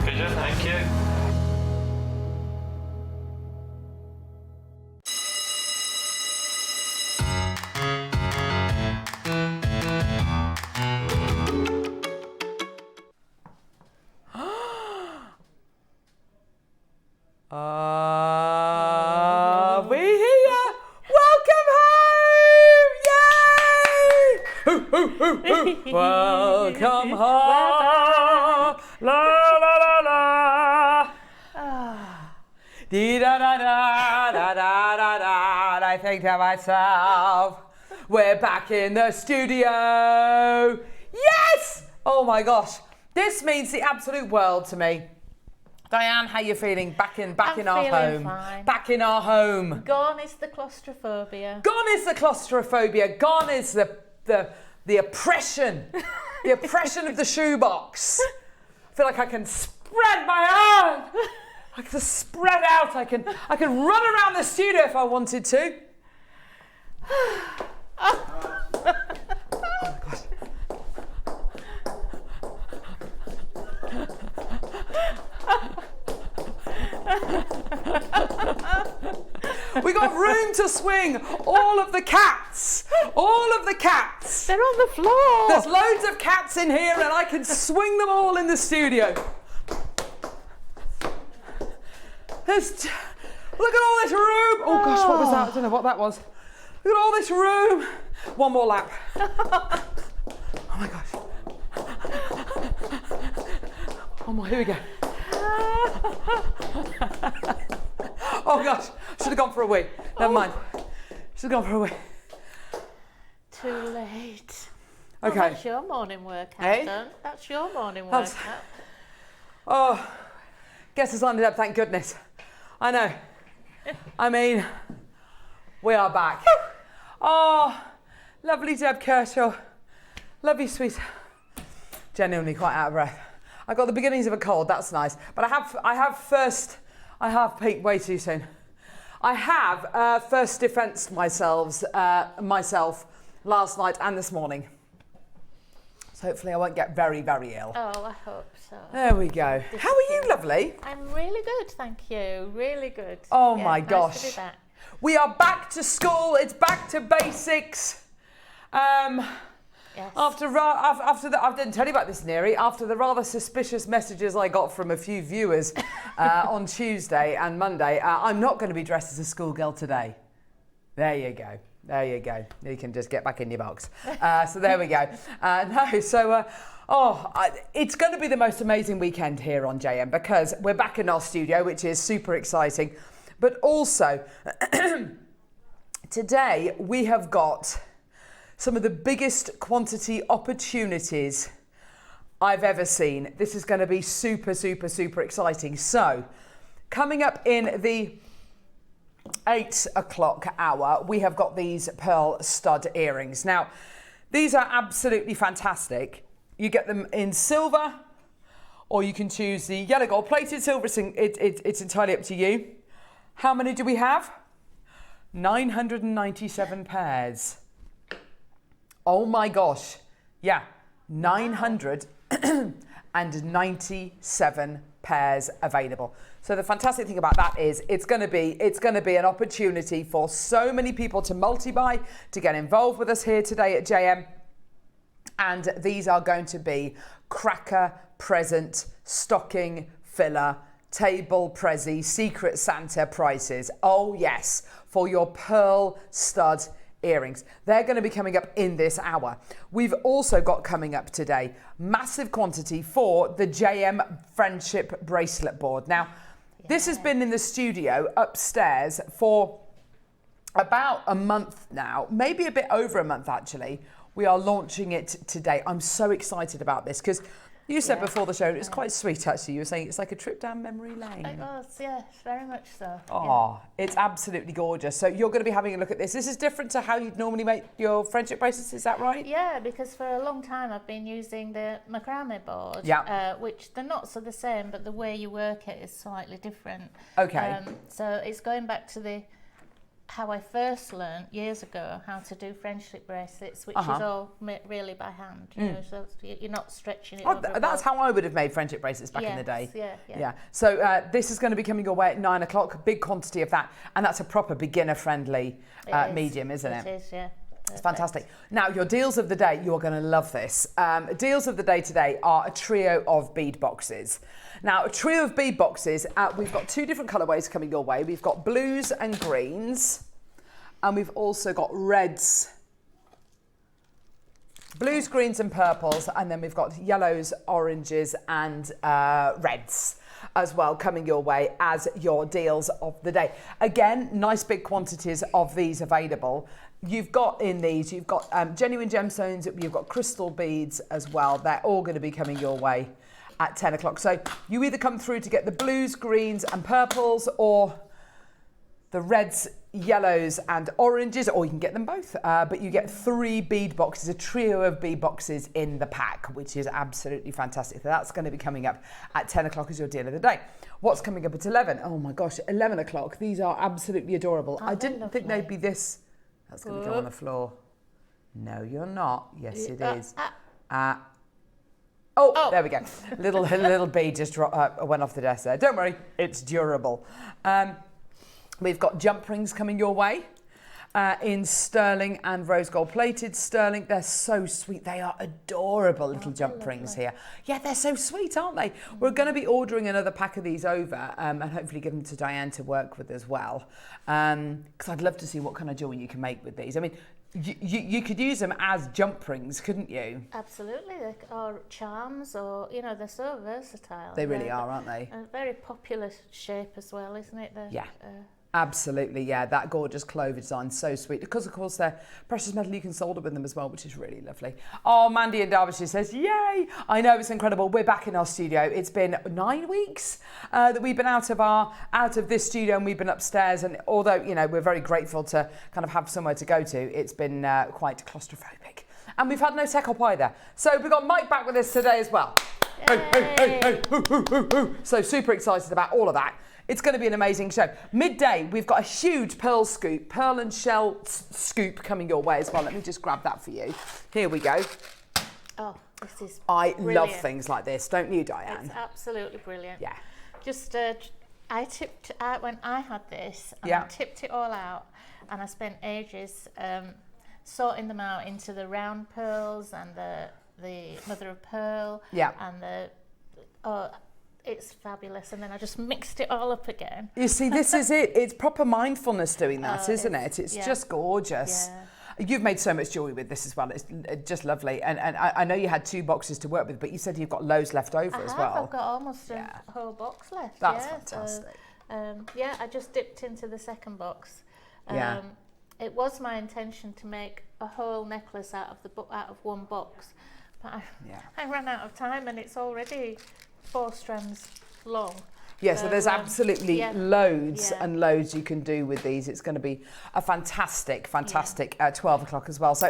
Pleasure, thank you. We here! Welcome home! Yay! Welcome home! La la la la! Dee da da da da da da da. I think to myself, we're back in the studio. Yes! Oh my gosh, this means the absolute world to me. Diane, how you feeling? Back in our home. Fine. Back in our home. Gone is the claustrophobia. Gone is the claustrophobia. Gone is the oppression. The oppression of the shoebox. I feel like I can spread my arm. I can spread out. I can run around the studio if I wanted to. Oh my gosh. We got room to swing all of the cats. All of the cats. They're on the floor. There's loads of cats in here and I can swing them all in the studio. Look at all this room. Oh gosh, what was that? I don't know what that was. Look at all this room. One more lap. Oh my gosh. Oh my, here we go. Oh gosh, should have gone for a wee. Never mind. Should have gone for a wee. Too late. Okay. Well, that's your morning workout, Eh? Don. That's your morning That's- workout. Oh, guess it's lined up, thank goodness. I know. I mean, we are back. Oh, lovely Deb Kershaw. Love you, sweet. Genuinely quite out of breath. I got the beginnings of a cold, that's nice. But I have peaked way too soon. I have first defensed myself last night and this morning. So hopefully I won't get very, very ill. Oh, I hope so. There we go. How are you, lovely? I'm really good, thank you. Really good. Oh Yeah, my nice gosh. to be back. We are back to school. It's back to basics. Yes. After I didn't tell you about this, Neri. After the rather suspicious messages I got from a few viewers on Tuesday and Monday, I'm not going to be dressed as a schoolgirl today. There you go. There you go. You can just get back in your box. So there we go. It's going to be the most amazing weekend here on JM because we're back in our studio, which is super exciting. But also, today we have got some of the biggest quantity opportunities I've ever seen. This is going to be super, super, super exciting. So, coming up in the 8 o'clock hour, we have got these pearl stud earrings. Now, these are absolutely fantastic. You get them in silver, or you can choose the yellow gold plated silver. It's entirely up to you. How many do we have? 997 pairs. Oh my gosh. Yeah, 997 pairs available. So the fantastic thing about that is it's going to be an opportunity for so many people to multi-buy, to get involved with us here today at JM. And these are going to be cracker, present, stocking, filler, table prezi, Secret Santa prices. Oh yes, for your pearl stud earrings. They're going to be coming up in this hour. We've also got coming up today massive quantity for the JM Friendship Bracelet Board. Now, this has been in the studio upstairs for about a month now, maybe a bit over a month actually. We are launching it today. I'm so excited about this because you said before the show, it's quite sweet actually. You were saying it's like a trip down memory lane. It was, yes, very much so. Oh, it's absolutely gorgeous. So you're going to be having a look at this. This is different to how you'd normally make your friendship bracelets, is that right? Yeah, because for a long time I've been using the macrame board, which they're not so the same, but the way you work it is slightly different. Okay. So it's going back to the how I first learned years ago how to do friendship bracelets, which is all made really by hand. You know, so you're not stretching it. That's how I would have made friendship bracelets back in the day. Yeah. So this is going to be coming your way at 9 o'clock. Big quantity of that, and that's a proper beginner-friendly medium, isn't it? It is, yeah. It's fantastic. Now, your deals of the day, you're going to love this. Deals of the day today are a trio of bead boxes. Now, a trio of bead boxes, we've got 2 different colourways coming your way. We've got blues and greens, and we've also got reds. Blues, greens and purples, and then we've got yellows, oranges and reds as well coming your way as your deals of the day. Again, nice big quantities of these available. You've got in these, you've got genuine gemstones, you've got crystal beads as well. They're all going to be coming your way at 10 o'clock. So you either come through to get the blues, greens and purples, or the reds, yellows and oranges, or you can get them both. But you get 3 bead boxes, a trio of bead boxes in the pack, which is absolutely fantastic. So that's going to be coming up at 10 o'clock as your deal of the day. What's coming up at 11? Oh my gosh, 11 o'clock. These are absolutely adorable. I didn't think they'd be this. That's going to go on the floor. No, you're not. Yes, it is. Oh, there we go. Little bead just went off the desk there. Don't worry, it's durable. We've got jump rings coming your way in sterling and rose gold plated sterling. They're so sweet. They are adorable little jump rings here. Yeah, they're so sweet, aren't they? We're going to be ordering another pack of these over and hopefully give them to Diane to work with as well. Because I'd love to see what kind of jewelry you can make with these. I mean, you could use them as jump rings, couldn't you? Absolutely, or charms, or they're so versatile. They really are, aren't they? A very popular shape as well, isn't it? Absolutely, yeah, that gorgeous clover design, so sweet. Because, of course, they're precious metal, you can solder with them as well, which is really lovely. Oh, Mandy in Derbyshire says, yay! I know, it's incredible. We're back in our studio. It's been 9 weeks that we've been out of this studio, and we've been upstairs. And although, we're very grateful to kind of have somewhere to go to, it's been quite claustrophobic. And we've had no tech up either. So we've got Mike back with us today as well. Hey, hoo, hoo, hoo, hoo. So super excited about all of that. It's going to be an amazing show. Midday, we've got a huge pearl and shell scoop coming your way as well. Let me just grab that for you. Here we go. Oh, this is I brilliant. love things like this, don't you, Diane? It's absolutely brilliant. Yeah. Just, I tipped out when I had this, and I tipped it all out, and I spent ages sorting them out into the round pearls and the mother of pearl. Yeah. And it's fabulous, and then I just mixed it all up again. You see, this is it. It's proper mindfulness doing that, isn't it? It's just gorgeous. Yeah. You've made so much jewellery with this as well. It's just lovely. And I know you had 2 boxes to work with, but you said you've got loads left over as well. I've got almost a whole box left. That's fantastic. So, I just dipped into the second box. It was my intention to make a whole necklace out of one box, but I ran out of time, and it's already 4 strands long. Yeah, so there's absolutely loads and loads you can do with these. It's going to be a fantastic 12 o'clock as well. So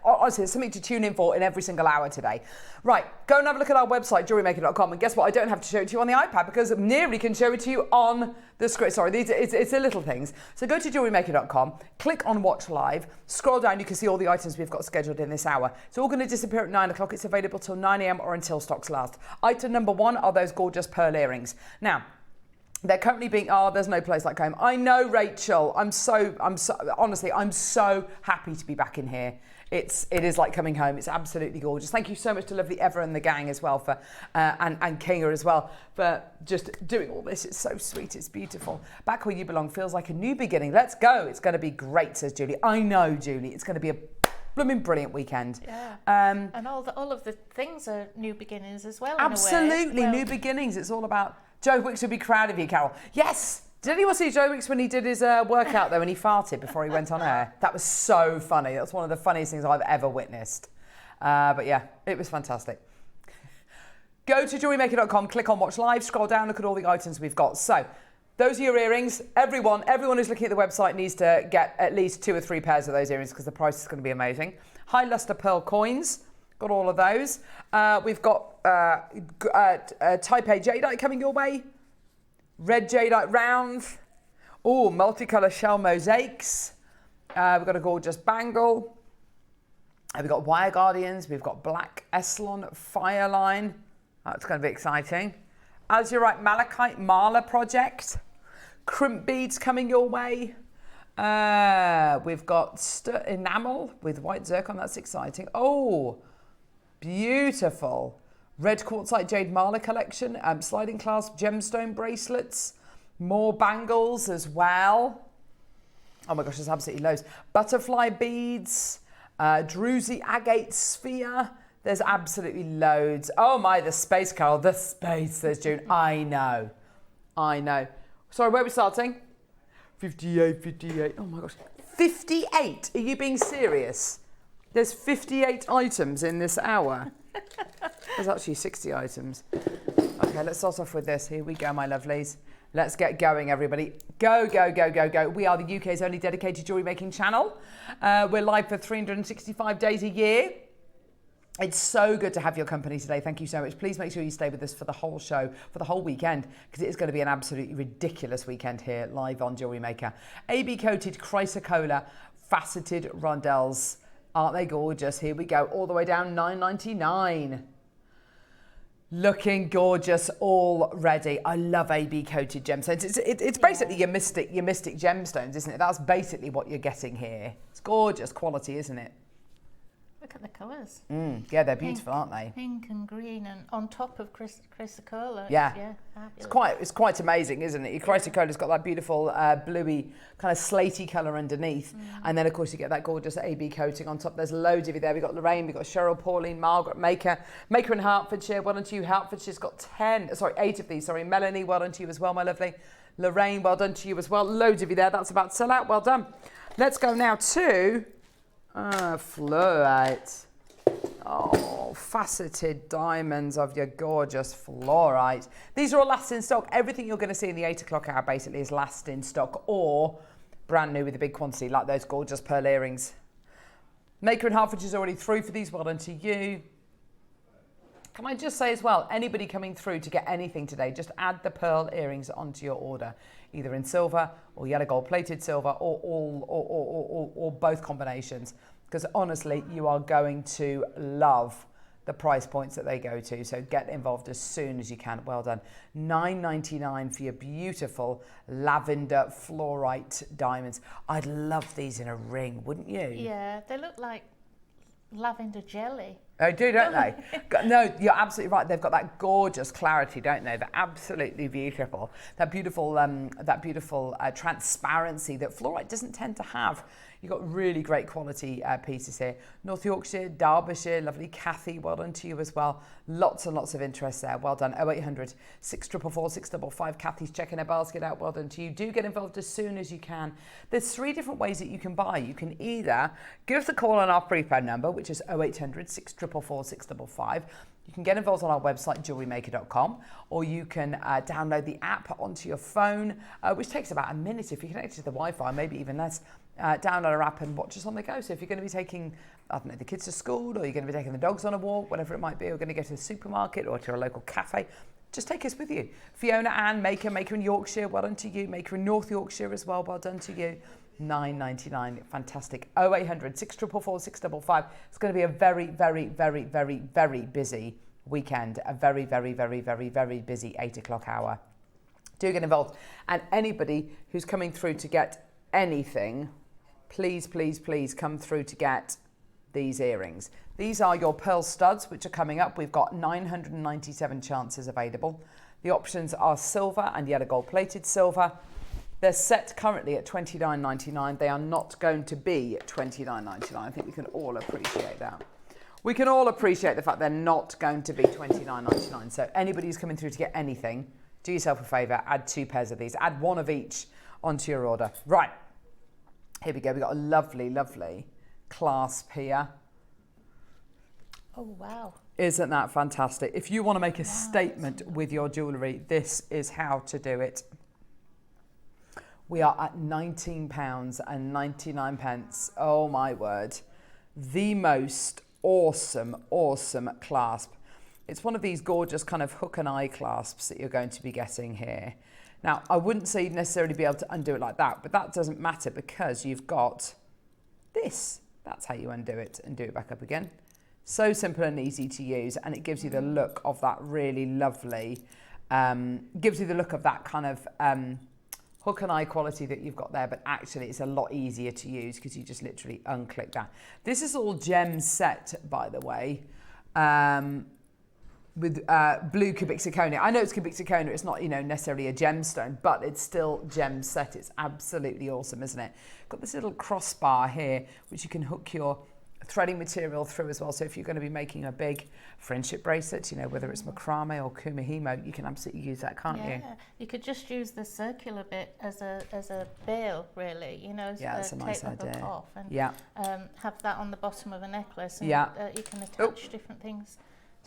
honestly, it's something to tune in for in every single hour today. Right, go and have a look at our website, JewelleryMaker.com. And guess what? I don't have to show it to you on the iPad because Nearly can show it to you on the screen. Sorry, it's the little things. So go to JewelleryMaker.com, click on Watch Live, scroll down, you can see all the items we've got scheduled in this hour. It's all going to disappear at 9 o'clock. It's available till 9 a.m. or until stocks last. Item number 1 are those gorgeous pearl earrings. Now, they're currently being, there's no place like home. I know, Rachel. I'm so honestly, I'm so happy to be back in here. It is like coming home. It's absolutely gorgeous. Thank you so much to Lovely Eva and the gang as well for, and Kinga as well for just doing all this. It's so sweet. It's beautiful. Back where you belong feels like a new beginning. Let's go. It's going to be great, says Julie. I know, Julie. It's going to be a blooming brilliant weekend. Yeah. And all of the things are new beginnings as well. Absolutely, new beginnings. It's all about. Joe Wicks would be proud of you, Carol. Yes. Did anyone see Joe Wicks when he did his workout though, and he farted before he went on air? That was so funny. That's one of the funniest things I've ever witnessed. But yeah, it was fantastic. Go to JewelleryMaker.com, click on Watch Live, scroll down, look at all the items we've got. So those are your earrings. Everyone who's looking at the website needs to get at least 2 or 3 pairs of those earrings because the price is going to be amazing. High luster pearl coins. Got all of those. We've got Type A jadeite coming your way. Red jadeite round. Oh, multicolour shell mosaics. We've got a gorgeous bangle. We've got wire guardians. We've got black Eslon fire line. That's going to be exciting. Azurite malachite mala project. Crimp beads coming your way. We've got enamel with white zircon. That's exciting. Oh, beautiful. Red quartzite jade mala collection. Sliding clasp gemstone bracelets. More bangles as well. Oh my gosh, there's absolutely loads. Butterfly beads. Druzy agate sphere. There's absolutely loads. Oh my, the space, Carol. The space, says June. I know. Sorry, where are we starting? 58. Oh my gosh. 58? Are you being serious? There's 58 items in this hour. There's actually 60 items. Okay, let's start off with this. Here we go, my lovelies. Let's get going, everybody. Go. We are the UK's only dedicated jewellery making channel. We're live for 365 days a year. It's so good to have your company today. Thank you so much. Please make sure you stay with us for the whole show, for the whole weekend, because it is going to be an absolutely ridiculous weekend here live on Jewellery Maker. AB coated chrysocolla faceted rondelles. Aren't they gorgeous? Here we go. All the way down, $9.99. Looking gorgeous already. I love AB coated gemstones. It's basically your mystic gemstones, isn't it? That's basically what you're getting here. It's gorgeous quality, isn't it? Look at the colours. Yeah, they're beautiful, aren't they? Pink and green, and on top of chrysocolla. Yeah. It's quite amazing, isn't it? Your chrysocola's got that beautiful bluey kind of slatey colour underneath, and then of course you get that gorgeous AB coating on top. There's loads of you there. We've got Lorraine, we've got Cheryl, Pauline, Margaret, Maker in Hertfordshire. Well done to you. Hertfordshire's got 8 of these. Sorry, Melanie, well done to you as well, my lovely. Lorraine, well done to you as well. Loads of you there. That's about to sell out. Well done. Let's go now to fluorite. Oh, faceted diamonds of your gorgeous fluorite. These are all last in stock. Everything you're going to see in the 8 o'clock hour basically is last in stock or brand new with a big quantity, like those gorgeous pearl earrings. Maker in Hertfordshire's already through for these. Well done to you. Can I just say as well, anybody coming through to get anything today, just add the pearl earrings onto your order, either in silver or yellow gold plated silver or both combinations, because honestly, you are going to love the price points that they go to. So get involved as soon as you can. Well done. $9.99 for your beautiful lavender fluorite diamonds. I'd love these in a ring, wouldn't you? Yeah, they look like lavender jelly. They do, don't they? No, you're absolutely right. They've got that gorgeous clarity, don't they? They're absolutely beautiful. That beautiful transparency that fluorite doesn't tend to have. You've got really great quality pieces here. North Yorkshire, Derbyshire, lovely Kathy, well done to you as well. Lots and lots of interest there. Well done. 0800 644 655. Kathy's checking her basket out. Well done to you. Do get involved as soon as you can. There's 3 different ways that you can buy. You can either give us a call on our prepaid number, which is 0800 644 655. You can get involved on our website, JewelleryMaker.com, or you can download the app onto your phone, which takes about a minute if you're connected to the Wi-Fi, maybe even less. Download our app and watch us on the go. So if you're going to be taking, I don't know, the kids to school, or you're going to be taking the dogs on a walk, whatever it might be, or going to go to the supermarket or to a local cafe, just take us with you. Fiona Ann, Maker in Yorkshire, well done to you. Maker in North Yorkshire as well, well done to you. $9.99, fantastic. 0800 644 655. It's going to be a very, very, very, very, very busy weekend. A very, very, very, very, very busy 8 o'clock hour. Do get involved. And anybody who's coming through to get anything, please, please, please come through to get these earrings. These are your pearl studs, which are coming up. We've got 997 chances available. The options are silver and yellow gold plated silver. They're set currently at $29.99. They are not going to be $29.99. I think we can all appreciate that. We can all appreciate the fact they're not going to be $29.99. So anybody who's coming through to get anything, do yourself a favour, add 2 pairs of these. Add 1 of each onto your order. Right, here we go. We've got a lovely, lovely clasp here. Oh, wow. Isn't that fantastic? If you want to make a statement with your jewellery, this is how to do it. We are at £19.99. Oh my word. The most awesome, awesome clasp. It's one of these gorgeous kind of hook and eye clasps that you're going to be getting here. Now, I wouldn't say you'd necessarily be able to undo it like that, but that doesn't matter because you've got this. That's how you undo it and do it back up again. So simple and easy to use, and it gives you the look of that really lovely, gives you the look of that kind of hook and eye quality that you've got there, but actually it's a lot easier to use because you just literally unclick that. This is all gem set, by the way. With blue cubic zirconia. I know it's cubic zirconia, it's not, you know, necessarily a gemstone, but it's still gem set. It's absolutely awesome, isn't it? Got this little crossbar here, which you can hook your threading material through as well. So if you're going to be making a big friendship bracelet, you know, whether it's macrame or kumihimo, you can absolutely use that, can't you? Yeah, you could just use the circular bit as a bail, really, you know, yeah, that's a nice idea. Off and, yeah. Have that on the bottom of a necklace, and yeah. You can attach different things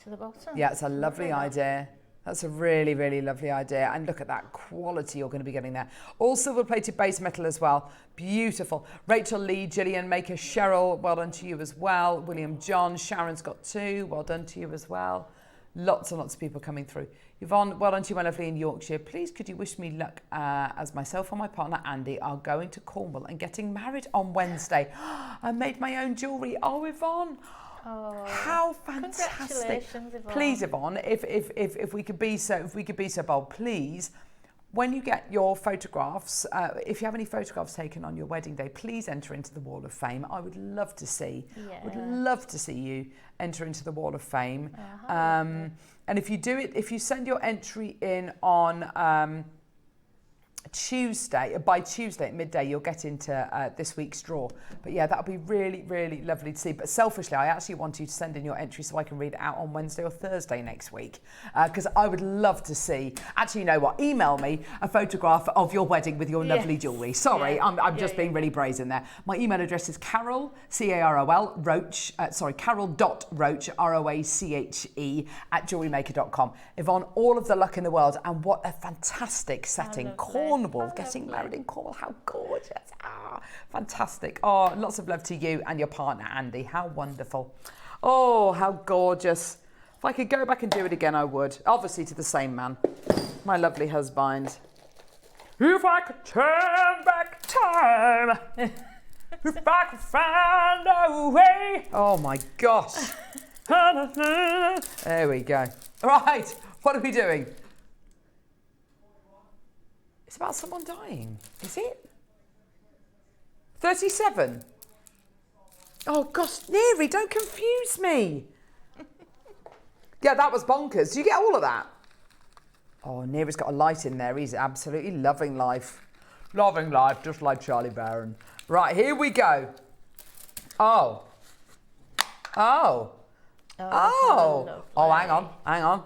to the bottom. Yeah, it's a lovely idea. That's a really, really lovely idea. And look at that quality you're going to be getting there. All silver plated base metal as well. Beautiful. Rachel Lee, JewelleryMaker, Cheryl, well done to you as well. William John, Sharon's got 2, well done to you as well. Lots and lots of people coming through. Yvonne, well done to you, my lovely, in Yorkshire. Please could you wish me luck as myself and my partner Andy are going to Cornwall and getting married on Wednesday. I made my own jewellery. Oh, Yvonne. Oh, how fantastic! Yvonne. Please, Yvonne, if we could be so bold, please, when you get your photographs, if you have any photographs taken on your wedding day, please enter into the Wall of Fame. I would love to see. Yeah. Would love to see you enter into the Wall of Fame. And if you do it, if you send your entry in on Tuesday, by Tuesday at midday, you'll get into this week's draw. But yeah, that'll be really, really lovely to see. But selfishly, I actually want you to send in your entry so I can read it out on Wednesday or Thursday next week. Because I would love to see, actually, you know what, email me a photograph of your wedding with your lovely jewellery. Sorry, I'm just being really brazen there. My email address is Carol, C-A-R-O-L, Roache, Carol.Roache, R-O-A-C-H-E, at JewelleryMaker.com. Yvonne, all of the luck in the world, and what a fantastic setting. Cornwall, getting married in Cornwall, how gorgeous. Fantastic. Oh, lots of love to you and your partner Andy, how wonderful. Oh, how gorgeous. If I could go back and do it again, I would. Obviously to the same man, my lovely husband. If I could turn back time, if I could find a way. Oh my gosh. There we go. Right, what are we doing? It's about someone dying. Is it? 37? Oh gosh, Neary, don't confuse me. Yeah, that was bonkers. Do you get all of that? Oh, Neary's got a light in there. He's absolutely loving life. Loving life, just like Charlie Barron. Right, here we go. Oh. Oh. Oh. Oh, hang on. Hang on.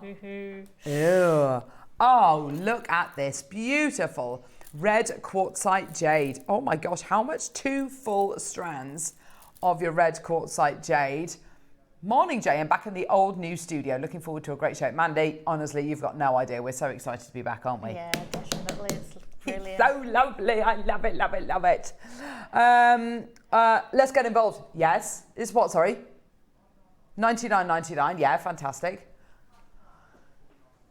Ew. Oh, look at this beautiful red quartzite jade. Oh my gosh, how much? 2 full strands of your red quartzite jade. Morning, Jay, I'm back in the old new studio. Looking forward to a great show. Mandy, honestly, you've got no idea. We're so excited to be back, aren't we? Yeah, definitely. It's brilliant. It's so lovely. I love it, love it, love it. Let's get involved. Yes. It's what, sorry? $99.99. Yeah, fantastic.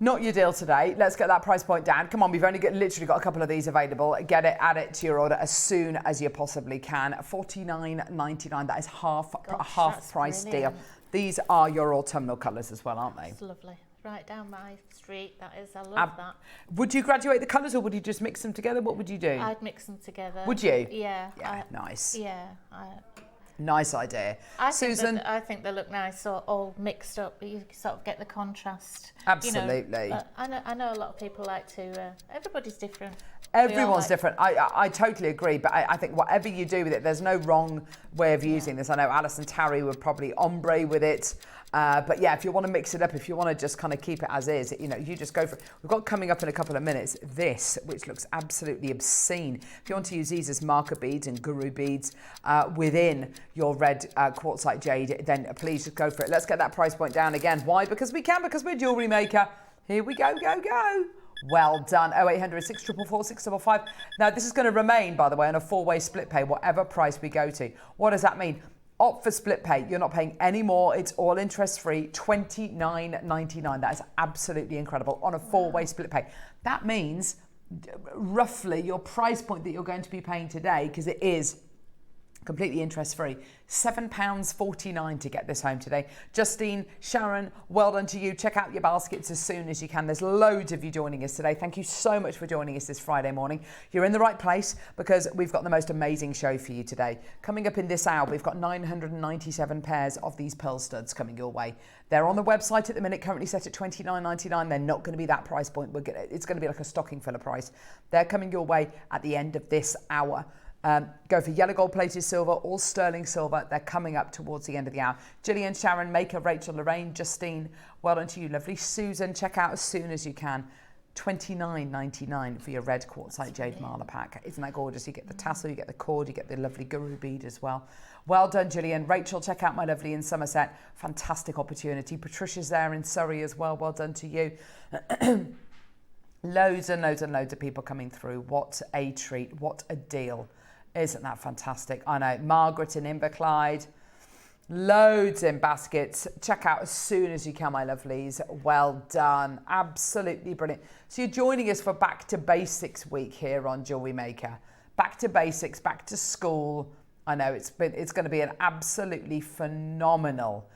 Not your deal today. Let's get that price point down. Come on, we've only literally got a couple of these available. Get it, add it to your order as soon as you possibly can. $49.99. That is a half price deal. These are your autumnal colours as well, aren't they? It's lovely. Right down my street, that is. I love that. Would you graduate the colours or would you just mix them together? What would you do? I'd mix them together. Would you? Yeah. Yeah, nice. Yeah. Nice idea. Susan? I think they look nice, so all mixed up. You sort of get the contrast. Absolutely. You know, I know a lot of people like to. Everybody's different. Everyone's different. I totally agree, but I think whatever you do with it, there's no wrong way of using this. I know Alison Tarry would probably ombre with it. But yeah, if you want to mix it up, if you want to just kind of keep it as is, you know, you just go for it. We've got coming up in a couple of minutes this, which looks absolutely obscene. If you want to use these as marker beads and guru beads within your red quartzite jade, then please just go for it. Let's get that price point down again. Why? Because we can, because we're Jewellery Maker. Here we go, go, go. Well done. 0800 644 655. Now, this is going to remain, by the way, on a 4-way split pay, whatever price we go to. What does that mean? Opt for split pay. You're not paying any more. It's all interest free. $29.99. That is absolutely incredible on a 4-way split pay. That means roughly your price point that you're going to be paying today, because it is completely interest free, £7.49 to get this home today. Justine, Sharon, well done to you. Check out your baskets as soon as you can. There's loads of you joining us today. Thank you so much for joining us this Friday morning. You're in the right place because we've got the most amazing show for you today. Coming up in this hour, we've got 997 pairs of these pearl studs coming your way. They're on the website at the minute, currently set at $29.99. They're not going to be that price point. It's going to be like a stocking filler price. They're coming your way at the end of this hour. Go for yellow gold plated silver or sterling silver. They're coming up towards the end of the hour. Gillian, Sharon, Maker, Rachel, Lorraine, Justine, well done to you, lovely. Susan, check out as soon as you can. $29.99 for your red quartzite jade mala pack. Isn't that gorgeous? You get the tassel, you get the cord, you get the lovely guru bead as well. Well done, Gillian. Rachel, check out my lovely in Somerset. Fantastic opportunity. Patricia's there in Surrey as well. Well done to you. Loads and loads and loads of people coming through. What a treat. What a deal. Isn't that fantastic? I know. Margaret in Inverclyde. Loads in baskets. Check out as soon as you can, my lovelies. Well done. Absolutely brilliant. So you're joining us for Back to Basics week here on Jewellery Maker. Back to basics, back to school. I know it's going to be an absolutely phenomenal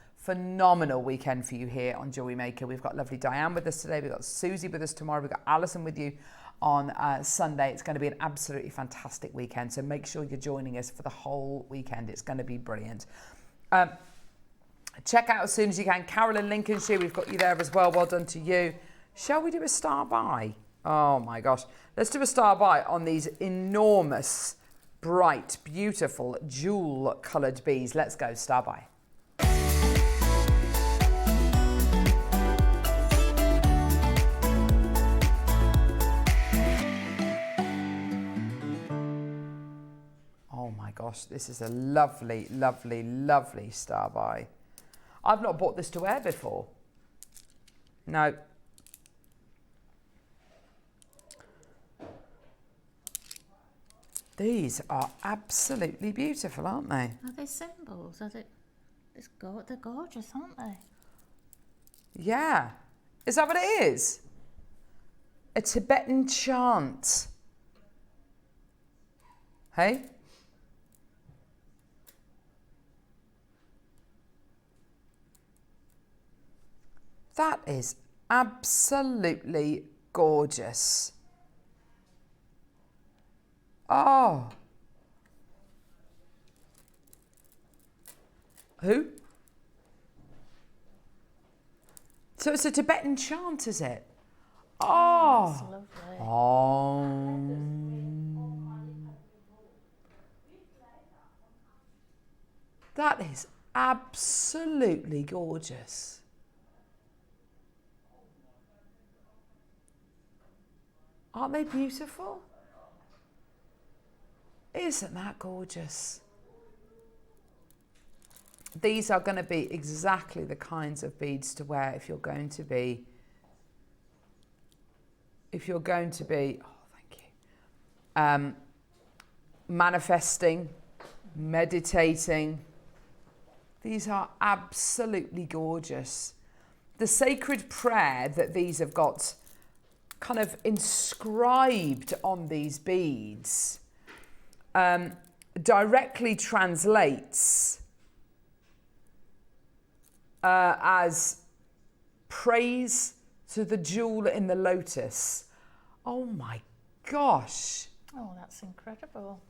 weekend for you here on Jewellery Maker. We've got lovely Diane with us today. We've got Susie with us tomorrow. We've got Alison with you on Sunday. It's going to be an absolutely fantastic weekend. So make sure you're joining us for the whole weekend. It's going to be brilliant. Check out as soon as you can. Carolyn Lincolnshire, we've got you there as well. Well done to you. Shall we do a star buy? Oh my gosh. Let's do a star buy on these enormous, bright, beautiful, jewel coloured beads. Let's go, star buy. Oh my gosh, this is a lovely, lovely, lovely star buy. I've not bought this to wear before. No. These are absolutely beautiful, aren't they? Are they symbols? They're gorgeous, aren't they? Yeah. Is that what it is? A Tibetan chant. Hey? That is absolutely gorgeous. Oh. Who? So it's a Tibetan chant, is it? Oh. That's lovely. Oh. That is absolutely gorgeous. Aren't they beautiful? Isn't that gorgeous? These are going to be exactly the kinds of beads to wear if you're going to be, oh, thank you, manifesting, meditating. These are absolutely gorgeous. The sacred prayer that these have got kind of inscribed on these beads directly translates as praise to the jewel in the lotus. Oh my gosh. Oh, that's incredible.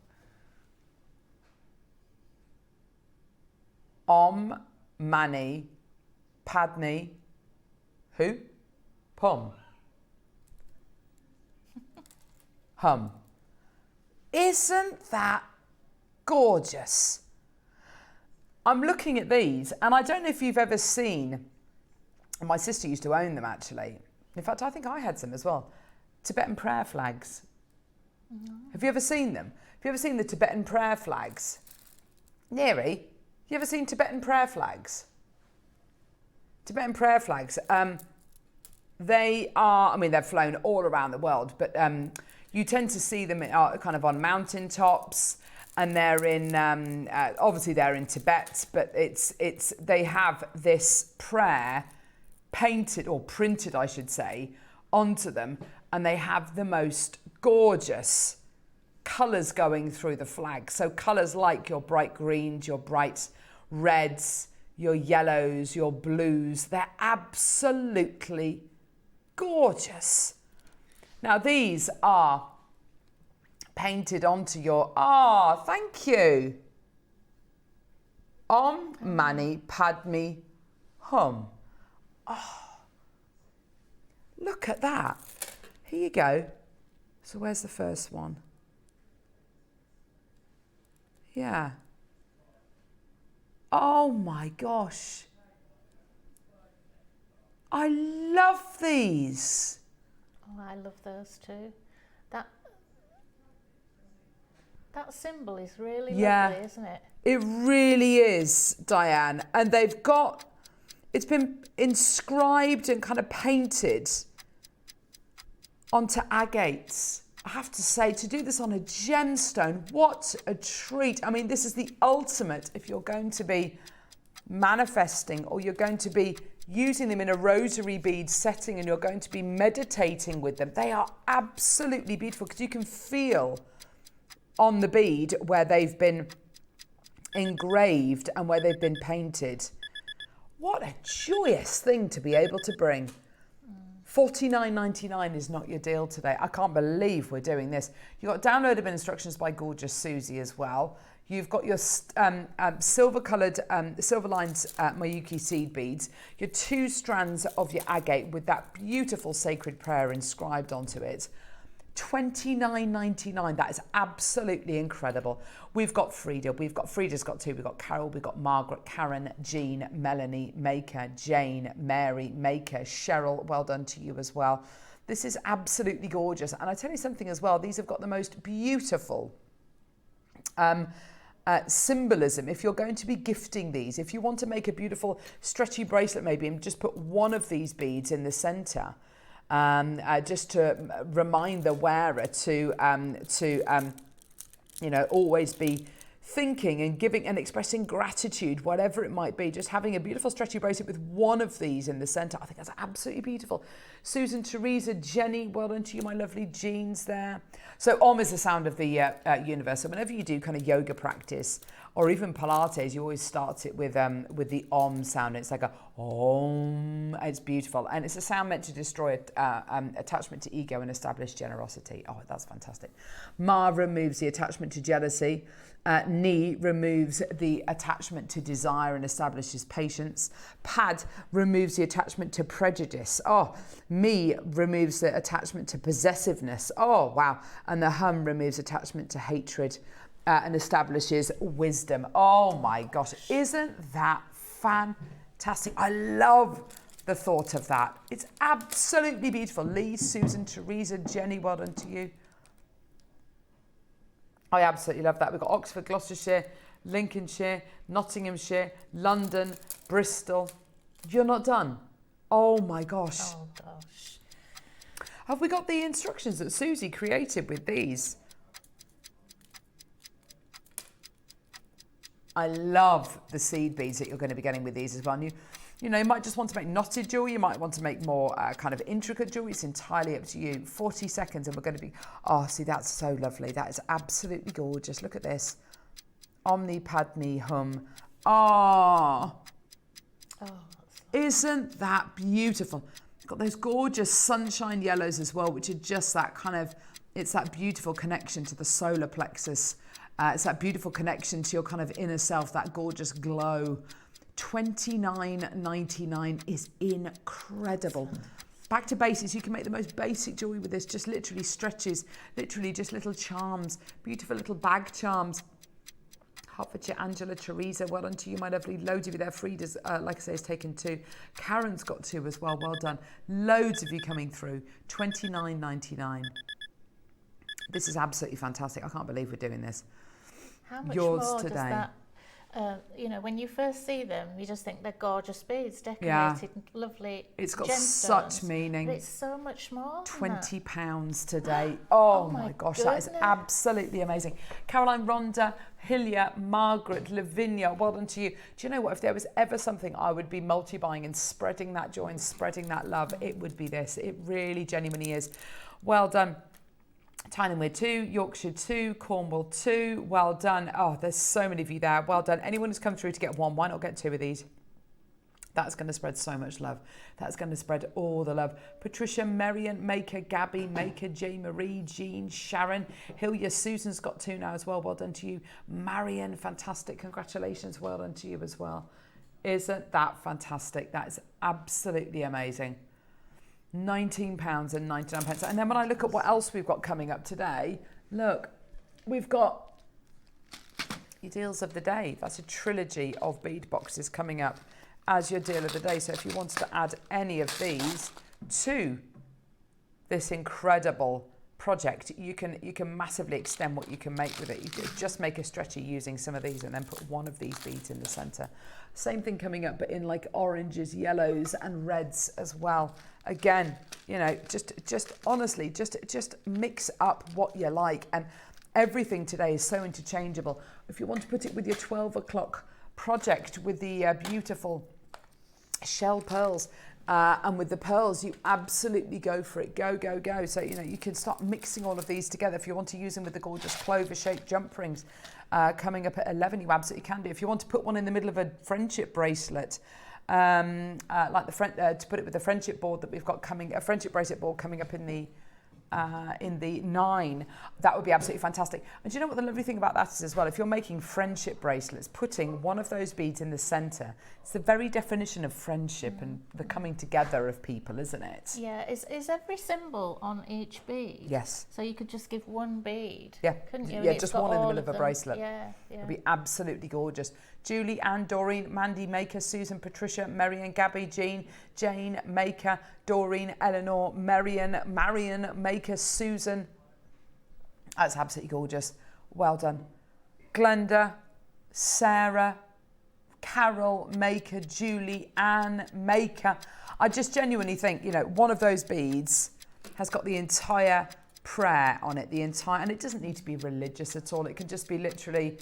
Om Mani Padme who? Pom. Hum. Isn't that gorgeous? I'm looking at these and I don't know if you've ever seen, my sister used to own them actually. In fact, I think I had some as well. Tibetan prayer flags. Mm-hmm. Have you ever seen them? Have you ever seen the Tibetan prayer flags? Neri, you ever seen Tibetan prayer flags? Tibetan prayer flags. They are, I mean, they're flown all around the world, but you tend to see them kind of on mountain tops. and they're in obviously they're in Tibet, but they have this prayer painted or printed, I should say, onto them, and they have the most gorgeous colours going through the flag. So colours like your bright greens, your bright reds, your yellows, your blues, they're absolutely gorgeous. Now these are painted onto your, thank you. Om Mani Padme Hum. Oh, look at that. Here you go. So where's the first one? Yeah. Oh my gosh. I love these. Oh, I love those too. That symbol is really lovely, isn't it? It really is, Diane. And it's been inscribed and kind of painted onto agates. I have to say, to do this on a gemstone, what a treat. I mean, this is the ultimate if you're going to be manifesting or you're going to be using them in a rosary bead setting and you're going to be meditating with them. They are absolutely beautiful because you can feel on the bead where they've been engraved and where they've been painted. What a joyous thing to be able to bring. $49.99 is not your deal today. I can't believe we're doing this. You've got downloadable instructions by gorgeous Susie as well. You've got your silver coloured, silver lined Mayuki seed beads, your 2 strands of your agate with that beautiful sacred prayer inscribed onto it. $29.99. That is absolutely incredible. We've got Frida. Frida's got 2. We've got Carol. We've got Margaret, Karen, Jean, Melanie, Maker, Jane, Mary, Maker, Cheryl. Well done to you as well. This is absolutely gorgeous. And I tell you something as well. These have got the most beautiful symbolism. If you're going to be gifting these, if you want to make a beautiful stretchy bracelet maybe and just put one of these beads in the center, just to remind the wearer to always be thinking and giving and expressing gratitude, whatever it might be. Just having a beautiful stretchy bracelet with one of these in the center, I think that's absolutely beautiful. Susan, Teresa, Jenny, well done to you, my lovely Jeans there. So Om is the sound of the universe. So whenever you do kind of yoga practice or even Pilates, you always start it with the Om sound. It's like a Om. It's beautiful, and it's a sound meant to destroy attachment to ego and establish generosity. Oh, that's fantastic. Ma removes the attachment to jealousy. Ni removes the attachment to desire and establishes patience. Pad removes the attachment to prejudice. Oh, Mi removes the attachment to possessiveness. Oh, wow. And the Hum removes attachment to hatred and establishes wisdom. Oh my gosh, isn't that fantastic? I love the thought of that. It's absolutely beautiful. Lee, Susan, Teresa, Jenny, well done to you. I absolutely love that. We've got Oxford, Gloucestershire, Lincolnshire, Nottinghamshire, London, Bristol. You're not done. Oh my gosh. Oh gosh. Have we got the instructions that Susie created with these? I love the seed beads that you're going to be getting with these as well. And you know, you might just want to make knotted jewelry. You might want to make more kind of intricate jewelry. It's entirely up to you. 40 seconds and we're going to be... Oh, see, that's so lovely. That is absolutely gorgeous. Look at this. Omni Padme Hum. Oh, isn't that beautiful? It's got those gorgeous sunshine yellows as well, which are just that kind of... It's that beautiful connection to the solar plexus. It's that beautiful connection to your kind of inner self, that gorgeous glow. $29.99 is incredible. Back to basics, you can make the most basic jewelry with this, just literally stretches, literally just little charms, beautiful little bag charms. Hertfordshire, Angela, Teresa, well done to you, my lovely. Loads of you there. Frida's, like I say, has taken 2. Karen's got 2 as well, well done. Loads of you coming through. $29.99. This is absolutely fantastic. I can't believe we're doing this. How much Yours more today. does that you know, when you first see them, you just think they're gorgeous beads, decorated, lovely. It's got gemstones, such meaning. But it's so much more. £20 today. Oh my gosh, goodness. that is absolutely amazing. Caroline, Rhonda, Hilya, Margaret, Lavinia, well done to you. Do you know what? If there was ever something I would be multi-buying and spreading that joy and spreading that love, it would be this. It really genuinely is. Well done. Tynemere 2, Yorkshire 2, Cornwall 2, well done. Oh, there's so many of you there. Well done. Anyone who's come through to get one, why not get 2 of these? That's going to spread so much love. That's going to spread all the love. Patricia, Marion, Maker, Gabby, Maker, J. Marie, Jean, Sharon, Hilya, Susan's got 2 now as well. Well done to you. Marion, fantastic. Congratulations. Well done to you as well. Isn't that fantastic? That is absolutely amazing. £19.99. And then when I look at what else we've got coming up today, look, we've got your deals of the day. That's a trilogy of bead boxes coming up as your deal of the day. So if you wanted to add any of these to this incredible project, you can massively extend what you can make with it. You could just make a stretchy using some of these and then put one of these beads in the center. Same thing coming up, but in like oranges, yellows and reds as well. Again, you know, just honestly, just mix up what you like, and everything today is so interchangeable. If you want to put it with your 12 o'clock project with the beautiful shell pearls, and with the pearls, you absolutely go for it. Go, go, go. So, you know, you can start mixing all of these together. If you want to use them with the gorgeous clover-shaped jump rings coming up at 11, you absolutely can do. If you want to put one in the middle of a friendship bracelet, like to put it with the friendship board that we've got coming, a friendship bracelet board coming up in the 9, that would be absolutely fantastic. And do you know what the lovely thing about that is as well? If you're making friendship bracelets, putting one of those beads in the center, it's the very definition of friendship and the coming together of people, isn't it? Yeah, is every symbol on each bead? Yes. So you could just give one bead, yeah, couldn't you? Yeah, just one in the middle of a bracelet. Yeah, yeah. It'd be absolutely gorgeous. Julie, Anne, Doreen, Mandy, Maker, Susan, Patricia, Marion, Gabby, Jean, Jane, Maker, Doreen, Eleanor, Marion, Maker, Susan. That's absolutely gorgeous. Well done. Glenda, Sarah, Carol, Maker, Julie, Anne, Maker. I just genuinely think, you know, one of those beads has got the entire prayer on it, and it doesn't need to be religious at all. It can just be literally...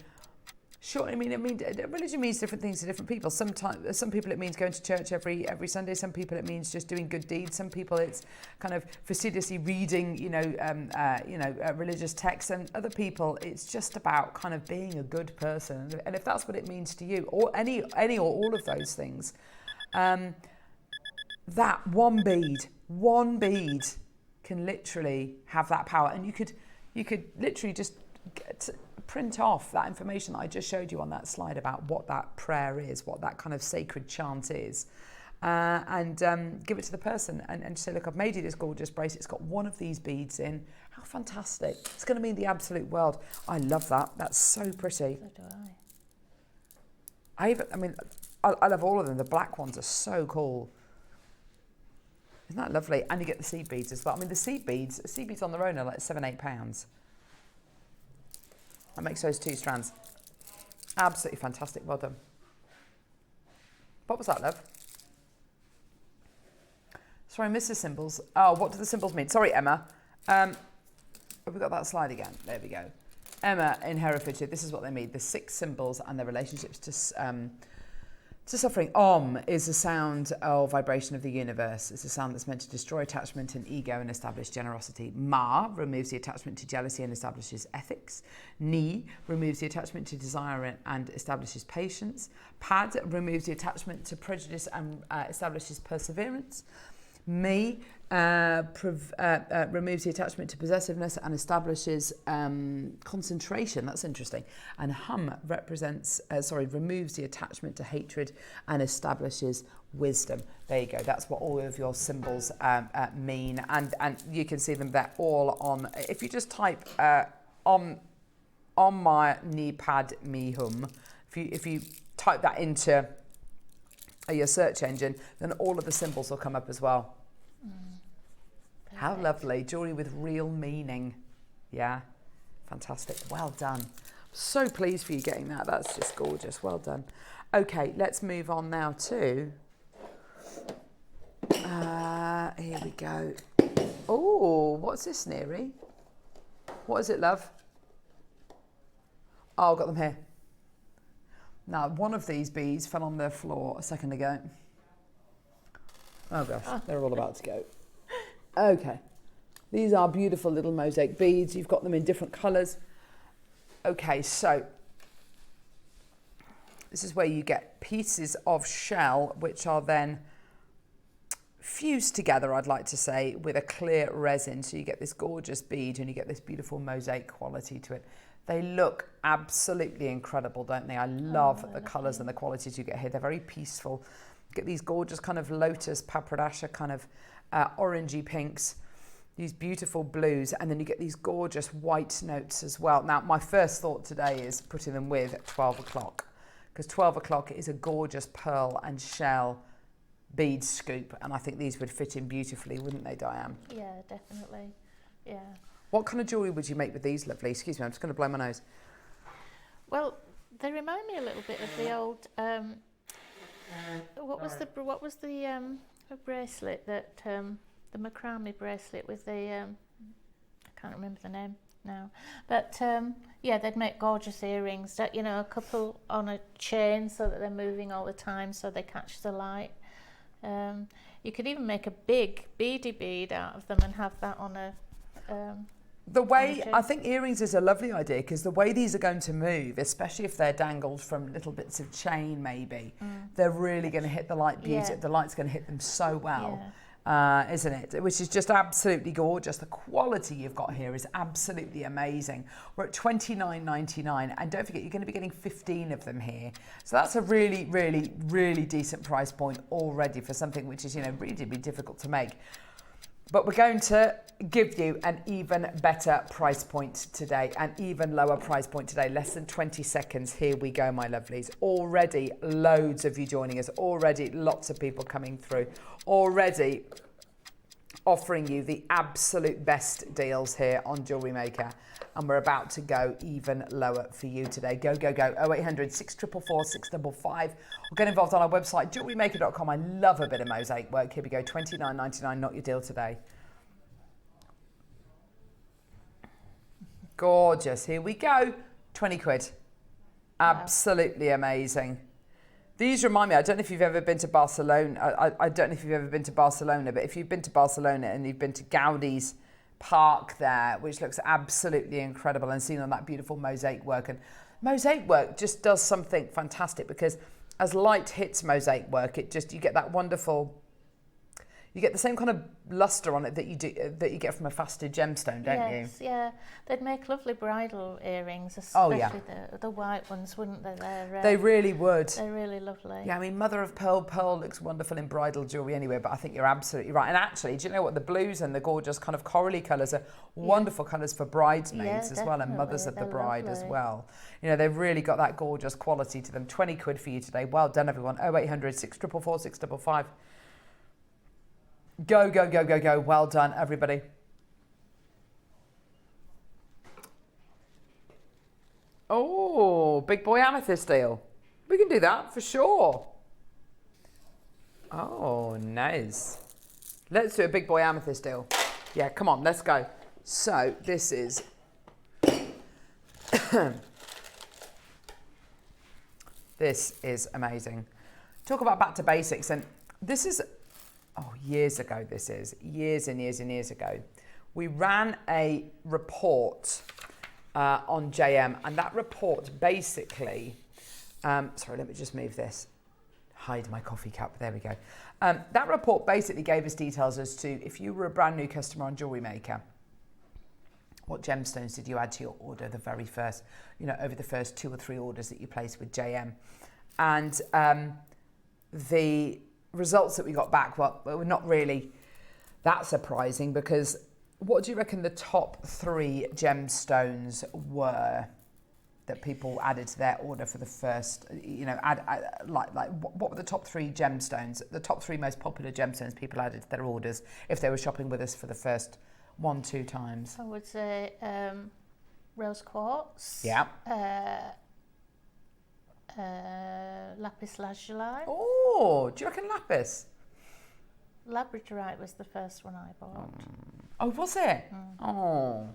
Sure, I mean, religion means different things to different people. Some people it means going to church every Sunday. Some people it means just doing good deeds. Some people it's kind of fastidiously reading, religious texts. And other people it's just about kind of being a good person. And if that's what it means to you, or any or all of those things, that one bead can literally have that power. And you could literally just print off that information that I just showed you on that slide about what that prayer is, what that kind of sacred chant is, and give it to the person and say, look, I've made you this gorgeous bracelet. It's got one of these beads in. How fantastic. It's going to mean the absolute world. I love that. That's so pretty. So do I love all of them. The black ones are so cool. Isn't that lovely? And you get the seed beads as well. I mean, the seed beads on their own are like £7-8. That makes those 2 strands. Absolutely fantastic. Well done. What was that, love? Sorry, I missed the symbols. Oh, what do the symbols mean? Sorry, Emma. Have we got that slide again? There we go. Emma in Herefordshire, this is what they mean. The 6 symbols and their relationships to suffering. Om is a sound or vibration of the universe. It's a sound that's meant to destroy attachment and ego and establish generosity. Ma removes the attachment to jealousy and establishes ethics. Ni removes the attachment to desire and establishes patience. Pad removes the attachment to prejudice and establishes perseverance. Me removes the attachment to possessiveness and establishes concentration. That's interesting. And hum removes the attachment to hatred and establishes wisdom. There you go. That's what all of your symbols mean, and you can see them. They're all on. If you just type on my knee pad me hum, if you type that into your search engine, then all of the symbols will come up as well. How lovely. Jewellery with real meaning. Yeah, fantastic. Well done. So pleased for you getting that. That's just gorgeous. Well done. Okay, let's move on now to... here we go. Oh, what's this, Neary? What is it, love? Oh, I've got them here. Now, one of these beads fell on the floor a second ago. Oh gosh, they're all about to go. Okay. These are beautiful little mosaic beads. You've got them in different colours. Okay, so this is where you get pieces of shell, which are then fused together, I'd like to say, with a clear resin. So you get this gorgeous bead and you get this beautiful mosaic quality to it. They look absolutely incredible, don't they? I love the colours and the qualities you get here. They're very peaceful. You get these gorgeous kind of lotus, papradasha kind of orangey pinks, these beautiful blues, and then you get these gorgeous white notes as well. Now, my first thought today is putting them with 12 o'clock, because 12 o'clock is a gorgeous pearl and shell bead scoop, and I think these would fit in beautifully, wouldn't they, Diane? Yeah, definitely. Yeah. What kind of jewellery would you make with these, lovely? Excuse me, I'm just going to blow my nose. Well, they remind me a little bit of the old. What was the bracelet that the macrame bracelet with the I can't remember the name now, but yeah, they'd make gorgeous earrings that, you know, a couple on a chain so that they're moving all the time so they catch the light. You could even make a big beady bead out of them and have that on a the way, I think earrings is a lovely idea, because the way these are going to move, especially if they're dangled from little bits of chain maybe, they're really going to hit the light beauty. The light's going to hit them so well, isn't it? Which is just absolutely gorgeous. The quality you've got here is absolutely amazing. We're at $29.99, and don't forget, you're going to be getting 15 of them here. So that's a really, really, really decent price point already for something which is, you know, really difficult to make. But we're going to give you an even better price point today, an even lower price point today, less than 20 seconds. Here we go, my lovelies. Already loads of you joining us, already lots of people coming through, already offering you the absolute best deals here on Jewellery Maker. And we're about to go even lower for you today. Go, go, go. 0800 644 655. Or get involved on our website, jewellerymaker.com. I love a bit of mosaic work. Here we go, $29.99, not your deal today. Gorgeous. Here we go. 20 quid. Absolutely amazing. These remind me, I don't know if you've ever been to Barcelona. I don't know if you've ever been to Barcelona, but if you've been to Barcelona and you've been to Gaudi's park there, which looks absolutely incredible, and seen on that beautiful mosaic work. And mosaic work just does something fantastic, because as light hits mosaic work, it just, you get that wonderful, you get the same kind of luster on it that you get from a faceted gemstone, don't you? Yes, yeah. They'd make lovely bridal earrings, especially the white ones, wouldn't they? They really would. They're really lovely. Yeah, I mean, mother of pearl, pearl looks wonderful in bridal jewellery anyway, but I think you're absolutely right. And actually, do you know what? The blues and the gorgeous kind of corally colours are wonderful colours for bridesmaids as well, and mothers of the bride as well. You know, they've really got that gorgeous quality to them. 20 quid for you today. Well done, everyone. 0800 644 655. Go, go, go, go, go. Well done, everybody. Oh, big boy amethyst deal. We can do that for sure. Oh, nice. Let's do a big boy amethyst deal. Yeah, come on, let's go. So this is... this is amazing. Talk about back to basics. And this is... oh, years ago this is, years and years and years ago, we ran a report on JM, and that report basically, sorry, let me just move this, hide my coffee cup, there we go. That report basically gave us details as to, if you were a brand new customer on Jewellery Maker, what gemstones did you add to your order the very first, you know, over the first 2 or 3 orders that you placed with JM. And the results that we got back were not really that surprising, because what do you reckon the top 3 gemstones were that people added to their order for the first, you know, what were the top 3 gemstones, the top 3 most popular gemstones people added to their orders if they were shopping with us for the first 1-2 times? I would say rose quartz. Yeah. Lapis lazuli. Oh, do you reckon lapis? Labradorite was the first one I bought. Oh, was it? Oh.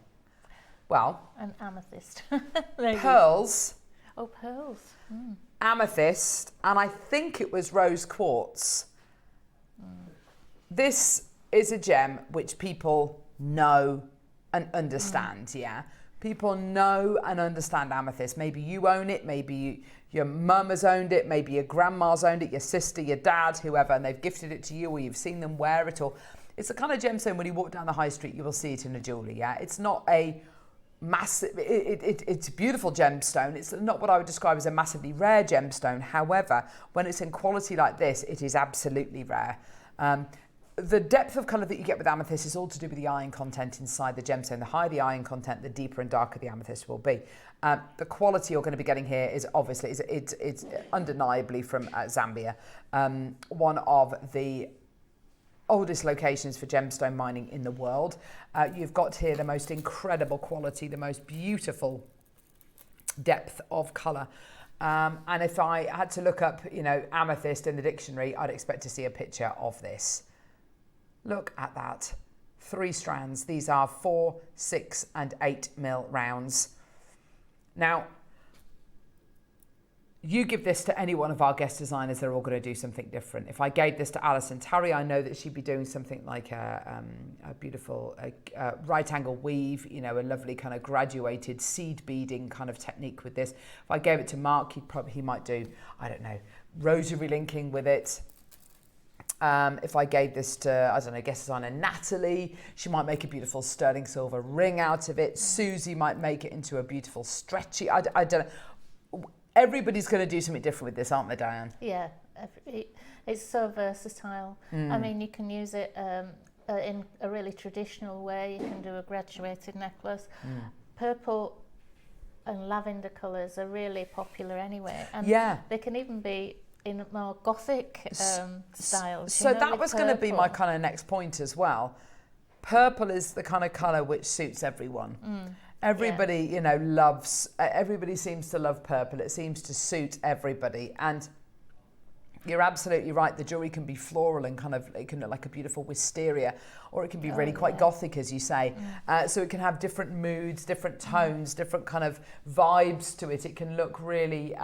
Well. And amethyst. Pearls. Oh, pearls. Amethyst, and I think it was rose quartz. This is a gem which people know and understand, yeah? People know and understand amethyst. Maybe you own it, maybe your mum has owned it, maybe your grandma's owned it, your sister, your dad, whoever, and they've gifted it to you, or you've seen them wear it, or it's the kind of gemstone when you walk down the high street, you will see it in a jewellery, yeah? It's not a massive, it's a beautiful gemstone. It's not what I would describe as a massively rare gemstone. However, when it's in quality like this, it is absolutely rare. The depth of colour that you get with amethyst is all to do with the iron content inside the gemstone. The higher the iron content, the deeper and darker the amethyst will be. The quality you're going to be getting here is obviously, it's undeniably from Zambia, one of the oldest locations for gemstone mining in the world. You've got here the most incredible quality, the most beautiful depth of colour. And if I had to look up, amethyst in the dictionary, I'd expect to see a picture of this. Look at that. 3 strands. These are 4, 6 and 8 mil rounds. Now, you give this to any one of our guest designers, they're all going to do something different. If I gave this to Alison Tarry, I know that she'd be doing something like a beautiful right angle weave, a lovely kind of graduated seed beading kind of technique with this. If I gave it to Mark, he might do, I don't know, rosary linking with it. If I gave this to, I don't know, guest designer Natalie, she might make a beautiful sterling silver ring out of it. Susie might make it into a beautiful stretchy, I don't know. Everybody's going to do something different with this, aren't they, Diane? Yeah, it's so versatile. I mean, you can use it in a really traditional way. You can do a graduated necklace. Purple and lavender colours are really popular anyway. And they can even be in more gothic styles. So that was going to be my kind of next point as well. Purple is the kind of colour which suits everyone. Everybody, loves, everybody seems to love purple. It seems to suit everybody. And you're absolutely right. The jewellery can be floral and it can look like a beautiful wisteria, or it can be really quite gothic, as you say. So it can have different moods, different tones, different kind of vibes to it. It can look really,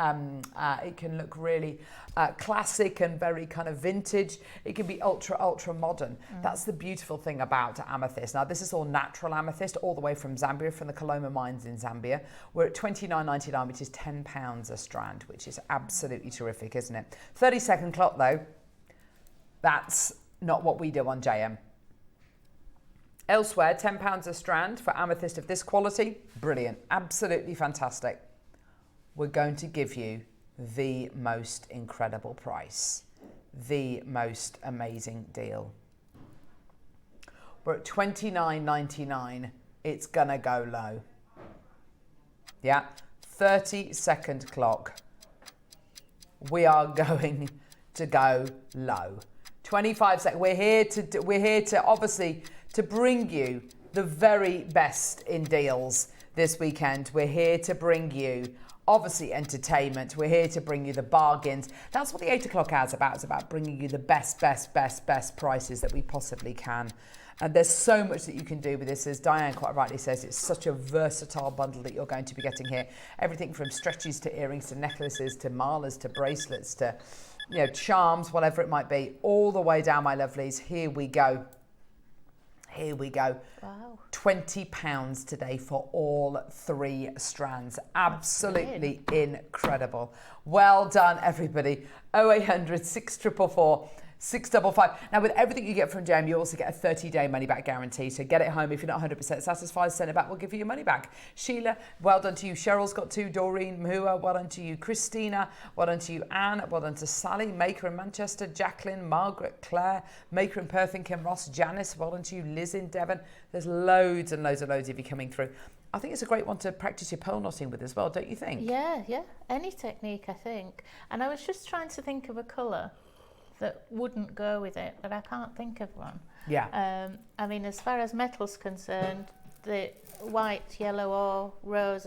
classic and very kind of vintage. It can be ultra modern. That's the beautiful thing about amethyst. Now, this is all natural amethyst, all the way from Zambia, from the Coloma mines in Zambia. We're at $29.99, which is £10 a strand, which is absolutely terrific, isn't it? 30-second clock, though. That's not what we do on JM. Elsewhere, £10 a strand for amethyst of this quality. Brilliant. Absolutely fantastic. We're going to give you the most incredible price, the most amazing deal. We're at $29.99. It's gonna go low. Yeah, 30-second clock. We are going to go low. 25 seconds. We're here to obviously to bring you the very best in deals this weekend. We're here to bring you obviously entertainment. We're here to bring you the bargains. That's what the 8 o'clock hour is about. It's about bringing you the best prices that we possibly can. And there's so much that you can do with this. As Diane quite rightly says, it's such a versatile bundle that you're going to be getting here. Everything from stretchies to earrings to necklaces to malas to bracelets to, charms, whatever it might be, all the way down, my lovelies. Here we go. Here we go. Wow. £20 today for all 3 strands. Absolutely incredible. Well done, everybody. 0800 644 655. Now, with everything you get from JM, you also get a 30-day money-back guarantee. So get it home. If you're not 100% satisfied, send it back. We'll give you your money back. Sheila, well done to you. Cheryl's got 2. Doreen, Mahua, well done to you. Christina, well done to you. Anne, well done to Sally. Maker in Manchester. Jacqueline, Margaret, Claire. Maker in Perth and Kim Ross. Janice, well done to you. Liz in Devon. There's loads and loads of you coming through. I think it's a great one to practice your pearl knotting with as well, don't you think? Yeah. Any technique, I think. And I was just trying to think of a colour that wouldn't go with it, but I can't think of one. Yeah. I mean, as far as metal's concerned, the white, yellow or rose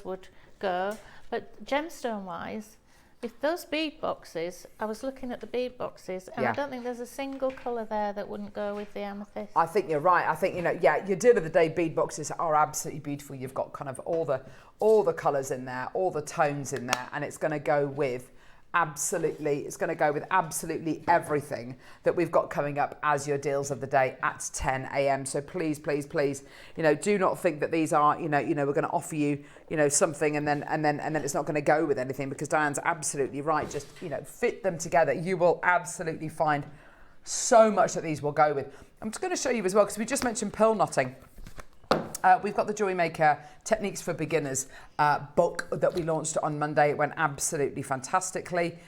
would go. But gemstone wise, if those bead boxes, I was looking at the bead boxes, and I don't think there's a single colour there that wouldn't go with the amethyst. I think you're right. I think, your deal of the day bead boxes are absolutely beautiful. You've got kind of all the colours in there, all the tones in there, and it's going to go with absolutely everything that we've got coming up as your deals of the day at 10 a.m. So please, please, please, do not think that these are, we're going to offer you, something and then it's not going to go with anything, because Diane's absolutely right. Just, fit them together. You will absolutely find so much that these will go with. I'm just going to show you as well, because we just mentioned pearl knotting. We've got the Jewellery Maker Techniques for Beginners book that we launched on Monday. It went absolutely fantastically.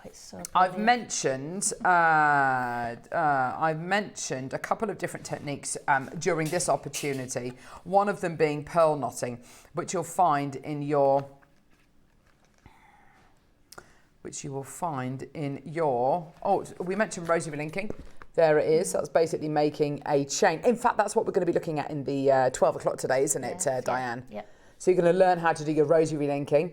It's so I've mentioned a couple of different techniques during this opportunity. One of them being pearl knotting, which you'll find in your. Oh, we mentioned rosary linking. There it is. That's basically making a chain. In fact, that's what we're going to be looking at in the 12 o'clock today, isn't it, Diane? Yeah. So you're going to learn how to do your rosary linking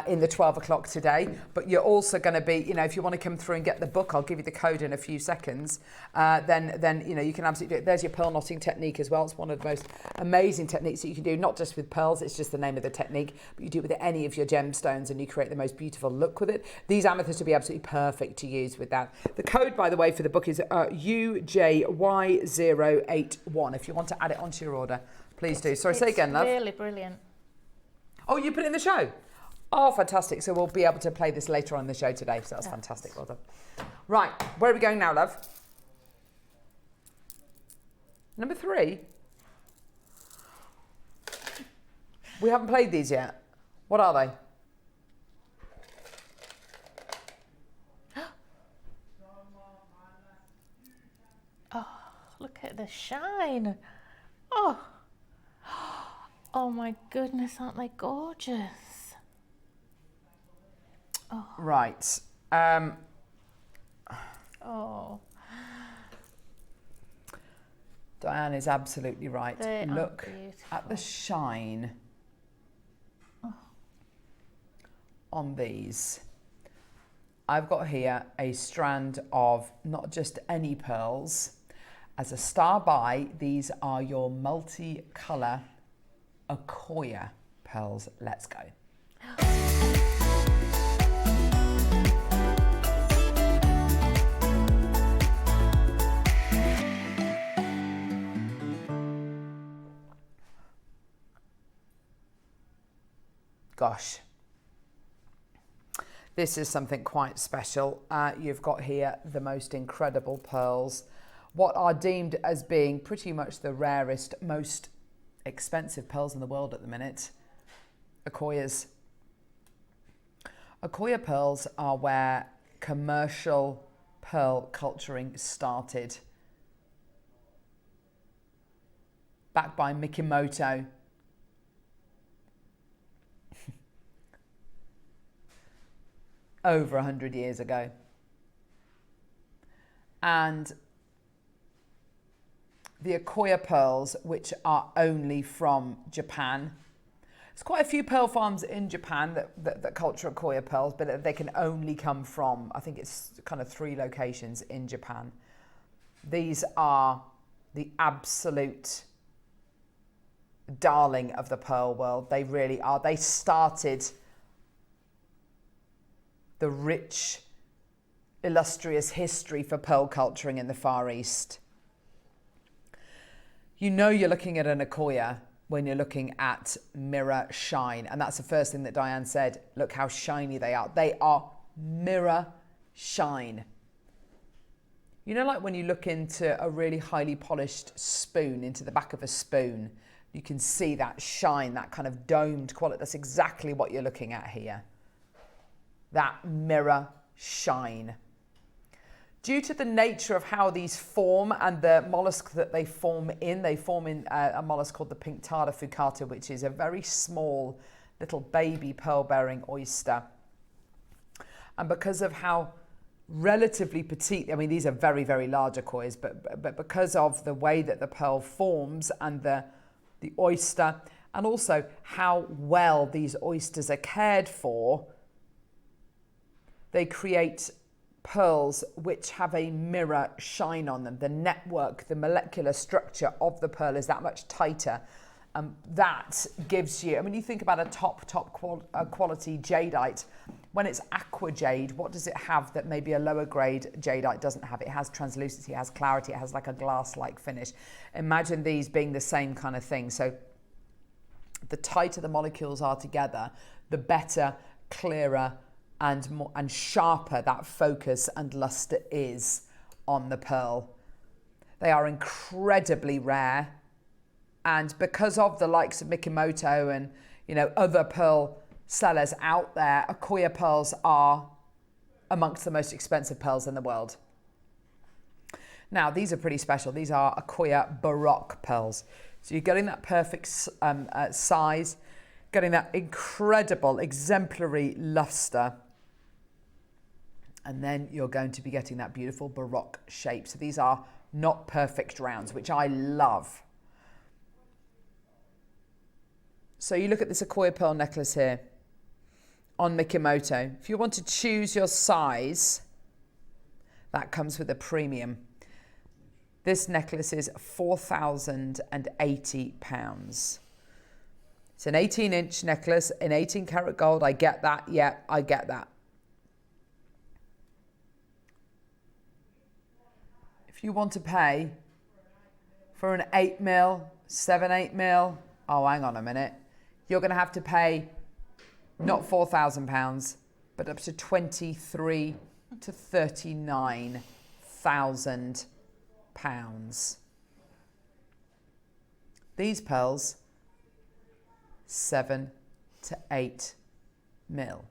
in the 12 o'clock today. But you're also going to be, if you want to come through and get the book, I'll give you the code in a few seconds. Then you can absolutely do it. There's your pearl knotting technique as well. It's one of the most amazing techniques that you can do, not just with pearls, it's just the name of the technique, but you do it with any of your gemstones and you create the most beautiful look with it. These amethysts will be absolutely perfect to use with that. The code, by the way, for the book is UJY081. If you want to add it onto your order, please do. Sorry, say again, love. It's really brilliant. Oh, you put it in the show? Oh, fantastic. So we'll be able to play this later on in the show today. So that's fantastic. Well done. Right. Where are we going now, love? Number 3. We haven't played these yet. What are they? Oh, look at the shine. Oh. Oh my goodness, aren't they gorgeous? Oh. Right. Oh. Diane is absolutely right. They Look at the shine on these. I've got here a strand of not just any pearls. As a star buy, these are your multi-colour Accoya pearls. Let's go. Gosh, this is something quite special. You've got here the most incredible pearls, what are deemed as being pretty much the rarest, most expensive pearls in the world at the minute, Accoyas. Accoya pearls are where commercial pearl culturing started. Backed by Mikimoto. Over 100 years ago. And the Accoya pearls, which are only from Japan. There's quite a few pearl farms in Japan that culture Accoya pearls, but they can only come from, I think it's kind of 3 locations in Japan. These are the absolute darling of the pearl world. They really are. They started the rich, illustrious history for pearl culturing in the Far East. You know you're looking at an Accoya when you're looking at mirror shine. And that's the first thing that Diane said. Look how shiny they are. They are mirror shine. You know, like when you look into a really highly polished spoon, into the back of a spoon, you can see that shine, that kind of domed quality. That's exactly what you're looking at here. That mirror shine. Due to the nature of how these form and the mollusk that they form in a mollusk called the pink tarda fucata, which is a very small little baby pearl-bearing oyster. And because of how relatively petite. I mean, these are very, very large Akoyas, but because of the way that the pearl forms and the oyster, and also how well these oysters are cared for, they create pearls which have a mirror shine on them. The network, the molecular structure of the pearl is that much tighter. That gives you, I mean, you think about a top quality jadeite. When it's aqua jade, what does it have that maybe a lower grade jadeite doesn't have? It has translucency, it has clarity, it has like a glass-like finish. Imagine these being the same kind of thing. So the tighter the molecules are together, the better, clearer, and more and sharper that focus and luster is on the pearl. They are incredibly rare, and because of the likes of Mikimoto and, you know, other pearl sellers out there, Akoya pearls are amongst the most expensive pearls in the world. Now, these are pretty special. These are Akoya Baroque pearls. So you're getting that perfect size, getting that incredible, exemplary luster, and then you're going to be getting that beautiful Baroque shape. So these are not perfect rounds, which I love. So you look at this Akoya pearl necklace here on Mikimoto. If you want to choose your size, that comes with a premium. This necklace is £4,080. It's an 18-inch necklace in 18 karat gold. I get that. Yeah, I get that. If you want to pay for an 8 mil, 7, 8 mil, oh, hang on a minute. You're going to have to pay not £4,000, but up to £23,000 to £39,000. These pearls, 7 to 8 mil.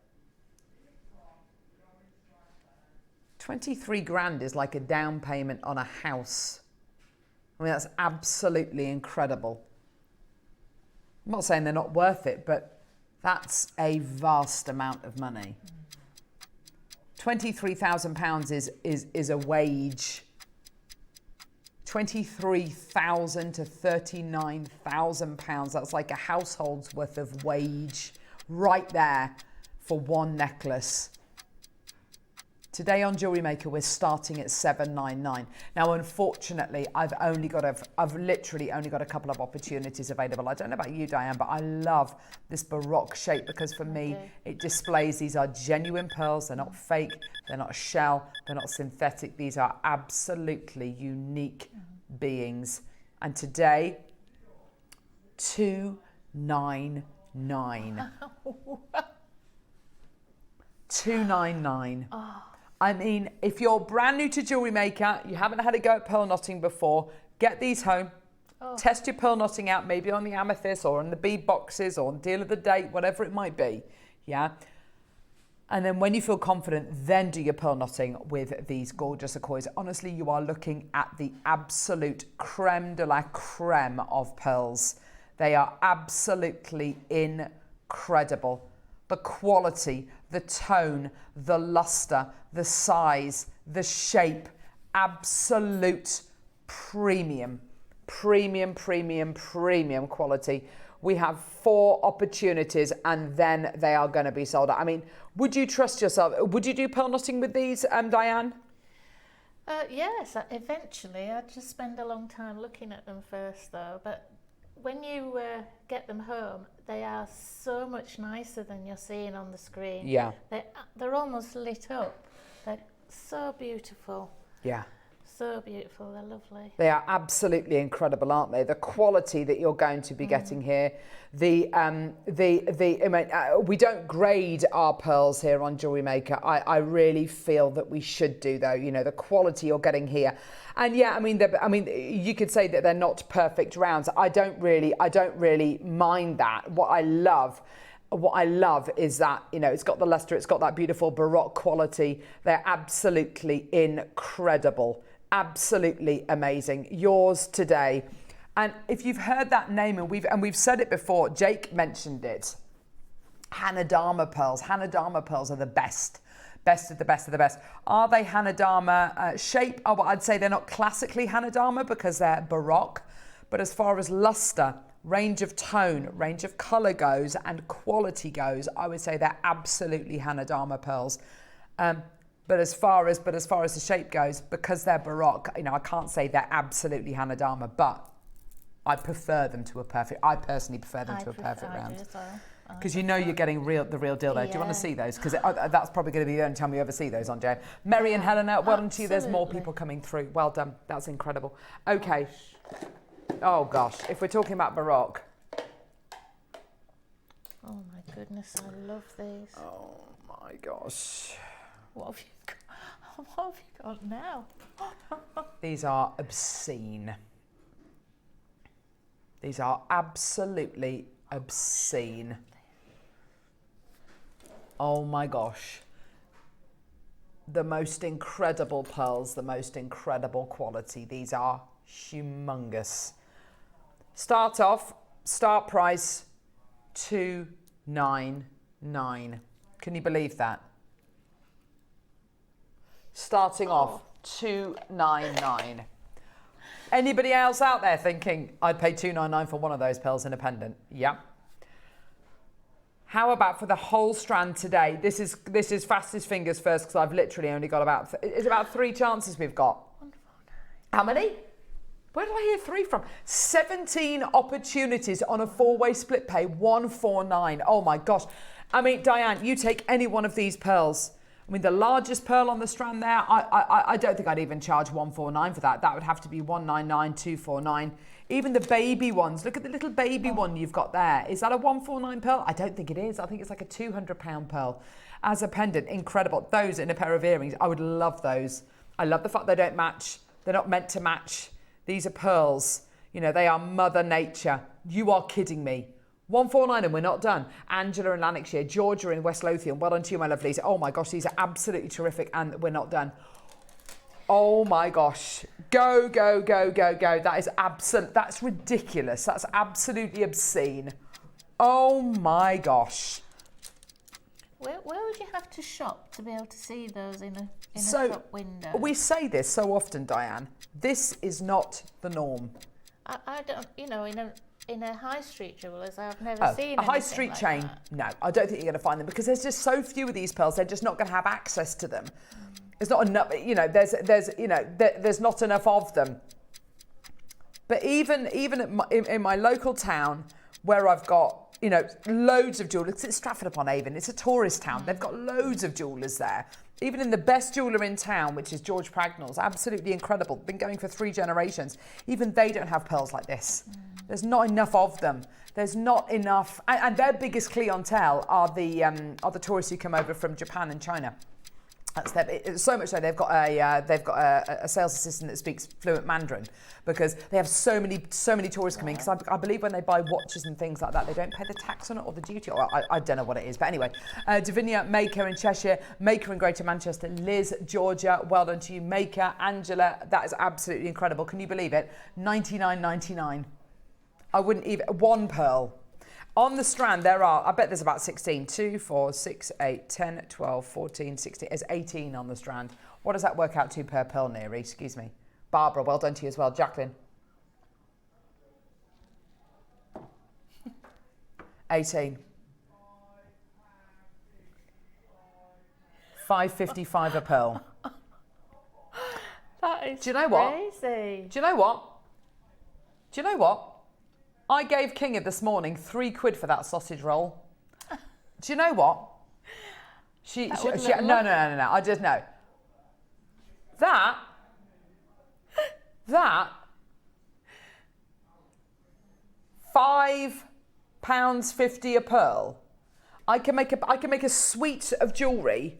23 grand is like a down payment on a house. I mean, that's absolutely incredible. I'm not saying they're not worth it, but that's a vast amount of money. £23,000 is a wage. £23,000 to £39,000. That's like a household's worth of wage right there for one necklace. Today on Jewellery Maker, we're starting at $799. Now, unfortunately, I've literally only got a couple of opportunities available. I don't know about you, Diane, but I love this Baroque shape because for me, it displays these are genuine pearls. They're not fake. They're not a shell. They're not synthetic. These are absolutely unique beings. And today, $299. $299. Oh. I mean, if you're brand new to Jewellery Maker, you haven't had a go at pearl knotting before, get these home. Oh. Test your pearl knotting out, maybe on the amethyst or on the bead boxes or on deal of the day, whatever it might be. Yeah. And then when you feel confident, then do your pearl knotting with these gorgeous Akoyas. Honestly, you are looking at the absolute creme de la creme of pearls. They are absolutely incredible. The quality, the tone, the luster, the size, the shape, absolute premium quality. We have 4 opportunities and then they are going to be sold out. I mean, would you trust yourself? Would you do pearl knotting with these, Diane? Yes, eventually. I'd just spend a long time looking at them first though, but when you get them home, they are so much nicer than you're seeing on the screen. Yeah. They're almost lit up. They're so beautiful. Yeah. So beautiful. They're lovely. They are absolutely incredible, aren't they? The quality that you're going to be getting here. We don't grade our pearls here on Jewellery Maker. I really feel that we should do though. You know, the quality you're getting here. And yeah, I mean, you could say that they're not perfect rounds. I don't really mind that. What I love is that, you know, it's got the luster, it's got that beautiful Baroque quality. They're absolutely incredible, absolutely amazing. Yours today. And if you've heard that name, and we've said it before, Jake mentioned it, Hanadama pearls. Hanadama pearls are the best Best of the best of the best. Are they Hanadama shape? Oh, well, I'd say they're not classically Hanadama because they're Baroque. But as far as luster, range of tone, range of colour goes and quality goes, I would say they're absolutely Hanadama pearls. But as far as the shape goes, because they're Baroque, you know, I can't say they're absolutely Hanadama, but I prefer them to a perfect. I personally prefer them to a perfect round. Because you know you're getting the real deal there. Yeah. Do you want to see those? Because that's probably going to be the only time we ever see those on Jay. Mary and Helena, well done to you. There's more people coming through. Well done. That's incredible. Okay. Oh gosh, if we're talking about Baroque. Oh my goodness, I love these. Oh my gosh. What have you got now? These are obscene. These are absolutely obscene. Oh my gosh. The most incredible pearls, the most incredible quality. These are humongous. Start price $299. Can you believe that? Starting off $299. Anybody else out there thinking I'd pay $299 for one of those pearls in a pendant? Yeah. How about for the whole strand today? This is fastest fingers first because I've literally only got about 3 chances we've got. How many? Where did I hear 3 from? 17 opportunities on a 4-way split pay, 149. Oh my gosh. I mean, Diane, you take any one of these pearls. I mean, the largest pearl on the strand there, I don't think I'd even charge 149 for that. That would have to be 199, 249. Even the baby ones, look at the little baby one you've got there. Is that a 149 pearl? I don't think it is. I think it's like a 200-pound pearl. As a pendant, incredible. Those in a pair of earrings, I would love those. I love the fact they don't match. They're not meant to match. These are pearls. You know, they are Mother Nature. You are kidding me. 149 and we're not done. Angela in Lanarkshire, Georgia in West Lothian. Well done to you, my lovelies. Oh my gosh, these are absolutely terrific and we're not done. Oh my gosh. Go, go, go, go, go. That's ridiculous. That's absolutely obscene. Oh my gosh. Where would you have to shop to be able to see those in a shop window? We say this so often, Diane. This is not the norm. I don't, you know, in a high street jewellers, I've never seen a high street like chain. That. No, I don't think you're going to find them because there's just so few of these pearls. They're just not going to have access to them. There's not enough. You know, there's not enough of them. But even in my local town, where I've got loads of jewellers, it's Stratford upon Avon. It's a tourist town. They've got loads of jewellers there. Even in the best jeweller in town, which is George Pragnell's, absolutely incredible. Been going for 3 generations. Even they don't have pearls like this. There's not enough of them. There's not enough, and their biggest clientele are the tourists who come over from Japan and China. That's so much so they've got a sales assistant that speaks fluent Mandarin because they have so many tourists coming. Because I believe when they buy watches and things like that, they don't pay the tax on it or the duty. Or I don't know what it is, but anyway, Davinia, Maker in Cheshire, Maker in Greater Manchester, Liz, Georgia, well done to you, Maker, Angela. That is absolutely incredible. Can you believe it? $99.99. I wouldn't even one pearl. On the strand, I bet there's about 16. 2, 4, 6, 8, 10, 12, 14, 16. There's 18 on the strand. What does that work out to per pearl, Neary? Excuse me. Barbara, well done to you as well. Jacqueline. 18. $5.55 a pearl. That is Do you know crazy. What? Do you know what? Do you know what? I gave Kinga this morning £3 for that sausage roll. Do you know what? No. I just know. That £5.50 a pearl. I can make a suite of jewellery.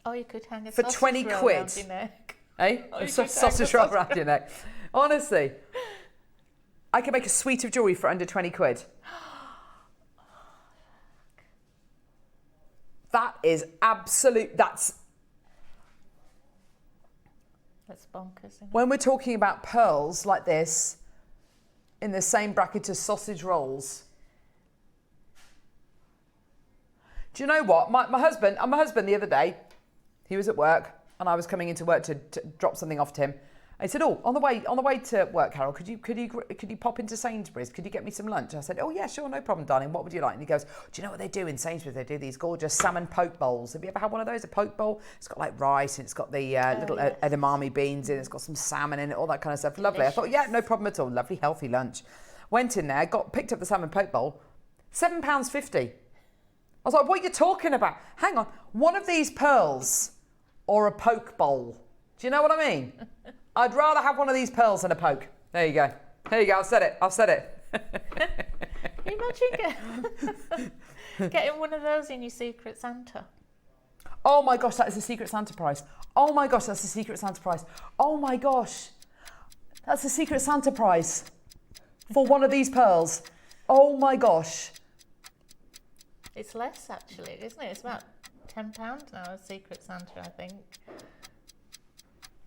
Oh, you could hang a for sausage 20 roll quid. around your neck. Eh? A sausage roll around your neck. Honestly. I can make a suite of jewellery for under 20 quid. That is absolute, that's bonkers, isn't it? When we're talking about pearls like this, in the same bracket as sausage rolls. Do you know what? My husband the other day, he was at work and I was coming into work to drop something off to him. I said, "Oh, on the way to work, Carol, could you pop into Sainsbury's? Could you get me some lunch?" I said, "Oh yeah, sure, no problem, darling. What would you like?" And he goes, "Do you know what they do in Sainsbury's? They do these gorgeous salmon poke bowls. Have you ever had one of those? A poke bowl? It's got like rice and it's got the little edamame beans in. It's got some salmon in it, all that kind of stuff. Lovely." Delicious. I thought, yeah, no problem at all. Lovely, healthy lunch. Went in there, picked up the salmon poke bowl, £7.50. I was like, "What are you talking about? Hang on, one of these pearls or a poke bowl? Do you know what I mean?" I'd rather have one of these pearls than a poke. There you go. There you go. I've said it. Can you imagine getting one of those in your Secret Santa? Oh my gosh, that is a Secret Santa prize. Oh my gosh, that's a Secret Santa prize. Oh my gosh, that's a Secret Santa prize for one of these pearls. Oh my gosh. It's less actually, isn't it? It's about £10 now, a Secret Santa, I think.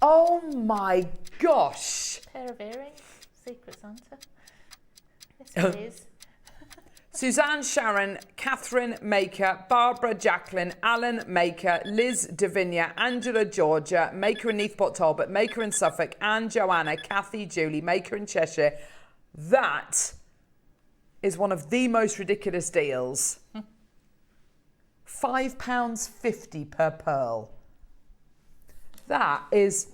Oh my gosh. Pair of earrings, Secret Santa. Yes, it is. Suzanne Sharon, Catherine Maker, Barbara Jacqueline, Alan Maker, Liz Davinia, Angela Georgia, Maker in Neathport Talbot, Maker in Suffolk, Anne Joanna, Kathy Julie, Maker in Cheshire. That is one of the most ridiculous deals. £5.50 per pearl. That's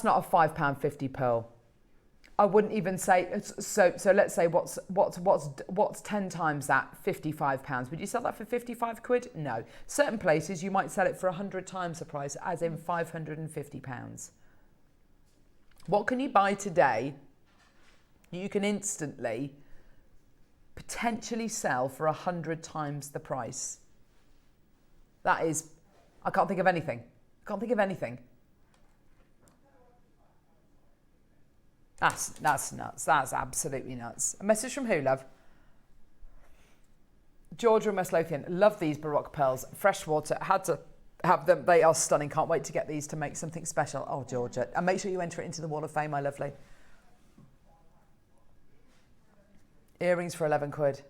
not a £5.50 pearl. I wouldn't even say, so let's say what's 10 times that? £55. Would you sell that for 55 quid? No. Certain places you might sell it for 100 times the price, as in £550. What can you buy today you can instantly potentially sell for 100 times the price? That is, I can't think of anything. That's nuts. That's absolutely nuts. A message from who, love? Georgia and West Lothian. Love these Baroque pearls. Freshwater. Had to have them. They are stunning. Can't wait to get these to make something special. Oh, Georgia. And make sure you enter it into the Wall of Fame, my lovely. Earrings for 11 quid.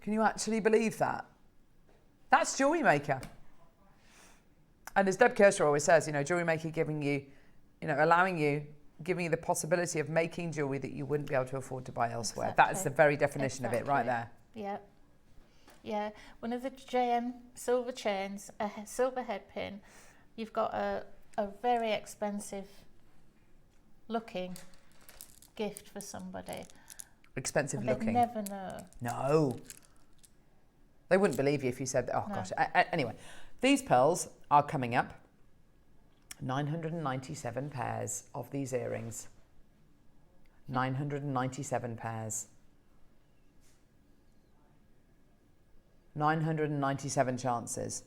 Can you actually believe that? That's Jewellery Maker. And as Deb Kirscher always says, Jewellery Maker giving you, giving you the possibility of making jewellery that you wouldn't be able to afford to buy elsewhere. Exactly. That is the very definition of it right there. Yeah. Yeah. One of the JM silver chains, a silver head pin. You've got a very expensive looking gift for somebody. Expensive and looking. They'd never know. No. They wouldn't believe you if you said that. Oh, no. Gosh. Anyway, these pearls are coming up. 997 pairs of these earrings. 997 pairs. 997 chances.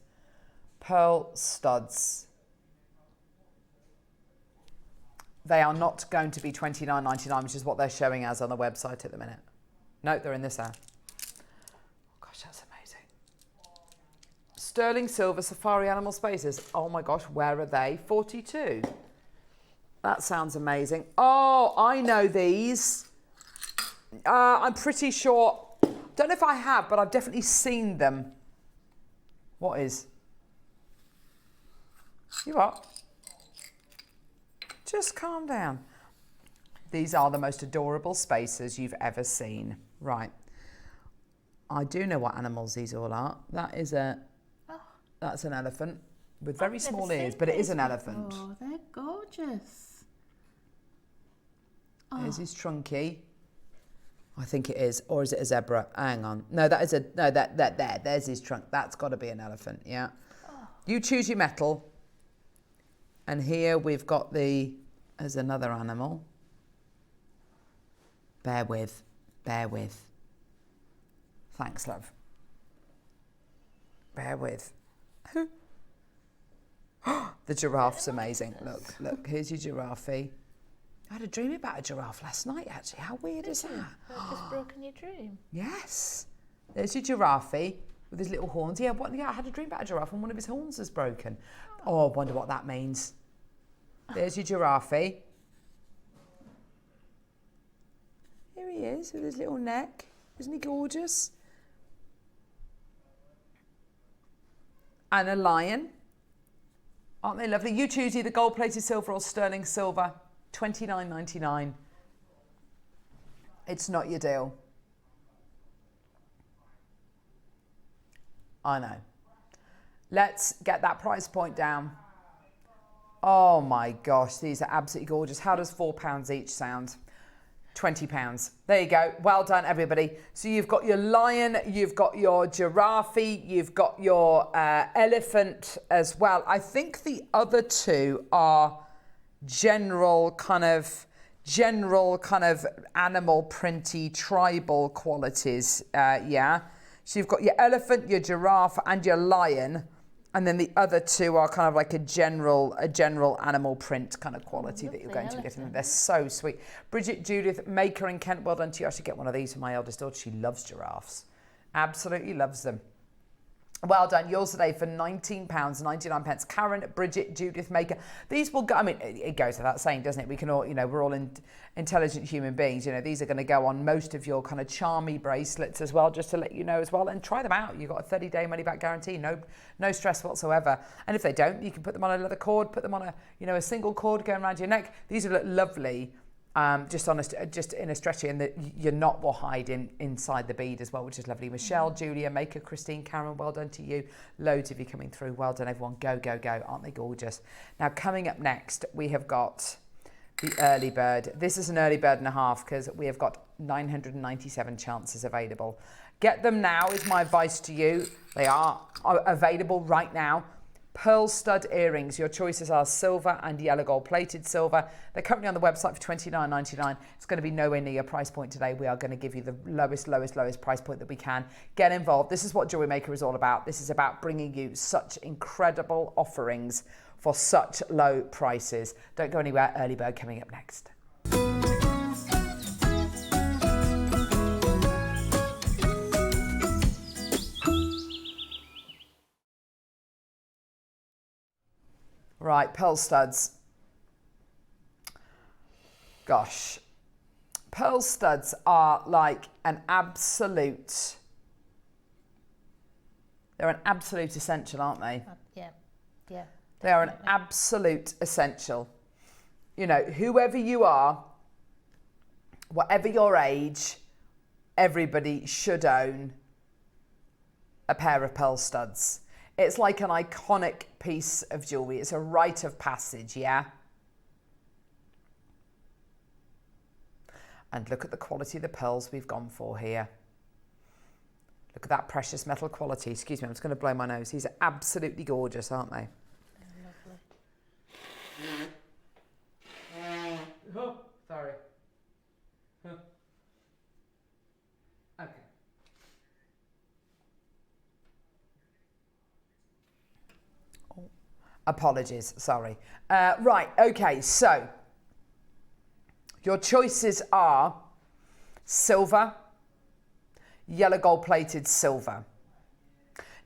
Pearl studs. They are not going to be $29.99, which is what they're showing us on the website at the minute. No, they're in this hour. Oh gosh, that's amazing. Sterling silver safari animal spaces. Oh my gosh, where are they? 42. That sounds amazing. Oh, I know these. I'm pretty sure. Don't know if I have, but I've definitely seen them. What is? You what? Just calm down. These are the most adorable spaces you've ever seen. Right. I do know what animals these all are. That is that's an elephant with very small ears, but it is an elephant. Oh, they're gorgeous. There's his trunky. I think it is, or is it a zebra? Hang on. No, there's his trunk. That's got to be an elephant, yeah. Oh. You choose your metal. And here we've got there's another animal. Bear with. Thanks, love. Bear with. The giraffe's amazing. Look, here's your giraffe. I had a dream about a giraffe last night, actually. How weird is that? I've just broken your dream. Yes. There's your giraffe with his little horns. Yeah, I had a dream about a giraffe and one of his horns was broken. Oh, I wonder what that means. There's your giraffe. Here he is with his little neck. Isn't he gorgeous? and a lion. Aren't they lovely? You choose either gold-plated silver or sterling silver, $29.99. It's not your deal. I know. Let's get that price point down. Oh my gosh, these are absolutely gorgeous. How does £4 each sound? £20. There you go. Well done, everybody. So you've got your lion, you've got your giraffe, you've got your elephant as well. I think the other two are general kind of animal printy tribal qualities. Yeah. So you've got your elephant, your giraffe, and your lion. And then the other two are kind of like a general animal print kind of quality that you're going to get in. They're so sweet. Bridget Judith Maker in Kent, well done to you. I should get one of these for my eldest daughter. She loves giraffes. Absolutely loves them. Well done. Yours today for £19.99. Karen, Bridget, Judith Maker. These will go, I mean, it goes without saying, doesn't it? We can all, you know, we're all intelligent human beings. You know, these are going to go on most of your kind of charmy bracelets as well, just to let you know as well. And try them out. You've got a 30-day money-back guarantee. No stress whatsoever. And if they don't, you can put them on a leather cord, put them on a single cord going around your neck. These will look lovely. Just in a stretchy, and your knot will hide inside the bead as well, which is lovely. Michelle, Julia, Maker, Christine, Karen, well done to you. Loads of you coming through. Well done, everyone. Go, go, go. Aren't they gorgeous? Now, coming up next, we have got the early bird. This is an early bird and a half because we have got 997 chances available. Get them now is my advice to you. They are available right now. Pearl stud earrings. Your choices are silver and yellow gold plated silver. They're currently on the website for $29.99. It's going to be nowhere near your price point today. We are going to give you the lowest price point that we can. Get involved. This is what Jewellery Maker is all about. This is about bringing you such incredible offerings for such low prices. Don't go anywhere. Early bird coming up next. Right, pearl studs. Gosh, pearl studs are like an absolute, they're an absolute essential, aren't they? Yeah. They are an absolute essential. You know, whoever you are, whatever your age, everybody should own a pair of pearl studs. It's like an iconic piece of jewellery. It's a rite of passage, yeah? And look at the quality of the pearls we've gone for here. Look at that precious metal quality. Excuse me, I'm just going to blow my nose. These are absolutely gorgeous, aren't they? Lovely. Oh, sorry. Okay. Apologies, sorry. Right, okay, so your choices are silver, yellow gold plated silver.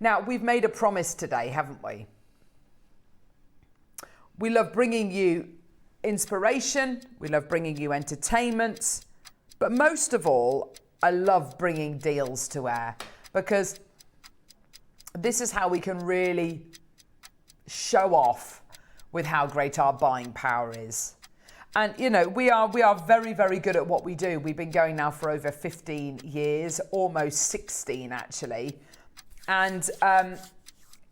Now, we've made a promise today, haven't we? We love bringing you inspiration, we love bringing you entertainment, but most of all, I love bringing deals to air because this is how we can really show off with how great our buying power is. And you know, we are very, very good at what we do. We've been going now for over 15 years, almost 16 actually. And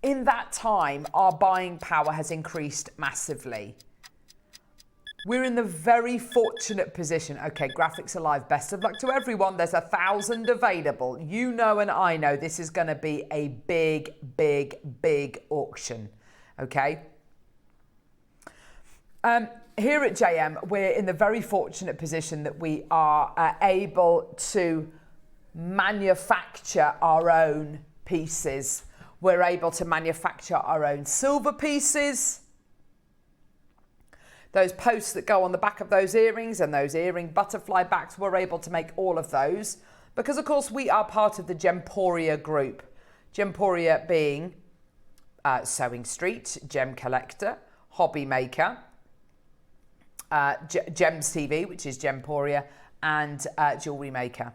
in that time, our buying power has increased massively. We're in the very fortunate position. Okay, graphics are live. Best of luck to everyone. There's 1,000 available. You know and I know this is going to be a big, big, big auction. Okay. Here at JM, we're in the very fortunate position that we are able to manufacture our own pieces. We're able to manufacture our own silver pieces. Those posts that go on the back of those earrings and those earring butterfly backs, we're able to make all of those because, of course, we are part of the Gemporia group. Gemporia being Sewing Street, Gem Collector, Hobby Maker, Gems TV, which is Gemporia, and Jewellery Maker.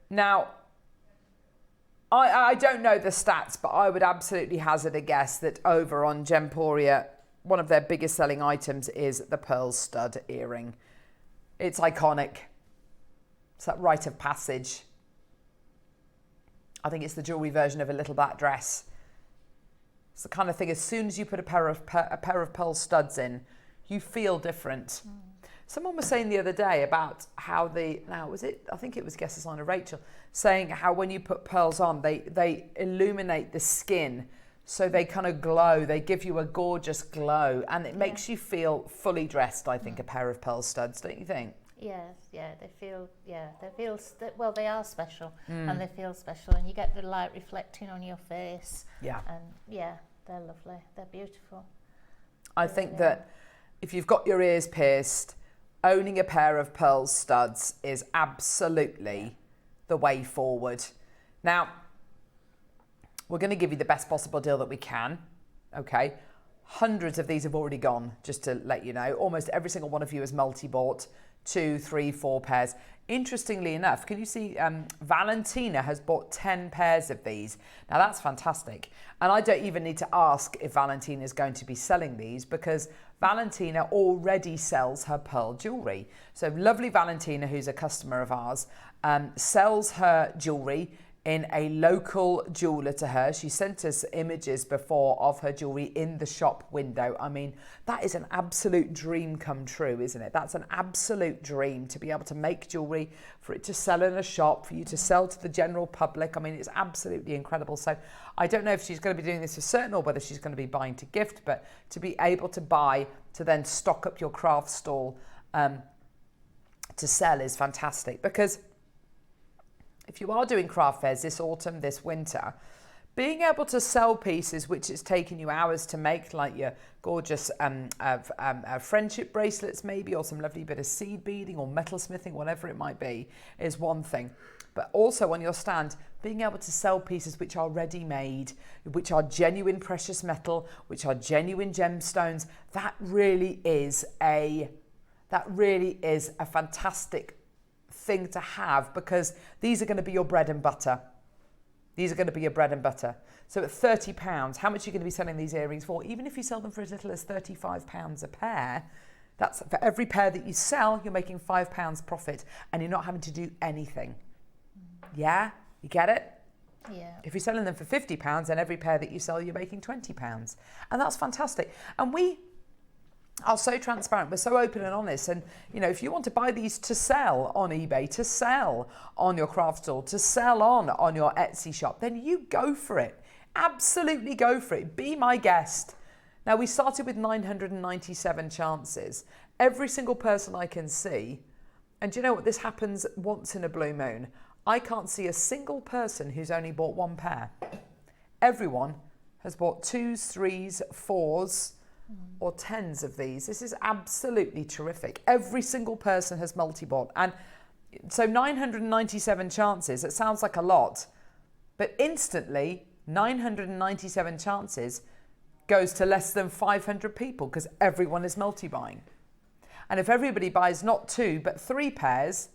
Now, I don't know the stats, but I would absolutely hazard a guess that over on Gemporia, one of their biggest selling items is the pearl stud earring. It's iconic. It's that rite of passage. I think it's the jewellery version of a little black dress. It's the kind of thing, as soon as you put a pair of pearl studs in, you feel different. Someone was saying the other day about how I think it was guest designer Rachel, saying how when you put pearls on, they illuminate the skin, so they kind of glow. They give you a gorgeous glow, and it makes you feel fully dressed, I think, a pair of pearl studs, don't you think? Yes, well, they are special, and they feel special, and you get the light reflecting on your face. Yeah. And yeah, they're lovely. They're beautiful. I think that if you've got your ears pierced, owning a pair of pearl studs is absolutely the way forward. Now, we're going to give you the best possible deal that we can. Okay. Hundreds of these have already gone, just to let you know. Almost every single one of you has multi-bought 2, 3, 4 pairs. Interestingly enough, can you see Valentina has bought 10 pairs of these. Now that's fantastic. And I don't even need to ask if Valentina is going to be selling these, because Valentina already sells her pearl jewellery. So lovely Valentina, who's a customer of ours, sells her jewellery in a local jeweller to her. She sent us images before of her jewellery in the shop window. I mean, that is an absolute dream come true, isn't it? That's an absolute dream, to be able to make jewellery, for it to sell in a shop, for you to sell to the general public. I mean, it's absolutely incredible. So I don't know if she's going to be doing this for certain or whether she's going to be buying to gift, but to be able to buy, to then stock up your craft stall to sell is fantastic. Because if you are doing craft fairs this autumn, this winter, being able to sell pieces which it's taken you hours to make, like your gorgeous friendship bracelets maybe, or some lovely bit of seed beading or metal smithing, whatever it might be, is one thing. But also on your stand, being able to sell pieces which are ready-made, which are genuine precious metal, which are genuine gemstones, that really is a fantastic thing to have, because these are going to be your bread and butter. These are going to be your bread and butter. So at £30, how much are you going to be selling these earrings for? Even if you sell them for as little as £35 a pair, that's for every pair that you sell, you're making £5 profit, and you're not having to do anything. Yeah? You get it? Yeah. If you're selling them for £50, then every pair that you sell, you're making £20. And that's fantastic. And we are so transparent, we're so open and honest, and you know, if you want to buy these to sell on eBay, to sell on your craft store, to sell on your Etsy shop, then you go for it. Absolutely go for it. Be my guest. Now, we started with 997 chances. Every single person I can see, and do you know what, this happens once in a blue moon, I can't see a single person who's only bought one pair. Everyone has bought 2s, 3s, 4s, or 10s of these. This is absolutely terrific. Every single person has multi-bought. And so 997 chances, it sounds like a lot, but instantly 997 chances goes to less than 500 people, because everyone is multi-buying. And if everybody buys not 2 but 3 pairs,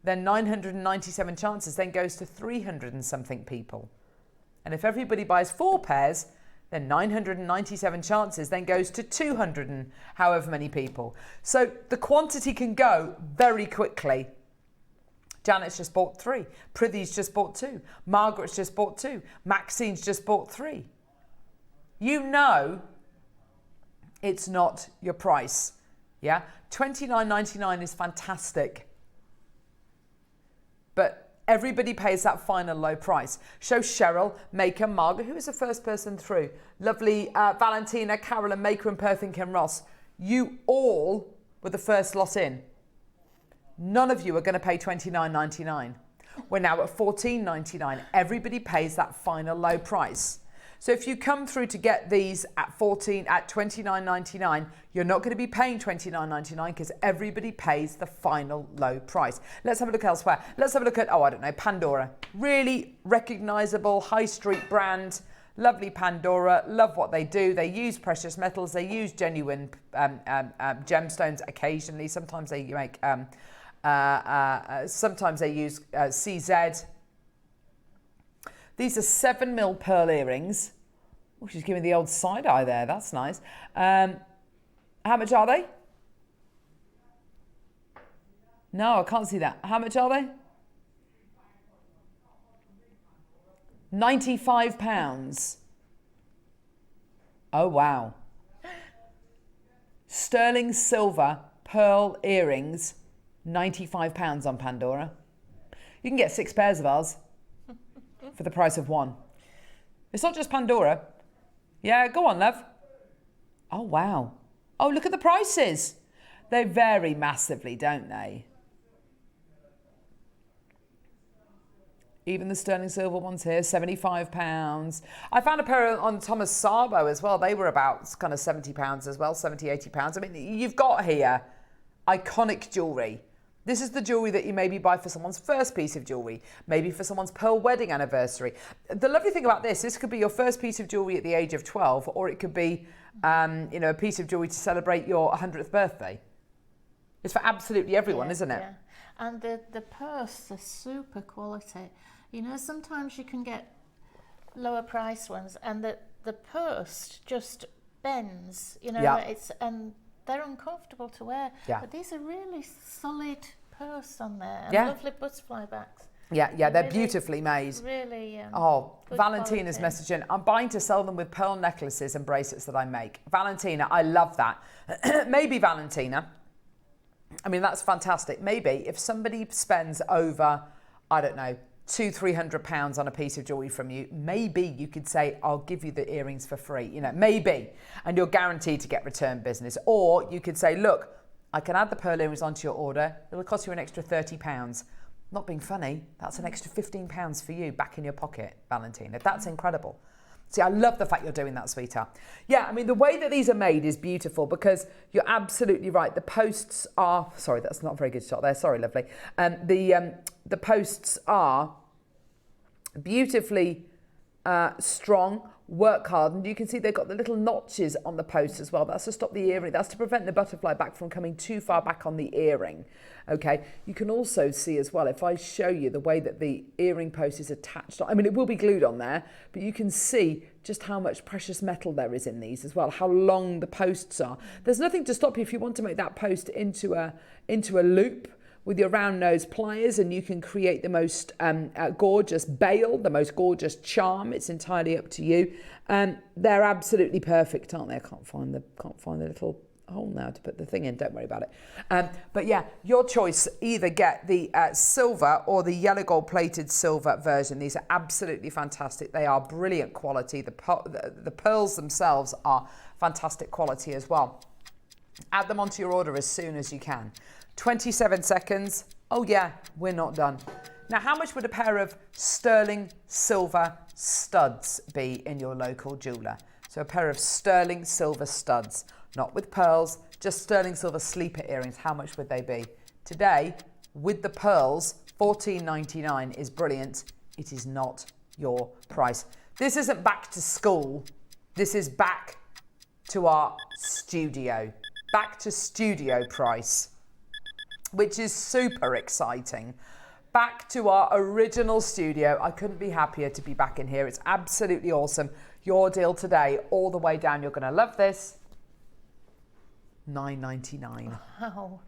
then 997 chances then goes to 300 and something people. And if everybody buys 4 pairs, then 997 chances then goes to 200 and however many people. So the quantity can go very quickly. Janet's just bought 3. Prithy's just bought 2. Margaret's just bought 2. Maxine's just bought 3. You know it's not your price. Yeah? $29.99 is fantastic. But everybody pays that final low price. Show Cheryl, Maker, Margaret, who was the first person through. Lovely Valentina, Carolyn, Maker and Perthink Ross. You all were the first lot in. None of you are going to pay $29.99. We're now at $14.99. Everybody pays that final low price. So if you come through to get these at $29.99, you're not going to be paying $29.99, because everybody pays the final low price. Let's have a look elsewhere. Let's have a look at, I don't know, Pandora. Really recognisable high street brand. Lovely Pandora. Love what they do. They use precious metals. They use genuine gemstones occasionally. Sometimes they make, sometimes they use CZ. These are 7mm pearl earrings. Oh, she's giving the old side eye there. That's nice. How much are they? No, I can't see that. How much are they? £95. Oh, wow. Sterling silver pearl earrings, £95 on Pandora. You can get 6 pairs of ours for the price of one. It's not just Pandora. Yeah, go on, love. Oh, wow. Oh, look at the prices. They vary massively, don't they? Even the sterling silver ones here, £75. I found a pair on Thomas Sabo as well. They were about kind of £70 as well, £70, £80. I mean, you've got here iconic jewellery. This is the jewellery that you maybe buy for someone's first piece of jewellery, maybe for someone's pearl wedding anniversary. The lovely thing about this could be your first piece of jewellery at the age of 12, or it could be, you know, a piece of jewellery to celebrate your 100th birthday. It's for absolutely everyone, isn't it? Yeah. And the purse, the super quality. You know, sometimes you can get lower price ones, and the purse just bends. You know, and they're uncomfortable to wear. Yeah. But these are really solid purse on there. And lovely butterfly backs. Yeah, they're really beautifully made. Really. Valentina's messaging. I'm buying to sell them with pearl necklaces and bracelets that I make. Valentina, I love that. Maybe Valentina. I mean, that's fantastic. Maybe if somebody spends over, I don't know, £200-300 on a piece of jewellery from you, maybe you could say, I'll give you the earrings for free, you know, maybe, and you're guaranteed to get return business. Or you could say, look, I can add the pearl earrings onto your order. It'll cost you an extra £30. Not being funny, that's an extra £15 for you back in your pocket, Valentina. That's incredible. See, I love the fact you're doing that, sweetheart. Yeah, I mean, the way that these are made is beautiful because you're absolutely right. The posts are, sorry, that's not a very good shot there. Sorry, lovely. The posts are beautifully strong, work hard, and you can see they've got the little notches on the post as well. That's to stop the earring. That's to prevent the butterfly back from coming too far back on the earring. Okay, you can also see as well, if I show you the way that the earring post is attached, I mean, it will be glued on there, but you can see just how much precious metal there is in these as well, how long the posts are. There's nothing to stop you if you want to make that post into a loop with your round nose pliers, and you can create the most gorgeous bail, the most gorgeous charm. It's entirely up to you. They're absolutely perfect, aren't they? I can't find the little hole now to put the thing in. Don't worry about it. But yeah, your choice. Either get the silver or the yellow gold plated silver version. These are absolutely fantastic. They are brilliant quality. The pearls themselves are fantastic quality as well. Add them onto your order as soon as you can. 27 seconds. Oh yeah, we're not done. Now, how much would a pair of sterling silver studs be in your local jeweler? So a pair of sterling silver studs, not with pearls, just sterling silver sleeper earrings. How much would they be? Today, with the pearls, $14.99 is brilliant. It is not your price. This isn't back to school. This is back to our studio. Back to studio price, which is super exciting. Back to our original studio. I couldn't be happier to be back in here. It's absolutely awesome. Your deal today, all the way down. You're going to love this. $9.99. Wow.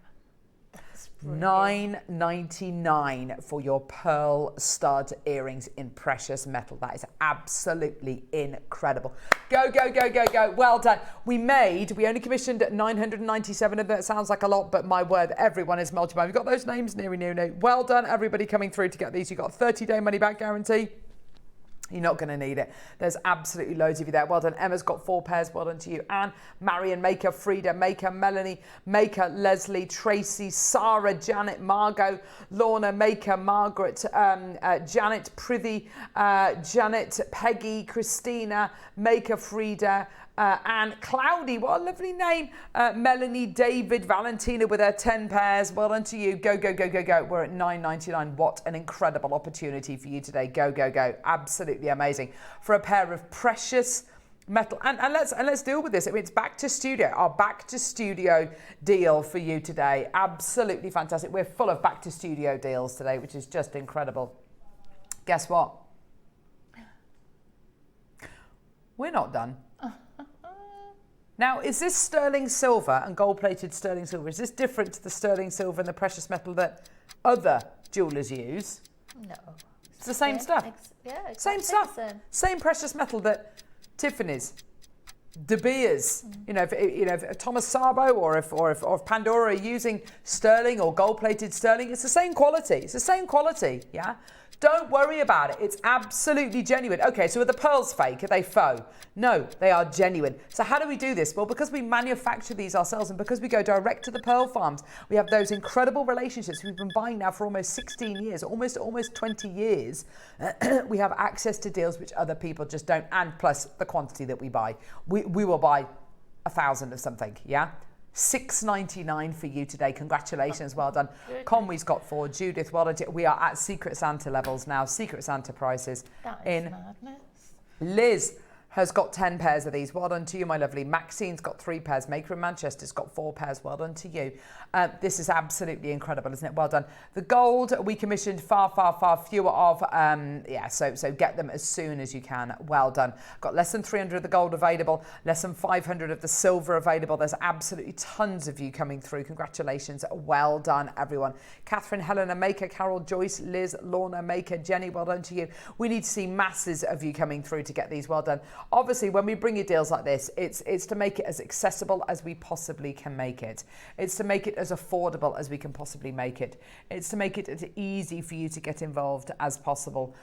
That's brilliant. $9.99 for your pearl stud earrings in precious metal. That is absolutely incredible. Go, go, go, go, go. Well done. We only commissioned 997 of them. It sounds like a lot, but my word, everyone is multiplying. We've got those names, near. Well done, everybody coming through to get these. You've got a 30-day money-back guarantee. You're not going to need it. There's absolutely loads of you there. Well done. Emma's got 4 pairs. Well done to you. Anne, Marion Maker, Frida Maker, Melanie Maker, Leslie, Tracy, Sarah, Janet, Margot, Lorna Maker, Margaret, Janet Prithy, Janet, Peggy, Christina Maker, Frida, Anne, Cloudy, what a lovely name. Melanie, David, Valentina with her 10 pairs. Well done to you. Go, go, go, go, go. We're at $9.99. What an incredible opportunity for you today. Go, go, go. Absolutely amazing. For a pair of precious metal. And let's deal with this. I mean, it's back to studio. Our back to studio deal for you today. Absolutely fantastic. We're full of back to studio deals today, which is just incredible. Guess what? We're not done. Now, is this sterling silver and gold-plated sterling silver, is this different to the sterling silver and the precious metal that other jewellers use? No. It's the same stuff. Exactly Same stuff. Same precious metal that Tiffany's, De Beers, if Thomas Sabo or if Pandora are using sterling or gold-plated sterling, it's the same quality. It's the same quality, yeah? Don't worry about it. It's absolutely genuine. Okay, so are the pearls fake? Are they faux? No, they are genuine. So how do we do this? Well, because we manufacture these ourselves and because we go direct to the pearl farms, we have those incredible relationships we've been buying now for almost 16 years, almost 20 years. We have access to deals which other people just don't, and plus the quantity that we buy. We will buy 1,000 of something, yeah? $6.99 for you today. Congratulations, well done. Conway's got 4. Judith, well done. We are at Secret Santa levels now, Secret Santa prices. That is madness. Liz has got 10 pairs of these. Well done to you, my lovely. Maxine's got 3 pairs. Maker in Manchester's got 4 pairs. Well done to you. This is absolutely incredible, isn't it? Well done. The gold we commissioned far fewer of. So get them as soon as you can. Well done. Got less than 300 of the gold available, less than 500 of the silver available. There's absolutely tons of you coming through. Congratulations. Well done, everyone. Catherine, Helena Maker, Carol, Joyce, Liz, Lorna Maker, Jenny, well done to you. We need to see masses of you coming through to get these. Well done. Obviously, when we bring you deals like this, it's to make it as accessible as we possibly can make it. It's to make it as affordable as we can possibly make it. It's to make it as easy for you to get involved as possible.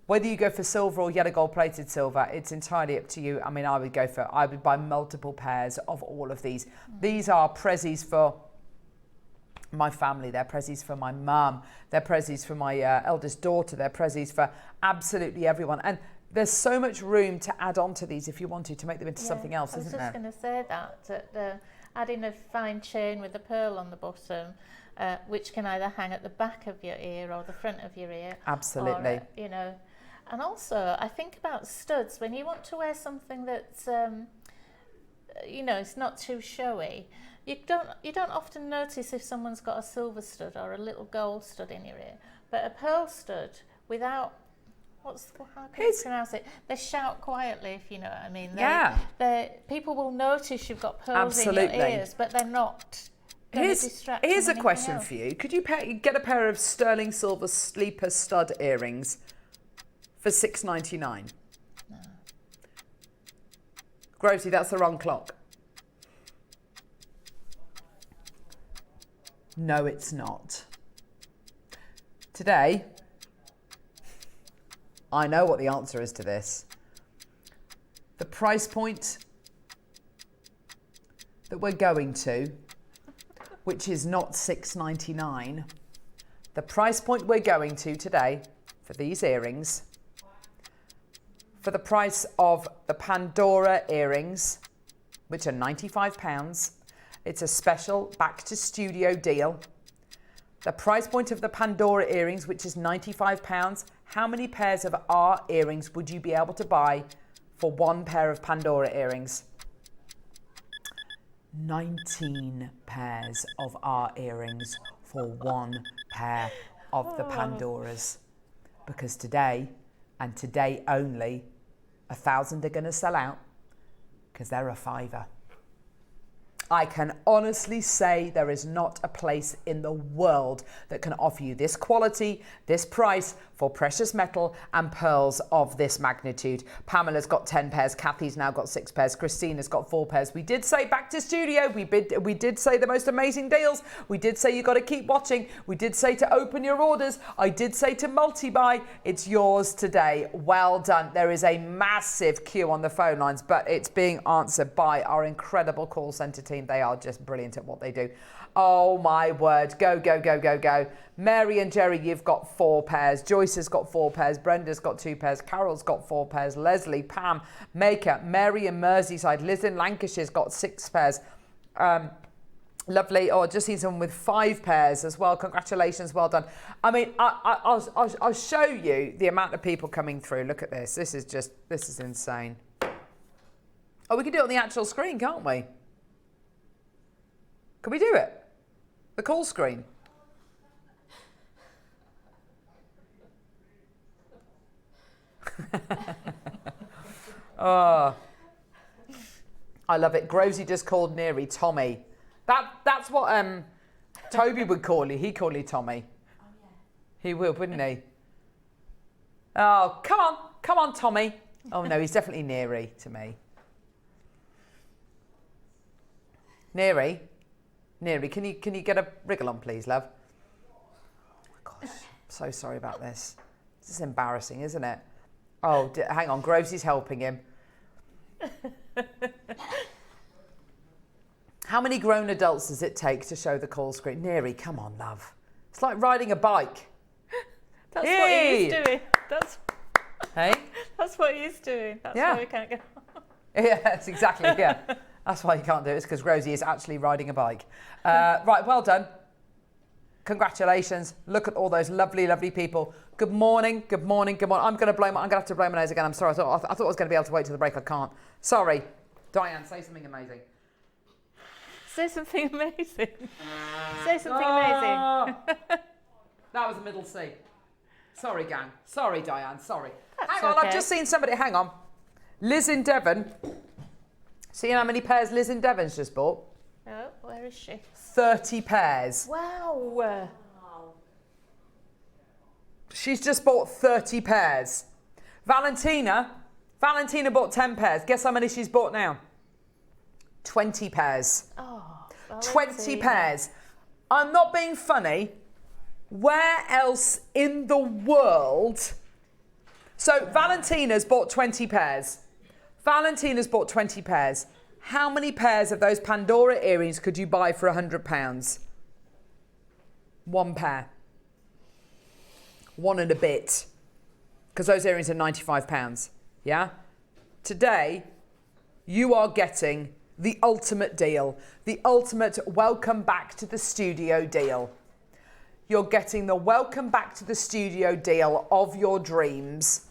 Whether you go for silver or yellow gold plated silver, it's entirely up to you. I mean, I would buy multiple pairs of all of these. These are prezzies for my family, they're prezzies for my mum, they're prezzies for my eldest daughter, they're prezzies for absolutely everyone. And there's so much room to add on to these if you wanted to make them into something else, isn't there? I was just going to say that adding a fine chain with a pearl on the bottom, which can either hang at the back of your ear or the front of your ear. Absolutely. Or, and also I think about studs. When you want to wear something that's, it's not too showy, you don't often notice if someone's got a silver stud or a little gold stud in your ear, but a pearl stud without. How can you pronounce it? They shout quietly, if you know what I mean. People will notice you've got pearls in your ears, but they're not going to distract. Here's a question for you. Could you get a pair of sterling silver sleeper stud earrings for $6.99? No. Grossy, that's the wrong clock. No, it's not. Today, I know what the answer is to this. The price point that we're going to, which is not $6.99, the price point we're going to today for these earrings, for the price of the Pandora earrings, which are £95, it's a special back to studio deal. The price point of the Pandora earrings, which is £95, how many pairs of our earrings would you be able to buy for 1 pair of Pandora earrings? 19 pairs of our earrings for 1 pair of the Pandoras. Because today, and today only, 1,000 are going to sell out because they're a £5. I can honestly say there is not a place in the world that can offer you this quality, this price for precious metal and pearls of this magnitude. Pamela's got 10 pairs. Kathy's now got 6 pairs. Christina's got 4 pairs. We did say back to studio. We did say the most amazing deals. We did say you got to keep watching. We did say to open your orders. I did say to multi-buy. It's yours today. Well done. There is a massive queue on the phone lines, but it's being answered by our incredible call centre team. They are just brilliant at what they do. Oh my word. Go, go, go, go, go. Mary and Jerry, you've got 4 pairs. Joyce has got 4 pairs. Brenda's got 2 pairs. Carol's got 4 pairs. Leslie, Pam, Maker, Mary in Merseyside. Liz in Lancashire's got 6 pairs. Lovely. Oh, just seen someone with 5 pairs as well. Congratulations. Well done. I mean, I'll show you the amount of people coming through. Look at this. This is insane. Oh, we can do it on the actual screen, can't we? Can we do it? The call screen. Oh, I love it. Grozy just called Neary Tommy. That's what Toby would call you. He'd call you Tommy. Oh, yeah. He would, wouldn't he? Oh, come on, Tommy. Oh no, he's definitely Neary to me. Neary, can you get a wriggle on, please, love? Oh my gosh, I'm so sorry about this. This is embarrassing, isn't it? Oh, hang on, Grovesy's helping him. How many grown adults does it take to show the call screen? Neary, come on, love. It's like riding a bike. That's what he's doing. Hey? That's what he's doing. That's why we can't go. Yeah, that's exactly, yeah. That's why you can't do it. It's because Rosie is actually riding a bike. Right, well done. Congratulations. Look at all those lovely, lovely people. Good morning, good morning, good morning. I'm going to have to blow my nose again. I'm sorry. I thought I was going to be able to wait till the break. I can't. Sorry. Diane, say something amazing. Say something amazing. Say something amazing. That was a middle C. Sorry, gang. Sorry, Diane. Sorry. That's hang on, okay. I've just seen somebody. Hang on. Liz in Devon. See how many pairs Liz in Devon's just bought? Oh, where is she? 30 pairs. Wow. She's just bought 30 pairs. Valentina bought 10 pairs. Guess how many she's bought now? 20 pairs. Oh, 20 pairs. I'm not being funny. Where else in the world? So Valentina's bought 20 pairs. Valentina's bought 20 pairs. How many pairs of those Pandora earrings could you buy for £100? One pair. One and a bit. Because those earrings are £95. Yeah? Today, you are getting the ultimate deal. The ultimate welcome back to the studio deal. You're getting the welcome back to the studio deal of your dreams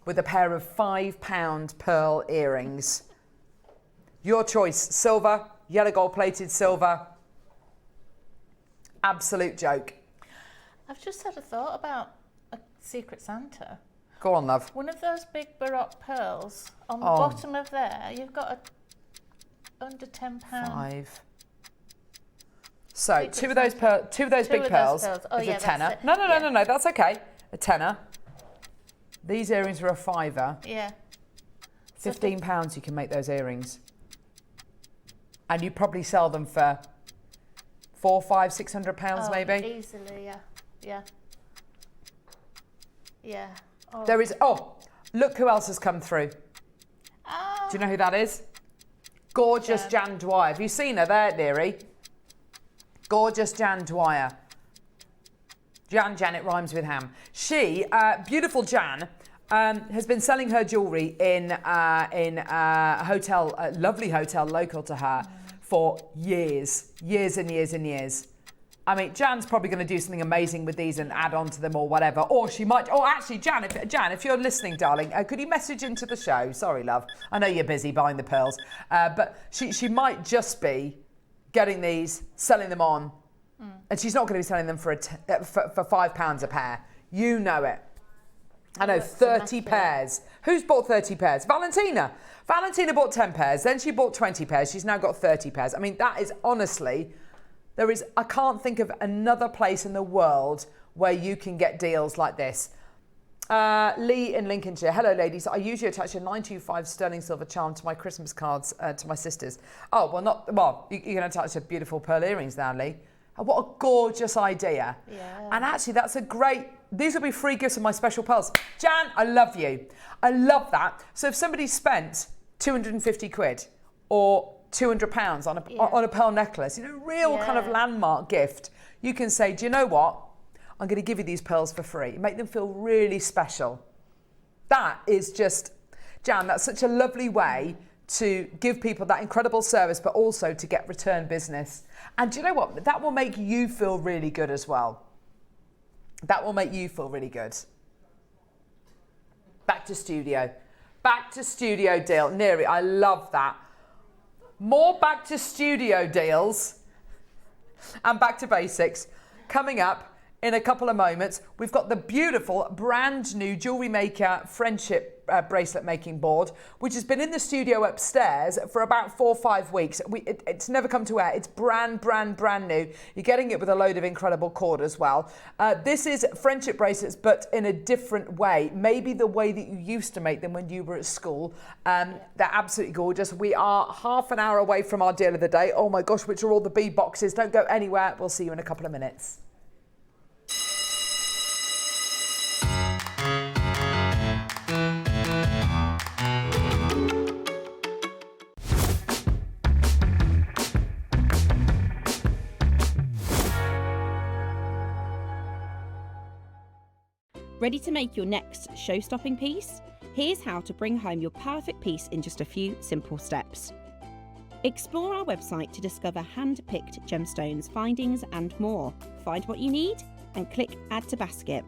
with a pair of £5 pearl earrings. Your choice, silver, yellow gold plated silver. Absolute joke. I've just had a thought about a Secret Santa. Go on, love. One of those big Baroque pearls on the bottom of there, you've got under £10. 5. So two of those big pearls Oh, is yeah, a tenner. that's it. No, that's okay. A tenner. These earrings are a £5. Yeah. £15 you can make those earrings. And you probably sell them for £400, £500, maybe. Easily, yeah. Yeah. Oh. There is, look who else has come through. Oh. Do you know who that is? Gorgeous Jan Dwyer. Have you seen her there, dearie? Gorgeous Jan Dwyer. Jan, it rhymes with ham. She, beautiful Jan, has been selling her jewellery in a hotel, a lovely hotel local to her, for years and years. I mean, Jan's probably going to do something amazing with these and add on to them or whatever. Or she might. Oh, actually, Jan, if you're listening, darling, could you message into the show? Sorry, love. I know you're busy buying the pearls, but she might just be getting these, selling them on, and she's not going to be selling them for £5 a pair. You know it. I know, 30 pairs. Who's bought 30 pairs? Valentina. Valentina bought 10 pairs. Then she bought 20 pairs. She's now got 30 pairs. I mean, that is honestly, I can't think of another place in the world where you can get deals like this. Lee in Lincolnshire. Hello, ladies. I usually attach a 925 sterling silver charm to my Christmas cards to my sisters. Oh, you're going to attach a beautiful pearl earrings now, Lee. Oh, what a gorgeous idea. Yeah. And actually, these will be free gifts of my special pearls. Jan, I love you. I love that. So if somebody spent 250 quid or £200 on a pearl necklace, real kind of landmark gift, you can say, do you know what? I'm going to give you these pearls for free. Make them feel really special. That is just, Jan, that's such a lovely way to give people that incredible service, but also to get return business. And do you know what? That will make you feel really good as well. That will make you feel really good. Back to studio. Back to studio deal. Neary, I love that. More back to studio deals and back to basics coming up in a couple of moments. We've got the beautiful brand new Jewellery Maker friendship bracelet making board, which has been in the studio upstairs for about 4 or 5 weeks. It's never come to air. It's brand new. You're getting it with a load of incredible cord as well. This is friendship bracelets, but in a different way. Maybe the way that you used to make them when you were at school. They're absolutely gorgeous. We are half an hour away from our deal of the day. Oh my gosh, which are all the bead boxes. Don't go anywhere. We'll see you in a couple of minutes. Ready to make your next show-stopping piece? Here's how to bring home your perfect piece in just a few simple steps. Explore our website to discover hand-picked gemstones, findings and more. Find what you need and click Add to Basket.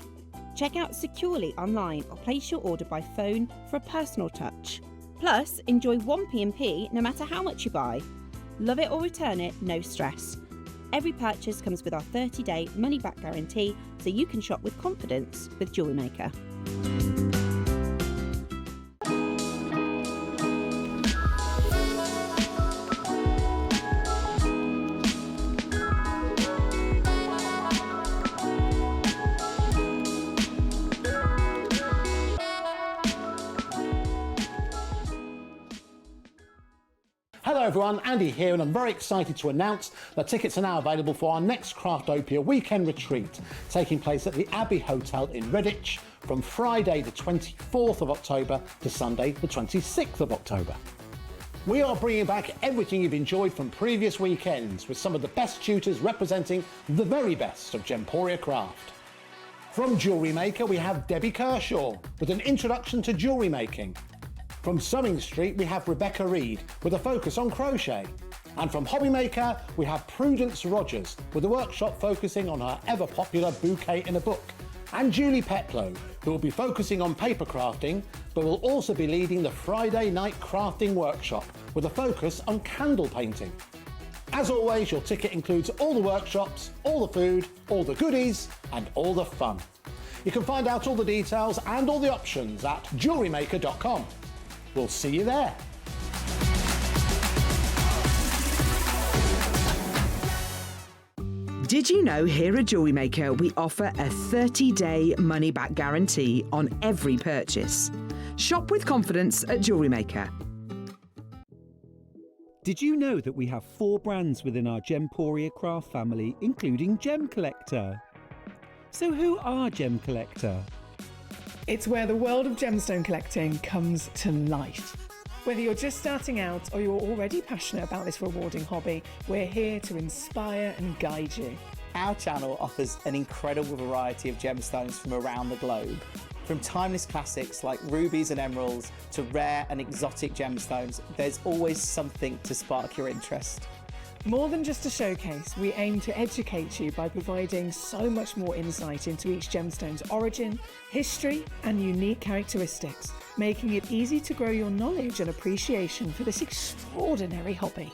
Check out securely online or place your order by phone for a personal touch. Plus, enjoy 1 P&P no matter how much you buy. Love it or return it, no stress. Every purchase comes with our 30-day money-back guarantee, so you can shop with confidence with Jewellery Maker. Hello everyone, Andy here, and I'm very excited to announce that tickets are now available for our next Craftopia weekend retreat, taking place at the Abbey Hotel in Redditch from Friday the 24th of October to Sunday the 26th of October. We are bringing back everything you've enjoyed from previous weekends with some of the best tutors representing the very best of Gemporia craft. From Jewellery Maker we have Debbie Kershaw with an introduction to jewellery making. From Sewing Street we have Rebecca Reed with a focus on crochet. And from Hobby Maker we have Prudence Rogers with a workshop focusing on her ever popular bouquet in a book. And Julie Petlow, who will be focusing on paper crafting but will also be leading the Friday night crafting workshop with a focus on candle painting. As always, your ticket includes all the workshops, all the food, all the goodies and all the fun. You can find out all the details and all the options at JewelleryMaker.com. We'll see you there. Did you know here at Jewellery Maker we offer a 30-day money-back guarantee on every purchase? Shop with confidence at Jewellery Maker. Did you know that we have 4 brands within our Gemporia craft family, including Gem Collector? So who are Gem Collector? It's where the world of gemstone collecting comes to life. Whether you're just starting out or you're already passionate about this rewarding hobby, we're here to inspire and guide you. Our channel offers an incredible variety of gemstones from around the globe. From timeless classics like rubies and emeralds to rare and exotic gemstones, there's always something to spark your interest. More than just a showcase, we aim to educate you by providing so much more insight into each gemstone's origin, history, and unique characteristics, making it easy to grow your knowledge and appreciation for this extraordinary hobby.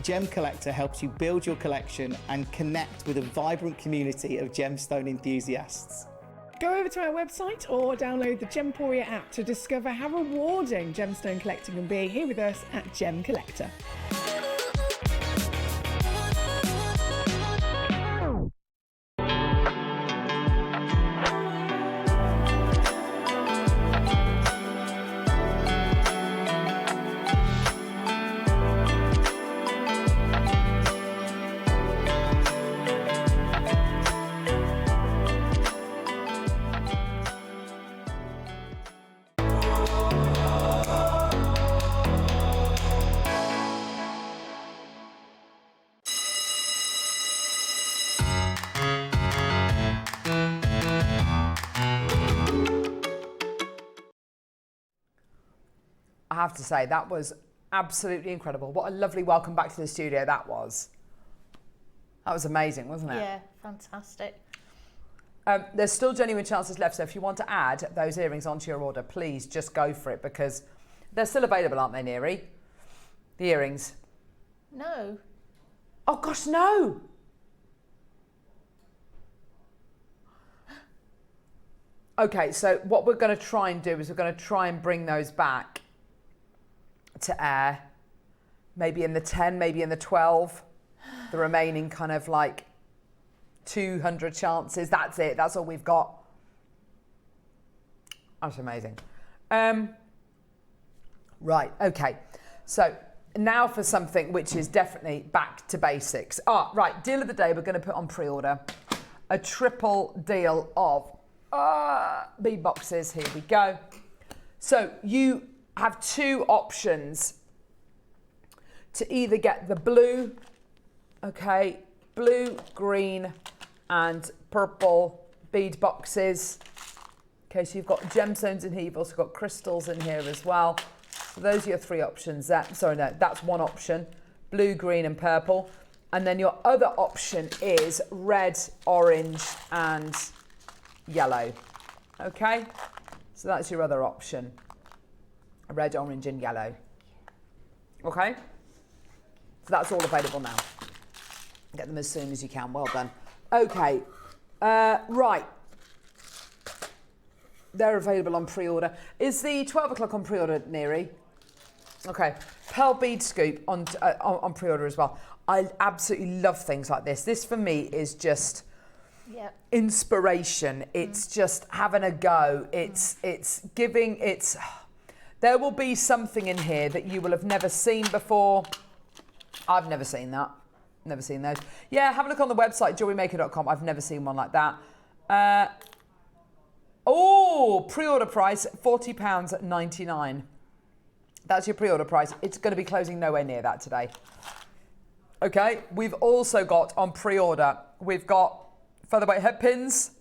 Gem Collector helps you build your collection and connect with a vibrant community of gemstone enthusiasts. Go over to our website or download the Gemporia app to discover how rewarding gemstone collecting can be here with us at Gem Collector. I have to say, that was absolutely incredible. What a lovely welcome back to the studio that was. That was amazing, wasn't it? Yeah, fantastic. There's still genuine chances left, so if you want to add those earrings onto your order, please just go for it, because they're still available, aren't they, Neri? The earrings. No. Oh gosh, no! Okay, so what we're going to try and do is we're going to try and bring those back to air, maybe in the 10, maybe in the 12, the remaining kind of like 200 chances. That's it. That's all we've got. That's amazing. Right, okay. So now for something which is definitely back to basics. Right, deal of the day, we're going to put on pre-order a triple deal of bead boxes. Here we go. So you have two options to either get the blue, okay, blue, green and purple bead boxes. Okay, so you've got gemstones in here, you've also got crystals in here as well. So those are your three options. That's one option, blue, green and purple. And then your other option is red, orange and yellow. Okay, so that's your other option, red, orange and yellow. Okay, so that's all available now. Get them as soon as you can. Well done. Okay, right. They're available on pre-order. Is the 12 o'clock on pre-order, Neri? Okay, pearl bead scoop on pre-order as well. I absolutely love things like this. This for me is just inspiration. It's just having a go. It's giving. There will be something in here that you will have never seen before. I've never seen that. Never seen those. Yeah, have a look on the website, JewelleryMaker.com. I've never seen one like that. Pre-order price, £40.99. That's your pre-order price. It's going to be closing nowhere near that today. Okay, we've also got on pre-order, we've got featherweight head pins.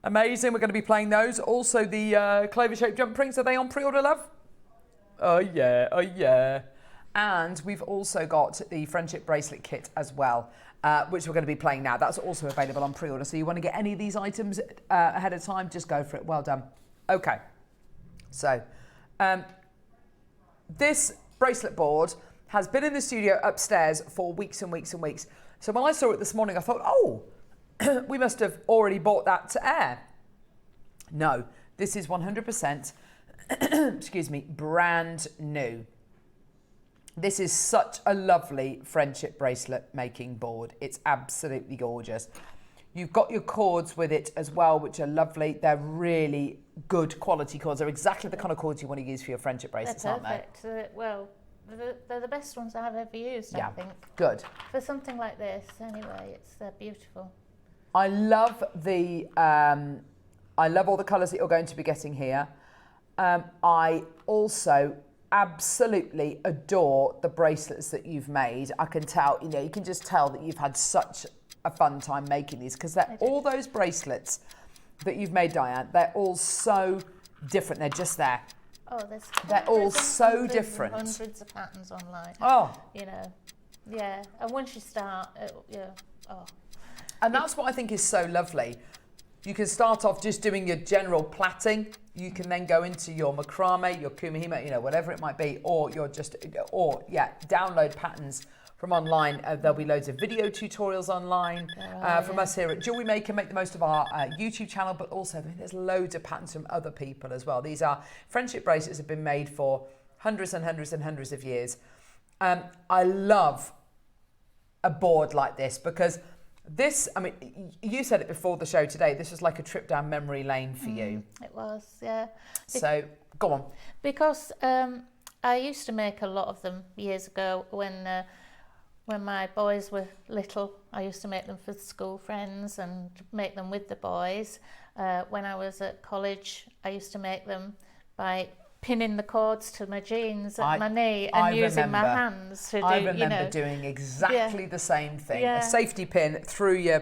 Amazing, we're going to be playing those. Also the clover-shaped jump rings, are they on pre-order, love? Oh yeah, oh yeah. And we've also got the friendship bracelet kit as well, which we're going to be playing now. That's also available on pre-order. So you want to get any of these items ahead of time, just go for it. Well done. Okay, so this bracelet board has been in the studio upstairs for weeks and weeks and weeks. So when I saw it this morning, I thought, oh, we must have already bought that to air. No, this is 100%, excuse me, brand new. This is such a lovely friendship bracelet making board. It's absolutely gorgeous. You've got your cords with it as well, which are lovely. They're really good quality cords. They're exactly the kind of cords you want to use for your friendship bracelets, aren't they? Perfect. Well, they're the best ones I've ever used, I think. Good. For something like this, anyway, they're beautiful. I love all the colours that you're going to be getting here. I also absolutely adore the bracelets that you've made. I can tell, you can just tell that you've had such a fun time making these, because all those bracelets that you've made, Diane, they're all so different. They're just there. Oh, they're all so different. Hundreds of patterns online. Oh, yeah. And once you start, And that's what I think is so lovely. You can start off just doing your general plaiting. You can then go into your macrame, your kumihimo, whatever it might be, or download patterns from online. There'll be loads of video tutorials online from us here at Jewellery Maker. Make the most of our YouTube channel, but also there's loads of patterns from other people as well. These are friendship bracelets that have been made for hundreds and hundreds and hundreds of years. I love a board like this because this, you said it before the show today, this was like a trip down memory lane for you. It was, yeah. So, go on. Because I used to make a lot of them years ago when my boys were little. I used to make them for school friends and make them with the boys. When I was at college, I used to make them by pinning the cords to my jeans at my knee and using my hands to do. I remember doing exactly the same thing. A safety pin through your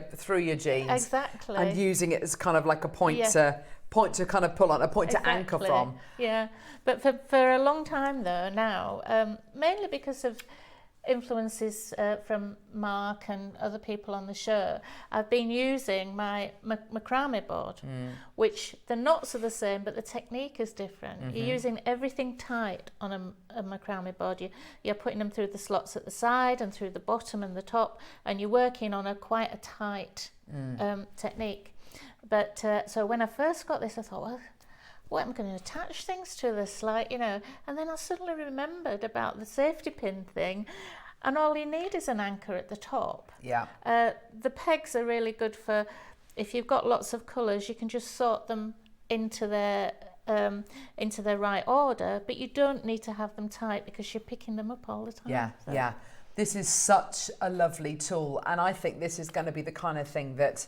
jeans. Exactly. And using it as kind of like a point to kind of pull on, a point to anchor from. Yeah, but for a long time though now, mainly because of influences from Mark and other people on the show, I've been using my macrame board, which the knots are the same, but the technique is different. You're using everything tight on a macrame board. You're putting them through the slots at the side and through the bottom and the top, and you're working on quite a tight technique. But so when I first got this, I thought, well, what am I going to attach things to this, like, you know? And then I suddenly remembered about the safety pin thing, and all you need is an anchor at the top. Yeah. The pegs are really good for, if you've got lots of colours, you can just sort them into their right order, but you don't need to have them tight because you're picking them up all the time. Yeah, so. yeah. This is such a lovely tool, and I think this is going to be the kind of thing that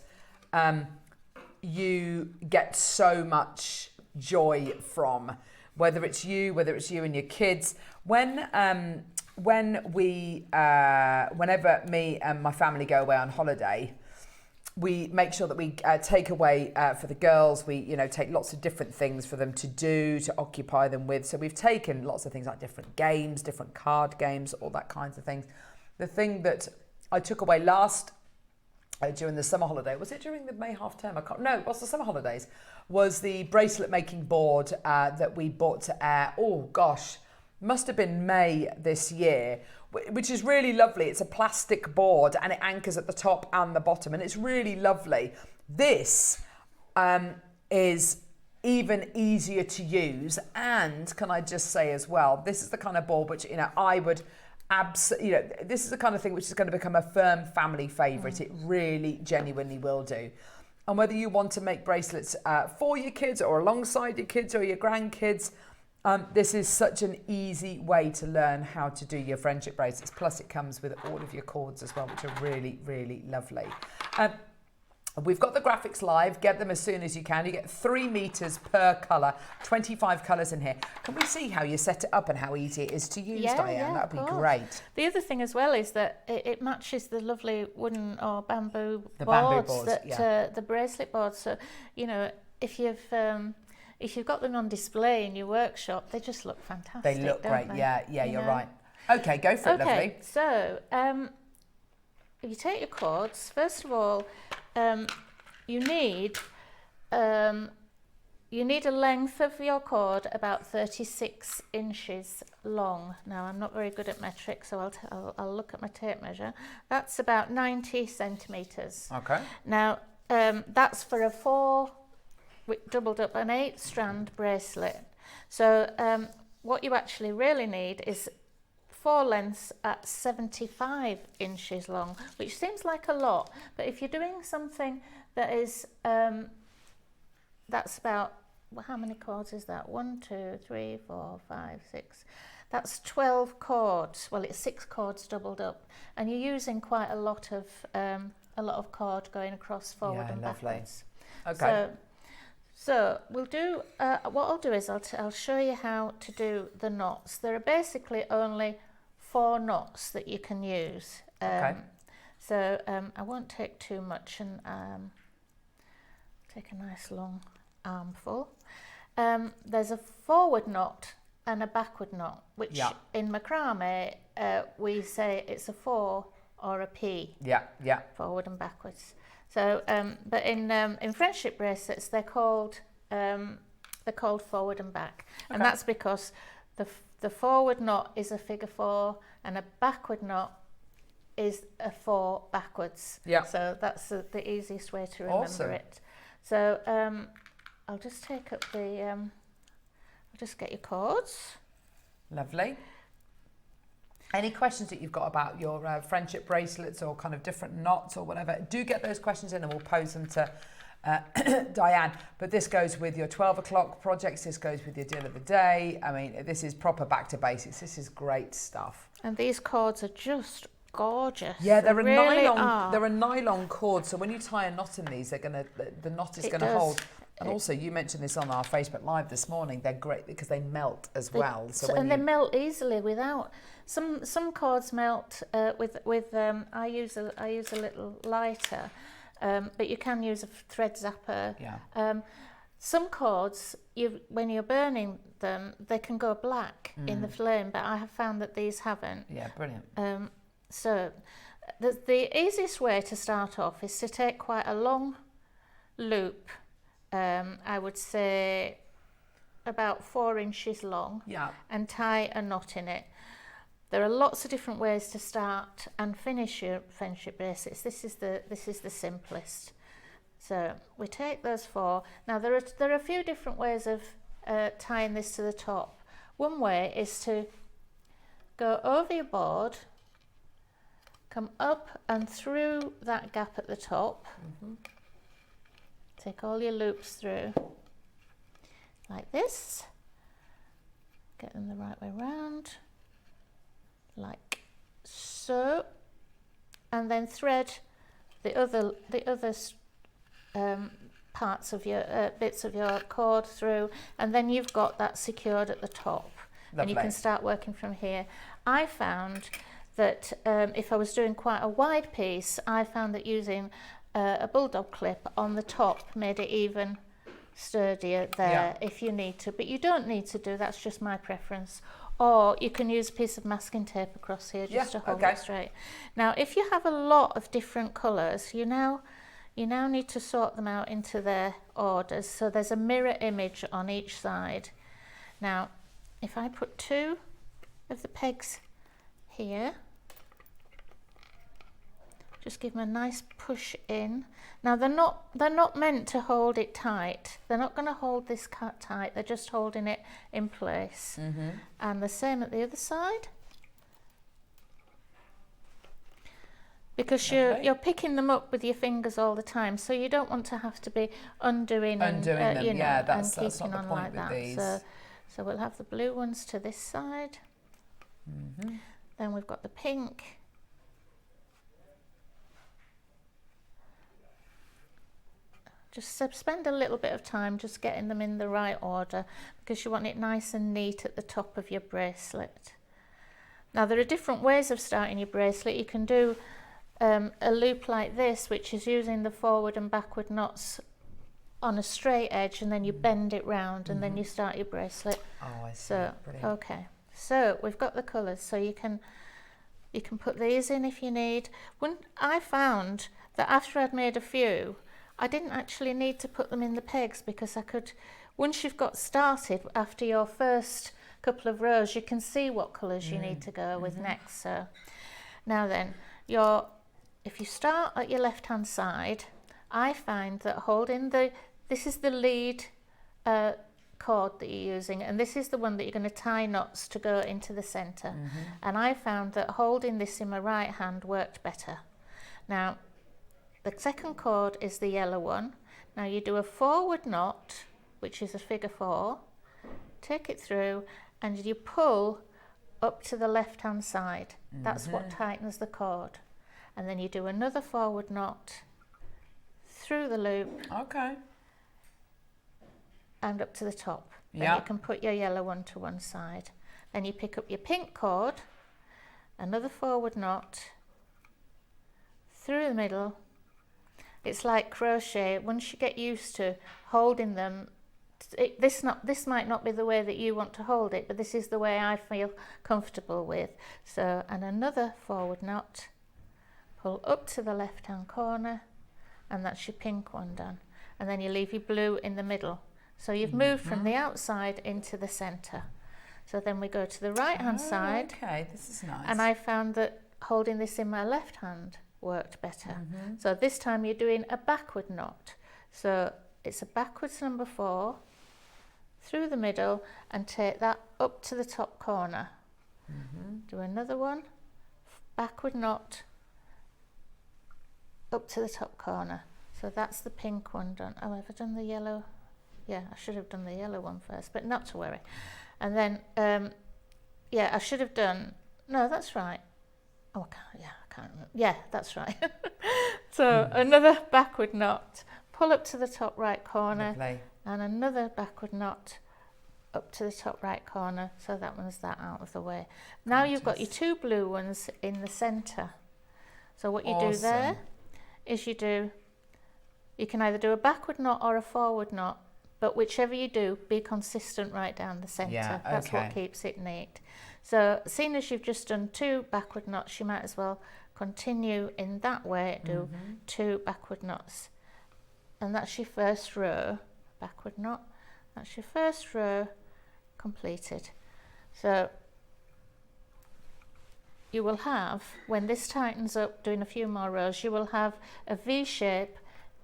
you get so much joy from, whether it's you and your kids. Whenever me and my family go away on holiday, we make sure that we take away for the girls. We, you know, take lots of different things for them to do, to occupy them with. So we've taken lots of things like different games, different card games, all that kinds of things. The thing that I took away last during the summer holiday, was it during the May half term? No, it was the summer holidays. Was the bracelet making board that we bought to must have been May this year, which is really lovely. It's a plastic board and it anchors at the top and the bottom, and it's really lovely. This is even easier to use, and can I just say as well, this is the kind of board which, you know, I would this is the kind of thing which is going to become a firm family favourite. It really genuinely will do. And whether you want to make bracelets for your kids or alongside your kids or your grandkids, this is such an easy way to learn how to do your friendship bracelets. Plus it comes with all of your cords as well, which are really, really lovely. We've got the graphics live. Get them as soon as you can. You get 3 meters per colour, 25 colours in here. Can we see how you set it up and how easy it is to use, Diane? Yeah, That'd be great. The other thing as well is that it matches the lovely wooden or bamboo boards that the bracelet boards. So, you know, if you've got them on display in your workshop, they just look fantastic. They look great. They? Yeah, you're right. Okay, go for it, lovely. Okay, so if you take your cords, first of all, you need a length of your cord about 36 inches long. Now, I'm not very good at metric, so I'll look at my tape measure. That's about 90 centimetres. Okay. Now, that's for a 4 doubled up an 8-strand bracelet. So what you actually really need is 4 lengths at 75 inches long, which seems like a lot, but if you're doing something that is that's about, how many cords is that? 1, 2, 3, 4, 5, 6. That's 12 cords. Well, it's 6 cords doubled up, and you're using quite a lot of cord going across forward and backwards. Okay. So we'll do. What I'll do is I'll show you how to do the knots. There are basically only 4 knots that you can use. Okay. So I won't take too much, and take a nice long armful. There's a forward knot and a backward knot, which in macrame we say it's a 4 or a P. Yeah. Forward and backwards. So, but in friendship bracelets, they're called forward and back, and that's because the forward knot is a figure 4, and a backward knot is a 4 backwards. Yeah. So that's the easiest way to remember it. So I'll just take up the. I'll just get your cords. Lovely. Any questions that you've got about your friendship bracelets or kind of different knots or whatever, do get those questions in and we'll pose them to Diane. But this goes with your 12 o'clock projects, this goes with your deal of the day. I mean, this is proper back to basics. This is great stuff. And these cords are just gorgeous. Yeah, they're really a nylon cord, so when you tie a knot in these, the knot is going to hold. And also, you mentioned this on our Facebook Live this morning. They're great because they melt as well. They melt easily without. Some cords melt with. I use a little lighter, but you can use a thread zapper. Yeah. Some cords, when you're burning them, they can go black in the flame, but I have found that these haven't. Yeah, brilliant. So, the easiest way to start off is to take quite a long loop. I would say about 4 inches long, and tie a knot in it. There are lots of different ways to start and finish your friendship bracelets. This is the simplest. So we take those 4. Now there are a few different ways of tying this to the top. One way is to go over your board, come up and through that gap at the top, take all your loops through like this, get them the right way round, like so, and then thread the other parts of your bits of your cord through, and then you've got that secured at the top. Lovely. And you can start working from here. I found that if I was doing quite a wide piece, I found that using a bulldog clip on the top made it even sturdier there if you need to, but you don't need to do, that's just my preference. Or you can use a piece of masking tape across here just to hold it straight. Now if you have a lot of different colours, you now need to sort them out into their orders, so there's a mirror image on each side. Now if I put 2 of the pegs here, just give them a nice push in. Now they're not meant to hold it tight. They're not going to hold this cut tight. They're just holding it in place. And the same at the other side. Because you're picking them up with your fingers all the time, so you don't want to have to be undoing them. You know, that's and keeping not the on point like with that. these. So we'll have the blue ones to this side. Then we've got the pink. Just spend a little bit of time just getting them in the right order, because you want it nice and neat at the top of your bracelet. Now there are different ways of starting your bracelet. You can do a loop like this, which is using the forward and backward knots on a straight edge, and then you bend it round, and then you start your bracelet. Oh, I see. So Brilliant. okay, so we've got the colours, so you can put these in if you need. When I found that after I'd made a few, I didn't actually need to put them in the pegs, because I could, once you've got started after your first couple of rows, you can see what colours you need to go with next. So now then, if you start at your left hand side, I find that holding this is the lead cord that you're using, and this is the one that you're going to tie knots to go into the centre. And I found that holding this in my right hand worked better. Now the second cord is the yellow one. Now you do a forward knot, which is a figure 4, take it through, and you pull up to the left hand side. That's what tightens the cord. And then you do another forward knot through the loop. Okay. And up to the top. Then you can put your yellow one to one side. Then you pick up your pink cord, another forward knot through the middle. It's like crochet. Once you get used to holding them, this might not be the way that you want to hold it, but this is the way I feel comfortable with. So, and another forward knot, pull up to the left hand corner, and that's your pink one done. And then you leave your blue in the middle. So you've moved from the outside into the centre. So then we go to the right hand side. Okay, this is nice. And I found that holding this in my left hand worked better. So this time you're doing a backward knot. So it's a backwards number 4 through the middle, and take that up to the top corner. Do another one, backward knot up to the top corner. So that's the pink one done. Oh, have I done the yellow? Yeah, I should have done the yellow one first, but not to worry. And then I should have done, no, that's right. Oh, I can't remember. Yeah, that's right. So another backward knot, pull up to the top right corner. Lovely. And another backward knot up to the top right corner. So that one's that out of the way. Now you've got your 2 blue ones in the centre. So what you do there is you can either do a backward knot or a forward knot, but whichever you do, be consistent right down the centre. Yeah, That's what keeps it neat. So seeing as you've just done 2 backward knots, you might as well continue in that way, do 2 backward knots. And that's your first row, backward knot. That's your first row completed. So you will have, when this tightens up, doing a few more rows, you will have a V shape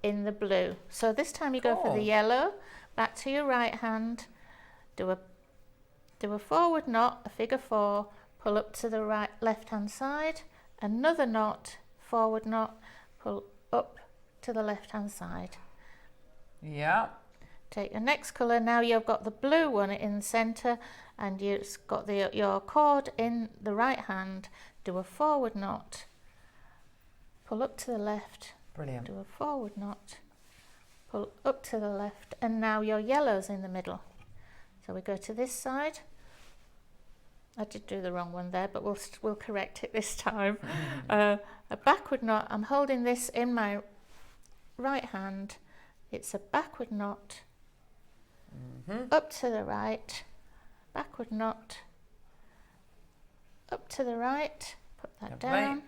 in the blue. So this time you go for the yellow, back to your right hand, do a forward knot, a figure 4, pull up to the right left hand side, another knot, forward knot, pull up to the left hand side. Yeah. Take your next colour. Now you've got the blue one in the centre, and you've got your cord in the right hand. Do a forward knot, pull up to the left. Brilliant. Do a forward knot, pull up to the left, and now your yellow's in the middle. So we go to this side. I did do the wrong one there, but we'll correct it this time. A backward knot. I'm holding this in my right hand. It's a backward knot, up to the right, backward knot, up to the right, put that down,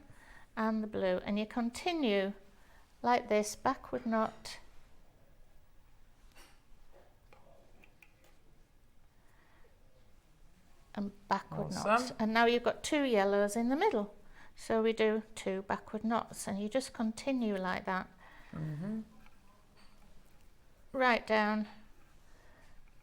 and the blue. And you continue like this, backward knot, and backward knots. And now you've got 2 yellows in the middle. So we do 2 backward knots, and you just continue like that. Right down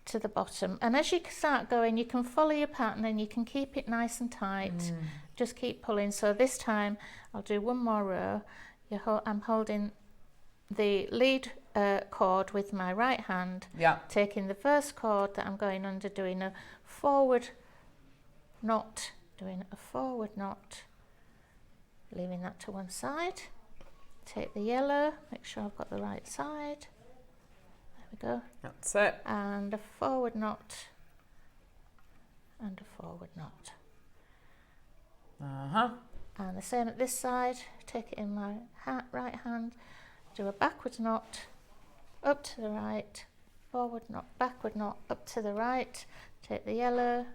to the bottom, and as you start going, you can follow your pattern and you can keep it nice and tight. Just keep pulling. So this time I'll do 1 more row. I'm holding the lead cord with my right hand, taking the first cord that I'm going under, doing a forward knot, doing a forward knot, leaving that to one side. Take the yellow, make sure I've got the right side. There we go. That's it. And a forward knot, and a forward knot. And the same at this side. Take it in my right hand, do a backward knot, up to the right, forward knot, backward knot, up to the right. Take the yellow,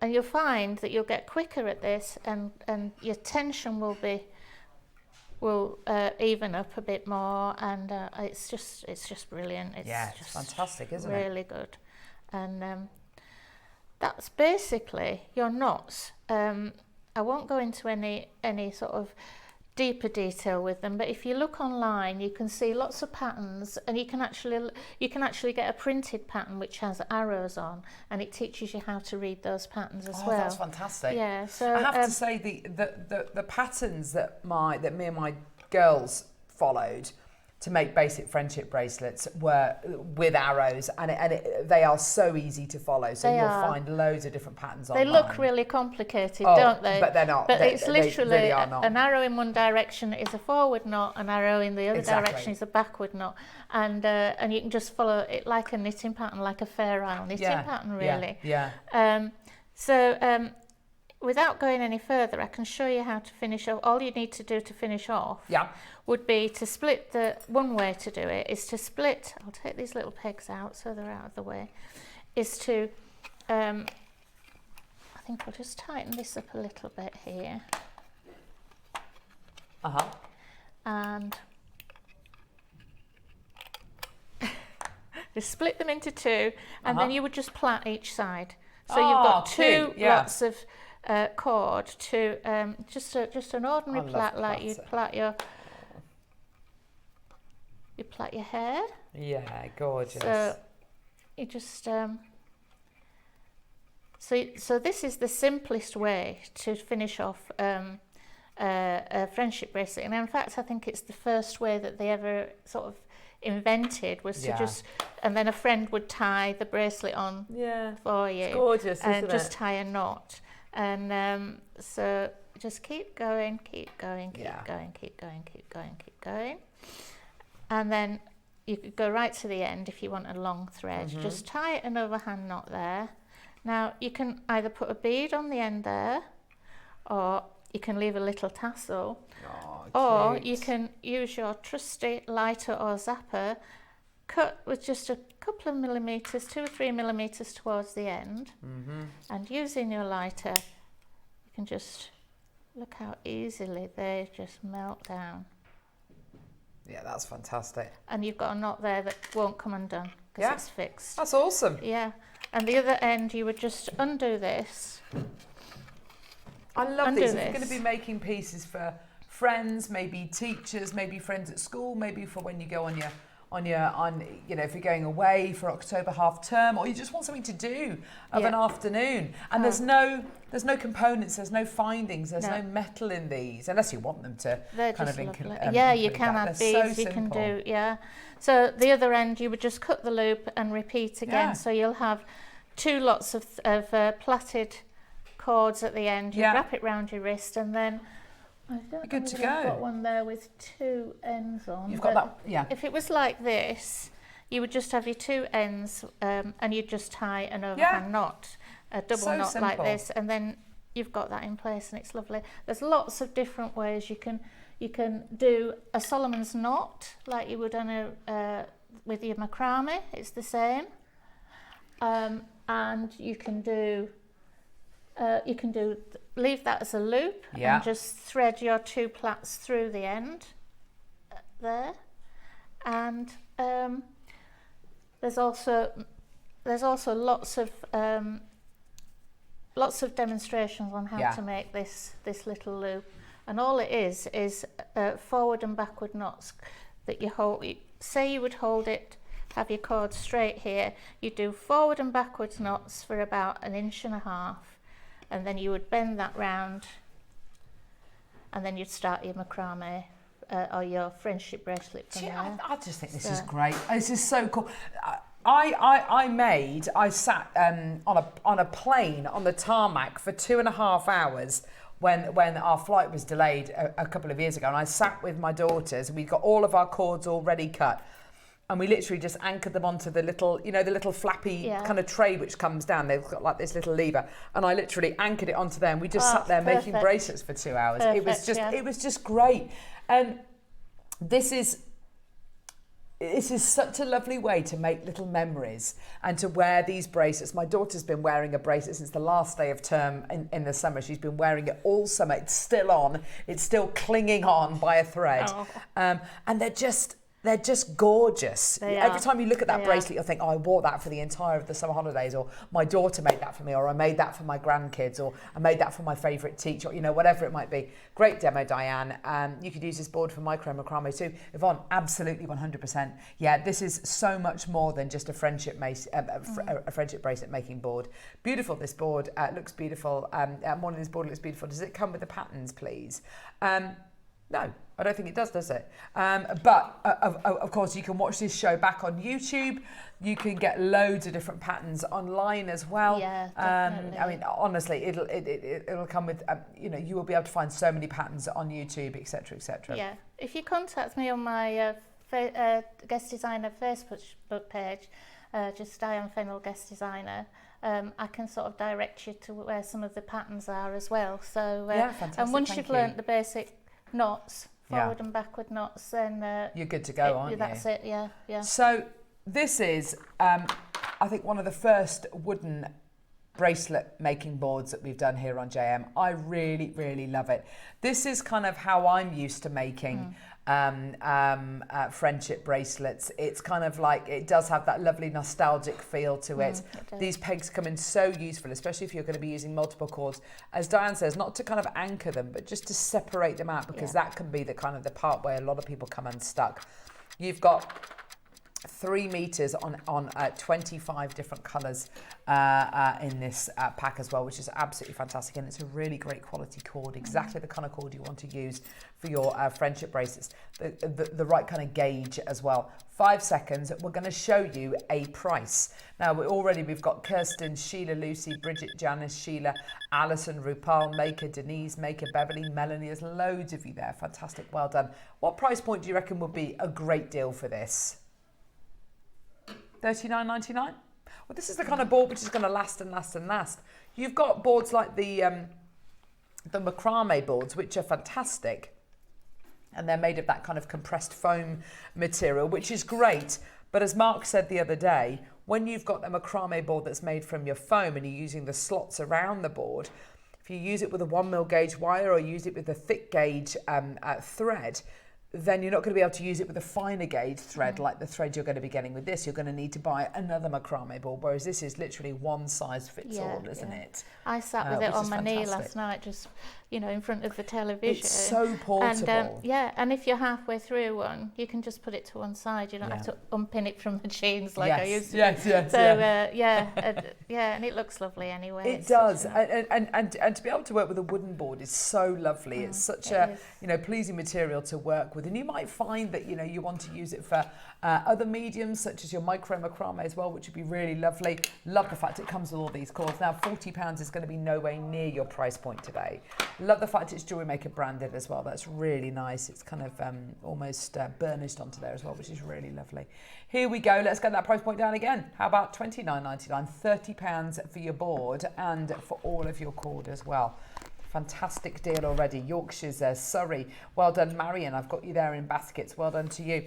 and you'll find that you'll get quicker at this, and your tension will even up a bit more, and it's just brilliant. It's it's fantastic, isn't it? Really good. And that's basically your knots. I won't go into any sort of deeper detail with them, but if you look online, you can see lots of patterns, and you can actually get a printed pattern which has arrows on, and it teaches you how to read those patterns as well. That's fantastic. Yeah. So I have to say the patterns that me and my girls followed to make basic friendship bracelets were with arrows, and they are so easy to follow. So you'll find loads of different patterns online. They look really complicated, don't they? But they're not. But it's literally really are not. An arrow in one direction is a forward knot, an arrow in the other direction is a backward knot, and you can just follow it like a knitting pattern, like a Fair Isle knitting pattern, really. Without going any further, I can show you how to finish off. All you need to do to finish off would be to split one way to do it is to split, I'll take these little pegs out so they're out of the way, is to, I think I'll just tighten this up a little bit here. And just split them into 2, and then you would just plait each side. So you've got 2 lots of cord to just an ordinary plait, like you'd plait your hair. Yeah, gorgeous. So you just so this is the simplest way to finish off a friendship bracelet, and in fact I think it's the first way that they ever sort of invented, was to just, and then a friend would tie the bracelet on for you. It's gorgeous, and just tie a knot. And so just keep going, keep going, keep going, keep going, keep going, keep going. And then you could go right to the end if you want a long thread. Just tie an overhand knot there. Now you can either put a bead on the end there, or you can leave a little tassel, or you can use your trusty lighter or zapper, cut with just a couple of millimetres, 2 or 3 millimetres towards the end, and using your lighter, you can just look how easily they just melt down. Yeah, that's fantastic. And you've got a knot there that won't come undone because it's fixed. That's awesome. Yeah, and the other end you would just undo this. I love these. If you're going to be making pieces for friends, maybe teachers, maybe friends at school, maybe for when you go on you know, if you're going away for October half term, or you just want something to do of an afternoon. And there's no components, there's no findings, there's no metal in these, unless you want them to. They're kind just of lovely. You include can that. add They're beads, so you can simple. do, So the other end, you would just cut the loop and repeat again. So you'll have 2 lots of plaited cords at the end. You wrap it round your wrist, and then I don't good know to whether I've go. got one there with 2 ends on. You've got that, yeah. If it was like this, you would just have your 2 ends, and you'd just tie an overhand knot, a double knot simple. like this, and then you've got that in place, and it's lovely. There's lots of different ways you can do a Solomon's knot like you would on a with your macrame. It's the same, and you can do leave that as a loop and just thread your 2 plaits through the end there, and there's also lots of demonstrations on how to make this little loop, and all it is forward and backward knots that you hold. Say you would hold it, have your cord straight here, you do forward and backwards knots for about 1.5 inches, and then you would bend that round, and then you'd start your macrame or your friendship bracelet from there. I just think this is great. This is so cool. I sat on a plane on the tarmac for 2.5 hours when our flight was delayed a couple of years ago, and I sat with my daughters. We got all of our cords already cut, and we literally just anchored them onto the little, you know, the little flappy kind of tray which comes down. They've got like this little lever, and I literally anchored it onto there, and we just sat there making bracelets for 2 hours. It was just great. And this is such a lovely way to make little memories and to wear these bracelets. My daughter's been wearing a bracelet since the last day of term in the summer. She's been wearing it all summer. It's still on. It's still clinging on by a thread. And they're just gorgeous. Every time you look at that bracelet, you'll think, oh, I wore that for the entire of the summer holidays, or my daughter made that for me, or I made that for my grandkids, or I made that for my favourite teacher, you know, whatever it might be. Great demo, Diane. You could use this board for micro macrame too. Yvonne, absolutely 100%. Yeah, this is so much more than just a friendship bracelet making board. Beautiful, this board. Looks beautiful. Morning's board looks beautiful. Does it come with the patterns, please? No, I don't think it does it? But of course, you can watch this show back on YouTube. You can get loads of different patterns online as well. Yeah, definitely. I mean, honestly, it'll come with, you know, you will be able to find so many patterns on YouTube, etc., etc. Yeah, if you contact me on my guest designer Facebook page, just Diane Fennell guest designer, I can sort of direct you to where some of the patterns are as well. So fantastic. And once you've learnt the basic knots, forward and backward knots, then you're good to go, aren't you? That's it. Yeah. So this is, I think, one of the first wooden bracelet making boards that we've done here on JM. I really, really love it. This is kind of how I'm used to making friendship bracelets. It's kind of like, it does have that lovely nostalgic feel to it. These pegs come in so useful, especially if you're going to be using multiple cords. As Diane says, not to kind of anchor them, but just to separate them out, because that can be the kind of the part where a lot of people come unstuck. You've got 3 meters on 25 different colours in this pack as well, which is absolutely fantastic, and it's a really great quality cord, exactly the kind of cord you want to use for your friendship bracelets, the right kind of gauge as well. 5 seconds, we're going to show you a price. Now we've got Kirsten, Sheila, Lucy, Bridget, Janice, Sheila, Alison, Rupal, Maker, Denise, Maker, Beverly, Melanie. There's loads of you there. Fantastic, well done. What price point do you reckon would be a great deal for this? $39.99. Well, this is the kind of board which is going to last and last and last. You've got boards like the macrame boards, which are fantastic, and they're made of that kind of compressed foam material, which is great. But as Mark said the other day, when you've got a macrame board that's made from your foam and you're using the slots around the board, if you use it with a 1mm gauge wire or use it with a thick gauge thread, then you're not going to be able to use it with a finer gauge thread like the thread you're going to be getting with this. You're going to need to buy another macrame board, whereas this is literally one size fits all, isn't it? I sat with it on my knee last night, just you know, in front of the television. It's so portable. And and if you're halfway through one, you can just put it to one side. You don't have to unpin it from the jeans like I used to. Yes. So and it looks lovely anyway. It does, and to be able to work with a wooden board is so lovely. It's such a pleasing material to work with, and you might find that you want to use it for other mediums such as your micro macrame as well, which would be really lovely. Love the fact it comes with all these cords. Now £40 is going to be nowhere near your price point today. Love the fact it's Jewellery Maker branded as well. That's really nice. It's kind of almost burnished onto there as well, which is really lovely. Here we go. Let's get that price point down again. How about £29.99? £30 for your board and for all of your cord as well. Fantastic deal already. Yorkshire's Surrey. Well done, Marion. I've got you there in baskets. Well done to you.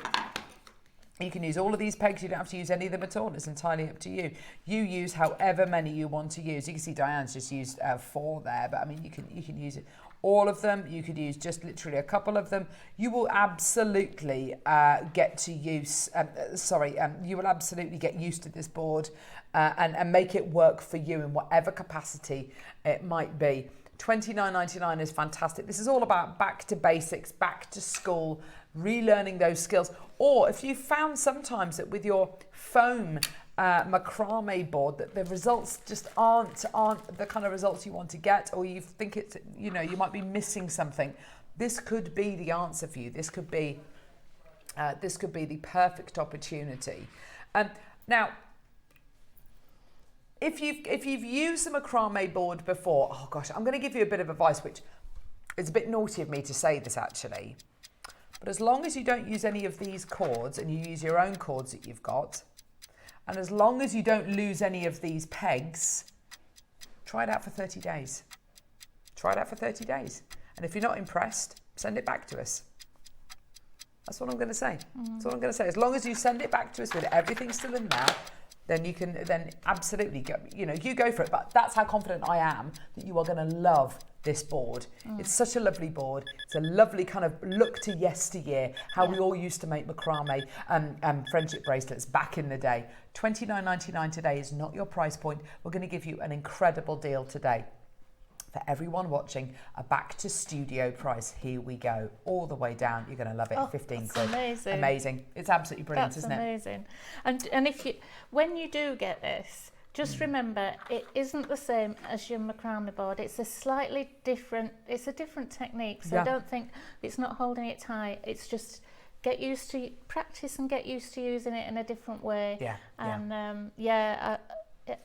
You can use all of these pegs. You don't have to use any of them at all. It's entirely up to you. You use however many you want to use. You can see Diane's just used 4 there, but I mean, you can use it all of them. You could use just literally a couple of them. You will absolutely get to use. You will absolutely get used to this board and make it work for you in whatever capacity it might be. $29.99 is fantastic. This is all about back to basics, back to school, relearning those skills. Or if you found sometimes that with your foam macrame board that the results just aren't the kind of results you want to get, or you think it's, you might be missing something, this could be the answer for you. This could be the perfect opportunity. Now, if you've used the macrame board before, oh gosh, I'm going to give you a bit of advice, which is a bit naughty of me to say this actually, but as long as you don't use any of these cords and you use your own cords that you've got, and as long as you don't lose any of these pegs, try it out for 30 days. Try it out for 30 days. And if you're not impressed, send it back to us. That's what I'm going to say. That's what I'm going to say. As long as you send it back to us with everything still in there, then you can absolutely go, you go for it. But that's how confident I am that you are going to love this board. It's such a lovely board. It's a lovely kind of look to yesteryear, how we all used to make macrame friendship bracelets back in the day. $29.99 today is not your price point. We're going to give you an incredible deal today. For everyone watching, a back to studio price. Here we go, all the way down. You're going to love it. 15 quid. Amazing. Amazing. It's absolutely brilliant, That's isn't it? amazing. And when you do get this, just remember it isn't the same as your macrame board. It's a slightly different. It's a different technique. So don't think it's not holding it tight. It's just practice and get used to using it in a different way.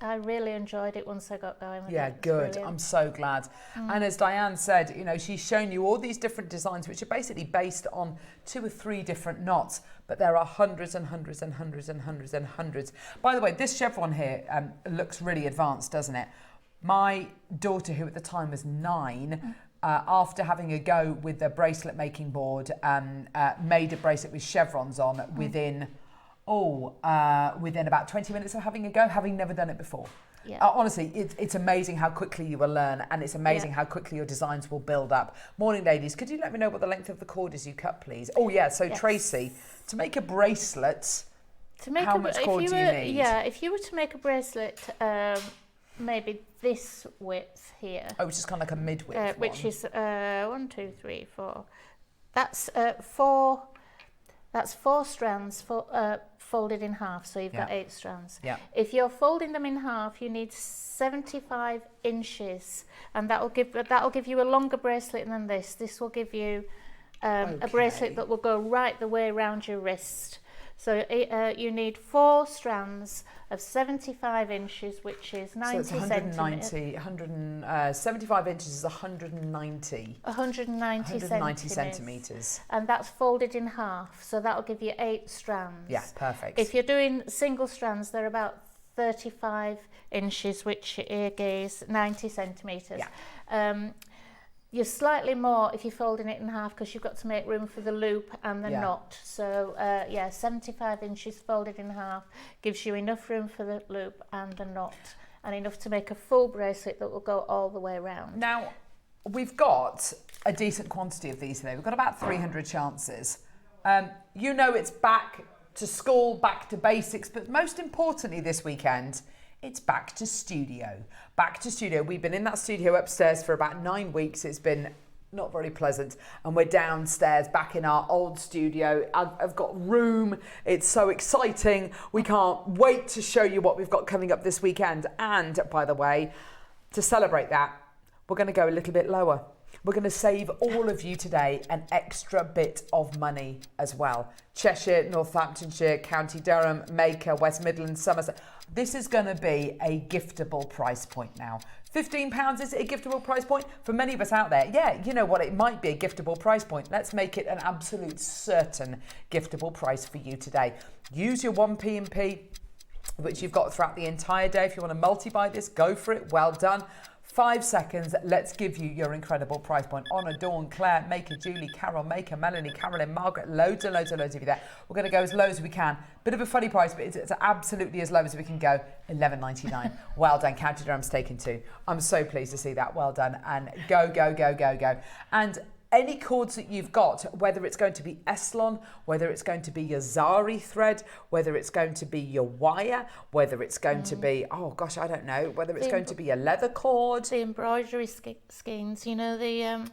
I really enjoyed it once I got going with it. Yeah, good. I'm so glad. And as Diane said, she's shown you all these different designs, which are basically based on 2 or 3 different knots, but there are hundreds and hundreds and hundreds and hundreds and hundreds. By the way, this chevron here looks really advanced, doesn't it? My daughter, who at the time was 9, after having a go with the bracelet making board, made a bracelet with chevrons on within about 20 minutes of having a go, having never done it before. Honestly, it's amazing how quickly you will learn, and it's amazing how quickly your designs will build up. Morning, ladies. Could you let me know what the length of the cord is you cut, please? Tracy, to make a bracelet, how much cord do you need? Yeah, if you were to make a bracelet, maybe this width here. Oh, which is kind of like a mid-width which is 1, 2, 3, 4. That's 4. That's 4 strands folded in half, so you've got 8 strands. If you're folding them in half, you need 75 inches, and that'll give you a longer bracelet than this. This will give you a bracelet that will go right the way around your wrist. So you need 4 strands of 75 inches, which is 90 centimetres. 75 inches is 190 centimetres. And that's folded in half, so that'll give you 8 strands. Yeah, perfect. If you're doing single strands, they're about 35 inches, which is 90 centimetres. You're slightly more if you're folding it in half, because you've got to make room for the loop and the knot. So 75 inches folded in half gives you enough room for the loop and the knot, and enough to make a full bracelet that will go all the way around. Now, we've got a decent quantity of these today. We've got about 300 chances. It's back to school, back to basics, but most importantly this weekend, it's back to studio. Back to studio. We've been in that studio upstairs for about 9 weeks. It's been not very pleasant, and we're downstairs back in our old studio. I've got room. It's so exciting. We can't wait to show you what we've got coming up this weekend. And by the way, to celebrate that, we're going to go a little bit lower. We're going to save all of you today an extra bit of money as well. Cheshire, Northamptonshire, County Durham, Maker, West Midlands, Somerset. This is going to be a giftable price point now. £15, is it a giftable price point? For many of us out there, yeah, you know what, it might be a giftable price point. Let's make it an absolute certain giftable price for you today. Use your 1p&p, which you've got throughout the entire day. If you want to multi-buy this, go for it. Well done. 5 seconds, let's give you your incredible price point. Honor, Dawn, Claire, Maker, Julie, Carol, Maker, Melanie, Carolyn, Margaret, loads of you there. We're going to go as low as we can. Bit of a funny price, but it's absolutely as low as we can go. $11.99. Well done, County Durham's taken 2. I'm so pleased to see that. Well done. And go, go, go, go, go. And any cords that you've got, whether it's going to be Eslon, whether it's going to be your Zari thread, whether it's going to be your wire, whether it's going to be, oh gosh, I don't know, whether it's going to be a leather cord. The embroidery skeins, you know, the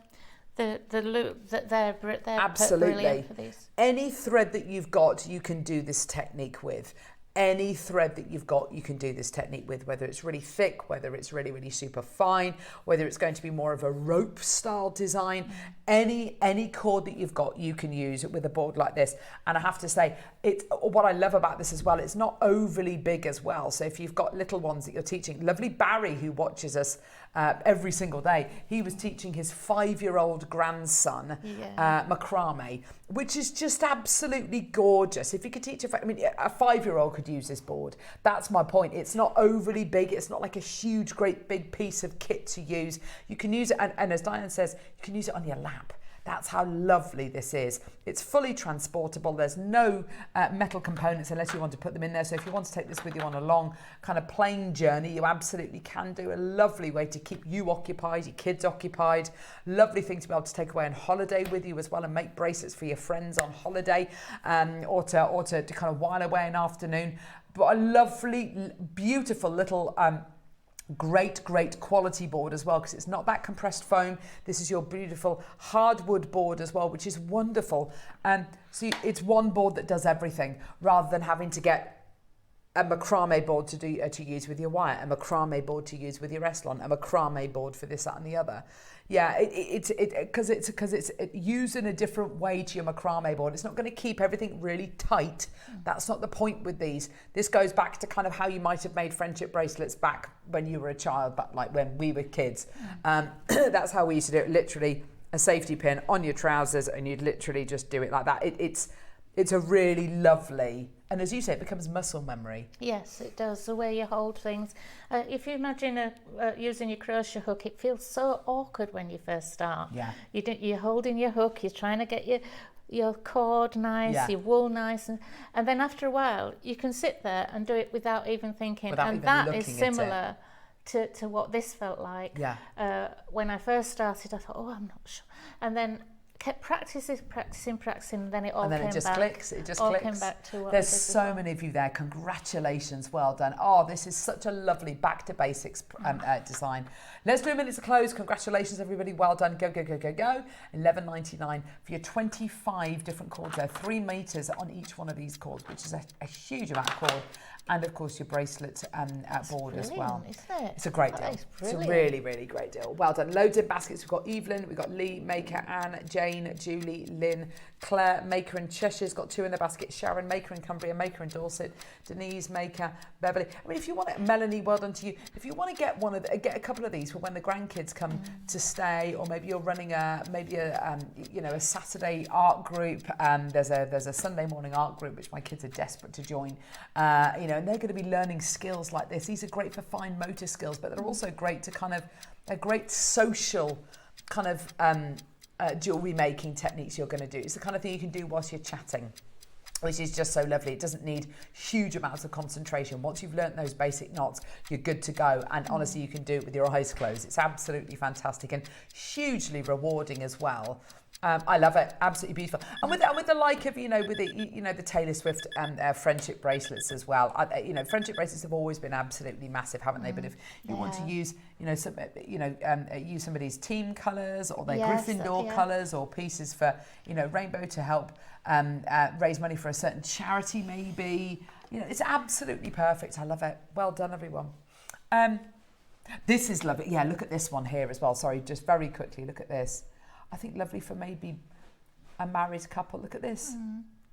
loop that they're absolutely brilliant for these. Any thread that you've got, you can do this technique with. Any thread that you've got, you can do this technique with, whether it's really thick, whether it's really, really super fine, whether it's going to be more of a rope style design. Any cord that you've got, you can use with a board like this. And I have to say, what I love about this as well, it's not overly big as well. So if you've got little ones that you're teaching, lovely Barry, who watches us every single day, he was teaching his 5-year-old grandson macrame, which is just absolutely gorgeous. If you could teach a 5-year-old could use this board. That's my point. It's not overly big. It's not like a huge, great big piece of kit to use. You can use it, and as Diane says, you can use it on your lap. That's how lovely this is. It's fully transportable. There's no metal components unless you want to put them in there. So if you want to take this with you on a long kind of plane journey, you absolutely can do. A lovely way to keep you occupied, your kids occupied. Lovely thing to be able to take away on holiday with you as well, and make bracelets for your friends on holiday, or to kind of while away an afternoon. But a lovely, beautiful little great quality board as well, because it's not that compressed foam. This is your beautiful hardwood board as well, which is wonderful. So it's one board that does everything, rather than having to get a macrame board to use with your wire, a macrame board to use with your Eslon, a macrame board for this, that and the other. Yeah, because it's used in a different way to your macrame board. It's not going to keep everything really tight. That's not the point with these. This goes back to kind of how you might have made friendship bracelets back when you were a child, but like when we were kids. That's how we used to do it. Literally a safety pin on your trousers, and you'd literally just do it like that. It's a really lovely, and as you say, it becomes muscle memory. Yes, it does, the way you hold things. If you imagine using your crochet hook, it feels so awkward when you first start. Yeah. You're holding your hook, you're trying to get your cord nice, your wool nice, and then after a while, you can sit there and do it without even thinking. That is similar to what this felt like. Yeah. When I first started, I thought, oh, I'm not sure. And then kept practicing, and then it all came back. And then it just clicks. It just clicks. Came back to what There's so many of you there. Congratulations. Well done. Oh, this is such a lovely back to basics design. Let's do a minute to close. Congratulations, everybody. Well done. Go, go, go, go, go. $11.99 for your 25 different cords there. 3 meters on each one of these cords, which is a huge amount of cord. And of course your bracelet board as well. Isn't it? It's a great deal. It's a really, really great deal. Well done. Loads of baskets. We've got Evelyn, we've got Lee, Maker, Anne, Jane, Julie, Lynn, Claire, Maker in Cheshire's got 2 in the basket. Sharon, Maker in Cumbria, Maker in Dorset, Denise, Maker, Beverly. I mean, if you want it, Melanie, well done to you. If you want to get get a couple of these for when the grandkids come to stay, or maybe you're running a Saturday art group. There's a Sunday morning art group which my kids are desperate to join. And they're going to be learning skills like this. These are great for fine motor skills, but they're also great to kind of a great social kind of jewellery making techniques you're going to do. It's the kind of thing you can do whilst you're chatting, which is just so lovely. It doesn't need huge amounts of concentration. Once you've learnt those basic knots, you're good to go. And honestly, you can do it with your eyes closed. It's absolutely fantastic and hugely rewarding as well. I love it. Absolutely beautiful. And with the like of, with the Taylor Swift friendship bracelets as well. Friendship bracelets have always been absolutely massive, haven't they? But if you want to use, use somebody's team colours or their Gryffindor colours or pieces for, Rainbow to help raise money for a certain charity, maybe. It's absolutely perfect. I love it. Well done, everyone. This is lovely. Yeah, look at this one here as well. Sorry, just very quickly, look at this. I think lovely for maybe a married couple. Look at this.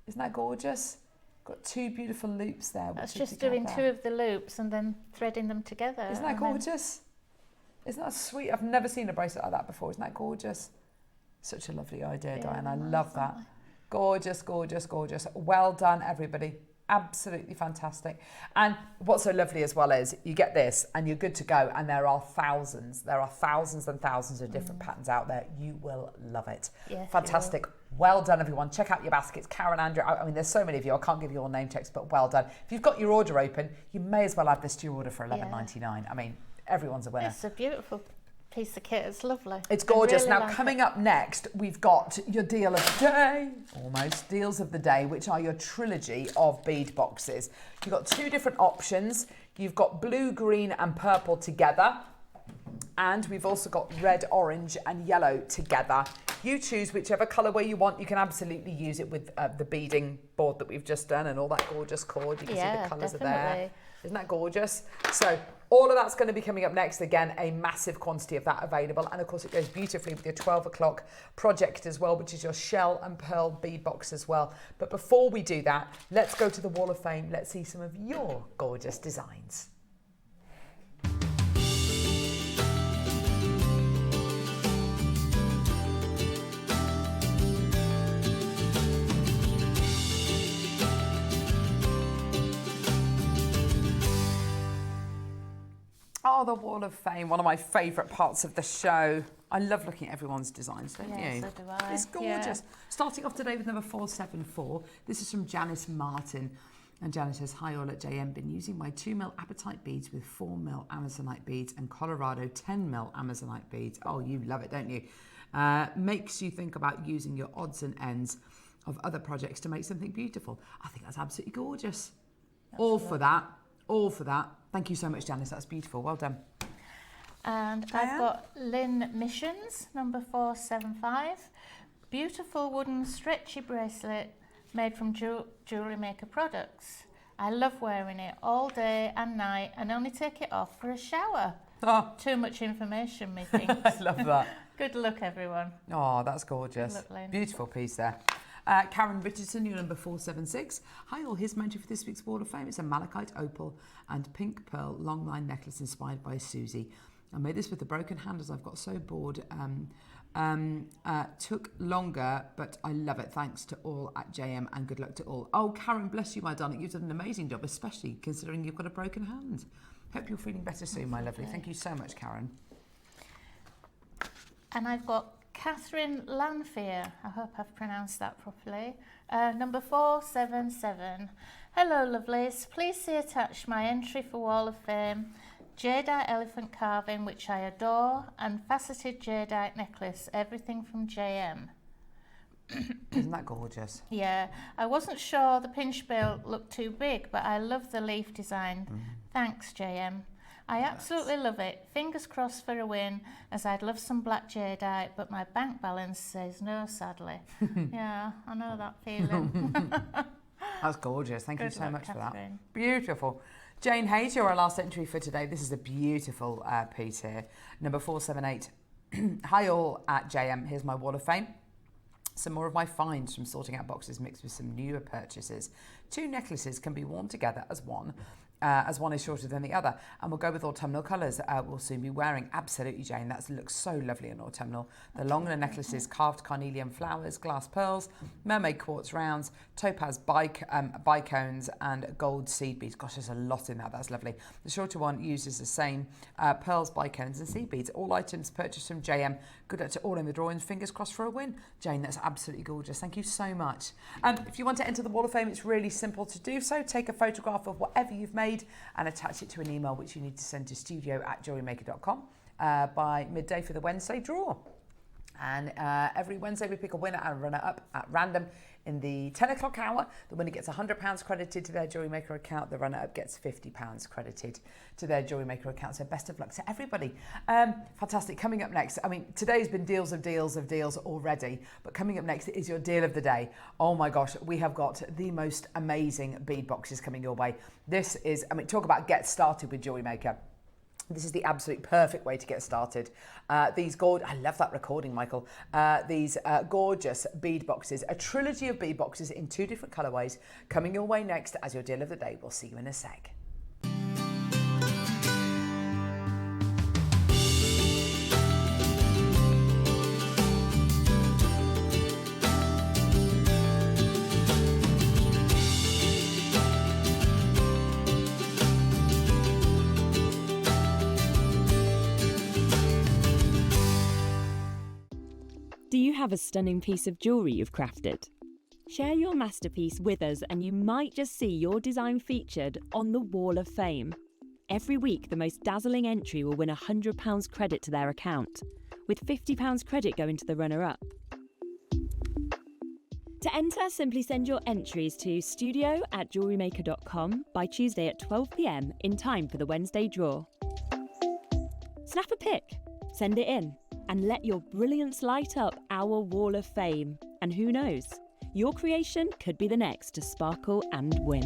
Isn't that gorgeous? Got two beautiful loops there. That's just doing two of the loops and then threading them together. Isn't that gorgeous? Isn't that sweet? I've never seen a bracelet like that before. Isn't that gorgeous? Such a lovely idea, Diane. I love that. Gorgeous, gorgeous, gorgeous. Well done, everybody. Absolutely fantastic. And what's so lovely as well is you get this and you're good to go, and there are thousands and thousands of different patterns out there. You will love it. Yes, fantastic. Well done, everyone. Check out your baskets. Karen, Andrew, I mean, there's so many of you. I can't give you all name checks, but well done. If you've got your order open, you may as well add this to your order for $11.99. I mean, everyone's a winner. It's a beautiful piece of kit. It's lovely. It's gorgeous. Really now, coming up next, we've got your deal of the day, almost deals of the day, which are your trilogy of bead boxes. You've got two different options. You've got blue, green and purple together. And we've also got red, orange and yellow together. You choose whichever colourway you want. You can absolutely use it with the beading board that we've just done and all that gorgeous cord. You can see the colours are there. Isn't that gorgeous? So all of that's going to be coming up next. Again, a massive quantity of that available. And of course, it goes beautifully with your 12 o'clock project as well, which is your shell and pearl bead box as well. But before we do that, let's go to the Wall of Fame. Let's see some of your gorgeous designs. Oh, the Wall of Fame, one of my favourite parts of the show. I love looking at everyone's designs, don't you? So do I. It's gorgeous. Starting off today with number 474. This is from Janice Martin. And Janice says, hi all at JM, been using my 2mm apatite beads with 4mm Amazonite beads and Colorado 10mm Amazonite beads. Oh, you love it, don't you? Makes you think about using your odds and ends of other projects to make something beautiful. I think that's absolutely gorgeous. All for that. All for that. Thank you so much, Janice. That's beautiful. Well done. And I've got Lynn Missions, number 475. Beautiful wooden stretchy bracelet made from Jewellery Maker products. I love wearing it all day and night and only take it off for a shower. Oh. Too much information, methinks. I love that. Good luck, everyone. Oh, that's gorgeous. Good luck, Lynn. Beautiful piece there. Karen Richardson, your number 476. Hi all, here's my entry for this week's Wall of Fame. It's a malachite opal and pink pearl long line necklace inspired by Susie. I made this with a broken hand as I've got so bored. Took longer, but I love it. Thanks to all at JM and good luck to all. Oh, Karen, bless you, my darling. You've done an amazing job, especially considering you've got a broken hand. Hope you're feeling better soon, my lovely. Thank you so much, Karen. And I've got Catherine Lanfear, I hope I've pronounced that properly, number 477. Hello lovelies, please see attached my entry for Wall of Fame, jadeite elephant carving which I adore, and faceted jadeite necklace, everything from JM. Isn't that gorgeous? Yeah, I wasn't sure the pinch bill looked too big, but I love the leaf design. Thanks JM. I absolutely love it. Fingers crossed for a win, as I'd love some black jadeite, but my bank balance says no, sadly. Yeah, I know that feeling. That's gorgeous. Thank you so much Catherine. for that. Beautiful. Jane Hayes, you're our last entry for today. This is a beautiful piece here. Number 478. Hi all at JM. Here's my Wall of Fame. Some more of my finds from sorting out boxes mixed with some newer purchases. Two necklaces can be worn together as one is shorter than the other, and we'll go with autumnal colours. We'll soon be wearing. Absolutely, Jane. That looks so lovely in autumnal. The longer necklaces, carved carnelian flowers, glass pearls, mermaid quartz rounds, topaz bicones, and gold seed beads. Gosh, there's a lot in that. That's lovely. The shorter one uses the same pearls, bicones, and seed beads. All items purchased from JM. Good luck to all in the drawings. Fingers crossed for a win. Jane, that's absolutely gorgeous. Thank you so much. If you want to enter the Wall of Fame, it's really simple to do so. Take a photograph of whatever you've made and attach it to an email which you need to send to studio@jewellerymaker.com by midday for the Wednesday draw. And every Wednesday we pick a winner and a runner-up at random in the 10 o'clock hour. The winner gets £100 credited to their Jewellery Maker account. The runner-up gets £50 credited to their Jewellery Maker account. So best of luck to everybody. Fantastic. Coming up next, I mean, today's been deals of deals already, but coming up next is your deal of the day. Oh my gosh, we have got the most amazing bead boxes coming your way. This is, I mean, talk about get started with Jewellery Maker. This is the absolute perfect way to get started. I love that recording, Michael. These gorgeous bead boxes, a trilogy of bead boxes in 2 different colorways, coming your way next as your deal of the day. We'll see you in a sec. Do you have a stunning piece of jewellery you've crafted? Share your masterpiece with us and you might just see your design featured on the Wall of Fame. Every week, the most dazzling entry will win £100 credit to their account, with £50 credit going to the runner-up. To enter, simply send your entries to studio@jewellerymaker.com by Tuesday at 12 p.m. in time for the Wednesday draw. Snap a pic, send it in, and let your brilliance light up our Wall of Fame. And who knows, your creation could be the next to sparkle and win.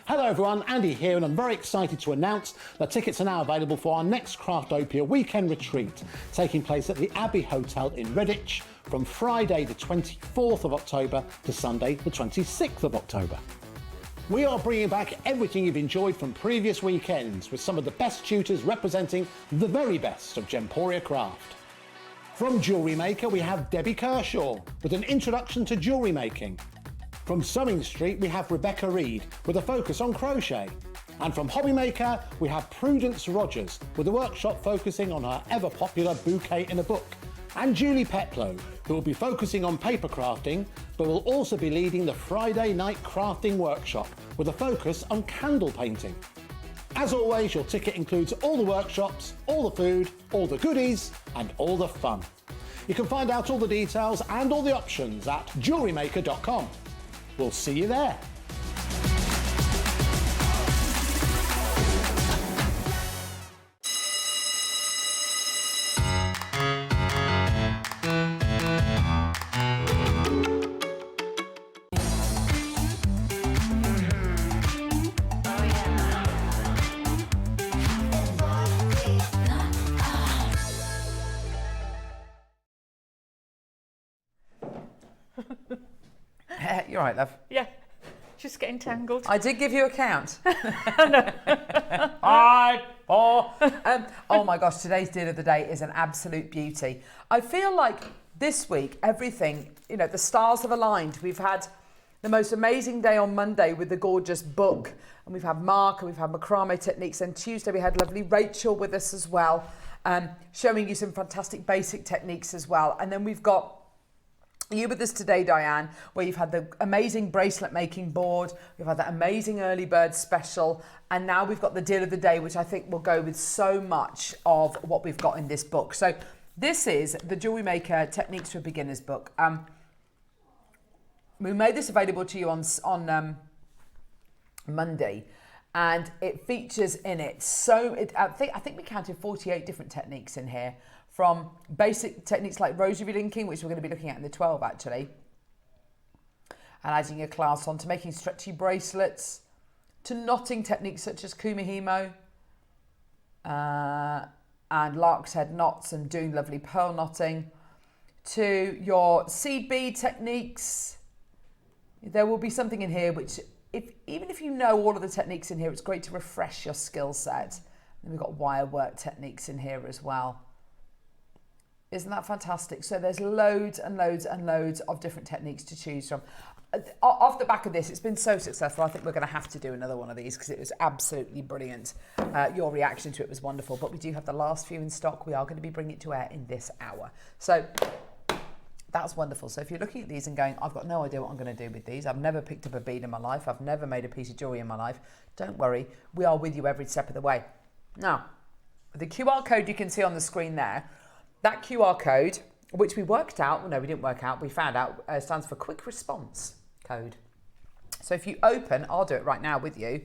Hello everyone, Andy here, and I'm very excited to announce that tickets are now available for our next Craftopia weekend retreat, taking place at the Abbey Hotel in Redditch from Friday the 24th of October to Sunday the 26th of October. We are bringing back everything you've enjoyed from previous weekends with some of the best tutors representing the very best of Gemporia craft. From Jewellery Maker, we have Debbie Kershaw with an introduction to jewellery making. From Sewing Street, we have Rebecca Reed with a focus on crochet. And from Hobby Maker, we have Prudence Rogers with a workshop focusing on her ever-popular bouquet in a book. And Julie Petlow, who will be focusing on paper crafting, but will also be leading the Friday night crafting workshop with a focus on candle painting. As always, your ticket includes all the workshops, all the food, all the goodies, and all the fun. You can find out all the details and all the options at JewelleryMaker.com. We'll see you there. You're right, love. Yeah, just getting tangled. I did give you a count. 5, 4. Oh my gosh, today's deal of the day is an absolute beauty. I feel like this week, everything, you know, the stars have aligned. We've had the most amazing day on Monday with the gorgeous book, and we've had Mark, and we've had macrame techniques, and Tuesday we had lovely Rachel with us as well, showing you some fantastic basic techniques as well. And then we've got you with us today, Diane, where you've had the amazing bracelet making board, we've had that amazing early bird special, and now we've got the deal of the day, which I think will go with so much of what we've got in this book. So this is the Jewellery Maker Techniques for Beginners book. We made this available to you on Monday, and it features in it I think we counted 48 different techniques in here, from basic techniques like rosary linking, which we're going to be looking at in the 12 actually, and adding a class on, to making stretchy bracelets, to knotting techniques such as kumihimo and lark's head knots, and doing lovely pearl knotting, to your seed bead techniques. There will be something in here which, even if you know all of the techniques in here, it's great to refresh your skill set. And we've got wire work techniques in here as well. Isn't that fantastic? So there's loads and loads and loads of different techniques to choose from. Off the back of this, it's been so successful. I think we're going to have to do another one of these because it was absolutely brilliant. Your reaction to it was wonderful. But we do have the last few in stock. We are going to be bringing it to air in this hour. So that's wonderful. So if you're looking at these and going, I've got no idea what I'm going to do with these, I've never picked up a bead in my life, I've never made a piece of jewellery in my life, don't worry. We are with you every step of the way. Now, The QR code you can see on the screen there, that QR code, which we worked out, well, no, we didn't work out, we found out, stands for quick response code. So if you open, I'll do it right now with you.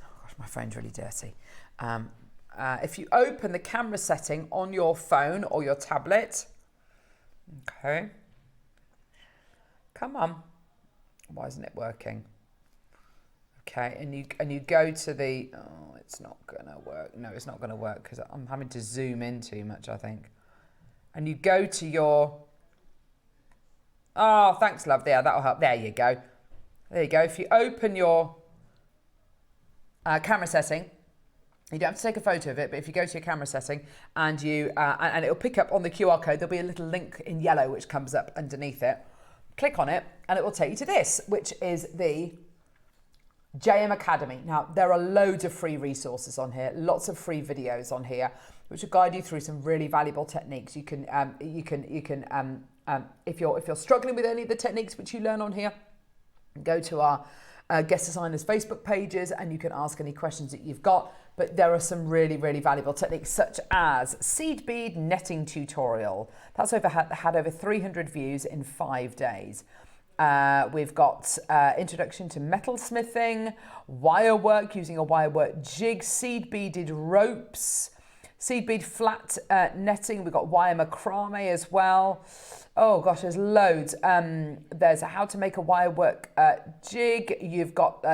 Oh gosh, my phone's really dirty. If you open the camera setting on your phone or your tablet, okay, come on, why isn't it working? Okay, and you go to the, oh, it's not gonna work. No, it's not gonna work because I'm having to zoom in too much, I think. And you go to your, oh, thanks, love. There, that'll help. There you go. There you go. If you open your camera setting, you don't have to take a photo of it, but if you go to your camera setting and you, and it'll pick up on the QR code, there'll be a little link in yellow which comes up underneath it. Click on it and it will take you to this, which is the JM Academy. Now, there are loads of free resources on here, lots of free videos on here, which will guide you through some really valuable techniques. You can, if you're struggling with any of the techniques which you learn on here, go to our guest designers Facebook pages and you can ask any questions that you've got. But there are some really, really valuable techniques such as seed bead netting tutorial. That's had over 300 views in 5 days. We've got introduction to metal smithing, wire work using a wire work jig, seed beaded ropes, seed bead flat netting. We've got wire macrame as well. Oh gosh, there's loads. There's how to make a wire work jig. You've got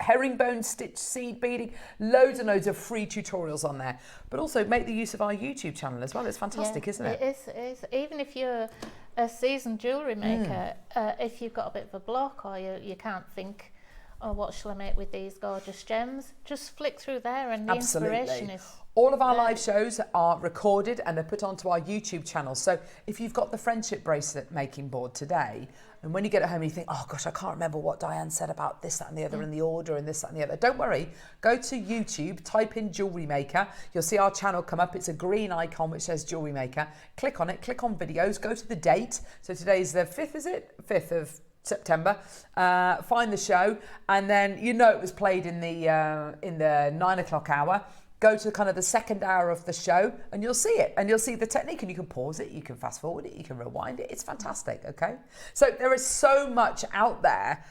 herringbone stitch seed beading. Loads and loads of free tutorials on there. But also make the use of our YouTube channel as well. It's fantastic, isn't it? It is. Even if you're a seasoned jewellery maker, if you've got a bit of a block or you can't think, oh, what shall I make with these gorgeous gems? Just flick through there and the inspiration is... All of our live shows are recorded and they're put onto our YouTube channel. So if you've got the friendship bracelet making board today, and when you get at home and you think, oh gosh, I can't remember what Diane said about this, that and the other, and the order and this, that and the other, don't worry. Go to YouTube, type in Jewellery Maker. You'll see our channel come up. It's a green icon which says Jewellery Maker. Click on it, click on videos, go to the date. So today's the 5th, is it? 5th of September. Find the show, and then you know it was played in the 9 o'clock hour. Go to kind of the second hour of the show and you'll see it, and you'll see the technique, and you can pause it, you can fast forward it, you can rewind it. It's fantastic, okay? So there is so much out there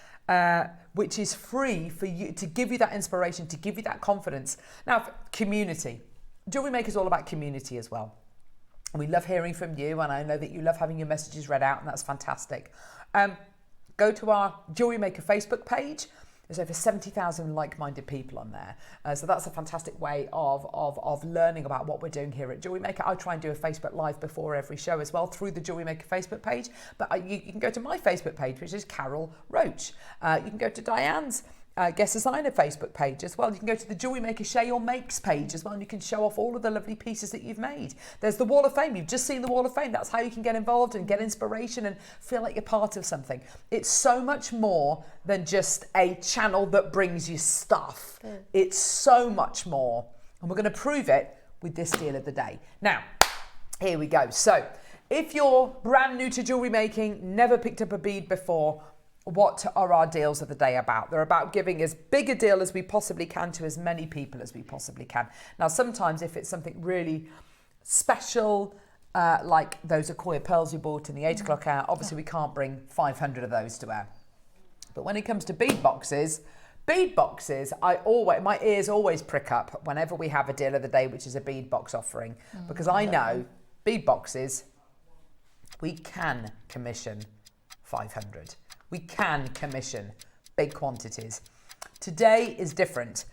which is free for you, to give you that inspiration, to give you that confidence. Now, community. Jewellery Maker is all about community as well. And we love hearing from you, and I know that you love having your messages read out, and that's fantastic. Go to our Jewellery Maker Facebook page. There's over 70,000 like-minded people on there. So that's a fantastic way of learning about what we're doing here at Jewellery Maker. I try and do a Facebook Live before every show as well through the Jewellery Maker Facebook page. But you can go to my Facebook page, which is Carol Roache. You can go to Diane's guest designer Facebook page as well. You can go to the Jewellery Maker Share Your Makes page as well, and you can show off all of the lovely pieces that you've made. There's the Wall of Fame. You've just seen the Wall of Fame. That's how you can get involved and get inspiration and feel like you're part of something. It's so much more than just a channel that brings you stuff. It's so much more, and we're going to prove it with this deal of the day. Now, here we go. So if you're brand new to jewellery making, never picked up a bead before, what are our deals of the day about? They're about giving as big a deal as we possibly can to as many people as we possibly can. Now, sometimes if it's something really special, like those Akoya pearls you bought in the 8 o'clock hour, obviously we can't bring 500 of those to air. But when it comes to bead boxes, my ears always prick up whenever we have a deal of the day, which is a bead box offering, because I know bead boxes, we can commission 500. We can commission big quantities. Today is different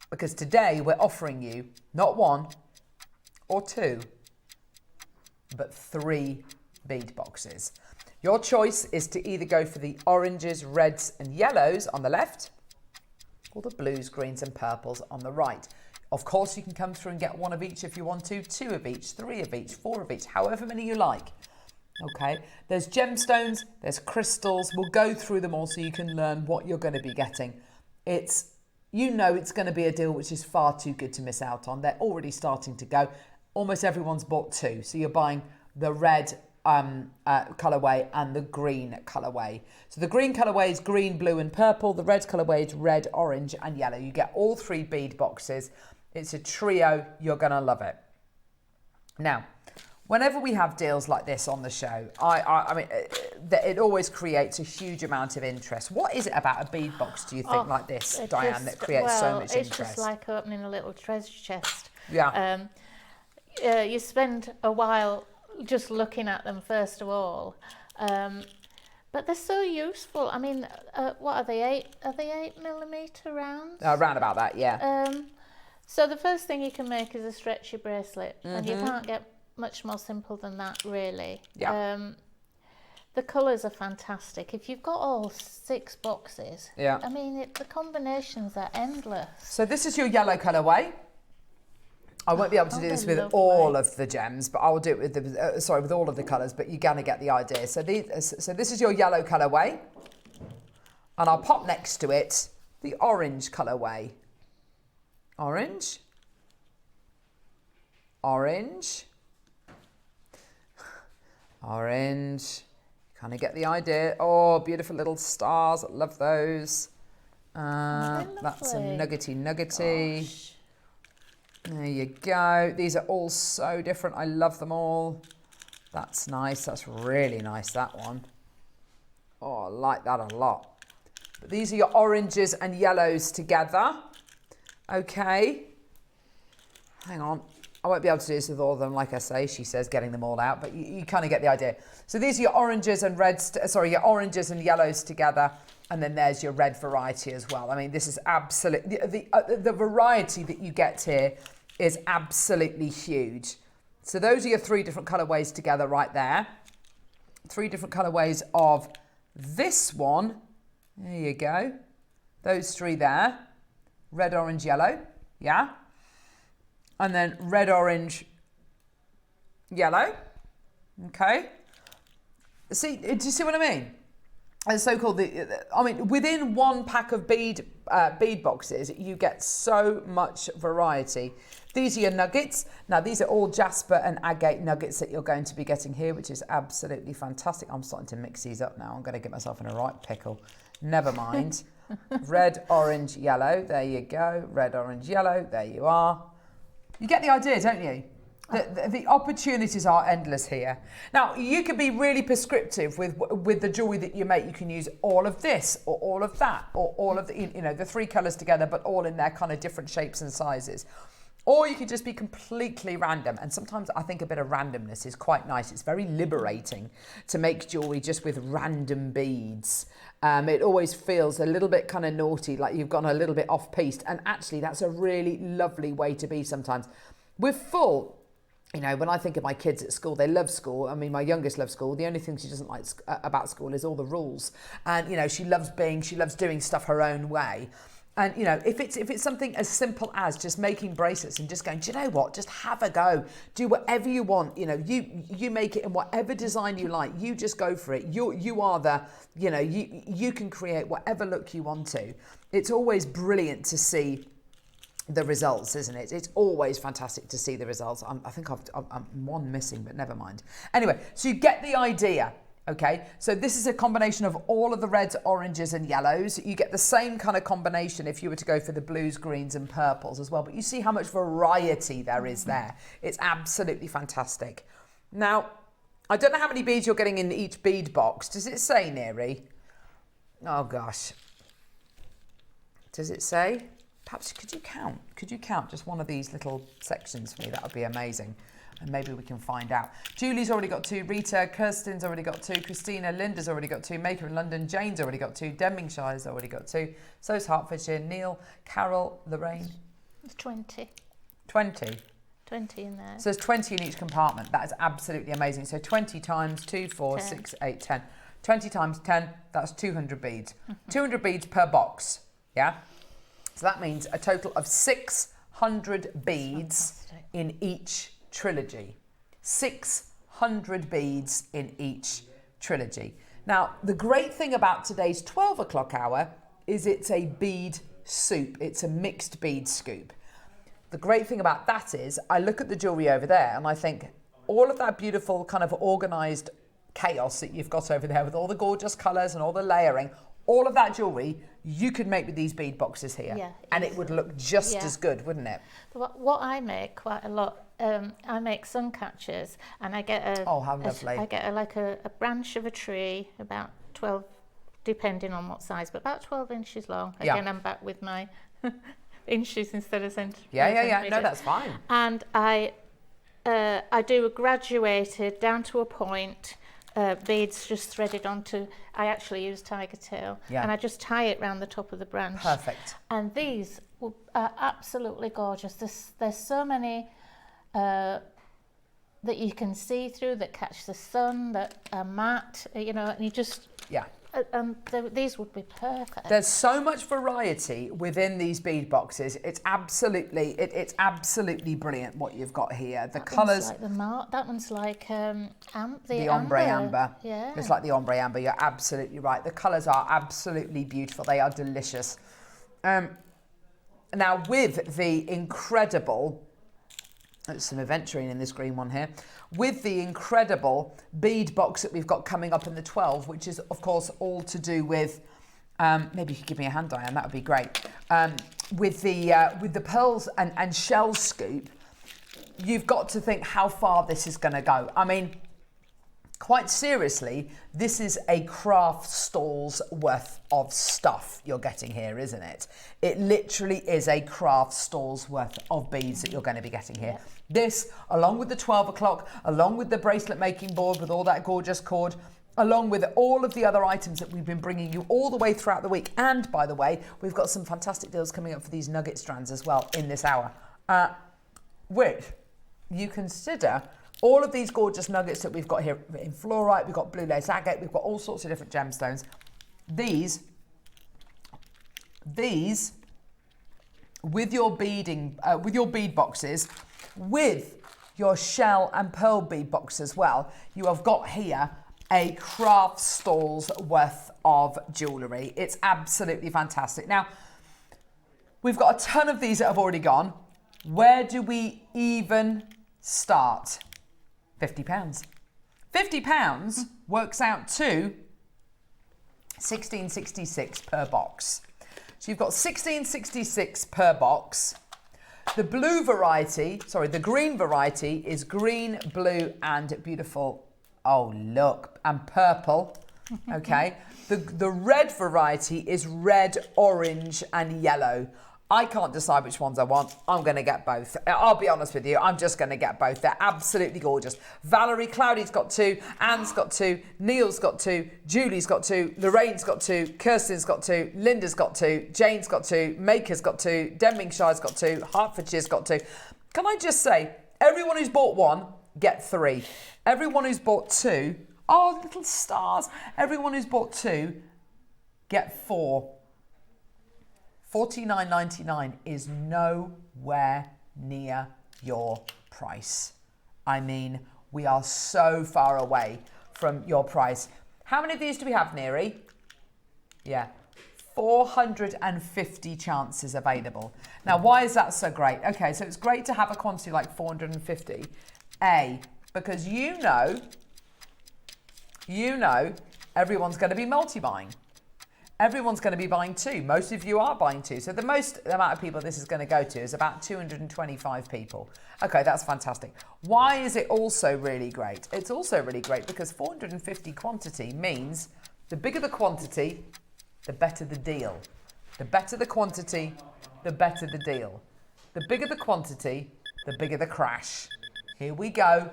because today we're offering you not 1 or 2, but 3 bead boxes. Your choice is to either go for the oranges, reds and yellows on the left, or the blues, greens and purples on the right. Of course, you can come through and get 1 of each if you want to, 2 of each, 3 of each, 4 of each, however many you like. Okay, there's gemstones, there's crystals. We'll go through them all so you can learn what you're going to be getting. It's going to be a deal which is far too good to miss out on. They're already starting to go. Almost everyone's bought 2. So you're buying the red colourway and the green colourway. So the green colourway is green, blue and purple. The red colourway is red, orange and yellow. You get all 3 bead boxes It's a trio. You're going to love it. Now, whenever we have deals like this on the show, I mean, it always creates a huge amount of interest. What is it about a bead box, do you think, like this, Diane, that creates so much interest? It's just like opening a little treasure chest. Yeah. You spend a while just looking at them, first of all. But they're so useful. I mean, what are they, 8mm rounds? Around about that, yeah. So the first thing you can make is a stretchy bracelet. And you can't get much more simple than that, really. Yeah. The colours are fantastic. If you've got all 6 boxes, yeah. I mean, the combinations are endless. So this is your yellow colourway. I won't be able to do this with all of the gems, but I will do it with the, with all of the colours, but you're going to get the idea. So this is your yellow colourway, and I'll pop next to it the orange colourway. Orange. Orange. Orange. Kind of get the idea. Oh, beautiful little stars. I love those. That's a nuggety. Gosh. There you go. These are all so different. I love them all. That's nice. That's really nice, that one. Oh, I like that a lot. But these are your oranges and yellows together. Okay. Hang on. I won't be able to do this with all of them, like I say. She says getting them all out, but you kind of get the idea. So these are your oranges and reds, your oranges and yellows together. And then there's your red variety as well. I mean, this is absolutely, the variety that you get here is absolutely huge. So those are your 3 different colorways together right there. 3 different colorways of this one. There you go. Those 3 there. Red, orange, yellow. Yeah. And then red, orange, yellow. Okay. See, do you see what I mean? And so called I mean, within one pack of bead boxes, you get so much variety. These are your nuggets. Now, these are all jasper and agate nuggets that you're going to be getting here, which is absolutely fantastic. I'm starting to mix these up now. I'm going to get myself in a right pickle. Never mind. Red, orange, yellow. There you go. Red, orange, yellow. There you are. You get the idea, don't you? The opportunities are endless here. Now, you can be really prescriptive with the jewellery that you make. You can use all of this or all of that or all of the, the 3 colours together, but all in their kind of different shapes and sizes. Or you could just be completely random. And sometimes I think a bit of randomness is quite nice. It's very liberating to make jewellery just with random beads. It always feels a little bit kind of naughty, like you've gone a little bit off-piste. And actually, that's a really lovely way to be sometimes. We're full. When I think of my kids at school, they love school. I mean, my youngest loves school. The only thing she doesn't like about school is all the rules. And, she loves doing stuff her own way. And, if it's something as simple as just making bracelets and just going, do you know what? Just have a go. Do whatever you want. You make it in whatever design you like. You just go for it. You are the, you can create whatever look you want to. It's always brilliant to see the results, isn't it? It's always fantastic to see the results. I think I'm one missing, but never mind. Anyway, so you get the idea, okay? So this is a combination of all of the reds, oranges, and yellows. You get the same kind of combination if you were to go for the blues, greens, and purples as well. But you see how much variety there is there. It's absolutely fantastic. Now, I don't know how many beads you're getting in each bead box. Does it say, Neri? Oh, gosh. Does it say? Perhaps could you count just one of these little sections for me? That would be amazing. And maybe we can find out. Julie's already got 2. Rita, Kirsten's already got 2. Christina, Linda's already got 2. Maker in London, Jane's already got 2. Demmingshire's already got 2. So's Hertfordshire, Neil, Carol, Lorraine. It's 20. 20? 20 in there. So there's 20 in each compartment. That is absolutely amazing. So 20 times 2, 4, 10. 6, 8, 10. 20 times 10, that's 200 beads. 200 beads per box, yeah? So that means a total of 600 beads in each trilogy. 600 beads in each trilogy. Now, the great thing about today's 12 o'clock hour is it's a bead soup. It's a mixed bead scoop. The great thing about that is I look at the jewellery over there and I think all of that beautiful kind of organised chaos that you've got over there with all the gorgeous colours and all the layering, all of that jewellery you could make with these bead boxes here. Yeah, and it would look just as good, wouldn't it? What I make quite a lot, I make sun catchers, and I get a how lovely. I get a branch of a tree about 12, depending on what size, but about 12 inches long. Again, I'm back with my inches instead of centimeters. Yeah. No, that's fine. And I do a graduated down to a point. Beads just threaded onto, I actually use tiger tail, and I just tie it around the top of the branch. Perfect. And these are absolutely gorgeous. There's so many that you can see through, that catch the sun, that are matte, you know, and you just... Yeah. These would be perfect. There's so much variety within these bead boxes. It's absolutely brilliant what you've got here. The colours. Like that one's like the ombre amber. Yeah. It's like the ombre amber. You're absolutely right. The colours are absolutely beautiful. They are delicious. Now with the incredible. There's some aventurine in this green one here. With the incredible bead box that we've got coming up in the 12, which is, of course, all to do with, maybe you could give me a hand, Diane, that would be great. With the pearls and shell scoop, you've got to think how far this is going to go. I mean, quite seriously, this is a craft stall's worth of stuff you're getting here, isn't it? It literally is a craft stall's worth of beads that you're going to be getting here. Yeah. This, along with the 12 o'clock, along with the bracelet making board with all that gorgeous cord, along with all of the other items that we've been bringing you all the way throughout the week. And by the way, we've got some fantastic deals coming up for these nugget strands as well in this hour, which you consider all of these gorgeous nuggets that we've got here in fluorite, we've got blue lace agate, we've got all sorts of different gemstones. These with your beading, with your bead boxes, with your shell and pearl bead box as well, you have got here a craft stall's worth of jewellery. It's absolutely fantastic. Now, we've got a ton of these that have already gone. Where do we even start? £50. £50 works out to £16.66 per box. So you've got £16.66 per box. The blue variety, sorry, the green variety is green, blue, and beautiful. Oh, look, and purple. Okay. The red variety is red, orange, and yellow. I can't decide which ones I want. I'm going to get both. I'll be honest with you. I'm just going to get both. They're absolutely gorgeous. Valerie, Cloudy's got two. Anne's got two. Neil's got two. Julie's got two. Lorraine's got two. Kirsten's got two. Linda's got two. Jane's got two. Maker's got two. Denbingshire's got two. Hertfordshire's got two. Can I just say, everyone who's bought one, get three. Everyone who's bought two, oh, little stars. Everyone who's bought two, get four. $49.99 is nowhere near your price. I mean, we are so far away from your price. How many of these do we have, Neri? Yeah, 450 chances available. Now, why is that so great? Okay, so it's great to have a quantity like 450. Because you know, everyone's going to be multi-buying. Everyone's going to be buying two. Most of you are buying two. So the most amount of people this is going to go to is about 225 people. Okay, that's fantastic. Why is it also really great? It's also really great because 450 quantity means the bigger the quantity, the better the deal. The better the quantity, the better the deal. The bigger the quantity, the bigger the crash. Here we go,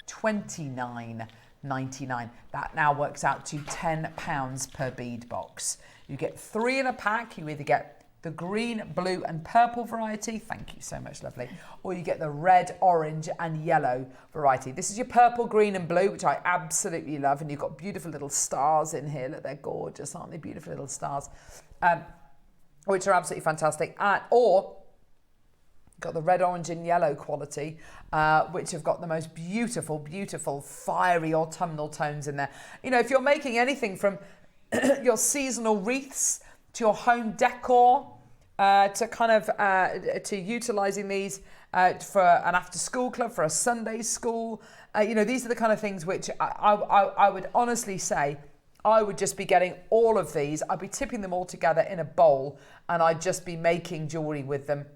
$29.99. That now works out to £10 per bead box. You get three in a pack. You either get the green, blue and purple variety. Thank you so much, lovely. Or you get the red, orange and yellow variety. This is your purple, green and blue, which I absolutely love. And you've got beautiful little stars in here. Look, they're gorgeous, aren't they? Beautiful little stars, which are absolutely fantastic. Or got the red, orange and yellow quality, which have got the most beautiful, beautiful, fiery autumnal tones in there. You know, if you're making anything from your seasonal wreaths to your home decor, to kind of, to utilising these for an after-school club, for a Sunday school, you know, these are the kind of things which I would honestly say I would just be getting all of these. I'd be tipping them all together in a bowl and I'd just be making jewellery with them.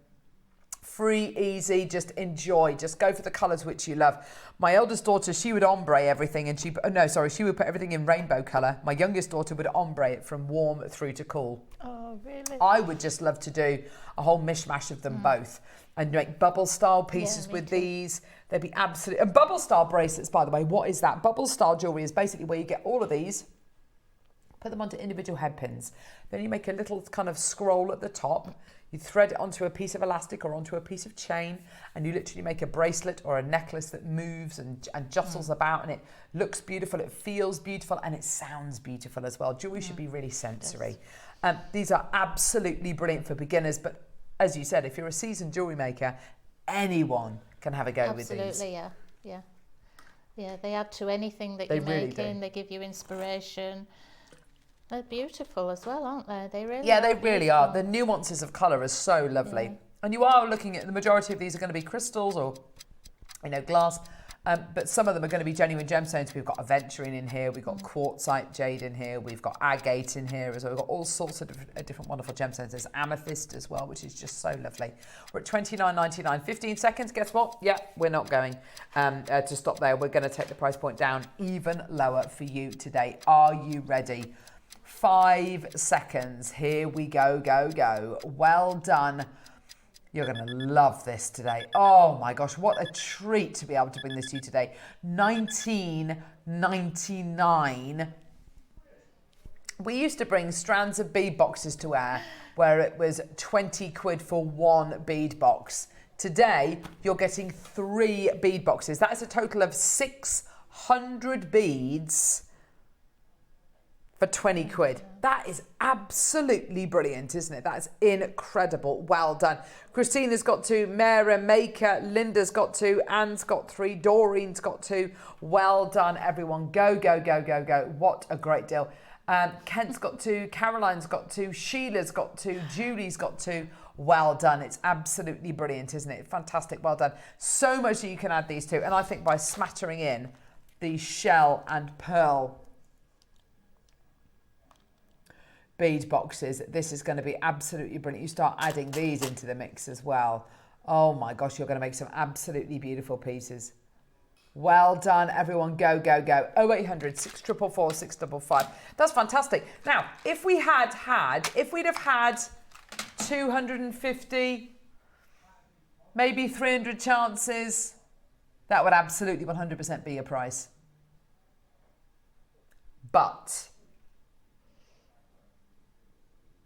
Free, easy, just enjoy. Just go for the colours which you love. My eldest daughter, she would ombre everything and she would put everything in rainbow colour. My youngest daughter would ombre it from warm through to cool. Oh, really? I would just love to do a whole mishmash of them both and make bubble style pieces with these. They'd be absolutely... And bubble style bracelets, by the way, what is that? Bubble style jewellery is basically where you get all of these, put them onto individual head pins. Then you make a little kind of scroll at the top. You thread it onto a piece of elastic or onto a piece of chain, and you literally make a bracelet or a necklace that moves and jostles about, and it looks beautiful, it feels beautiful, and it sounds beautiful as well. Jewelry should be really sensory. These are absolutely brilliant for beginners, but as you said, if you're a seasoned jewellery maker, anyone can have a go with these. Absolutely, yeah. They add to anything that you're making. They give you inspiration. They're beautiful as well, aren't they? They really they really are. The nuances of colour are so lovely. Yeah. And you are looking at, the majority of these are going to be crystals or, glass. But some of them are going to be genuine gemstones. We've got aventurine in here. We've got quartzite jade in here. We've got agate in here as well. We've got all sorts of different wonderful gemstones. There's amethyst as well, which is just so lovely. We're at $29.99. 15 seconds. Guess what? Yeah, we're not going to stop there. We're going to take the price point down even lower for you today. Are you ready? 5 seconds. Here we go, go. Well done. You're going to love this today. Oh my gosh, what a treat to be able to bring this to you today. $19.99. We used to bring strands of bead boxes to air where it was 20 quid for one bead box. Today, you're getting 3 bead boxes. That is a total of 600 beads for 20 quid. That is absolutely brilliant, isn't it? That is incredible. Well done. Christina's got 2, Mara, Maker, Linda's got 2, Anne's got 3, Doreen's got 2. Well done, everyone. Go. What a great deal. Kent's got 2, Caroline's got 2, Sheila's got 2, Julie's got 2. Well done. It's absolutely brilliant, isn't it? Fantastic. Well done. So much that you can add these to. And I think by smattering in the shell and pearl bead boxes, this is going to be absolutely brilliant. You start adding these into the mix as well. Oh my gosh, you're going to make some absolutely beautiful pieces. Well done, everyone. Go. 0800 644 655. That's fantastic. Now, if we'd have had 250, maybe 300 chances, that would absolutely 100% be your price. But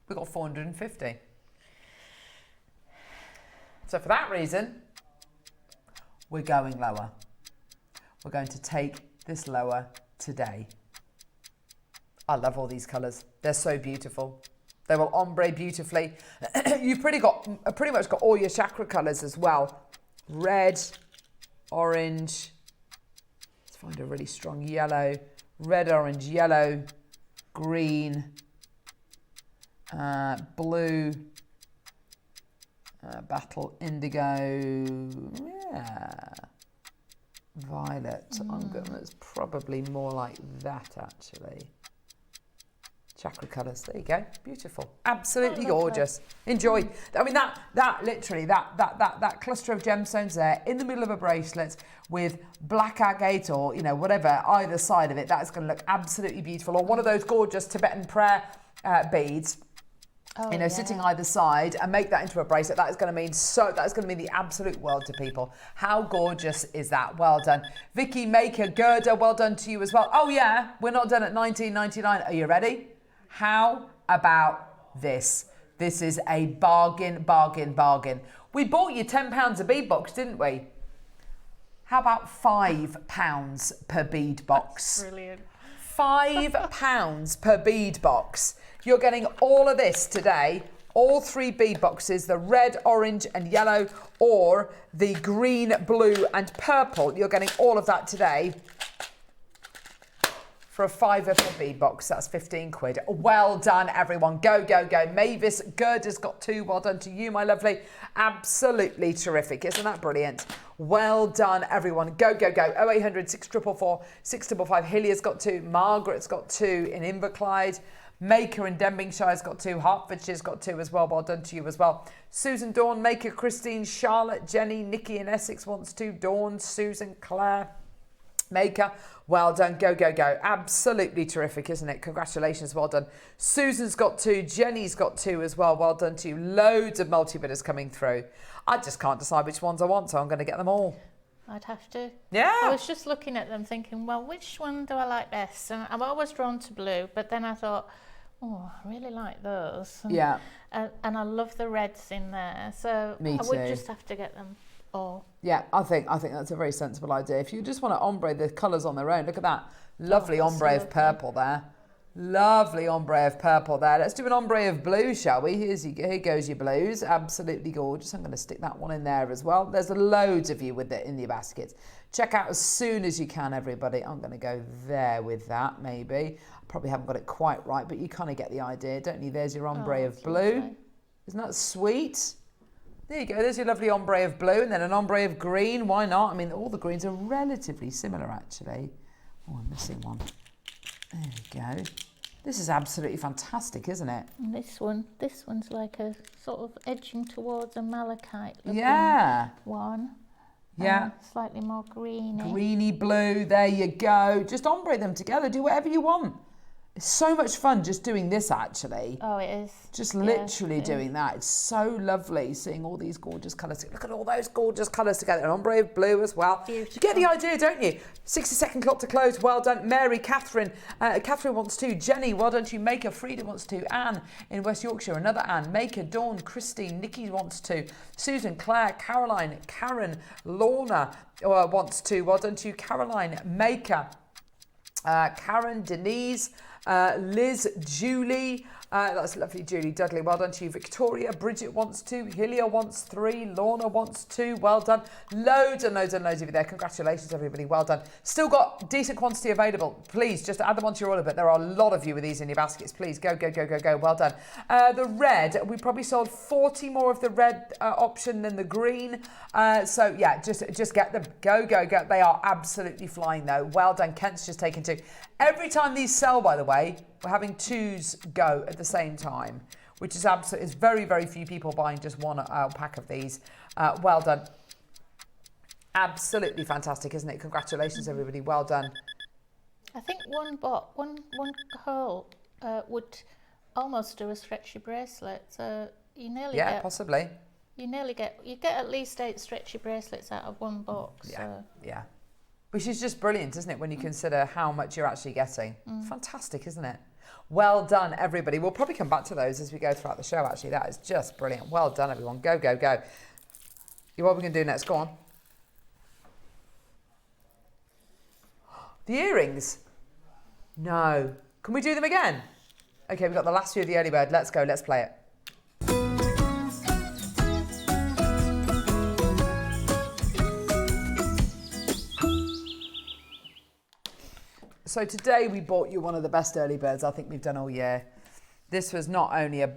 we got 450. So for that reason, we're going lower. We're going to take this lower today. I love all these colours. They're so beautiful. They will ombre beautifully. You've pretty much got all your chakra colours as well. Red, orange. Let's find a really strong yellow. Red, orange, yellow, green, blue, battle indigo, violet. It's probably more like that actually. Chakra colours. There you go. Beautiful. Absolutely gorgeous. Enjoy. I mean that literally that cluster of gemstones there in the middle of a bracelet with black agate or whatever either side of it. That's going to look absolutely beautiful. Or one of those gorgeous Tibetan prayer beads. Sitting either side and make that into a bracelet. That's going to mean the absolute world to people. How gorgeous is that? Well done. Vicky Maker, Gerda, well done to you as well. Oh yeah, we're not done at $19.99. Are you ready? How about this? This is a bargain. We bought you £10 a bead box, didn't we? How about £5 per bead box? That's brilliant. £5 per bead box. You're getting all of this today, all 3 bead boxes, the red, orange and yellow, or the green, blue and purple. You're getting all of that today for a £5 for a bead box. That's 15 quid. Well done, everyone. Go, go, go. Mavis Gerda's got 2. Well done to you, my lovely. Absolutely terrific. Isn't that brilliant? Well done, everyone. Go, go, go. 0800 644 655. Hillia's got 2. Margaret's got 2 in Inverclyde. Maker in Denbingshire's got 2. Hertfordshire's got 2 as well. Well done to you as well. Susan, Dawn, Maker, Christine, Charlotte, Jenny, Nikki in Essex wants 2. Dawn, Susan, Claire, Maker. Well done. Go, go, go. Absolutely terrific, isn't it? Congratulations. Well done. Susan's got 2. Jenny's got 2 as well. Well done to you. Loads of multi-bidders coming through. I just can't decide which ones I want, so I'm going to get them all. I'd have to. Yeah. I was just looking at them thinking, well, which one do I like best? And I'm always drawn to blue, but then I thought, oh, I really like those. And, yeah. And I love the reds in there. So Me I too. would just have to get them all. Yeah, I think that's a very sensible idea. If you just want to ombre the colours on their own, look at that. Lovely ombre of purple there. Lovely ombre of purple there. Let's do an ombre of blue, shall we? Here goes your blues. Absolutely gorgeous. I'm going to stick that one in there as well. There's loads of you with it in your baskets. Check out as soon as you can, everybody. I'm going to go there with that, maybe. I probably haven't got it quite right, but you kind of get the idea, don't you? There's your ombre of blue. Lovely. Isn't that sweet? There you go. There's your lovely ombre of blue, and then an ombre of green. Why not? I mean, all the greens are relatively similar, actually. Oh, I'm missing one. There we go. This is absolutely fantastic, isn't it? And this one's like a sort of edging towards a malachite looking one. Yeah. Slightly more greeny. Greeny blue. There you go. Just ombre them together. Do whatever you want. It's so much fun just doing this, actually. Oh, it is. Just literally doing that. It's so lovely seeing all these gorgeous colours. Look at all those gorgeous colours together. An ombre of blue as well. Beautiful. You get the idea, don't you? 60-second clock to close. Well done. Mary, Catherine. Catherine wants 2. Jenny, well done to you. Maker, Frida wants 2. Anne in West Yorkshire, another Anne. Maker, Dawn, Christine, Nikki wants 2. Susan, Claire, Caroline, Karen, Lorna wants 2. Well done to you. Caroline, Maker, Karen, Denise, Liz, Julie, that's lovely, Julie Dudley, well done to you. Victoria, Bridget wants 2, Hilia wants 3, Lorna wants 2, well done. Loads and loads and loads of you there. Congratulations, everybody, well done. Still got decent quantity available. Please, just add them onto your order, but there are a lot of you with these in your baskets. Please, go, go, go, go, go, well done. The red, we probably sold 40 more of the red option than the green. So, yeah, just get them. Go, go, go. They are absolutely flying, though. Well done. Kent's just taken 2. Every time these sell, by the way, we're having 2s go at the same time, which is absolutely, it's very, very few people buying just one pack of these. Well done. Absolutely fantastic, isn't it? Congratulations, everybody. Well done. I think one hole would almost do a stretchy bracelet. So you nearly get, possibly. You get at least 8 stretchy bracelets out of one box. Yeah, so. yeah. Which is just brilliant, isn't it, when you consider how much you're actually getting. It's fantastic, isn't it? Well done, everybody. We'll probably come back to those as we go throughout the show, actually. That is just brilliant. Well done, everyone. Go, go, go. What are we going to do next? Go on. The earrings? No. Can we do them again? Okay, we've got the last few of the early bird. Let's go. Let's play it. So today we bought you one of the best early birds I think we've done all year. This was not only a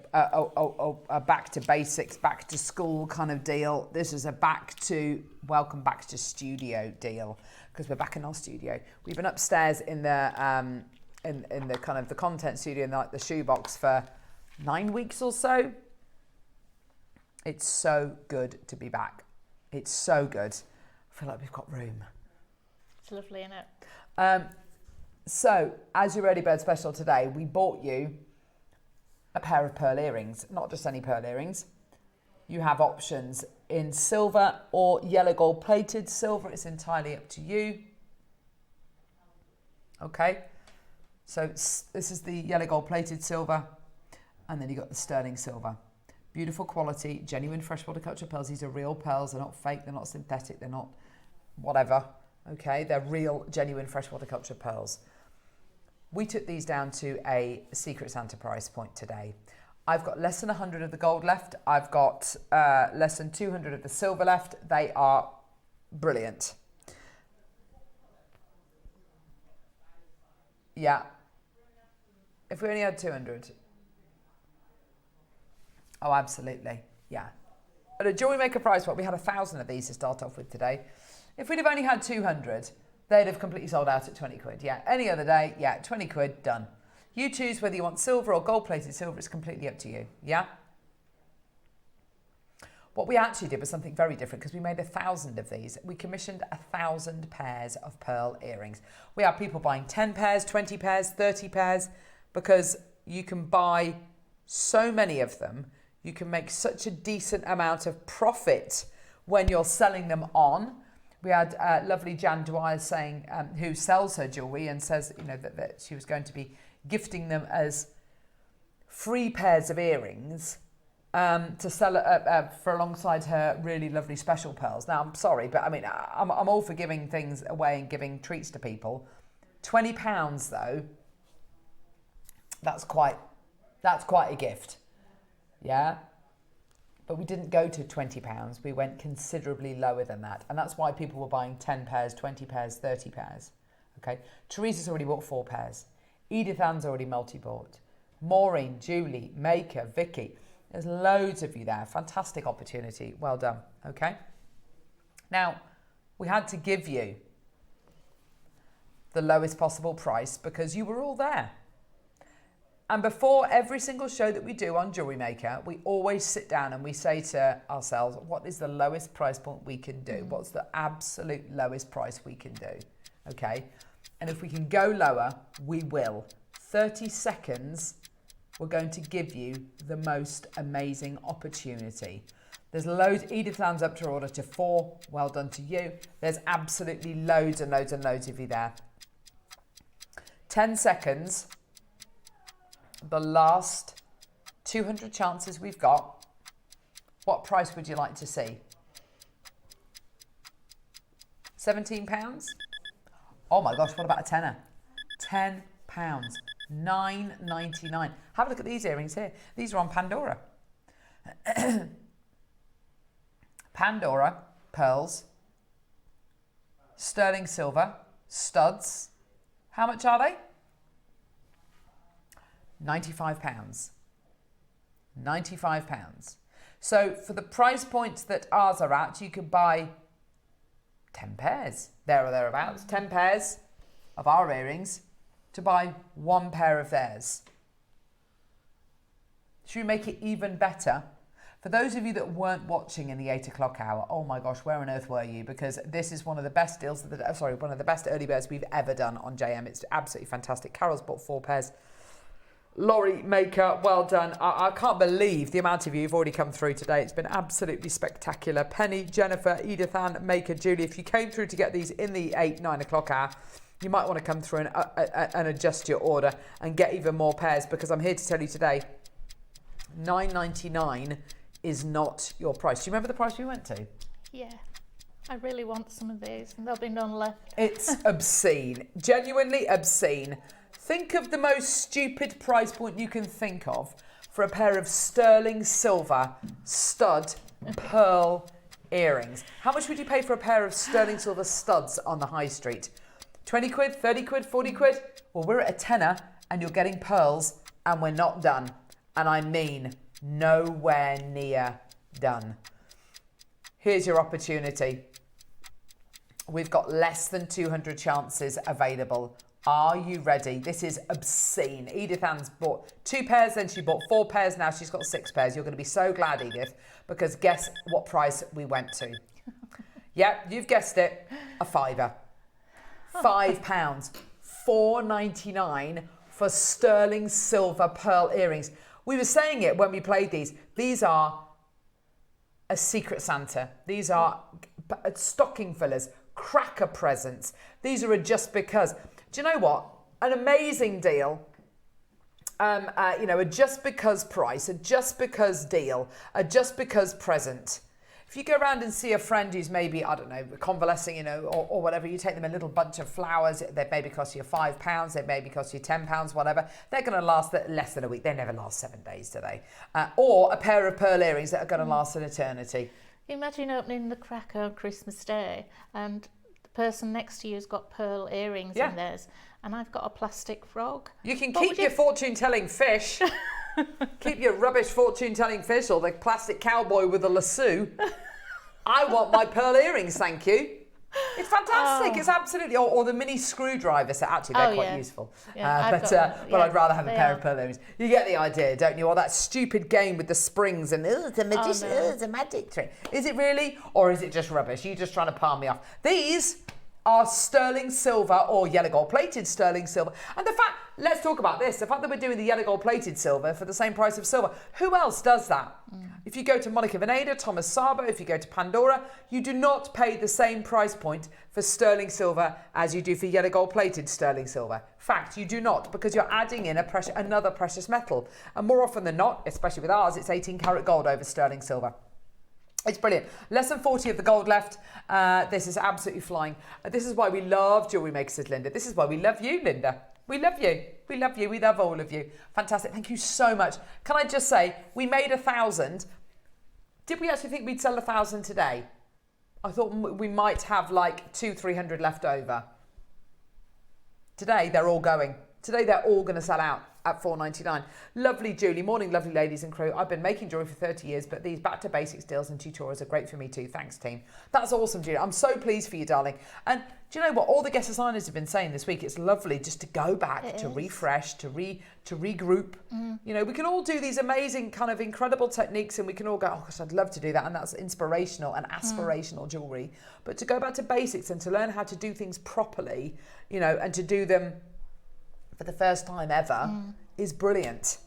back to basics, back to school kind of deal. This is a welcome back to studio deal, because we're back in our studio. We've been upstairs in the in the kind of the content studio in the shoebox for 9 weeks or so. It's so good to be back. It's so good. I feel like we've got room. It's lovely, isn't it? So, as your early bird special today, we bought you a pair of pearl earrings. Not just any pearl earrings. You have options in silver or yellow gold plated. Silver is entirely up to you. Okay. So this is the yellow gold plated silver. And then you got the sterling silver. Beautiful quality, genuine freshwater culture pearls. These are real pearls. They're not fake. They're not synthetic. They're not whatever. Okay. They're real, genuine freshwater culture pearls. We took these down to a Secret Santa price point today. I've got less than 100 of the gold left. I've got less than 200 of the silver left. They are brilliant. Yeah. If we only had 200. Oh, absolutely. Yeah. At a Jewellery Maker price, what we had 1,000 of these to start off with today. If we'd have only had 200, they'd have completely sold out at 20 quid. Yeah. Any other day, yeah, 20 quid, done. You choose whether you want silver or gold-plated silver. It's completely up to you. Yeah. What we actually did was something very different because we made 1,000 of these. We commissioned 1,000 pairs of pearl earrings. We have people buying 10 pairs, 20 pairs, 30 pairs, because you can buy so many of them. You can make such a decent amount of profit when you're selling them on. We had lovely Jan Dwyer saying, who sells her jewellery and says, you know, that she was going to be gifting them as free pairs of earrings to sell for alongside her really lovely special pearls. Now, I'm sorry, but I mean, I'm all for giving things away and giving treats to people. £20 though, that's quite a gift. Yeah. But we didn't go to £20. We went considerably lower than that. And that's why people were buying 10 pairs, 20 pairs, 30 pairs. Okay. Teresa's already bought 4 pairs. Edith Ann's already multi-bought. Maureen, Julie, Maker, Vicky. There's loads of you there. Fantastic opportunity. Well done. Okay. Now, we had to give you the lowest possible price because you were all there. And before every single show that we do on Jewellery Maker, we always sit down and we say to ourselves, what is the lowest price point we can do? What's the absolute lowest price we can do? Okay. And if we can go lower, we will. 30 seconds, we're going to give you the most amazing opportunity. There's loads. Edith Ann's up to order to 4. Well done to you. There's absolutely loads and loads and loads of you there. 10 seconds. The last 200 chances we've got. What price would you like to see? £17? Oh my gosh, what about a tenner? £10. £9.99. Have a look at these earrings here. These are on Pandora. Pandora pearls, sterling silver, studs. How much are they? £95. £95. So for the price points that ours are at, you could buy 10 pairs, there or thereabouts, 10 pairs of our earrings to buy 1 pair of theirs. Should we make it even better? For those of you that weren't watching in the 8 o'clock hour, oh my gosh, where on earth were you? Because this is one of the best deals, one of the best early birds we've ever done on JM. It's absolutely fantastic. Carol's bought 4 pairs. Jewellery Maker, well done. I can't believe the amount of you who've already come through today. It's been absolutely spectacular. Penny, Jennifer, Edith Ann, Maker, Julie, if you came through to get these in the 8, 9 o'clock hour, you might want to come through and adjust your order and get even more pairs, because I'm here to tell you today, $9.99 is not your price. Do you remember the price we went to? Yeah. I really want some of these, and there'll be none left. It's obscene. Genuinely obscene. Think of the most stupid price point you can think of for a pair of sterling silver stud pearl earrings. How much would you pay for a pair of sterling silver studs on the high street? 20 quid, 30 quid, 40 quid? Well, we're at a tenner and you're getting pearls and we're not done. And I mean nowhere near done. Here's your opportunity. We've got less than 200 chances available. Are you ready? This is obscene. Edith Ann's bought 2 pairs, then she bought 4 pairs, now she's got 6 pairs. You're going to be so glad, Edith, because guess what price we went to? Yep, you've guessed it, a fiver. £5. $4.99 for sterling silver pearl earrings. We were saying it when we played these. These are a secret Santa. These are stocking fillers, cracker presents. These are a just because. Do you know what? An amazing deal. A just because price, a just because deal, a just because present. If you go around and see a friend who's maybe, I don't know, convalescing, or whatever, you take them a little bunch of flowers, they maybe cost you £5, they maybe cost you £10, whatever. They're going to last less than a week. They never last 7 days, do they? Or a pair of pearl earrings that are going to last an eternity. Imagine opening the cracker on Christmas Day and the person next to you's got pearl earrings Yeah. in theirs, and I've got a plastic frog. You can What keep would your you- fortune-telling fish. Keep your rubbish fortune-telling fish or the plastic cowboy with a lasso. I want my pearl earrings, thank you. It's fantastic. Oh. It's absolutely, or the mini screwdriver set. Actually, they're Oh, quite yeah. useful. Yeah, I've but got one. but Yeah, I'd rather have a they pair are. of pearl earrings. You get the idea, don't you? Or that stupid game with the springs and it's a magician, no. it's a magic trick. Is it really, or is it just rubbish? You just trying to palm me off? These are sterling silver or yellow gold plated sterling silver. And the fact, let's talk about this, the fact that we're doing the yellow gold plated silver for the same price of silver. Who else does that? If you go to Monica Veneda, Thomas Sabo, if you go to Pandora, you do not pay the same price point for sterling silver as you do for yellow gold plated sterling silver. Fact, you do not, because you're adding in another precious metal. And more often than not, especially with ours, it's 18 karat gold over sterling silver. It's brilliant. Less than 40 of the gold left. This is absolutely flying. This is why we love Jewellery Maker, says Linda. This is why we love you, Linda. We love you. We love you. We love all of you. Fantastic. Thank you so much. Can I just say, we made 1,000. Did we actually think we'd sell 1,000 today? I thought we might have like 200-300 left over. Today, they're all going. Today, they're all going to sell out at $4.99. Lovely Julie. Morning, lovely ladies and crew. I've been making jewellery for 30 years, but these back to basics deals and tutorials are great for me too. Thanks, team. That's awesome, Julie. I'm so pleased for you, darling. And do you know what? All the guest designers have been saying this week, it's lovely just to go back, to refresh, to regroup. You know, we can all do these amazing kind of incredible techniques and we can all go, oh gosh, I'd love to do that. And that's inspirational and aspirational jewellery. But to go back to basics and to learn how to do things properly, you know, and to do them for the first time ever is brilliant.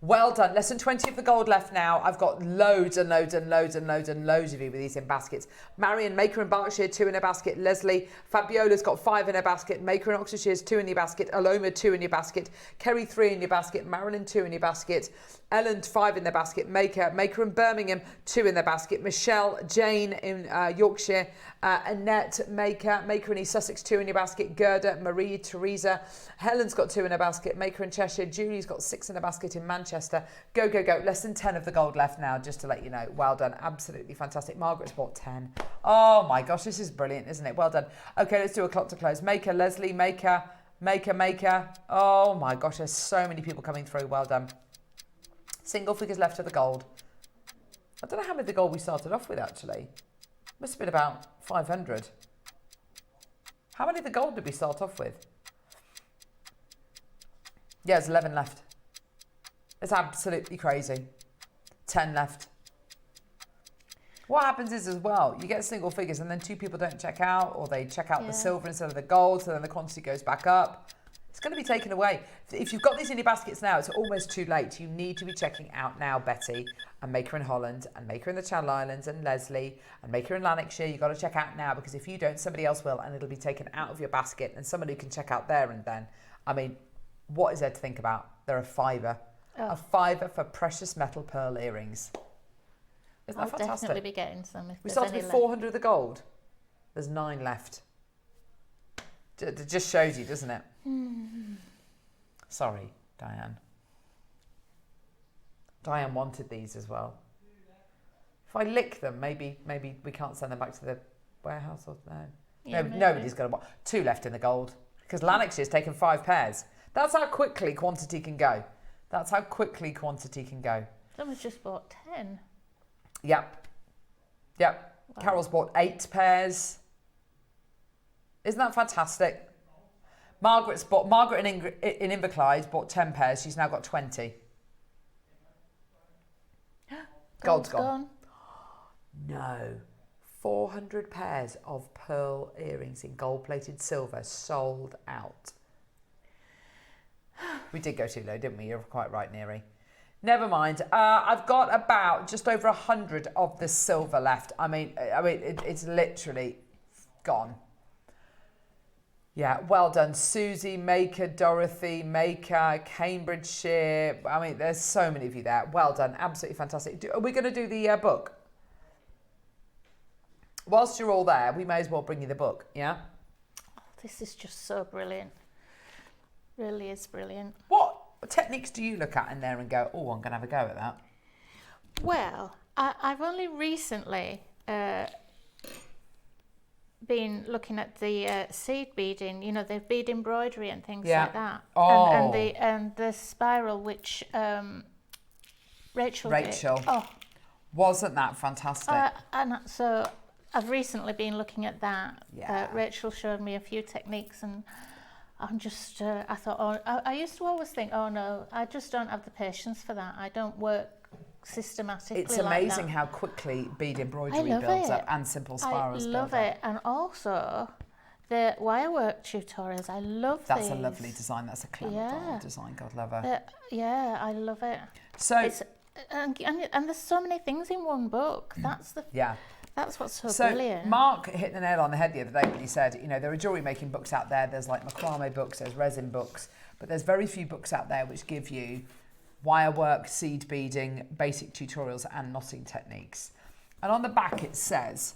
Well done. Less than 20 of the gold left now. I've got loads and loads and loads and loads and loads of you with these in baskets. Marion, Maker in Berkshire, 2 in a basket. Leslie, Fabiola's got 5 in her basket. Maker in Oxfordshire's 2 in your basket. Aloma, 2 in your basket. Kerry, 3 in your basket. Marilyn, 2 in your basket. Ellen, 5 in their basket. Maker in Birmingham, 2 in their basket. Michelle, Jane in Yorkshire. Annette, Maker in East Sussex, 2 in your basket. Gerda, Marie, Teresa. Helen's got 2 in her basket. Maker in Cheshire. Julie's got 6 in her basket in Manchester. Go, go, go. Less than 10 of the gold left now, just to let you know. Well done. Absolutely fantastic. Margaret's bought 10. Oh my gosh, this is brilliant, isn't it? Well done. Okay, let's do a clock to close. Maker, Leslie, Maker. Oh my gosh, there's so many people coming through. Well done. Single figures left of the gold. I don't know how many of the gold we started off with, actually. Must have been about 500. How many of the gold did we start off with? Yeah, there's 11 left. It's absolutely crazy. 10 left. What happens is as well, you get single figures and then 2 people don't check out, or they check out the silver instead of the gold, so then the quantity goes back up. It's going to be taken away. If you've got these in your baskets now, it's almost too late. You need to be checking out now, Betty, and Maker in Holland, and Maker in the Channel Islands, and Leslie, and Maker in Lanarkshire. You've got to check out now, because if you don't, somebody else will, and it'll be taken out of your basket, and somebody can check out there and then. I mean, what is there to think about? They're a £5. Oh. A £5 for precious metal pearl earrings. Isn't that I'll fantastic? definitely be getting some if We there's started any with left. 400 of the gold. There's 9 left. It just shows you, doesn't it? Sorry, Diane. Diane wanted these as well. If I lick them, maybe we can't send them back to the warehouse or no. Yeah, Nobody's going to want 2 left in the gold because Lanarkshire's taken 5 pairs. That's how quickly quantity can go. That's how quickly quantity can go. Someone's just bought 10. Yep. Wow. Carol's bought 8 pairs. Isn't that fantastic? Margaret in Inverclyde bought 10 pairs. She's now got 20. Gold's gone. No. 400 pairs of pearl earrings in gold-plated silver sold out. We did go too low, didn't we? You're quite right, Neary. Never mind. I've got about just over 100 of the silver left. I mean, it's literally gone. Yeah, well done. Susie, Maker, Dorothy, Maker, Cambridgeshire. I mean, there's so many of you there. Well done. Absolutely fantastic. Are we going to do the book? Whilst you're all there, we may as well bring you the book, yeah? Oh, this is just so brilliant. Really is brilliant. What techniques do you look at in there and go, oh, I'm going to have a go at that? Well, I've only recently been looking at the seed beading, you know, the bead embroidery and things Yeah. like that. Oh. And the spiral which Rachel did. Oh, wasn't that fantastic? and so I've recently been looking at that. Yeah. Rachel showed me a few techniques, and I'm just, I thought, I used to always think, oh no, I just don't have the patience for that. I don't work systematically. It's like amazing that. how quickly bead embroidery I love builds it. up and simple spirals I love build it. up. And also the wire work tutorials, I love That's these. a lovely design. That's a clever design. God love her. Yeah, I love it. So It's, and there's so many things in one book. That's what's so brilliant. Mark hit the nail on the head the other day when he said, you know, there are jewellery making books out there. There's like macrame books, there's resin books, but there's very few books out there which give you wire work, seed beading, basic tutorials and knotting techniques. And on the back it says,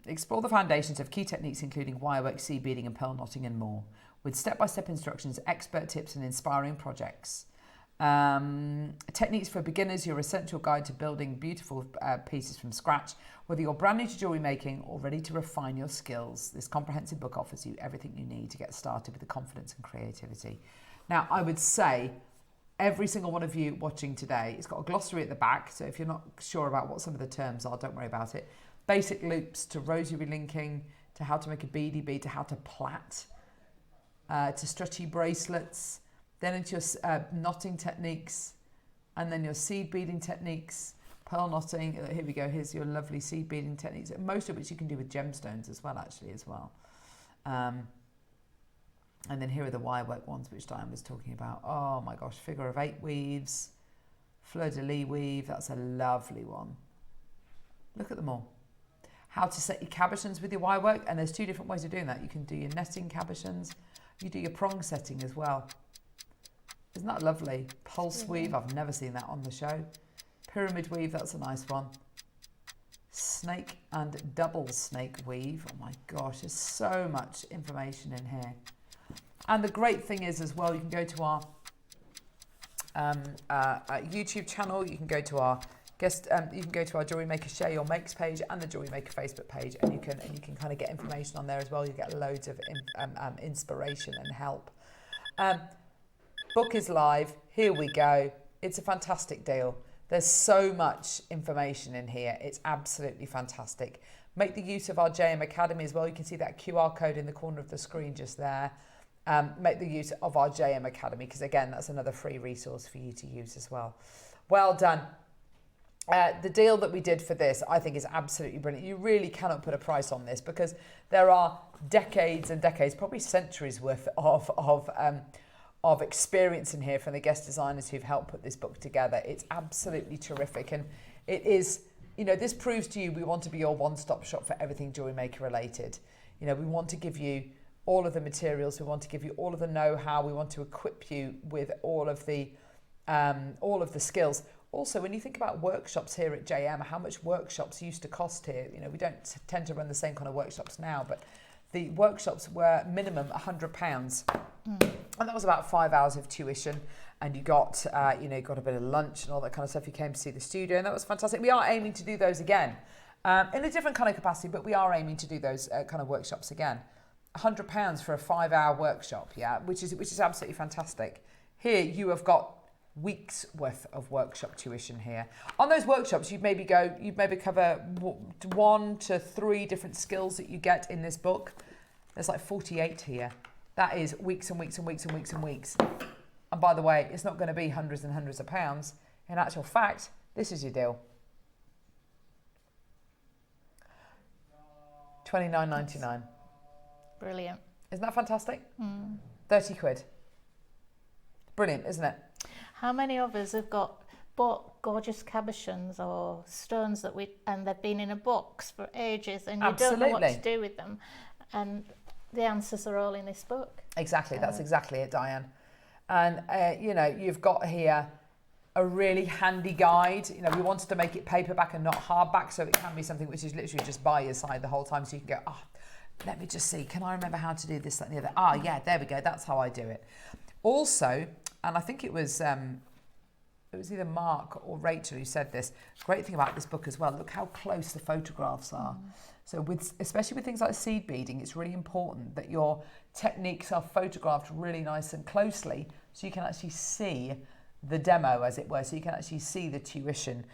explore the foundations of key techniques including wire work, seed beading and pearl knotting and more, with step-by-step instructions, expert tips and inspiring projects. Techniques for beginners, your essential guide to building beautiful pieces from scratch. Whether you're brand new to jewellery making or ready to refine your skills, this comprehensive book offers you everything you need to get started with the confidence and creativity. Now, I would say every single one of you watching today, it's got a glossary at the back, so if you're not sure about what some of the terms are, don't worry about it. Basic loops to rosary linking, to how to make a beady bead, to how to plait, to stretchy bracelets, then into your knotting techniques, and then your seed beading techniques, pearl knotting. Here we go, here's your lovely seed beading techniques, most of which you can do with gemstones as well, actually, and then here are the wire work ones, which Diane was talking about. Oh my gosh, figure of 8 weaves, fleur-de-lis weave, that's a lovely one. Look at them all. How to set your cabochons with your wire work, and there's 2 different ways of doing that. You can do your netting cabochons, you do your prong setting as well. Isn't that lovely? Pulse weave, I've never seen that on the show. Pyramid weave, that's a nice one. Snake and double snake weave. Oh my gosh, there's so much information in here. And the great thing is as well, you can go to our YouTube channel, you can go to our you can go to our Jewellery Maker Share Your Makes page and the Jewellery Maker Facebook page, and you can kind of get information on there as well. You get loads of inspiration and help. Book is live. Here we go. It's a fantastic deal. There's so much information in here. It's absolutely fantastic. Make the use of our JM Academy as well. You can see that QR code in the corner of the screen just there. Make the use of our JM Academy, because again, that's another free resource for you to use as well. Well done. The deal that we did for this, I think, is absolutely brilliant. You really cannot put a price on this, because there are decades and decades, probably centuries worth of experience in here from the guest designers who've helped put this book together. It's absolutely terrific, and it is, you know, this proves to you we want to be your one-stop shop for everything Jewellery Maker related. You know, we want to give you all of the materials, we want to give you all of the know-how, we want to equip you with all of the skills. Also, when you think about workshops here at JM, how much workshops used to cost here, you know, we don't tend to run the same kind of workshops now, but the workshops were minimum £100. And that was about 5 hours of tuition, and you got, you know, got a bit of lunch and all that kind of stuff. You came to see the studio, and that was fantastic. We are aiming to do those again in a different kind of capacity, but we are aiming to do those kind of workshops again. £100 for a 5-hour workshop, yeah, which is absolutely fantastic. Here you have got weeks worth of workshop tuition here. On those workshops, you'd maybe cover 1 to 3 different skills that you get in this book. There's like 48 here. That is weeks and weeks and weeks and weeks and weeks. And by the way, it's not going to be hundreds and hundreds of pounds. In actual fact, this is your deal. £29.99. Brilliant. Isn't that fantastic? 30 quid. Brilliant, isn't it? How many of us have bought gorgeous cabochons or stones and they've been in a box for ages, and you don't know what to do with them, and the answers are all in this book. Exactly, that's exactly it, Diane. And you know, you've got here a really handy guide. You know, we wanted to make it paperback and not hardback, so it can be something which is literally just by your side the whole time, so you can go, let me just see, can I remember how to do this, that and the other? Yeah, there we go, that's how I do it. Also, and I think it was it was either Mark or Rachel who said this. Great thing about this book as well, look how close the photographs are. So especially with things like seed beading, it's really important that your techniques are photographed really nice and closely so you can actually see the demo, as it were, so you can actually see the tuition.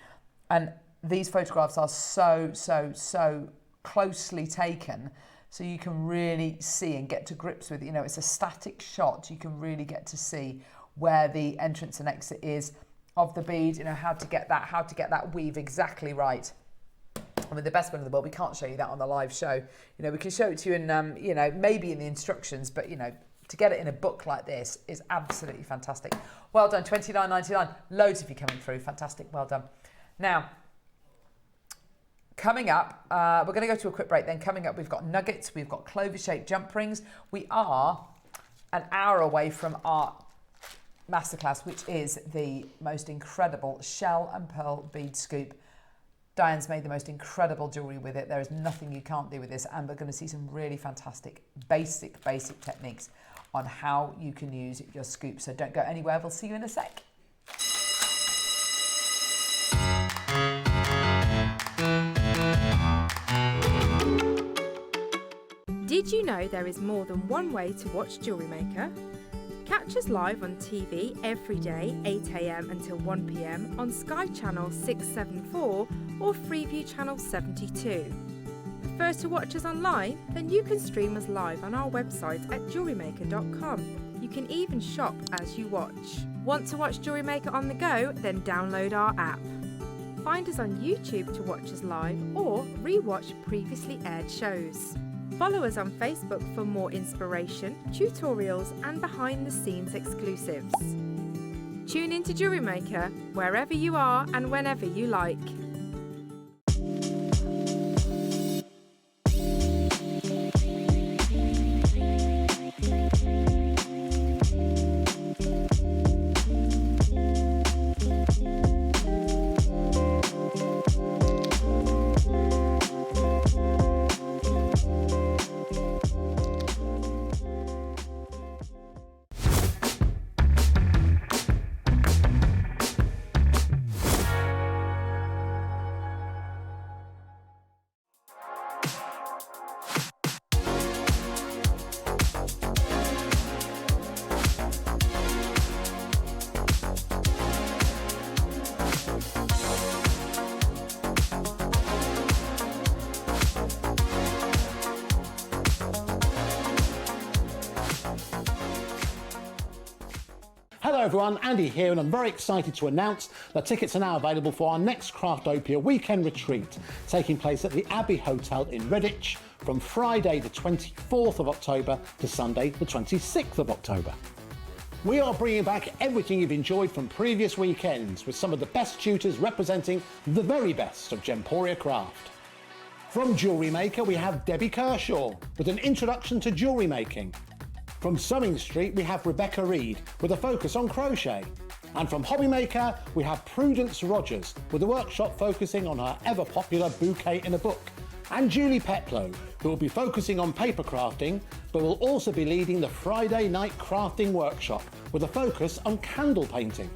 And these photographs are so closely taken, so you can really see and get to grips with, it's a static shot. You can really get to see where the entrance and exit is of the bead, how to get that weave exactly right. I mean, the best one in the world, we can't show you that on the live show. We can show it to you in, maybe in the instructions, but, to get it in a book like this is absolutely fantastic. Well done, $29.99. Loads of you coming through. Fantastic, well done. Now, coming up, we're going to go to a quick break then. Coming up, we've got nuggets, we've got clover-shaped jump rings. We are an hour away from our masterclass, which is the most incredible shell and pearl bead scoop. Diane's made the most incredible jewellery with it. There is nothing you can't do with this, and we're going to see some really fantastic basic techniques on how you can use your scoop. So don't go anywhere. We'll see you in a sec. Did you know there is more than one way to watch Jewellery Maker? Catch us live on TV every day, 8 AM until 1 PM on Sky Channel 674 or Freeview Channel 72. Prefer to watch us online? Then you can stream us live on our website at JewelleryMaker.com. You can even shop as you watch. Want to watch Jewellery Maker on the go? Then download our app. Find us on YouTube to watch us live or re-watch previously aired shows. Follow us on Facebook for more inspiration, tutorials and behind-the-scenes exclusives. Tune in to Jewellery Maker wherever you are and whenever you like. Hello everyone, Andy here, and I'm very excited to announce that tickets are now available for our next Craftopia weekend retreat, taking place at the Abbey Hotel in Redditch from Friday the 24th of October to Sunday the 26th of October. We are bringing back everything you've enjoyed from previous weekends with some of the best tutors representing the very best of Gemporia craft. From Jewellery Maker we have Debbie Kershaw with an introduction to jewellery making. From Sewing Street we have Rebecca Reed with a focus on crochet. And from Hobby Maker we have Prudence Rogers with a workshop focusing on her ever popular bouquet in a book. And Julie Peplow, who will be focusing on paper crafting but will also be leading the Friday night crafting workshop with a focus on candle painting.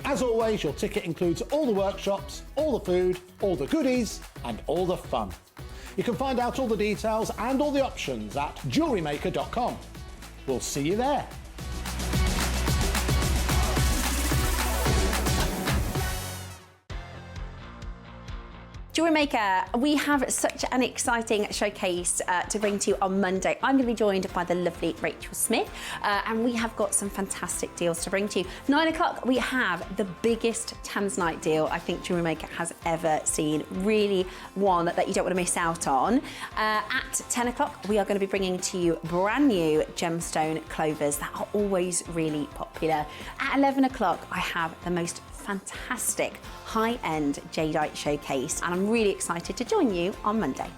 As always, your ticket includes all the workshops, all the food, all the goodies and all the fun. You can find out all the details and all the options at JewelleryMaker.com. We'll see you there. Jewellery Maker, we have such an exciting showcase to bring to you on Monday. I'm going to be joined by the lovely Rachel Smith, and we have got some fantastic deals to bring to you. 9 o'clock, we have the biggest Tanzanite deal I think Jewellery Maker has ever seen. Really one that you don't want to miss out on. At 10 o'clock, we are going to be bringing to you brand new gemstone clovers that are always really popular. At 11 o'clock, I have the most fantastic high-end jadeite showcase, and I'm really excited to join you on Monday.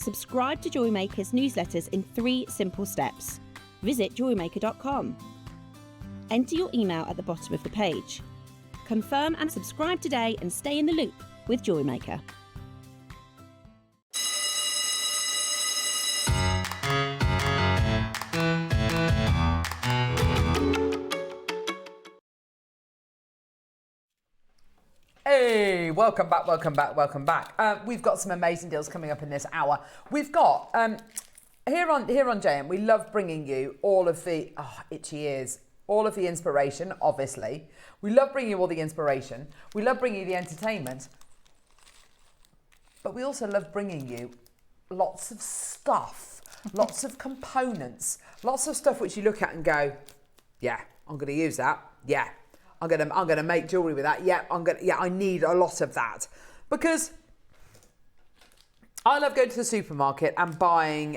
subscribe to Jewellery Maker's newsletters in 3 simple steps. Visit JewelleryMaker.com. Enter your email at the bottom of the page. Confirm and subscribe today and stay in the loop with Jewellery Maker. Hey, welcome back, welcome back, welcome back. We've got some amazing deals coming up in this hour. We've got, here on JM, we love bringing you all of the, itchy ears, all of the inspiration, obviously. We love bringing you all the inspiration. We love bringing you the entertainment. But we also love bringing you lots of stuff, lots of components, lots of stuff which you look at and go, yeah, I'm going to use that. Yeah. I'm gonna make jewellery with that. Yeah, I need a lot of that. Because I love going to the supermarket and buying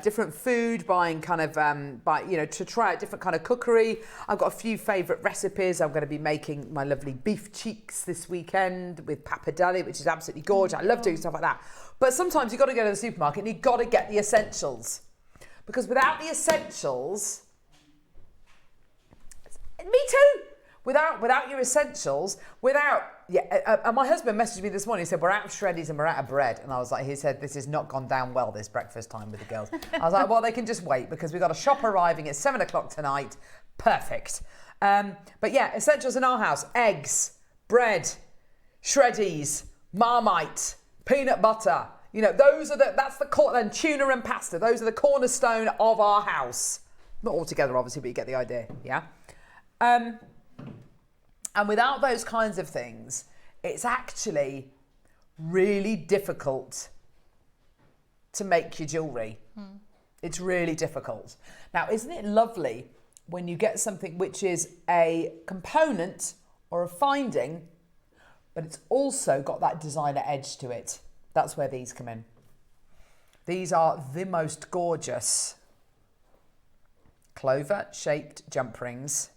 different food, buying kind of, to try out different kind of cookery. I've got a few favourite recipes. I'm going to be making my lovely beef cheeks this weekend with pappardelle, which is absolutely gorgeous. I love doing stuff like that. But sometimes you've got to go to the supermarket and you've got to get the essentials. Because without the essentials... Me too. Without your essentials, and my husband messaged me this morning. He said, we're out of shreddies and we're out of bread. And I was like, he said, this has not gone down well, this breakfast time with the girls. I was like, well, they can just wait because we've got a shop arriving at 7 o'clock tonight. Perfect. But yeah, essentials in our house: eggs, bread, shreddies, Marmite, peanut butter. And tuna and pasta. Those are the cornerstone of our house. Not all together, obviously, but you get the idea. Yeah. And without those kinds of things, it's actually really difficult to make your jewellery. It's really difficult. Now, isn't it lovely when you get something which is a component or a finding, but it's also got that designer edge to it? That's where these come in. These are the most gorgeous clover-shaped jump rings.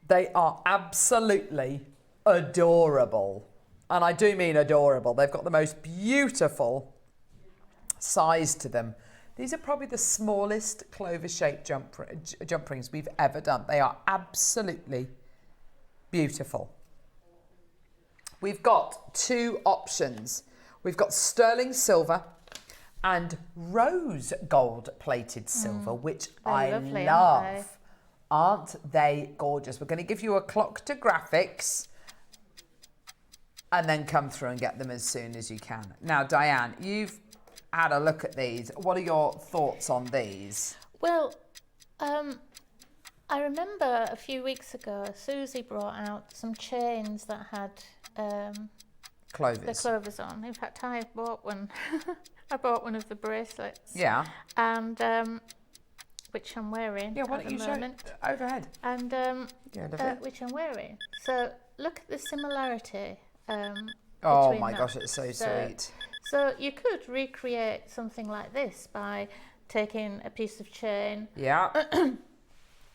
They are absolutely adorable. And I do mean adorable. They've got the most beautiful size to them. These are probably the smallest clover-shaped jump rings we've ever done. They are absolutely beautiful. We've got 2 options. We've got sterling silver and rose gold plated silver, which I lovely, love. Aren't they gorgeous? We're going to give you a clock to graphics and then come through and get them as soon as you can. Now, Diane, you've had a look at these. What are your thoughts on these? Well, I remember a few weeks ago, Susie brought out some chains that had the clovers on. In fact, I bought one. I bought one of the bracelets. Yeah. And which I'm wearing. Yeah, why don't you show it overhead? And which I'm wearing. So look at the similarity. Oh my gosh, it's so sweet. So you could recreate something like this by taking a piece of chain. Yeah.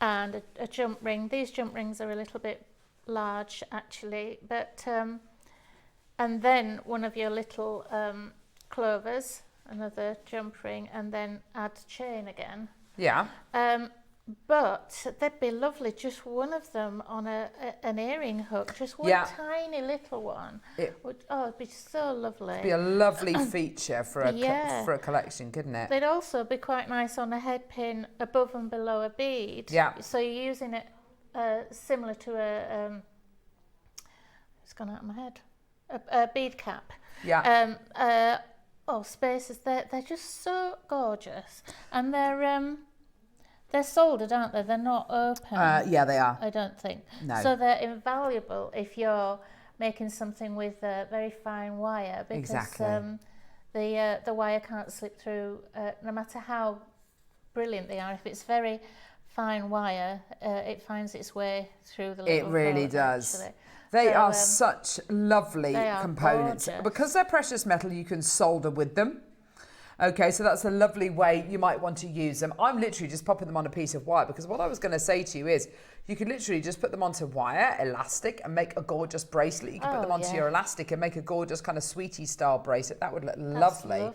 And a jump ring. These jump rings are a little bit large actually, but and then one of your little clovers, another jump ring, and then add chain again. Yeah. But they'd be lovely, just one of them on an earring hook, just one tiny little one. It'd be so lovely. It'd be a lovely feature for a collection, couldn't it? They'd also be quite nice on a head pin above and below a bead. Yeah. So you're using it similar to it's gone out of my head, a bead cap. Yeah. Spaces. They're just so gorgeous, and they're soldered, aren't they? They're not open. Yeah, they are. I don't think. No. So they're invaluable if you're making something with very fine wire, because exactly. The wire can't slip through, no matter how brilliant they are. If it's very fine wire, it finds its way through the little It really does. Actually. They are such lovely they are components. gorgeous. Because they're precious metal, you can solder with them. Okay, so that's a lovely way you might want to use them. I'm literally just popping them on a piece of wire because what I was going to say to you is you could literally just put them onto wire, elastic, and make a gorgeous bracelet. You could put them onto your elastic and make a gorgeous kind of sweetie style bracelet. That would look lovely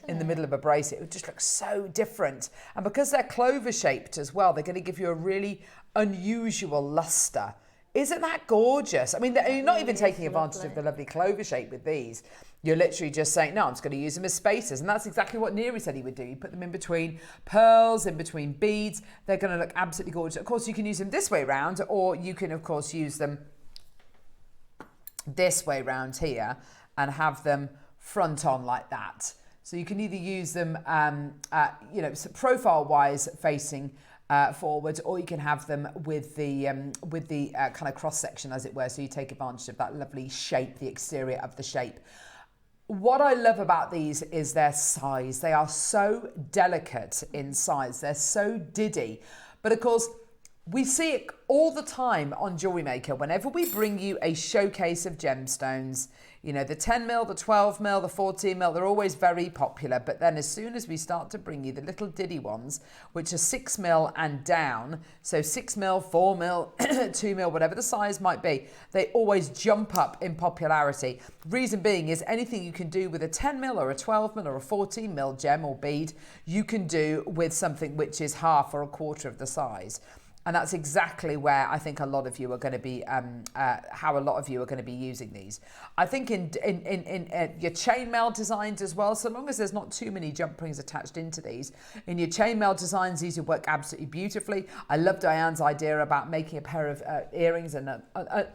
in the middle of a bracelet. It would just look so different. And because they're clover shaped as well, they're going to give you a really unusual luster. Isn't that gorgeous? I mean, you're not even taking advantage of the lovely clover shape with these. You're literally just saying, no, I'm just going to use them as spacers. And that's exactly what Neri said he would do. You put them in between pearls, in between beads. They're going to look absolutely gorgeous. Of course, you can use them this way round, or you can, of course, use them this way round here and have them front on like that. So you can either use them, you know, profile-wise facing forward, or you can have them with the kind of cross section, as it were. So you take advantage of that lovely shape, the exterior of the shape. What I love about these is their size. They are so delicate in size. They're so diddy. But of course, we see it all the time on Jewellery Maker. Whenever we bring you a showcase of gemstones, you know, the 10 mil, the 12 mil, the 14 mil, they're always very popular. But then as soon as we start to bring you the little diddy ones, which are 6 mil and down, so 6 mil, 4 mil, 2 mil, whatever the size might be, they always jump up in popularity. Reason being is anything you can do with a 10 mil or a 12 mil or a 14 mil gem or bead, you can do with something which is half or a quarter of the size. And that's exactly where I think a lot of you are going to be, how a lot of you are going to be using these. I think in your chainmail designs as well, so long as there's not too many jump rings attached into these, in your chainmail designs, these will work absolutely beautifully. I love Diane's idea about making a pair of earrings and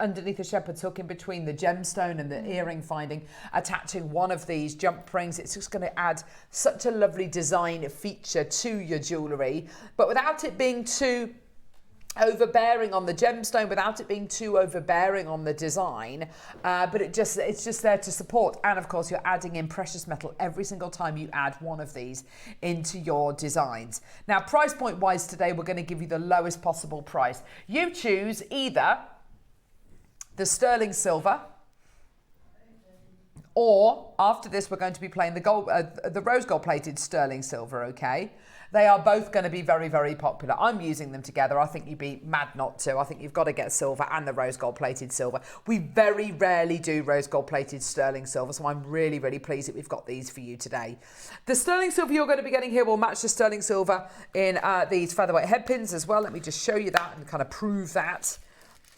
underneath a shepherd's hook in between the gemstone and the earring finding, attaching one of these jump rings. It's just going to add such a lovely design feature to your jewellery, but without it being too overbearing on the gemstone, without it being too overbearing on the design, but it's just there to support. And of course, you're adding in precious metal every single time you add one of these into your designs. Now, price point wise today, we're going to give you the lowest possible price. You choose either the sterling silver, or after this, we're going to be playing the gold, the rose gold plated sterling silver. Okay. They are both going to be very, very popular. I'm using them together. I think you'd be mad not to. I think you've got to get silver and the rose gold plated silver. We very rarely do rose gold plated sterling silver, so I'm really, really pleased that we've got these for you today. The sterling silver you're going to be getting here will match the sterling silver in these featherweight head pins as well. Let me just show you that and kind of prove that.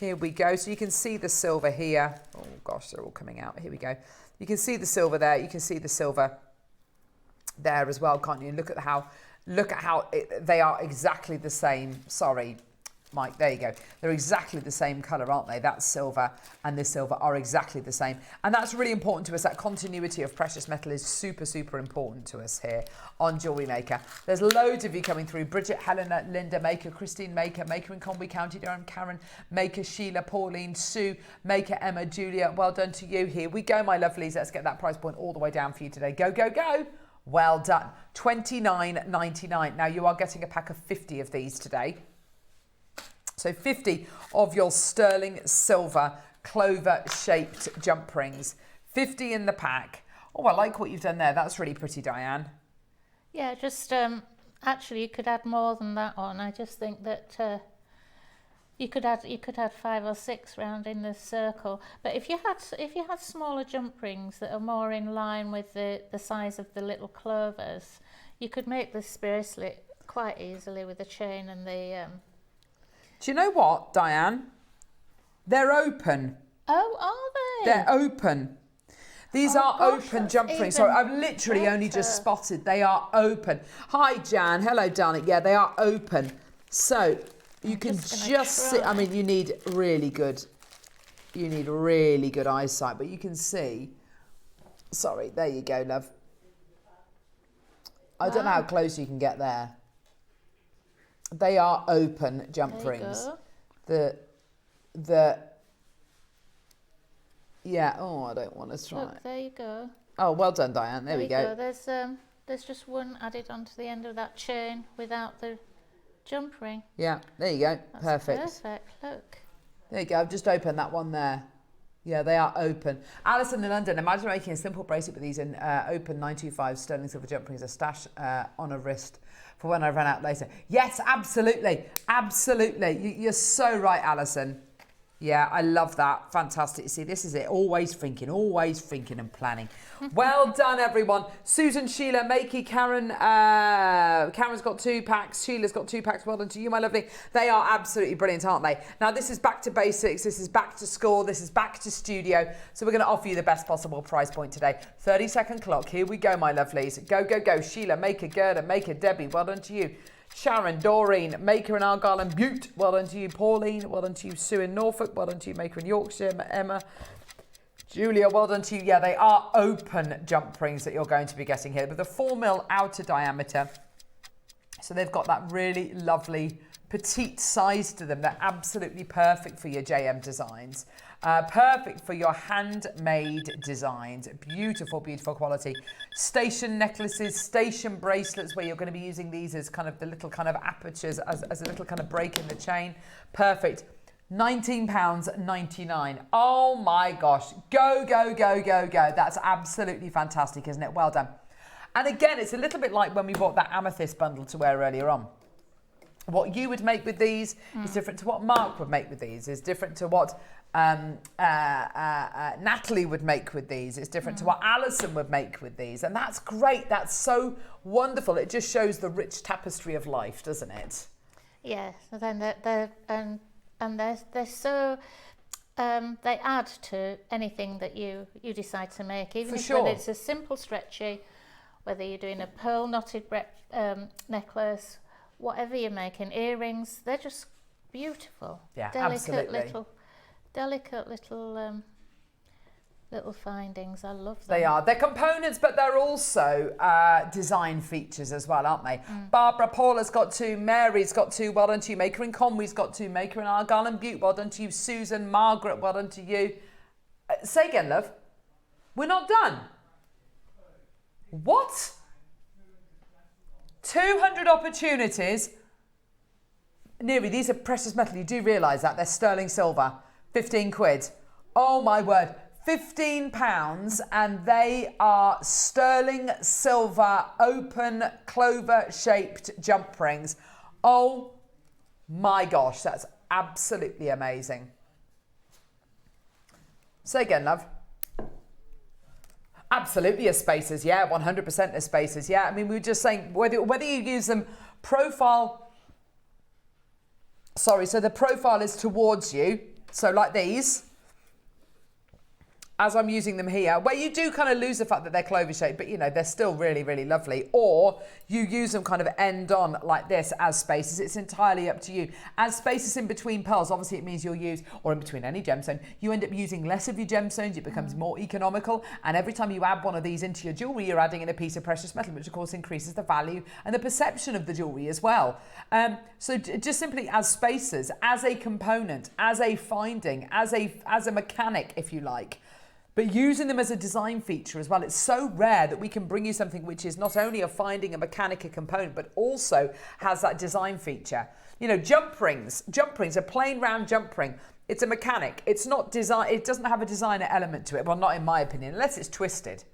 Here we go. So you can see the silver here. Oh gosh, they're all coming out. Here we go. You can see the silver there. You can see the silver there as well, can't you? Look at how they are exactly the same. Sorry, Mike, there you go. They're exactly the same colour, aren't they? That silver and this silver are exactly the same. And that's really important to us. That continuity of precious metal is super, super important to us here on Jewellery Maker. There's loads of you coming through. Bridget, Helena, Linda, Maker, Christine, Maker in Conwy County, Durham, Karen, Maker, Sheila, Pauline, Sue, Maker, Emma, Julia. Well done to you. Here we go, my lovelies. Let's get that price point all the way down for you today. Go, go, go. Well done. $29.99. Now you are getting a pack of 50 of these today. So 50 of your sterling silver clover shaped jump rings. 50 in the pack. Oh, I like what you've done there. That's really pretty, Diane. Yeah, just actually you could add more than that on. I just think that you could add 5 or 6 round in the circle. But if you had smaller jump rings that are more in line with the size of the little clovers, you could make this bracelet quite easily with the chain and the. Do you know what, Diane? They're open. Oh, are they? They're open. These are open jump rings. Sorry, I've literally only just spotted. They are open. Hi, Jan. Hello, darling. Yeah, they are open. So. You can just see, I mean, you need really good eyesight, but you can see, sorry, there you go, love. I don't know how close you can get there. They are open jump rings. Yeah, oh, I don't want to try. Look, there you go. Oh, well done, Diane. There we go. There's just one added onto the end of that chain without the jump ring. Yeah, there you go. That's perfect. Perfect. Look. There you go. I've just opened that one there. Yeah, they are open. Alison in London, imagine making a simple bracelet with these in open 925 sterling silver jump rings, a stash on a wrist for when I run out later. Yes, absolutely. Absolutely. You're so right, Alison. Yeah, I love that. Fantastic. You see, this is it. Always thinking and planning. Well done, everyone. Susan, Sheila, Makey, Karen. Karen's got 2 packs. Sheila's got 2 packs. Well done to you, my lovely. They are absolutely brilliant, aren't they? Now, this is back to basics. This is back to school. This is back to studio. So we're going to offer you the best possible price point today. 30-second clock. Here we go, my lovelies. Go, go, go. Sheila, Maker, Gerda, Maker, Debbie. Well done to you. Sharon, Doreen, Maker in Argyle and Butte. Well done to you, Pauline. Well done to you, Sue in Norfolk. Well done to you, Maker in Yorkshire. Emma, Julia, well done to you. Yeah, they are open jump rings that you're going to be getting here with a 4mm outer diameter. So they've got that really lovely petite size to them. They're absolutely perfect for your JM designs. Perfect for your handmade designs. Beautiful, beautiful quality. Station necklaces, station bracelets, where you're going to be using these as kind of the little kind of apertures, as a little kind of break in the chain. Perfect. £19.99. Oh my gosh. Go, go, go, go, go. That's absolutely fantastic, isn't it? Well done. And again, it's a little bit like when we bought that amethyst bundle to wear earlier on. What you would make with these is different to what Mark would make with these, is different to what Natalie would make with these. It's different to what Alison would make with these. And that's great. That's so wonderful. It just shows the rich tapestry of life, doesn't it? Yeah, so then they're so they add to anything that you decide to make, even if whether it's a simple stretchy, whether you're doing a pearl knotted necklace, whatever you're making, earrings, they're just beautiful. Yeah, delicate little findings. I love them. They are. They're components, but they're also design features as well, aren't they? Barbara, Paula's got 2. Mary's got 2. Well done to you. Maker in Conway's got 2. Maker in Argyle and Butte. Well done to you. Susan, Margaret, well done to you. Say again, love. We're not done. What? 200 opportunities. Neri, these are precious metal. You do realise that. They're sterling silver. 15 quid. Oh my word. £15, and they are sterling silver open clover shaped jump rings. Oh my gosh, that's absolutely amazing. Say again, love. Absolutely as spacers, yeah, 100% as spacers, yeah. I mean, we were just saying whether you use them profile. Sorry, so the profile is towards you. So like these, as I'm using them here, where you do kind of lose the fact that they're clover shaped, but you know, they're still really, really lovely. Or you use them kind of end on like this as spacers. It's entirely up to you. As spacers in between pearls, obviously it means you'll use, or in between any gemstone, you end up using less of your gemstones. It becomes more economical. And every time you add one of these into your jewelry, you're adding in a piece of precious metal, which of course increases the value and the perception of the jewelry as well. So just simply as spacers, as a component, as a finding, as a mechanic, if you like. But using them as a design feature as well. It's so rare that we can bring you something which is not only a finding, a mechanic, a component, but also has that design feature. You know, jump rings, a plain round jump ring. It's a mechanic. It's not design. It doesn't have a designer element to it. Well, not in my opinion, unless it's twisted.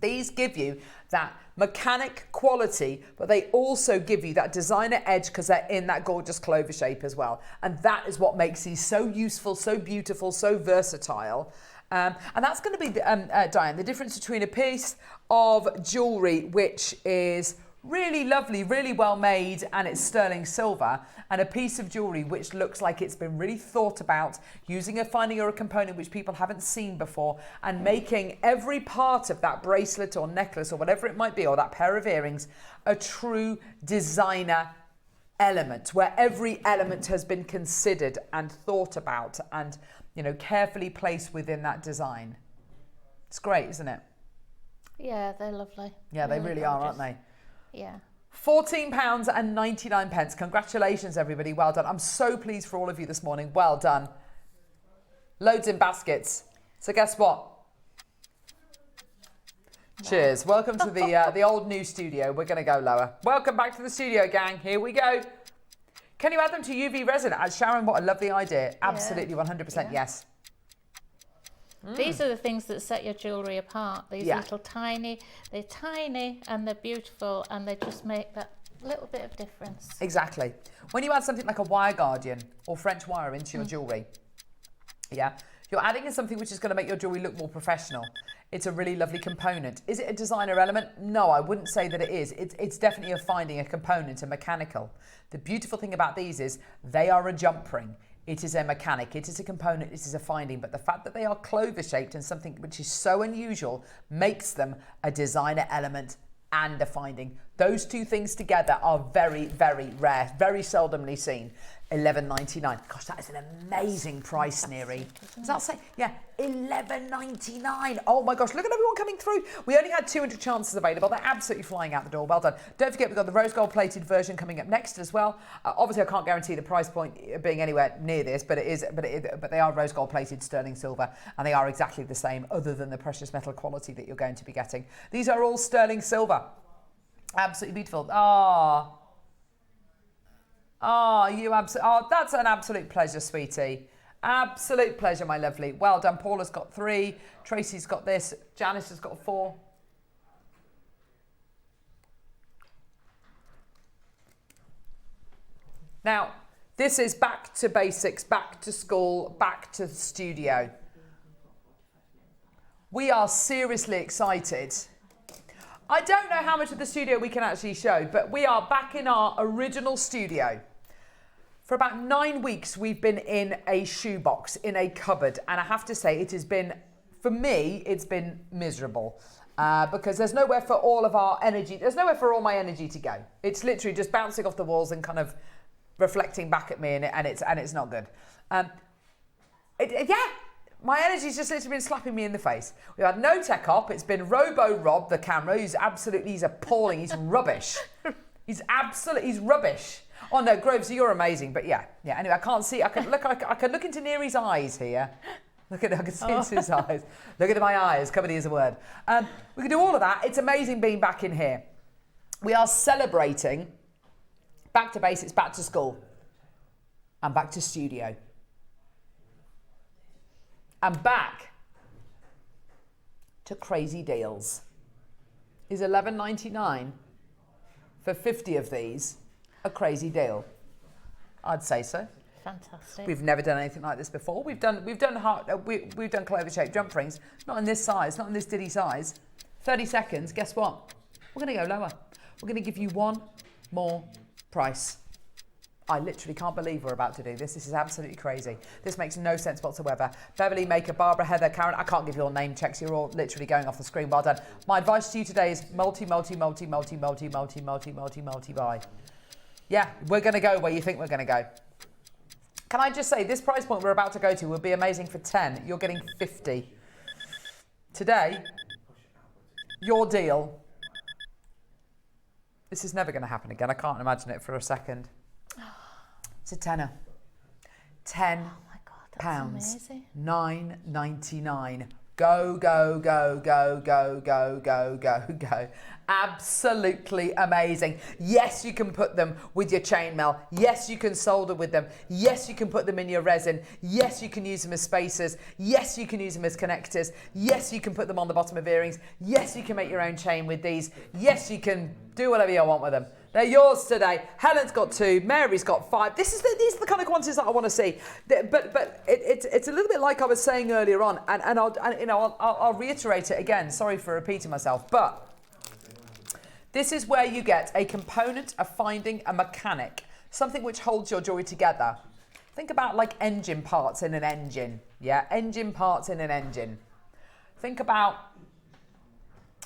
These give you that mechanic quality, but they also give you that designer edge because they're in that gorgeous clover shape as well. And that is what makes these so useful, so beautiful, so versatile. And that's going to be, Diane, the difference between a piece of jewellery which is really lovely, really well made, and it's sterling silver, and a piece of jewellery which looks like it's been really thought about, using a finding or a component which people haven't seen before, and making every part of that bracelet or necklace or whatever it might be, or that pair of earrings, a true designer element, where every element has been considered and thought about and, you know, carefully placed within that design. It's great, isn't it? Yeah, they're lovely. Yeah, they really are, aren't they? Yeah. £14.99. Congratulations, everybody. Well done. I'm so pleased for all of you this morning. Well done. Loads in baskets. So guess what? Cheers. Welcome to the old new studio. We're going to go lower. Welcome back to the studio, gang. Here we go. Can you add them to UV resin? Sharon, what a lovely idea. Absolutely, 100% yes. These are the things that set your jewellery apart. These little they're tiny and they're beautiful, and they just make that little bit of difference. Exactly. When you add something like a wire guardian or French wire into your jewellery, you're adding in something which is going to make your jewellery look more professional. It's a really lovely component. Is it a designer element? No, I wouldn't say that it is. It's definitely a finding, a component, a mechanical. The beautiful thing about these is they are a jump ring. It is a mechanic, it is a component, it is a finding, but the fact that they are clover shaped and something which is so unusual makes them a designer element and a finding. Those two things together are very, very rare, very seldomly seen. $11.99. Gosh, that is an amazing price, Neri. Does that say? Yeah, $11.99. Oh my gosh, look at everyone coming through. We only had 200 chances available. They're absolutely flying out the door. Well done. Don't forget, we've got the rose gold plated version coming up next as well. Obviously, I can't guarantee the price point being anywhere near this, but they are rose gold plated sterling silver, and they are exactly the same, other than the precious metal quality that you're going to be getting. These are all sterling silver. Absolutely beautiful. That's an absolute pleasure, sweetie. Absolute pleasure, my lovely. Well done. Paula's got 3. Tracy's got this. Janice has got 4. Now, this is back to basics, back to school, back to the studio. We are seriously excited. I don't know how much of the studio we can actually show, but we are back in our original studio. For about 9 weeks, we've been in a shoebox, in a cupboard. And I have to say, it has been, for me, it's been miserable. Because there's nowhere for all of our energy, there's nowhere for all my energy to go. It's literally just bouncing off the walls and kind of reflecting back at me, and it's not good. My energy's just literally been slapping me in the face. We've had no tech op. It's been Robo Rob, the camera, he's appalling. He's rubbish. He's rubbish. Oh no, Groves, you're amazing. But yeah. Anyway, I can't see. I can look into Neri's eyes here. I can see into his eyes. Look into my eyes. Comedy is a word. We can do all of that. It's amazing being back in here. We are celebrating back to basics, back to school, and back to studio. And back to crazy deals. Is $11.99 for 50 of these a crazy deal? I'd say so. Fantastic. We've never done anything like this before. We've done clover-shaped jump rings, not in this size, not in this diddy size. 30 seconds. Guess what? We're going to go lower. We're going to give you one more price. I literally can't believe we're about to do this. This is absolutely crazy. This makes no sense whatsoever. Beverly, Maker, Barbara, Heather, Karen. I can't give you all name checks. You're all literally going off the screen. Well done. My advice to you today is multi buy. Yeah, we're going to go where you think we're going to go. Can I just say, this price point we're about to go to would be amazing for 10. You're getting 50. Today, your deal. This is never going to happen again. I can't imagine it for a second. It's a tenner. £10. Oh my God, that's amazing. $9.99. Go, go, go, go, go, go, go, go, go. Absolutely amazing. Yes, you can put them with your chainmail. Yes, you can solder with them. Yes, you can put them in your resin. Yes, you can use them as spacers. Yes, you can use them as connectors. Yes, you can put them on the bottom of earrings. Yes, you can make your own chain with these. Yes, you can do whatever you want with them. They're yours today. Helen's got 2. Mary's got 5. These are the kind of quantities that I want to see. But it's a little bit like I was saying earlier on, and I'll reiterate it again. Sorry for repeating myself, but this is where you get a component, a finding, a mechanic, something which holds your jewelry together. Think about like engine parts in an engine. Yeah, engine parts in an engine. Think about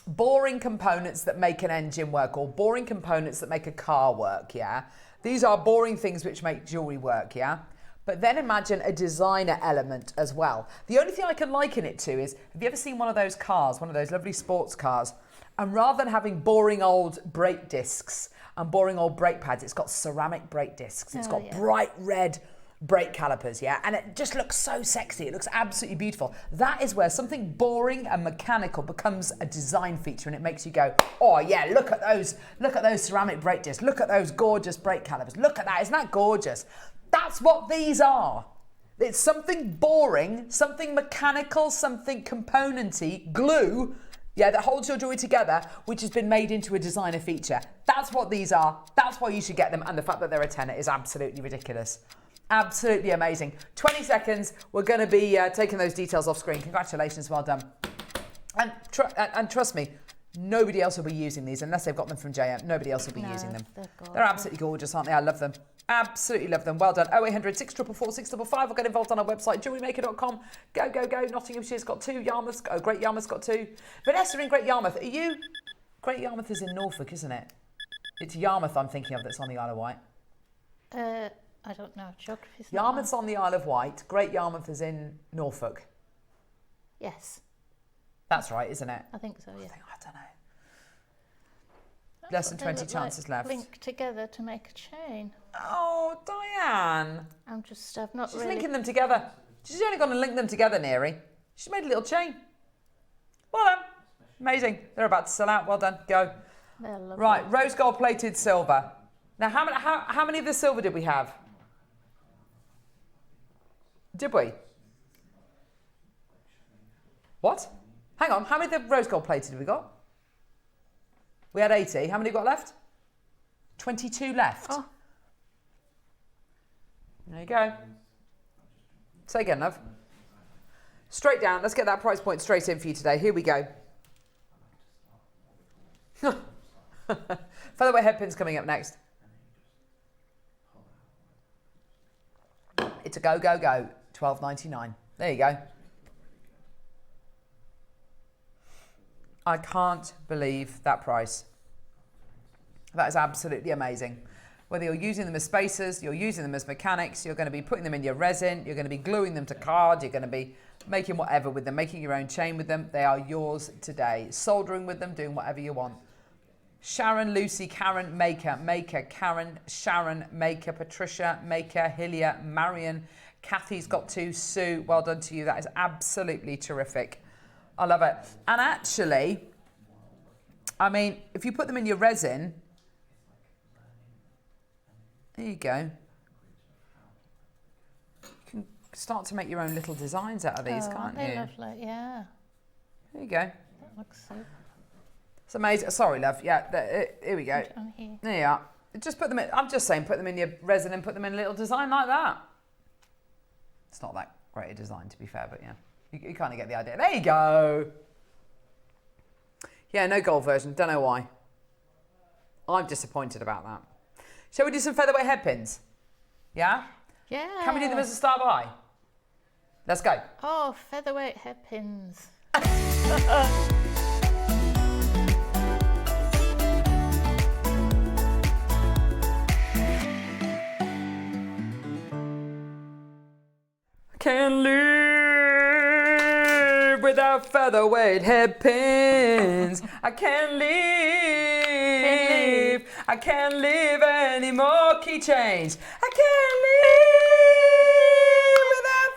boring components that make an engine work, or boring components that make a car work, yeah? These are boring things which make jewelry work, yeah? But then imagine a designer element as well. The only thing I can liken it to is, have you ever seen one of those cars, one of those lovely sports cars, and rather than having boring old brake discs and boring old brake pads, it's got ceramic brake discs. It's got bright red brake calipers, yeah? And it just looks so sexy. It looks absolutely beautiful. That is where something boring and mechanical becomes a design feature, and it makes you go, oh yeah, look at those ceramic brake discs. Look at those gorgeous brake calipers. Look at that, isn't that gorgeous? That's what these are. It's something boring, something mechanical, something componenty, glue, yeah, that holds your jewellery together, which has been made into a designer feature. That's what these are. That's why you should get them. And the fact that they're a tenner is absolutely ridiculous. Absolutely amazing. 20 seconds. We're going to be taking those details off screen. Congratulations. Well done. And trust me, nobody else will be using these unless they've got them from JM. Nobody else will be using them. They're absolutely gorgeous, aren't they? I love them. Absolutely love them. Well done. 0800 644 655. Or get involved on our website, JewelleryMaker.com. Go, go, go. Nottinghamshire's got 2. Yarmouth's, Great Yarmouth's got 2. Vanessa in Great Yarmouth. Are you? Great Yarmouth is in Norfolk, isn't it? It's Yarmouth I'm thinking of that's on the Isle of Wight. I don't know. Geography's Yarmouth's on the Isle of Wight. Great Yarmouth is in Norfolk. Yes. That's right, isn't it? I think so, yeah. I don't know. Less than 20 chances left. Link together to make a chain. Oh, Diane. I've not She's really... linking them together. She's only going to link them together, Neary. She's made a little chain. Well done. Amazing. They're about to sell out. Well done. Go. They're lovely. Right, rose gold plated silver. Now, how many of the silver did we have? Did we? What? Hang on. How many of the rose gold plated have we got? We had 80. How many got left? 22 left. Oh. There you go. Say again, love. Straight down. Let's get that price point straight in for you today. Here we go. Featherweight headpins coming up next. It's a go, go, go. $12.99. There you go. I can't believe that price. That is absolutely amazing. Whether you're using them as spacers, you're using them as mechanics, you're going to be putting them in your resin, you're going to be gluing them to card, you're going to be making whatever with them, making your own chain with them. They are yours today. Soldering with them, doing whatever you want. Sharon, Lucy, Karen, Maker, Karen, Sharon, Maker, Patricia, Maker, Hillia, Marion, Kathy's got 2, Sue, well done to you. That is absolutely terrific. I love it. And actually, I mean, if you put them in your resin, there you go. You can start to make your own little designs out of these, can't you? Lovely, yeah. There you go. That looks so. It's amazing. Sorry, love. Yeah, here we go. Here. There you are. Just put them in. I'm just saying, put them in your resin and put them in a little design like that. It's not that great a design, to be fair, but yeah, you kind of get the idea. There you go. Yeah, no gold version. Don't know why. I'm disappointed about that. Shall we do some featherweight headpins? Yeah? Yeah. Can we do them as a start by? Let's go. Oh, featherweight headpins. Can't live without featherweight headpins. I can't live. I can't live anymore. Keychains. I can't live without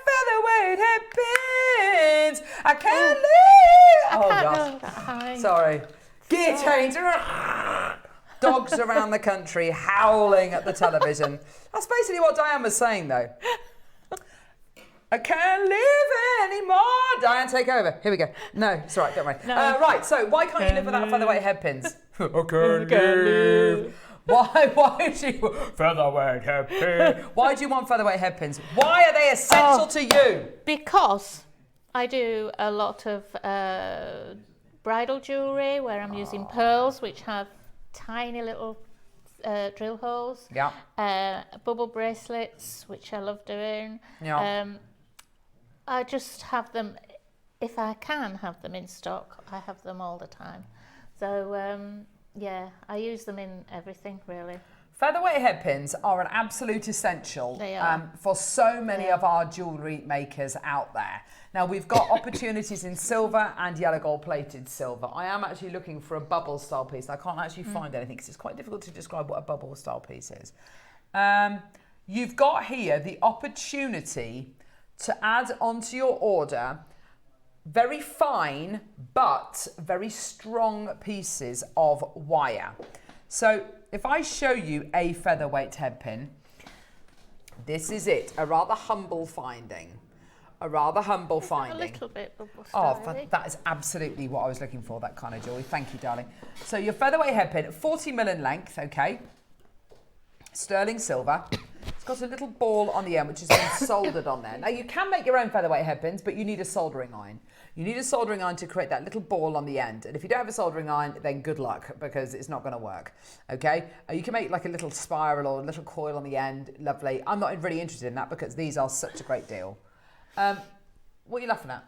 featherweight headpins. I can't live. I can't go that high. Sorry. Gear chains. Dogs around the country howling at the television. That's basically what Diane was saying, though. I can't live anymore. Diane, take over. Here we go. No, it's all right, don't worry. No. Right, so why can't you live without featherweight headpins? I can't live. Why is she featherweight headpin? Why do you want featherweight headpins? Why are they essential to you? Because I do a lot of bridal jewellery where I'm using pearls, which have tiny little drill holes. Yeah. Bubble bracelets, which I love doing. Yeah. I just have them, if I can have them in stock, I have them all the time. So, yeah, I use them in everything, really. Featherweight headpins are an absolute essential for so many of our jewellery makers out there. Now, we've got opportunities in silver and yellow gold plated silver. I am actually looking for a bubble style piece. I can't actually find anything because it's quite difficult to describe what a bubble style piece is. You've got here the opportunity to add onto your order very fine but very strong pieces of wire. So if I show you a featherweight headpin, This is it, a rather humble finding. A rather humble finding. A little bit bubble Oh, styly. that is absolutely what I was looking for, that kind of jewellery. Thank you, darling. So your featherweight headpin, 40mm in length, okay. Sterling silver. It's got a little ball on the end which has been soldered on there. Now you can make your own featherweight headpins, but you need a soldering iron. You need a soldering iron to create that little ball on the end. And if you don't have a soldering iron, then good luck, because it's not going to work, okay? You can make like a little spiral or a little coil on the end, lovely. I'm not really interested in that because these are such a great deal. What are you laughing at?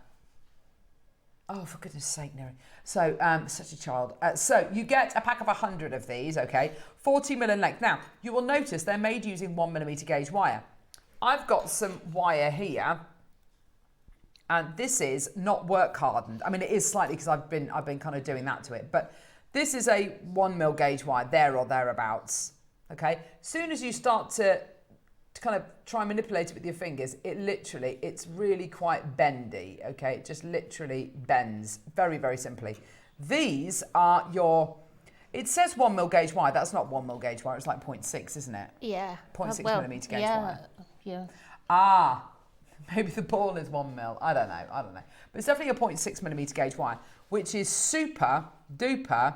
Oh, for goodness sake, Neri. So, such a child. So, you get a pack of 100 of these, okay? 40mm in length. Now, you will notice they're made using 1mm gauge wire. I've got some wire here, and this is not work hardened. I mean, it is slightly because I've been kind of doing that to it, but this is a 1mm gauge wire, there or thereabouts, okay? Soon as you start to kind of try and manipulate it with your fingers, it's really quite bendy, okay? It just literally bends very, very simply. These are it says 1mm gauge wire. That's not 1mm gauge wire. It's like 0.6, isn't it? Yeah. 0.6mm gauge wire. Yeah. Ah, maybe the ball is 1mm. I don't know. But it's definitely a 0.6mm gauge wire, which is super duper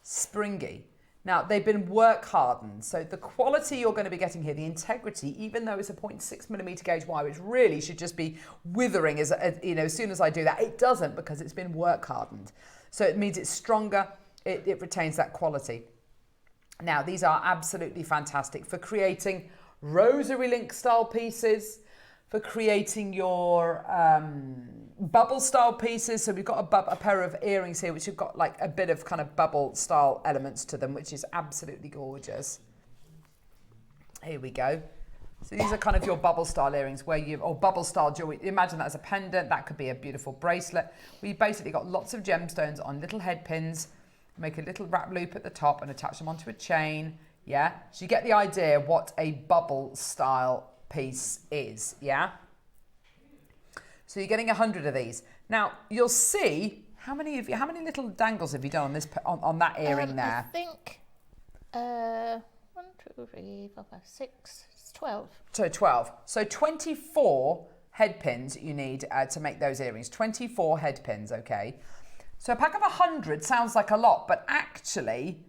springy. Now, they've been work hardened, so the quality you're going to be getting here, the integrity, even though it's a 0.6mm gauge wire, which really should just be withering as soon as I do that, it doesn't, because it's been work hardened. So it means it's stronger, it retains that quality. Now, these are absolutely fantastic for creating rosary link style pieces, for creating your bubble style pieces. So we've got a pair of earrings here which have got like a bit of kind of bubble style elements to them, which is absolutely gorgeous. Here we go. So these are kind of your bubble style earrings or bubble style jewelry. Imagine that as a pendant. That could be a beautiful bracelet. We've basically got lots of gemstones on little head pins. Make a little wrap loop at the top and attach them onto a chain. Yeah, so you get the idea what a bubble style piece is, yeah? So you're getting 100 of these. Now, you'll see, how many little dangles have you done on this on that earring there? I think 1, 2, 3, 4, 5, 6, it's 12. So 12. So 24 head pins you need to make those earrings. 24 head pins, okay? So a pack of 100 sounds like a lot, but actually,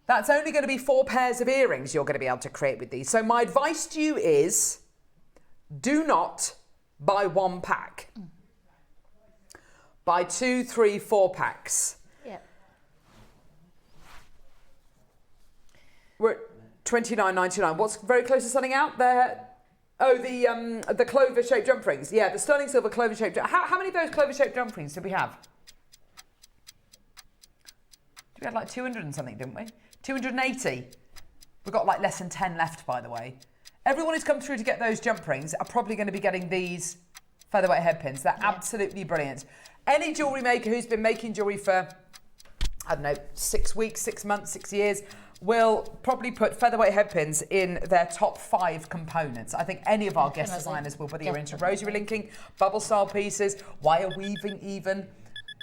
that's only going to be 4 pairs of earrings you're going to be able to create with these. So my advice to you is, do not buy 1 pack. Buy 2, 3, 4 packs. Yeah. We're at $29.99. What's very close to selling out there? Oh, the clover shaped jump rings. Yeah, the sterling silver clover shaped. How many of those clover shaped jump rings did we have? We had like 200 and something, didn't we? 280. We've got like less than 10 left, by the way. Everyone who's come through to get those jump rings are probably going to be getting these featherweight head pins. They're absolutely brilliant. Any jewellery maker who's been making jewellery for, I don't know, 6 weeks, 6 months, 6 years, will probably put featherweight head pins in their top 5 components. I think any of our guest designers will, whether you're into rosary linking, bubble style pieces, wire weaving even.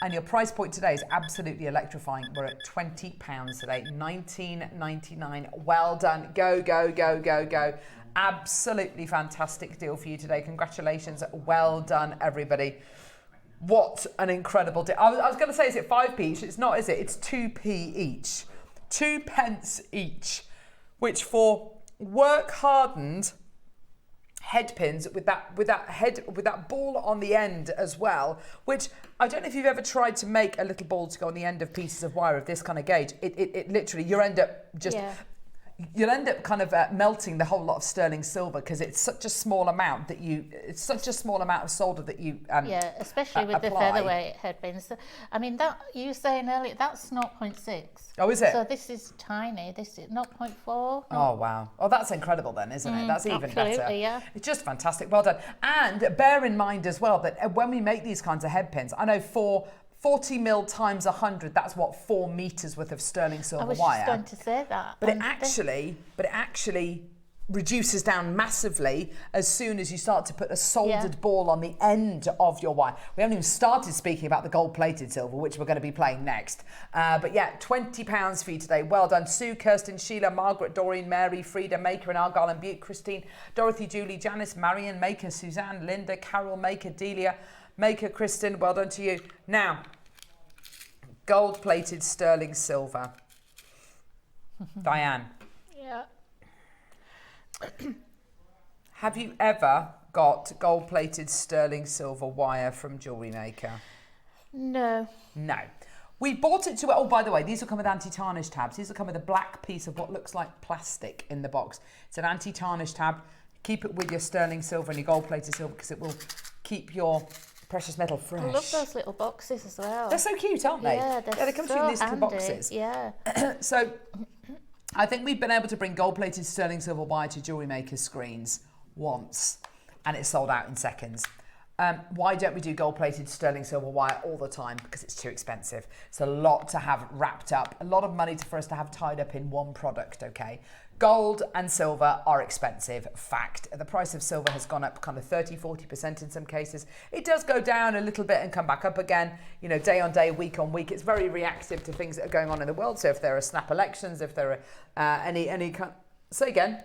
And your price point today is absolutely electrifying. We're at £20 today, $19.99. Well done. Go, go, go, go, go. Absolutely fantastic deal for you today. Congratulations. Well done, everybody. What an incredible deal. I was going to say, is it 5p each? It's not, is it? It's 2p each. 2 pence each, which for work hardened head pins with that ball on the end as well, which I don't know if you've ever tried to make a little ball to go on the end of pieces of wire of this kind of gauge. It literally, you'll end up just you'll end up kind of melting the whole lot of sterling silver, because it's such a small amount that it's such a small amount of solder that you especially with the featherweight head pins. I mean, that you were saying earlier, that's 0.6. Oh, is it? So this is tiny. This is 0.4. Oh, wow. Oh, that's incredible then, isn't it? That's even better. Yeah. It's just fantastic. Well done. And bear in mind as well that when we make these kinds of head pins, I know 40mm times 100, that's what, 4 meters worth of sterling silver wire. I was just going to say that. But it actually reduces down massively as soon as you start to put a soldered ball on the end of your wire. We haven't even started speaking about the gold-plated silver, which we're going to be playing next. But yeah, £20 for you today. Well done. Sue, Kirsten, Sheila, Margaret, Doreen, Mary, Frida, Maker and Argyle and Butte, Christine, Dorothy, Julie, Janice, Marion, Maker, Suzanne, Linda, Carol, Maker, Delia, Maker, Kristen, well done to you. Now, gold-plated sterling silver. Diane. Yeah. Have you ever got gold-plated sterling silver wire from Jewellery Maker? No. No. We bought it to... Oh, by the way, these will come with anti-tarnish tabs. These will come with a black piece of what looks like plastic in the box. It's an anti-tarnish tab. Keep it with your sterling silver and your gold-plated silver because it will keep your precious metal fresh. I love those little boxes as well. They're so cute, aren't they? Yeah, they come so through these handy. little boxes. Yeah. So... I think we've been able to bring gold-plated sterling silver wire to Jewellery Maker's screens once, and it's sold out in seconds. Why don't we do gold-plated sterling silver wire all the time? Because it's too expensive. It's a lot to have wrapped up, a lot of money for us to have tied up in one product, okay? Gold and silver are expensive, fact. The price of silver has gone up kind of 30, 40% in some cases. It does go down a little bit and come back up again, you know, day on day, week on week. It's very reactive to things that are going on in the world. So if there are snap elections, if there are any kind... Say again.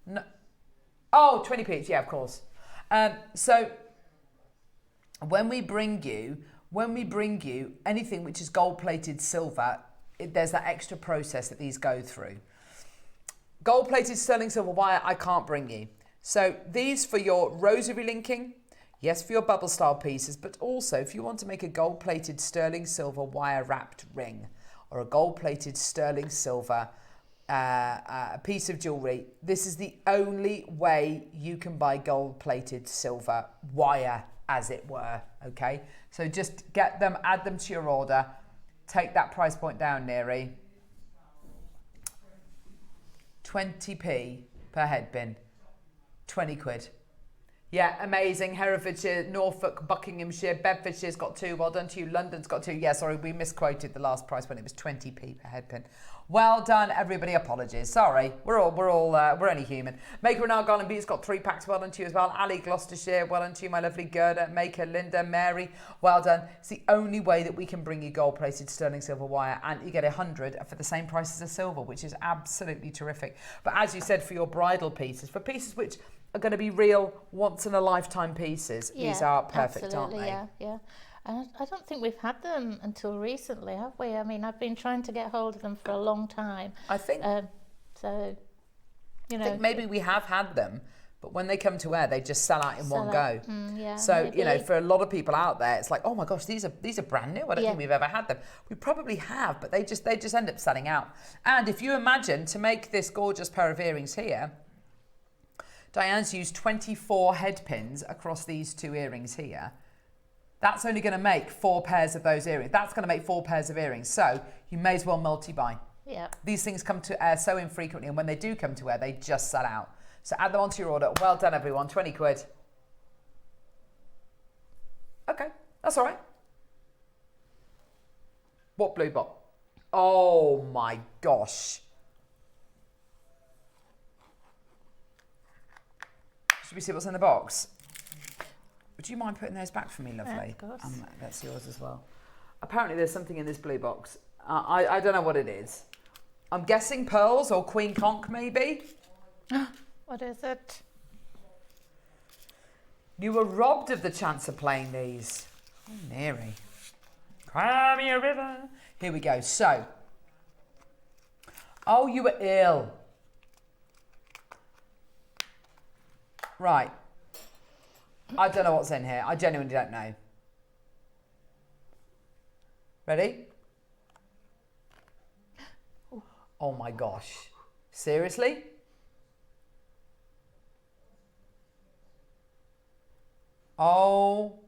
No. Oh, 20p, yeah, of course. So when we bring you anything which is gold-plated silver, there's that extra process that these go through. Gold-plated sterling silver wire, I can't bring you. So these for your rosary linking, yes, for your bubble style pieces, but also if you want to make a gold-plated sterling silver wire wrapped ring or a gold-plated sterling silver piece of jewellery, this is the only way you can buy gold-plated silver wire, as it were, okay? So just get them, add them to your order, take that price point down, Neri. 20p per head bin, 20 quid. Yeah, amazing. Herefordshire, Norfolk, Buckinghamshire, Bedfordshire's got 2. Well done to you. London's got 2. Yeah, sorry, we misquoted the last price when it was 20p per head pin. Well done, everybody. Apologies. Sorry, we're only human. Maker and Argyle and Butte's got 3 packs. Well done to you as well. Ali, Gloucestershire. Well done to you, my lovely Gerda, Maker, Linda, Mary. Well done. It's the only way that we can bring you gold-plated sterling silver wire, and you get 100 for the same price as a silver, which is absolutely terrific. But as you said, for your bridal pieces, for pieces which are going to be real once-in-a-lifetime pieces, these are perfect, aren't they? Yeah. I don't think we've had them until recently, have we? I mean, I've been trying to get hold of them for a long time. I think... so, you know... I think maybe we have had them, but when they come to air, they just sell out in one go. Yeah, so, maybe. you know, for a lot of people out there, it's like, oh my gosh, these are brand new. I don't think we've ever had them. We probably have, but they just end up selling out. And if you imagine, to make this gorgeous pair of earrings here, Diane's used 24 head pins across these 2 earrings here. That's only going to make 4 pairs of those earrings. That's going to make 4 pairs of earrings. So you may as well multi-buy. Yeah. These things come to air so infrequently, and when they do come to air, they just sell out. So add them onto your order. Well done, everyone. 20 quid. Okay, that's all right. What blue box? Oh my gosh. Should we see what's in the box? Would you mind putting those back for me, lovely? Yeah, of course. That's yours as well. Apparently there's something in this blue box. I don't know what it is. I'm guessing pearls or queen conch, maybe? What is it? You were robbed of the chance of playing these. Oh, Mary. Cry me a river. Here we go. So. Oh, you were ill. Right. I don't know what's in here. I genuinely don't know. Ready? Oh my gosh. Seriously? Oh.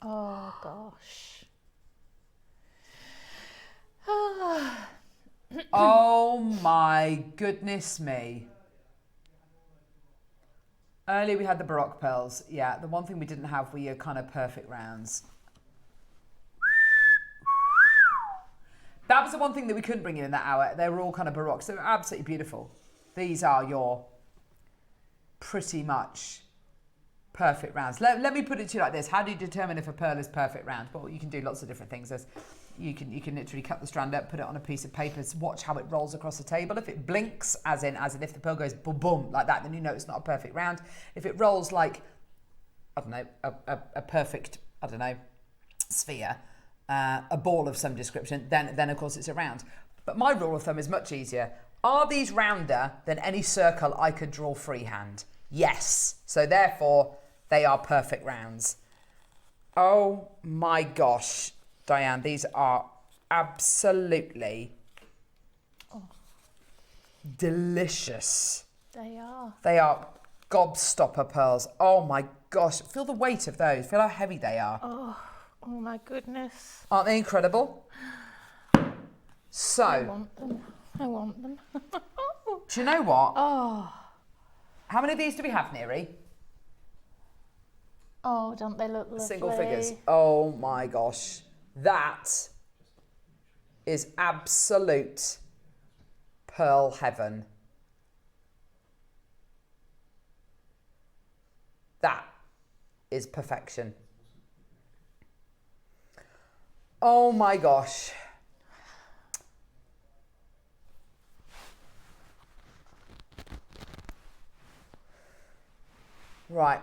Oh gosh. Oh my goodness me. Earlier we had the Baroque pearls. Yeah, the one thing we didn't have were your kind of perfect rounds. That was was the one thing that we couldn't bring in that hour. They were all kind of Baroque. So absolutely beautiful. These are your pretty much perfect rounds. Let me put it to you like this. How do you determine if a pearl is perfect round? Well, you can do lots of different things. You can literally cut the strand up, put it on a piece of paper, watch how it rolls across the table. If it blinks, as in if the pearl goes boom boom like that, then you know it's not a perfect round. If it rolls like, I don't know, a perfect, I don't know, sphere, a ball of some description, then of course it's a round. But my rule of thumb is much easier. Are these rounder than any circle I could draw freehand? Yes. So therefore, they are perfect rounds. Oh my gosh, Diane, these are absolutely delicious. They are. They are gobstopper pearls. Oh my gosh, feel the weight of those. Feel how heavy they are. Oh my goodness. Aren't they incredible? So, I want them. do you know what? Oh. How many of these do we have, Neri? Oh, don't they look lovely? Single figures. Oh my gosh. That is absolute pearl heaven. That is perfection. Oh my gosh. Right.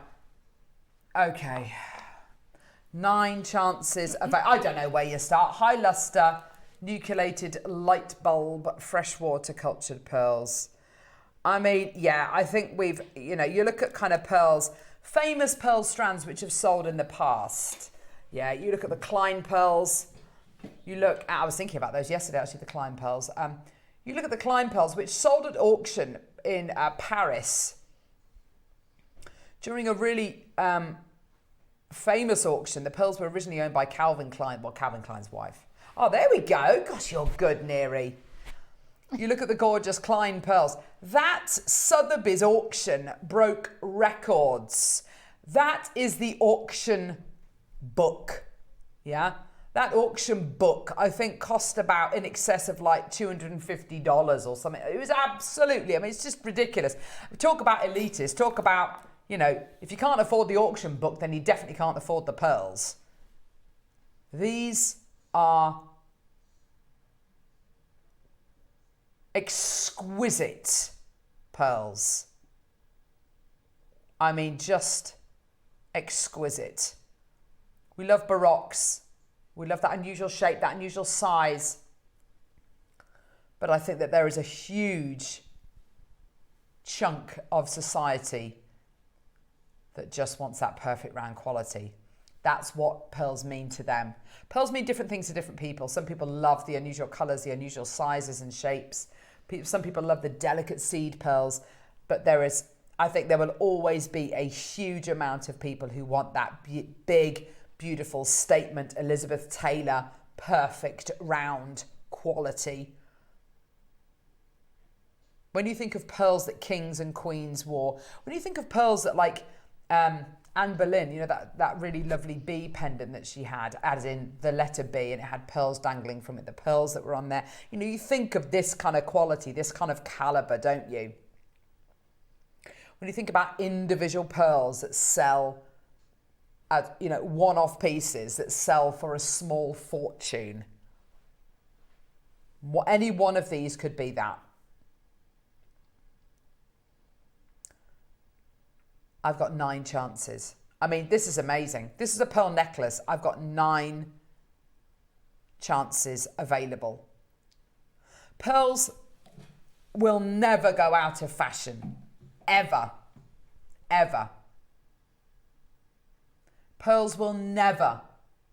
Okay. 9 chances of, I don't know where you start. High luster, nucleated light bulb, freshwater cultured pearls. I mean, yeah, I think we've, you look at kind of pearls, famous pearl strands which have sold in the past. Yeah, you look at the Klein pearls. You look at, I was thinking about those yesterday, actually, the Klein pearls. You look at the Klein pearls, which sold at auction in Paris during a really famous auction. The pearls were originally owned by Calvin Klein, Calvin Klein's wife. Oh, there we go. Gosh, you're good, Neri. You look at the gorgeous Klein pearls. That Sotheby's auction broke records. That is the auction book. Yeah? That auction book, I think, cost about in excess of like $250 or something. It was absolutely, it's just ridiculous. Talk about elitists, talk about, if you can't afford the auction book, then you definitely can't afford the pearls. These are exquisite pearls. Just exquisite. We love Baroques. We love that unusual shape, that unusual size. But I think that there is a huge chunk of society that just wants that perfect round quality. That's what pearls mean to them. Pearls mean different things to different people. Some people love the unusual colours, the unusual sizes and shapes. Some people love the delicate seed pearls. But I think there will always be a huge amount of people who want that big, beautiful statement, Elizabeth Taylor, perfect round quality. When you think of pearls that kings and queens wore, when you think of pearls that like Anne Boleyn, that really lovely bee pendant that she had, as in the letter B, and it had pearls dangling from it, the pearls that were on there. You think of this kind of quality, this kind of caliber, don't you? When you think about individual pearls that sell at, one-off pieces that sell for a small fortune, any one of these could be that. I've got 9 chances. This is amazing. This is a pearl necklace. I've got 9 chances available. Pearls will never go out of fashion. Ever. Ever. Pearls will never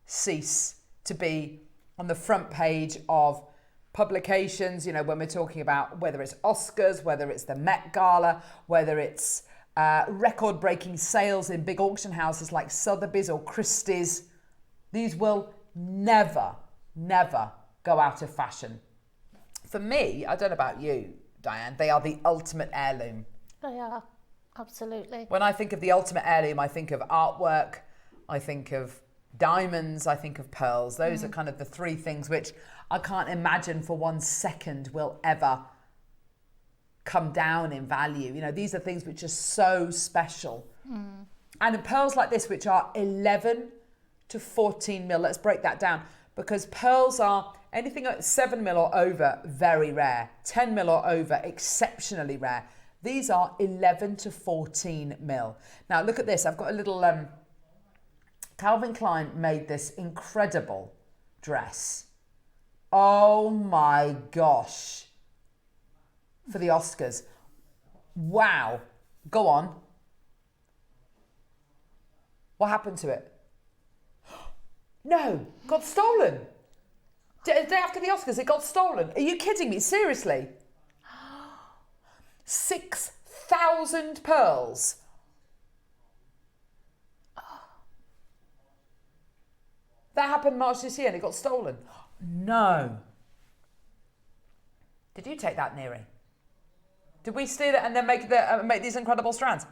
cease to be on the front page of publications, when we're talking about whether it's Oscars, whether it's the Met Gala, whether it's record-breaking sales in big auction houses like Sotheby's or Christie's. These will never, never go out of fashion. For me, I don't know about you, Diane, they are the ultimate heirloom. They are, absolutely. When I think of the ultimate heirloom, I think of artwork, I think of diamonds, I think of pearls. Those are kind of the three things which I can't imagine for 1 second will ever come down in value. You know, these are things which are so special. And in pearls like this, which are 11 to 14 mil, let's break that down, because pearls are anything at 7 mil or over, very rare. 10 mil or over, exceptionally rare. These are 11 to 14 mil. Now look at this. I've got a little, Calvin Klein made this incredible dress. Oh my gosh. For the Oscars. Wow. Go on. What happened to it? No, got stolen. The day after the Oscars, it got stolen. Are you kidding me? Seriously? 6,000 pearls. That happened March this year and it got stolen. No. Did you take that, Neri? Did we steal it and then make these incredible strands?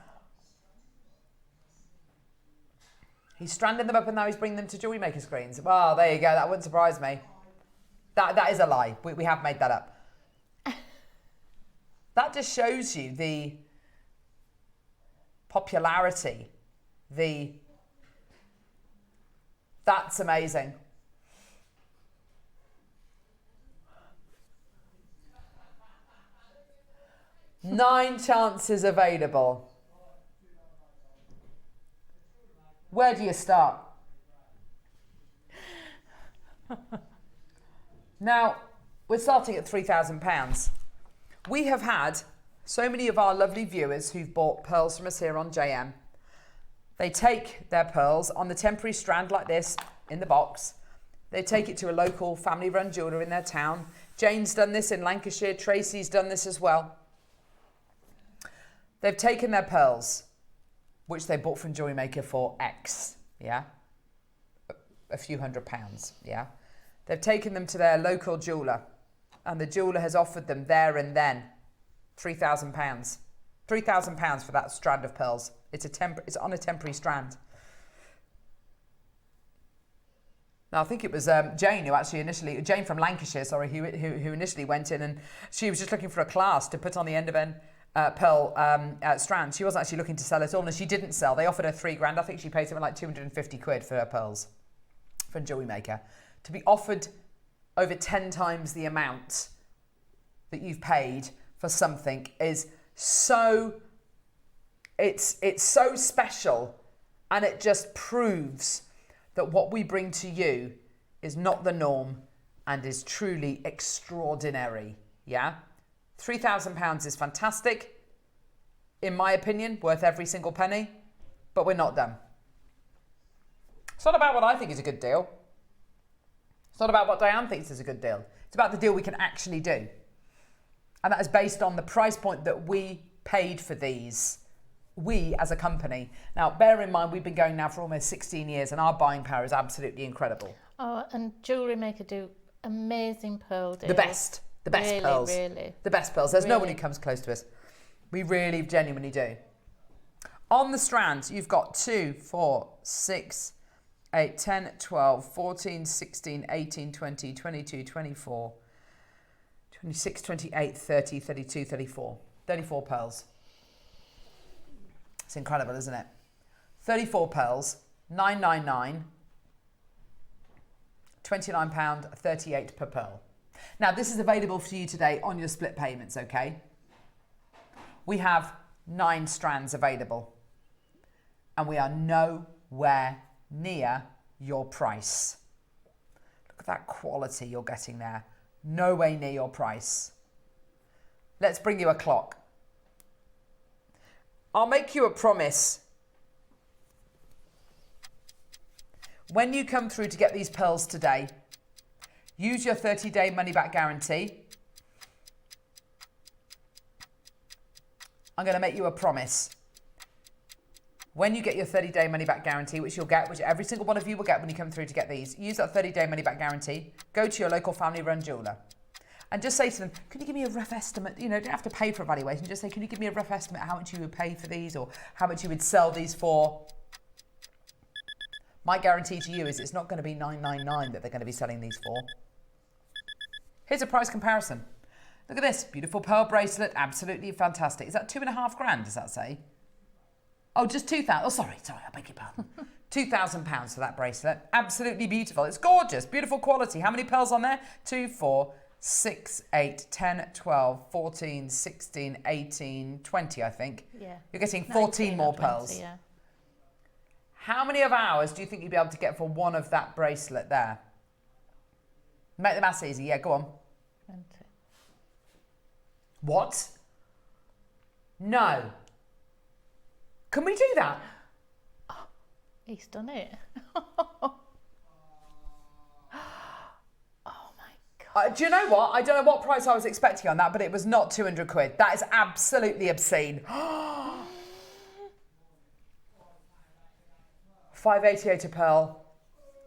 He's stranding them up and now he's bringing them to Jewellery Maker screens. Well, there you go. That wouldn't surprise me. That is a lie. We have made that up. That just shows you the popularity. That's amazing. Nine chances available. Where do you start? Now, we're starting at £3,000. We have had so many of our lovely viewers who've bought pearls from us here on JM. They take their pearls on the temporary strand like this in the box. They take it to a local family-run jeweller in their town. Jane's done this in Lancashire. Tracy's done this as well. They've taken their pearls, which they bought from Jewellery Maker for X, yeah? A few £100s, yeah? They've taken them to their local jeweller, and the jeweller has offered them there and then £3,000. £3,000 for that strand of pearls. It's on a temporary strand. Now, I think it was Jane who actually Jane from Lancashire, sorry, who initially went in, and she was just looking for a class to put on the end of an pearl strand. She wasn't actually looking to sell it all, and she didn't sell. They offered her £3,000. I think she paid something like 250 quid for her pearls from Jewellery Maker. To be offered over 10 times the amount that you've paid for something is so, it's so special, and it just proves that what we bring to you is not the norm and is truly extraordinary, yeah? £3,000 is fantastic, in my opinion, worth every single penny, but we're not done. It's not about what I think is a good deal. It's not about what Diane thinks is a good deal. It's about the deal we can actually do. And that is based on the price point that we paid for these, we as a company. Now, bear in mind, we've been going now for almost 16 years and our buying power is absolutely incredible. Oh, and Jewellery Maker do amazing pearl deals. The best really, pearls. Really. The best pearls. There's no one who comes close to us. We really genuinely do. On the strands, you've got 2, 4, 6, 8, 10, 12, 14, 16, 18, 20, 22, 24, 26, 28, 30, 32, 34. 34 pearls. It's incredible, isn't it? 34 pearls, £9.99, £29.38 per pearl. Now, this is available for you today on your split payments, okay? We have 9 strands available, and we are nowhere near your price. Look at that quality you're getting there. No way near your price. Let's bring you a clock. I'll make you a promise. When you come through to get these pearls today, use your 30-day money-back guarantee. I'm going to make you a promise. When you get your 30-day money-back guarantee, which you'll get, which every single one of you will get when you come through to get these, use that 30-day money-back guarantee, go to your local family-run jeweller, and just say to them, can you give me a rough estimate? You know, don't have to pay for evaluation. Just say, can you give me a rough estimate how much you would pay for these or how much you would sell these for? My guarantee to you is it's not going to be $9.99 that they're going to be selling these for. Here's a price comparison. Look at this, beautiful pearl bracelet, absolutely fantastic. Is that £2,500, does that say? Oh, just 2,000. Oh, sorry, I beg your pardon. £2,000 for that bracelet. Absolutely beautiful. It's gorgeous, beautiful quality. How many pearls on there? 2, 4, 6, 8, 10, 12, 14, 16, 18, 20, I think. Yeah. You're getting 14 more 20, pearls. yeah. How many of hours do you think you'd be able to get for one of that bracelet there? Make the maths easy. Yeah, go on. 20. What? No. Can we do that? Oh, he's done it. Do you know what? I don't know what price I was expecting on that, but it was not 200 quid. That is absolutely obscene. $5.88 a pearl.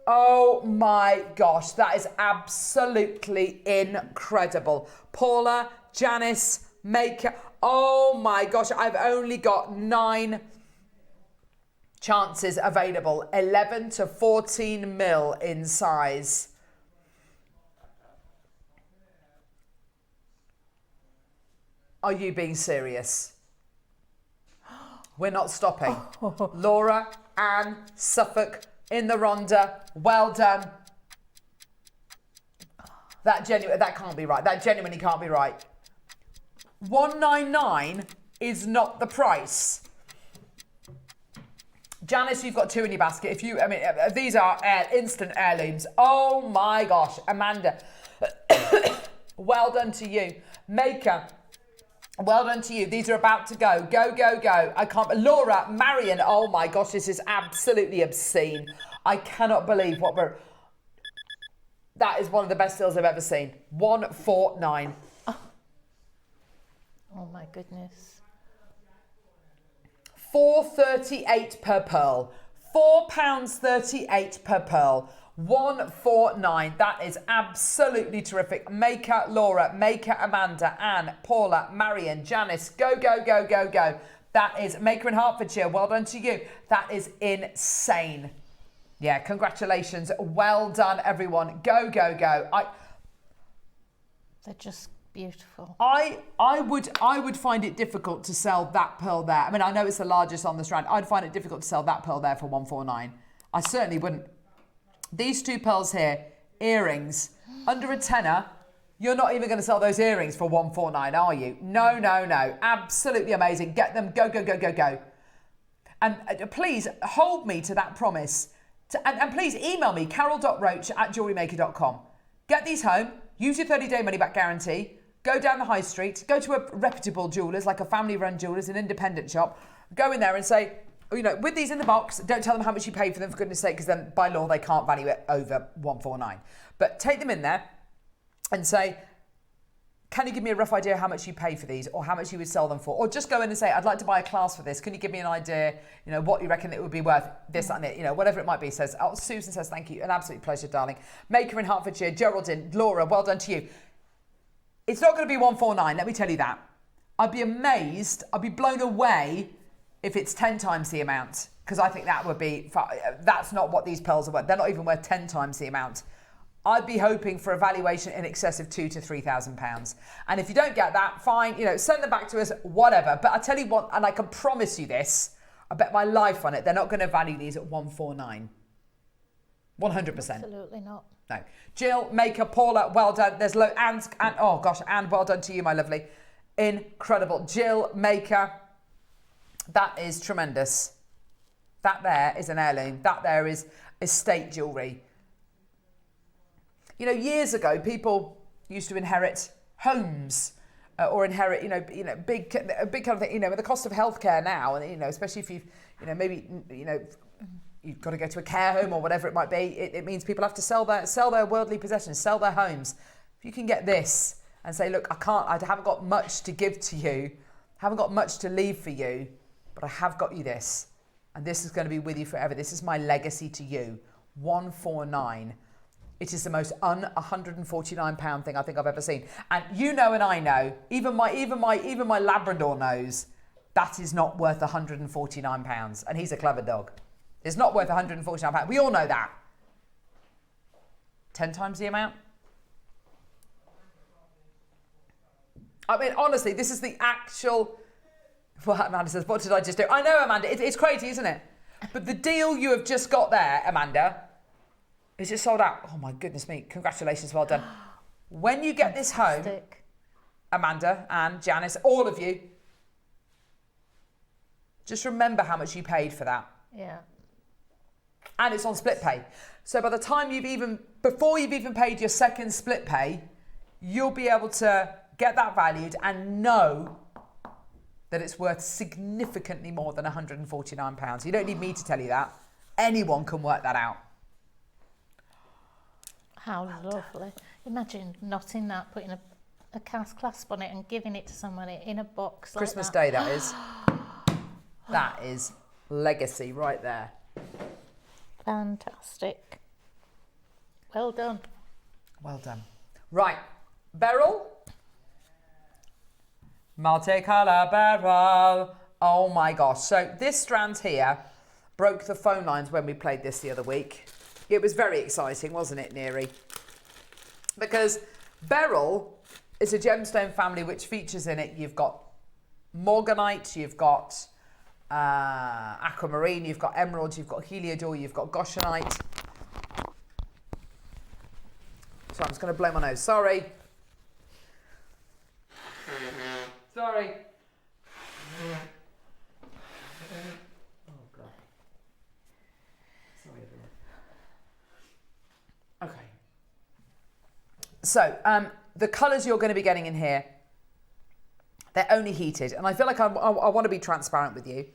Oh my gosh, that is absolutely incredible. Paula, Janice, Maker. Oh my gosh, I've only got 9 chances available. 11 to 14 mil in size. Are you being serious? We're not stopping. Laura, Anne, Suffolk, in the Rhonda, well done. That can't be right. That genuinely can't be right. $199 is not the price. Janice, you've got 2 in your basket. These are instant heirlooms. Oh my gosh, Amanda, well done to you. Maker, well done to you. These are about to go. Go, go, go. I can't. Laura, Marion, oh my gosh, this is absolutely obscene. I cannot believe what we're... That is one of the best deals I've ever seen. 149. Oh my goodness. £4.38 per pearl. £4.38 per pearl. 149. That is absolutely terrific. Maker, Laura, Maker, Amanda, Anne, Paula, Marion, Janice. Go, go, go, go, go. That is Maker in Hertfordshire. Well done to you. That is insane. Yeah, congratulations. Well done, everyone. Go, go, go. They're just beautiful. I would find it difficult to sell that pearl there. I mean, I know it's the largest on the strand. I'd find it difficult to sell that pearl there for 149. I certainly wouldn't. These 2 pearls here, earrings, under a tenner. You're not even going to sell those earrings for 149, are you? No, no, no. Absolutely amazing. Get them. Go, go, go, go, go. And please hold me to that promise. And please email me, carol.roache@jewellerymaker.com. Get these home. Use your 30-day money-back guarantee. Go down the high street. Go to a reputable jewellers, like a family-run jewellers, an independent shop. Go in there and say, with these in the box, don't tell them how much you paid for them, for goodness sake, because then by law they can't value it over 149. But take them in there and say, can you give me a rough idea how much you pay for these, or how much you would sell them for? Or just go in and say, I'd like to buy a class for this. Can you give me an idea, what you reckon it would be worth, this, that, and it, whatever it might be. Susan says, thank you. An absolute pleasure, darling. Maker in Hertfordshire, Geraldine, Laura, well done to you. It's not going to be 149, let me tell you that. I'd be amazed, I'd be blown away if it's 10 times the amount, because I think that would be, that's not what these pearls are worth. They're not even worth 10 times the amount. I'd be hoping for a valuation in excess of £2,000 to £3,000. And if you don't get that, fine, send them back to us, whatever. But I tell you what, and I can promise you this, I bet my life on it, they're not going to value these at 149. 100%. Absolutely not. No. Jill, Maker, Paula, well done. There's Anne, oh gosh, Anne, well done to you, my lovely. Incredible. Jill, Maker, that is tremendous. That there is an heirloom. That there is estate jewellery. Years ago, people used to inherit homes or inherit, big kind of thing, with the cost of healthcare now, and, especially if you've, you've got to go to a care home or whatever it might be, it means people have to sell their worldly possessions, sell their homes. If you can get this and say, look, I haven't got much to give to you, haven't got much to leave for you, but I have got you this, and this is going to be with you forever. This is my legacy to you. 149. It is the most £149 thing I think I've ever seen. And and I know, even my Labrador knows that is not worth £149. And he's a clever dog. It's not worth £149. We all know that. 10 times the amount. I mean, honestly, this is the actual... Well, Amanda says, what did I just do? I know, Amanda, it's crazy, isn't it? But the deal you have just got there, Amanda, is just sold out. Oh, my goodness me. Congratulations, well done. When you get this home, Amanda and Janice, all of you, just remember how much you paid for that. Yeah. And it's on split pay. So by the time before you've even paid your second split pay, you'll be able to get that valued and know that it's worth significantly more than £149. You don't need me to tell you that. Anyone can work that out. How lovely. Imagine knotting that, putting a clasp on it and giving it to somebody in a box Christmas like that. Day, that is. That is legacy right there. Fantastic. Well done. Well done. Right, beryl. Multicolour beryl. Oh my gosh. So this strand here broke the phone lines when we played this the other week. It was very exciting, wasn't it, Neri? Because beryl is a gemstone family which features in it, you've got morganite, you've got aquamarine, you've got emerald, you've got heliodor, you've got goshenite. So I'm just going to blow my nose. Sorry. Sorry. Oh, God. Sorry, everyone. Okay. So, the colours you're going to be getting in here, they're only heated. And I feel like I want to be transparent with you.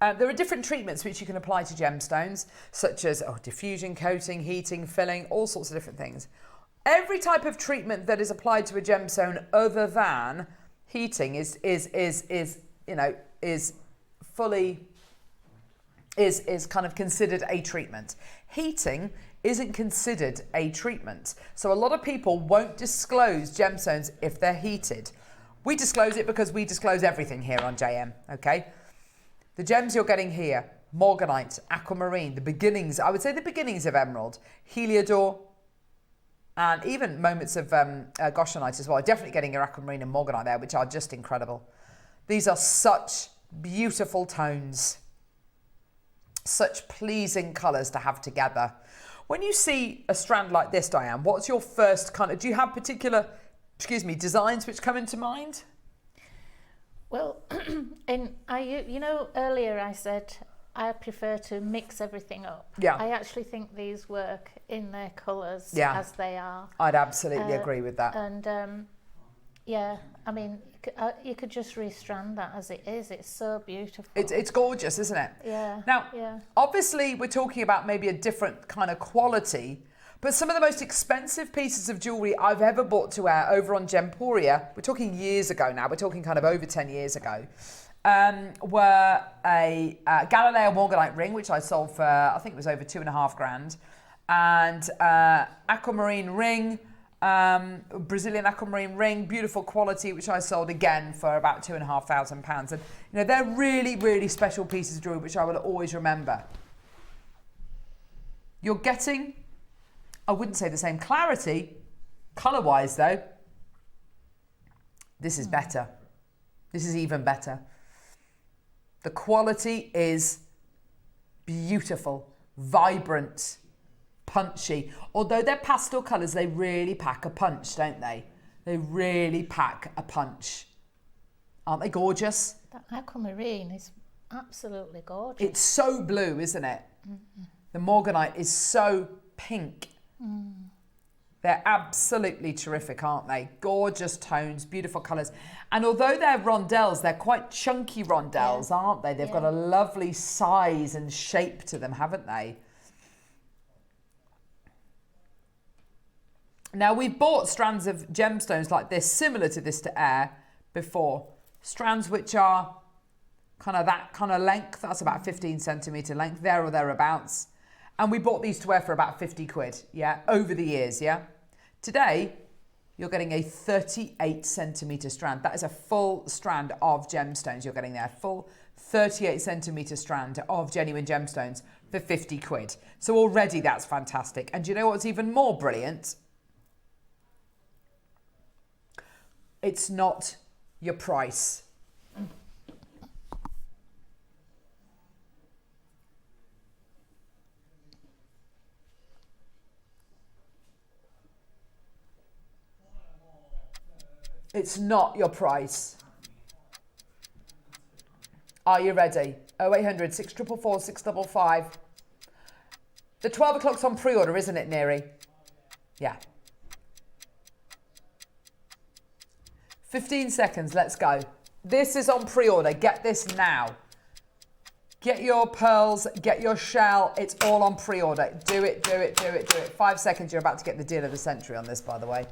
There are different treatments which you can apply to gemstones, such as diffusion, coating, heating, filling, all sorts of different things. Every type of treatment that is applied to a gemstone other than heating is kind of considered a treatment. Heating isn't considered a treatment. So a lot of people won't disclose gemstones if they're heated. We disclose it because we disclose everything here on JM, okay? The gems you're getting here, morganite, aquamarine, the beginnings, I would say the beginnings of emerald, heliodor, and even moments of goshenite as well. Definitely getting your aquamarine and morganite there, which are just incredible. These are such beautiful tones, such pleasing colours to have together. When you see a strand like this, Diane, what's your first do you have particular, designs which come into mind? Well, earlier I said I prefer to mix everything up. Yeah. I actually think these work in their colours as they are. I'd absolutely agree with that. And I mean, you could just restrand that as it is. It's so beautiful. It's gorgeous, isn't it? Yeah. Now, obviously, we're talking about maybe a different kind of quality, but some of the most expensive pieces of jewellery I've ever bought to wear over on Gemporia, we're talking years ago now, we're talking kind of over 10 years ago, were a Galileo morganite ring, which I sold for, I think it was over £2,500, and aquamarine ring, Brazilian aquamarine ring, beautiful quality, which I sold again for about £2,500. And they're really, really special pieces of jewellery, which I will always remember. You're getting, I wouldn't say the same clarity, colour-wise though. This is better. This is even better. The quality is beautiful, vibrant, punchy. Although they're pastel colours, they really pack a punch, don't they? They really pack a punch. Aren't they gorgeous? That aquamarine is absolutely gorgeous. It's so blue, isn't it? Mm-hmm. The morganite is so pink. Mm. They're absolutely terrific, aren't they? Gorgeous tones, beautiful colours. And although they're rondelles, they're quite chunky rondelles, aren't they? They've got a lovely size and shape to them, haven't they? Now, we've bought strands of gemstones like this, similar to this to air, before. Strands which are kind of that kind of length. That's about 15 centimetre length, there or thereabouts. And we bought these to wear for about 50 quid, over the years, Today, you're getting a 38 centimetre strand. That is a full strand of gemstones you're getting there. Full 38 centimetre strand of genuine gemstones for 50 quid. So already that's fantastic. And do you know what's even more brilliant? It's not your price. It's not your price. Are you ready? 0800 644 655. The 12 o'clock's on pre-order, isn't it, Neri? Yeah. 15 seconds, let's go. This is on pre-order. Get this now. Get your pearls, get your shell. It's all on pre-order. Do it, do it, do it, do it. 5 seconds, you're about to get the deal of the century on this, by the way.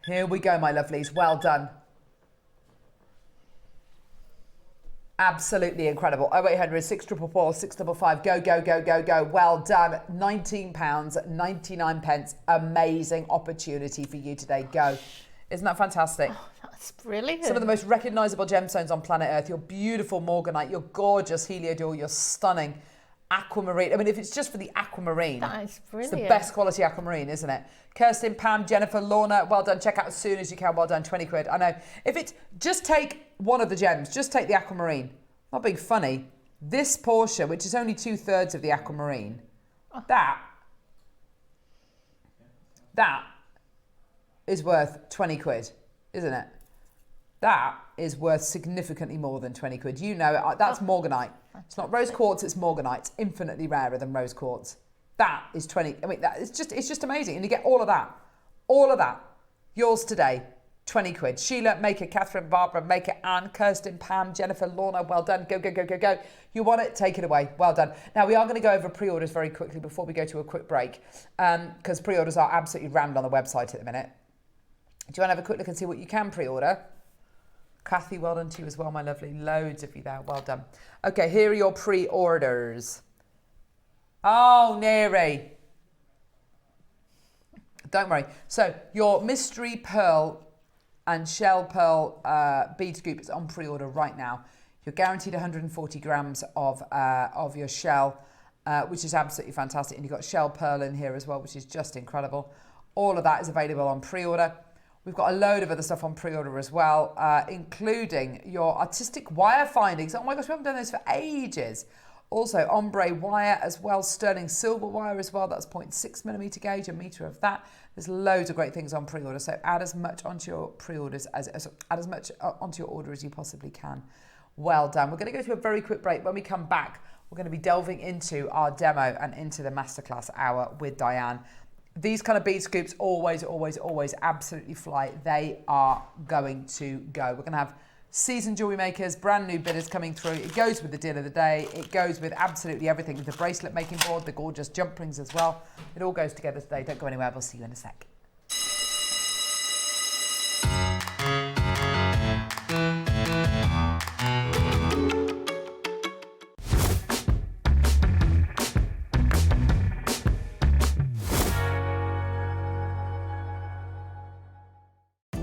Here we go, my lovelies. Well done. Absolutely incredible. 0800 644 655. Go, go, go, go, go. Well done. £19.99. Amazing opportunity for you today. Go. Isn't that fantastic? Oh, that's brilliant. Some of the most recognisable gemstones on planet Earth. Your beautiful morganite, your gorgeous heliodor, your stunning aquamarine. I mean, if it's just for the aquamarine, that is brilliant. It's the best quality aquamarine, isn't it? Kirsten, Pam, Jennifer, Lorna, well done. Check out as soon as you can. Well done. 20 quid. I know. If it's just take one of the gems, just take the aquamarine. Not being funny. This portion, which is only 2/3 of the aquamarine, that is worth 20 quid, isn't it? That is worth significantly more than 20 quid. You know it. That's morganite. It's not rose quartz, it's morganite. It's infinitely rarer than rose quartz. That is 20. I mean, it's just amazing. And you get all of that. All of that. Yours today. 20 quid. Sheila, Maker, Catherine, Barbara, Maker, Anne, Kirsten, Pam, Jennifer, Lorna, well done. Go, go, go, go, go. You want it? Take it away. Well done. Now, we are going to go over pre-orders very quickly before we go to a quick break, because pre-orders are absolutely rammed on the website at the minute. Do you want to have a quick look and see what you can pre-order? Kathy, well done to you as well, my lovely. Loads of you there. Well done. Okay, here are your pre-orders. Oh, Neri. Don't worry. So, your mystery pearl and shell pearl bead scoop is on pre-order right now. You're guaranteed 140 grams of your shell, which is absolutely fantastic. And you've got shell pearl in here as well, which is just incredible. All of that is available on pre-order. We've got a load of other stuff on pre-order as well, including your artistic wire findings. Oh my gosh, we haven't done those for ages. Also, ombre wire as well, sterling silver wire as well. That's 0.6mm gauge, a metre of that. There's loads of great things on pre-order. So add as much onto your pre-orders add as much onto your order as you possibly can. Well done. We're going to go to a very quick break. When we come back, we're going to be delving into our demo and into the masterclass hour with Diane. These kind of bead scoops always, always, always absolutely fly. They are going to go. We're going to have seasoned jewellery makers, brand new bidders coming through. It goes with the deal of the day. It goes with absolutely everything. The bracelet making board, the gorgeous jump rings as well. It all goes together today. Don't go anywhere. We'll see you in a sec.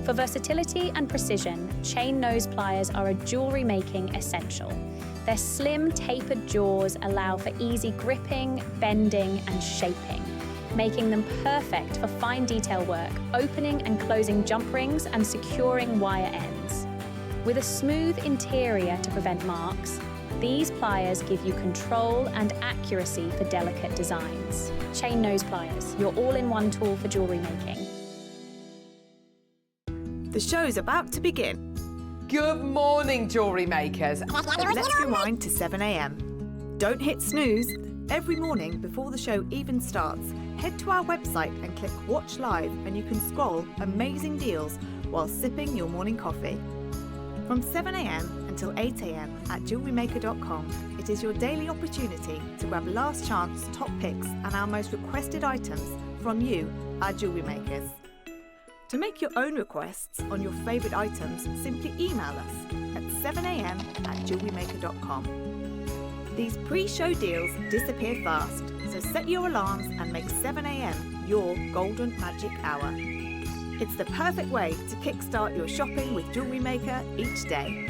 For versatility and precision, chain nose pliers are a jewellery making essential. Their slim, tapered jaws allow for easy gripping, bending and shaping, making them perfect for fine detail work, opening and closing jump rings and securing wire ends. With a smooth interior to prevent marks, these pliers give you control and accuracy for delicate designs. Chain nose pliers, your all-in-one tool for jewellery making. The show's about to begin. Good morning, jewellery makers. Let's rewind to 7 a.m. Don't hit snooze. Every morning before the show even starts, head to our website and click Watch Live and you can scroll amazing deals while sipping your morning coffee. From 7 a.m. until 8 a.m. at JewelleryMaker.com, it is your daily opportunity to grab last chance top picks and our most requested items from you, our jewellery makers. To make your own requests on your favourite items, simply email us at 7 a.m. at JewelleryMaker.com. These pre-show deals disappear fast, so set your alarms and make 7 a.m. your golden magic hour. It's the perfect way to kickstart your shopping with Jewellery Maker each day.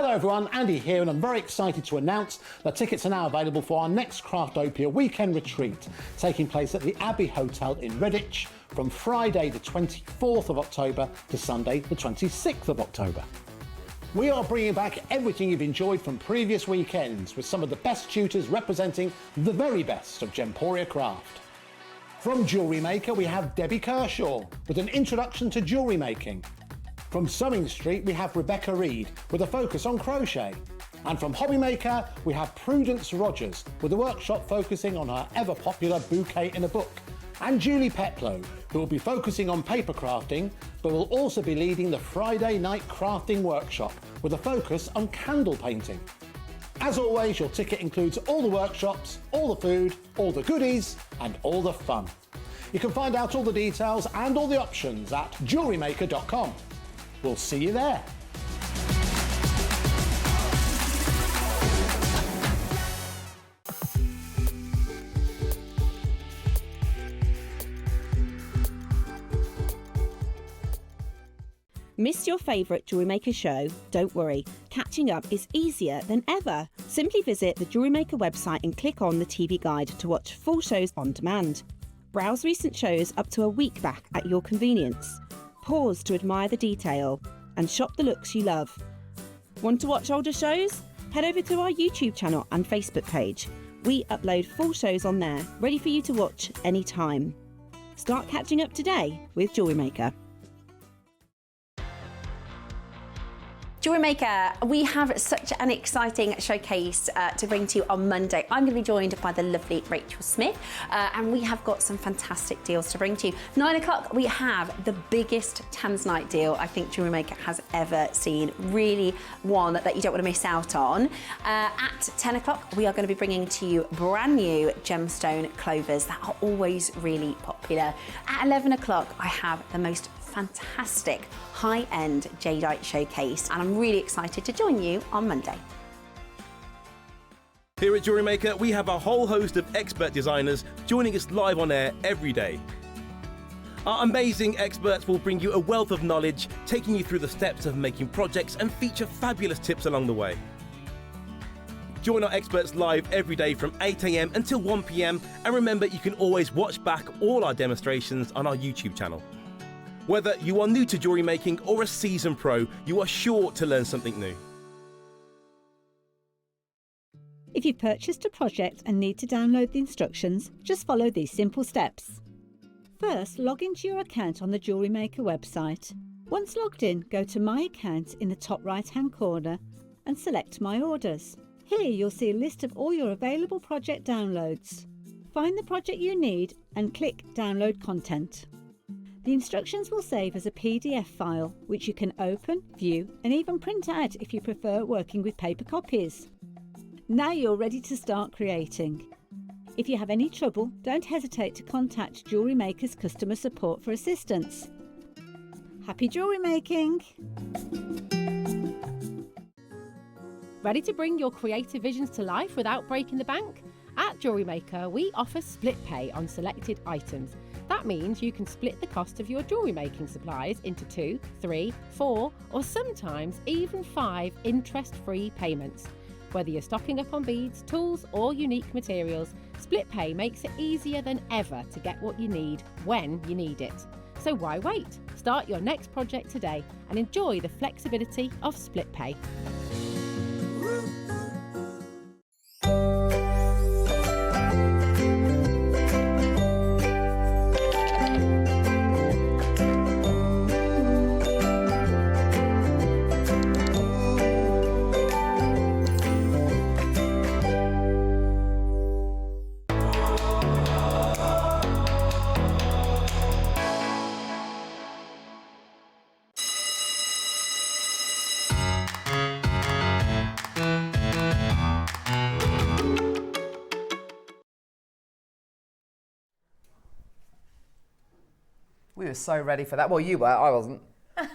Hello everyone, Andy here, and I'm very excited to announce that tickets are now available for our next Craftopia weekend retreat, taking place at the Abbey Hotel in Redditch from Friday the 24th of October to Sunday the 26th of October. We are bringing back everything you've enjoyed from previous weekends with some of the best tutors representing the very best of Gemporia craft. From Jewellery Maker, we have Debbie Kershaw with an introduction to jewellery making. From Sewing Street, we have Rebecca Reed with a focus on crochet. And from Hobby Maker, we have Prudence Rogers with a workshop focusing on her ever-popular bouquet in a book. And Julie Peplow, who will be focusing on paper crafting, but will also be leading the Friday night crafting workshop with a focus on candle painting. As always, your ticket includes all the workshops, all the food, all the goodies, and all the fun. You can find out all the details and all the options at JewelleryMaker.com. We'll see you there. Missed your favourite Jewellery Maker show? Don't worry, catching up is easier than ever. Simply visit the Jewellery Maker website and click on the TV guide to watch full shows on demand. Browse recent shows up to a week back at your convenience. Pause to admire the detail and shop the looks you love. Want to watch older shows? Head over to our YouTube channel and Facebook page. We upload full shows on there, ready for you to watch anytime. Start catching up today with Jewellery Maker. Jewellery Maker, we have such an exciting showcase to bring to you on Monday. I'm going to be joined by the lovely Rachel Smith, and we have got some fantastic deals to bring to you. 9 o'clock, we have the biggest Tanzanite deal I think Jewellery Maker has ever seen. Really one that you don't want to miss out on. At 10 o'clock, we are going to be bringing to you brand new gemstone clovers that are always really popular. At 11 o'clock, I have the most fantastic high-end jadeite showcase, and I'm really excited to join you on Monday. Here at Jewellery Maker, we have a whole host of expert designers joining us live on air every day. Our amazing experts will bring you a wealth of knowledge, taking you through the steps of making projects and feature fabulous tips along the way. Join our experts live every day from 8 AM until 1 PM, and remember, you can always watch back all our demonstrations on our YouTube channel. Whether you are new to jewellery making or a seasoned pro, you are sure to learn something new. If you've purchased a project and need to download the instructions, just follow these simple steps. First, log into your account on the Jewellery Maker website. Once logged in, go to My Account in the top right-hand corner and select My Orders. Here you'll see a list of all your available project downloads. Find the project you need and click Download Content. The instructions will save as a PDF file, which you can open, view, and even print out if you prefer working with paper copies. Now you're ready to start creating. If you have any trouble, don't hesitate to contact Jewellery Maker's customer support for assistance. Happy jewellery making! Ready to bring your creative visions to life without breaking the bank? At Jewellery Maker, we offer split pay on selected items. That means you can split the cost of your jewellery making supplies into 2, 3, 4, or sometimes even 5 interest-free payments. Whether you're stocking up on beads, tools, or unique materials, split pay makes it easier than ever to get what you need when you need it. So why wait? Start your next project today and enjoy the flexibility of split pay. We were so ready for that. Well, you were, I wasn't. Have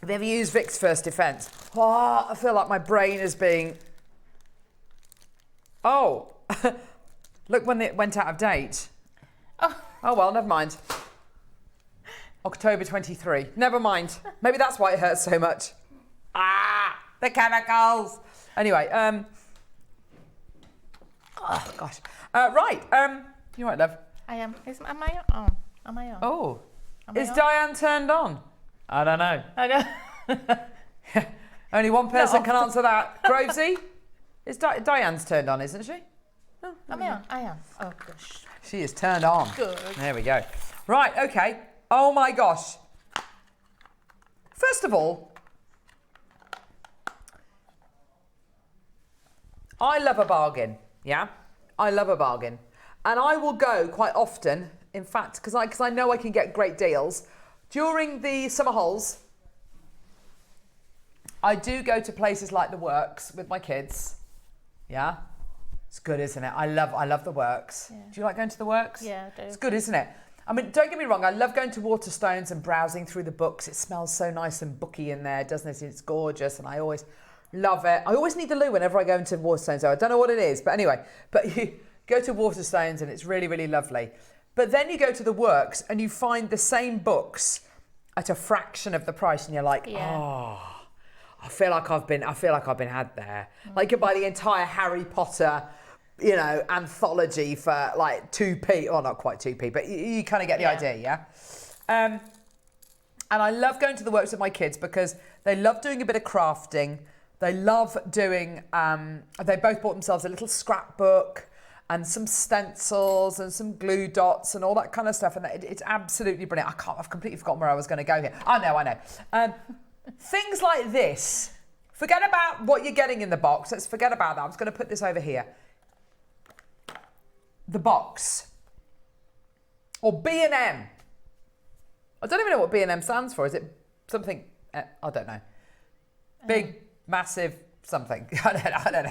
you ever used Vic's First Defence? Oh, I feel like my brain is being... Oh, look when it went out of date. Oh well, never mind. October 23. Never mind. Maybe that's why it hurts so much. The chemicals. Anyway, oh gosh. Right. You right, love? I am. Am I on? Am I on? Oh. Is on? Diane turned on? I don't know. I know. Only one person can answer that. Grovesy? Is Diane's turned on, isn't she? Oh, am I on? I am. Oh gosh. She is turned on. Good. There we go. Right, okay. Oh my gosh. First of all, I love a bargain, yeah? I love a bargain. And I will go quite often, in fact, because I know I can get great deals. During the summer holes, I do go to places like the Works with my kids. Yeah? It's good, isn't it? I love the Works. Yeah. Do you like going to the Works? Yeah, I do. It's good, isn't it? I mean, don't get me wrong, I love going to Waterstones and browsing through the books. It smells so nice and booky in there, doesn't it? It's gorgeous, and I always love it. I always need the loo whenever I go into Waterstones, though. I don't know what it is, but anyway. But you go to Waterstones and it's really, really lovely. But then you go to the Works and you find the same books at a fraction of the price, and you're like, oh, I feel like I've been had there. Like you buy the entire Harry Potter, you know, anthology for like 2p, or not quite 2p, but you kind of get the idea, yeah? And I love going to the Works with my kids because they love doing a bit of crafting. They love doing, they both bought themselves a little scrapbook and some stencils and some glue dots and all that kind of stuff. And it's absolutely brilliant. I've completely forgotten where I was going to go here. I know. Things like this, forget about what you're getting in the box. Let's forget about that. I'm just going to put this over here. The box. Or B&M. I don't even know what B&M stands for. Is it something, I don't know. Big, massive something. I don't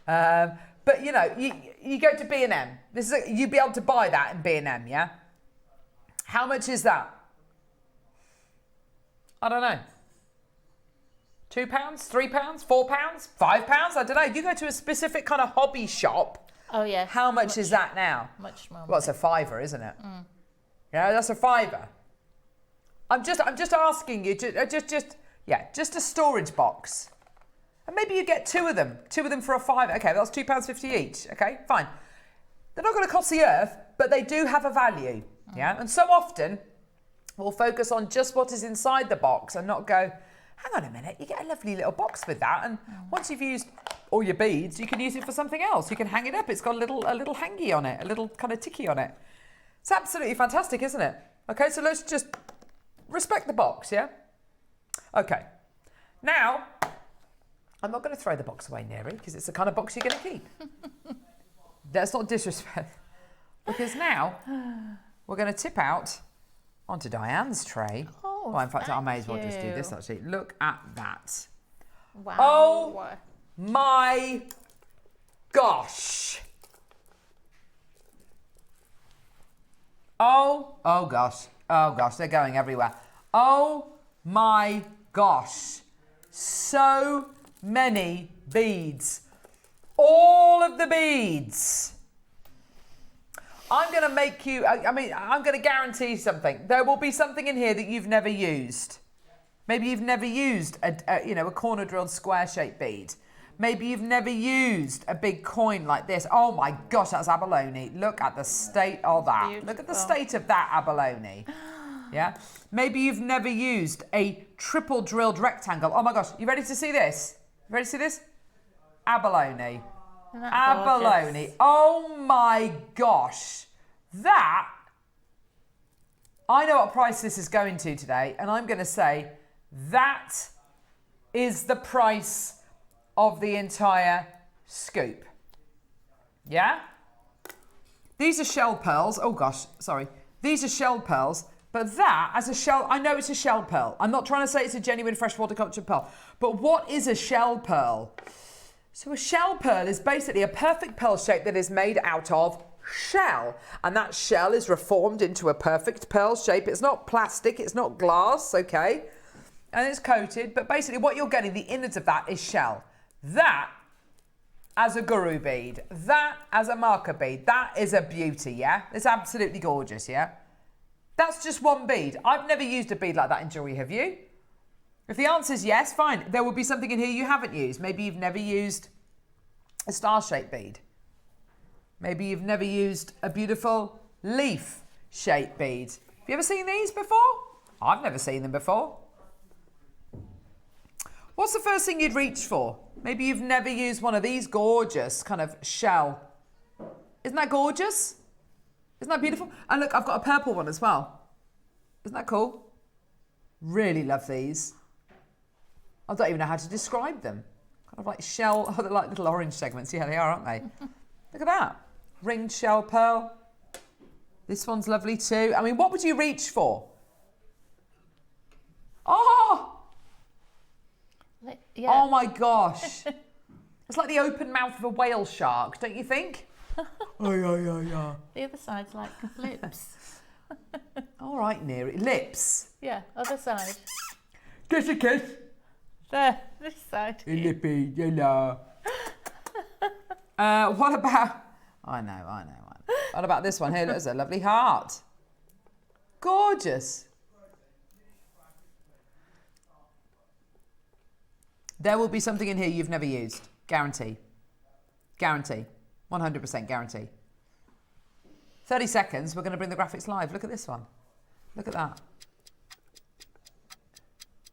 know. But you know, you go to B&M. You'd be able to buy that in B&M, yeah? How much is that? I don't know. £2, £3, £4, £5? I don't know. You go to a specific kind of hobby shop. Oh yeah. How much is that now? Much more. Well, it's a £5, isn't it? Yeah, that's a £5. I'm just asking you, just a storage box. And maybe you get two of them for a £5. Okay, that's £2.50 each. Okay, fine. They're not going to cost the earth, but they do have a value. Yeah, and so often we'll focus on just what is inside the box and not go, hang on a minute, you get a lovely little box with that, and once you've used all your beads, you can use it for something else. You can hang it up. It's got a little hangy on it, a little kind of ticky on it. It's absolutely fantastic, isn't it? Okay, so let's just respect the box, yeah? Okay. Now, I'm not going to throw the box away, Neri, because it's the kind of box you're going to keep. That's not disrespect. Because now, we're going to tip out onto Diane's tray. Oh, well, in fact, I may as well just do this, actually. Look at that. Wow. Oh, my gosh. Oh gosh. Oh, gosh, they're going everywhere. Oh, my gosh. So many beads. All of the beads. I'm going to make you, I'm going to guarantee something. There will be something in here that you've never used. Maybe you've never used a corner drilled square shaped bead. Maybe you've never used a big coin like this. Oh my gosh, that's abalone. Look at the state of that. Beautiful. Look at the state of that abalone. Yeah. Maybe you've never used a triple drilled rectangle. Oh my gosh, you ready to see this? You ready to see this? Abalone. Abalone. Oh my gosh. That, I know what price this is going to today, and I'm going to say that is the price of the entire scoop. Yeah? These are shell pearls. Oh gosh, sorry. These are shell pearls, but that as a shell, I know it's a shell pearl. I'm not trying to say it's a genuine freshwater cultured pearl, but what is a shell pearl? So a shell pearl is basically a perfect pearl shape that is made out of shell, and that shell is reformed into a perfect pearl shape. It's not plastic, it's not glass, okay? And it's coated, but basically what you're getting, the innards of that is shell. That as a guru bead, that as a marker bead, that is a beauty, yeah? It's absolutely gorgeous, yeah? That's just one bead. I've never used a bead like that in jewellery, have you? If the answer is yes, fine. There will be something in here you haven't used. Maybe you've never used a star-shaped bead. Maybe you've never used a beautiful leaf-shaped bead. Have you ever seen these before? I've never seen them before. What's the first thing you'd reach for? Maybe you've never used one of these gorgeous kind of shell. Isn't that gorgeous? Isn't that beautiful? And look, I've got a purple one as well. Isn't that cool? Really love these. I don't even know how to describe them. Kind of like shell, oh, they're like little orange segments. Yeah, they are, aren't they? Look at that. Ringed shell pearl. This one's lovely too. I mean, what would you reach for? Oh! Yeah. Oh my gosh. It's like the open mouth of a whale shark, don't you think? Oh, yeah. The other side's like lips. All right, near it. Lips. Yeah, other side. Kiss a kiss. There, this side. Lippy, yellow. What about... I know. What about this one here? There's a lovely heart. Gorgeous. There will be something in here you've never used. Guarantee. Guarantee. 100% guarantee. 30 seconds, we're going to bring the graphics live. Look at this one. Look at that.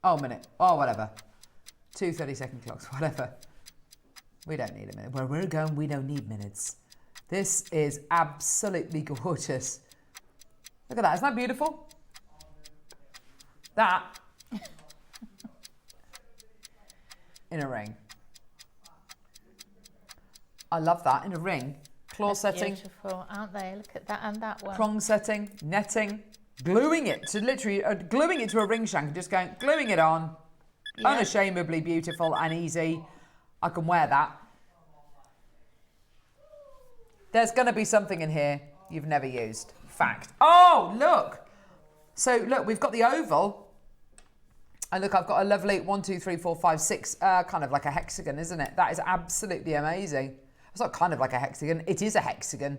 Oh, a minute. Oh, whatever. 2 30-second clocks, whatever. We don't need a minute. Where we're going, we don't need minutes. This is absolutely gorgeous. Look at that. Isn't that beautiful? That in a ring. I love that. In a ring. Claw They're setting. beautiful, aren't they? Look at that and that one. Prong setting. Netting. Gluing it to literally, gluing it to a ring shank and just going, gluing it on. Yeah. Unashamedly beautiful and easy. I can wear that. There's going to be something in here you've never used. Fact. Oh, look. So, look, we've got the oval. And look, I've got a lovely 1, 2, 3, 4, 5, 6, kind of like a hexagon, isn't it? That is absolutely amazing. It's not kind of like a hexagon. It is a hexagon.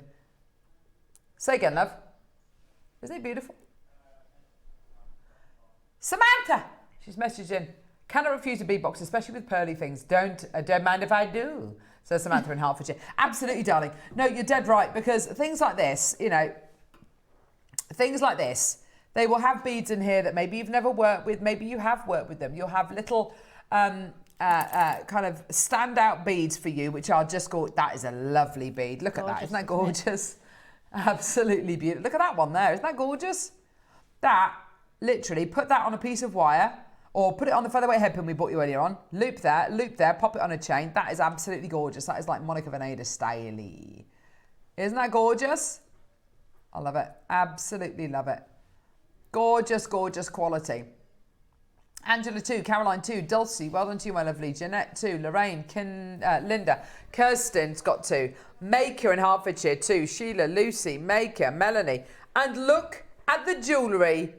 Say again, love. Isn't it beautiful? Samantha! She's messaging. Can I refuse a bead box, especially with pearly things? Don't mind if I do. So Samantha in Hertfordshire. Absolutely, darling. No, you're dead right, because things like this, you know, things like this, they will have beads in here that maybe you've never worked with, maybe you have worked with them. You'll have little kind of standout beads for you, which are just gorgeous. That is a lovely bead. Look at that. Isn't that gorgeous? Absolutely beautiful. Look at that one there. Isn't that gorgeous? That, literally, put that on a piece of wire or put it on the featherweight headpin we bought you earlier on. Loop there, pop it on a chain. That is absolutely gorgeous. That is like Monica Veneda style. Isn't that gorgeous? I love it. Absolutely love it. Gorgeous, gorgeous quality. Angela 2, Caroline 2, Dulcie, well done to you, my lovely. Jeanette 2, Lorraine, Linda, Kirsten's got 2, Maker in Hertfordshire 2, Sheila, Lucy, Maker, Melanie. And look at the jewellery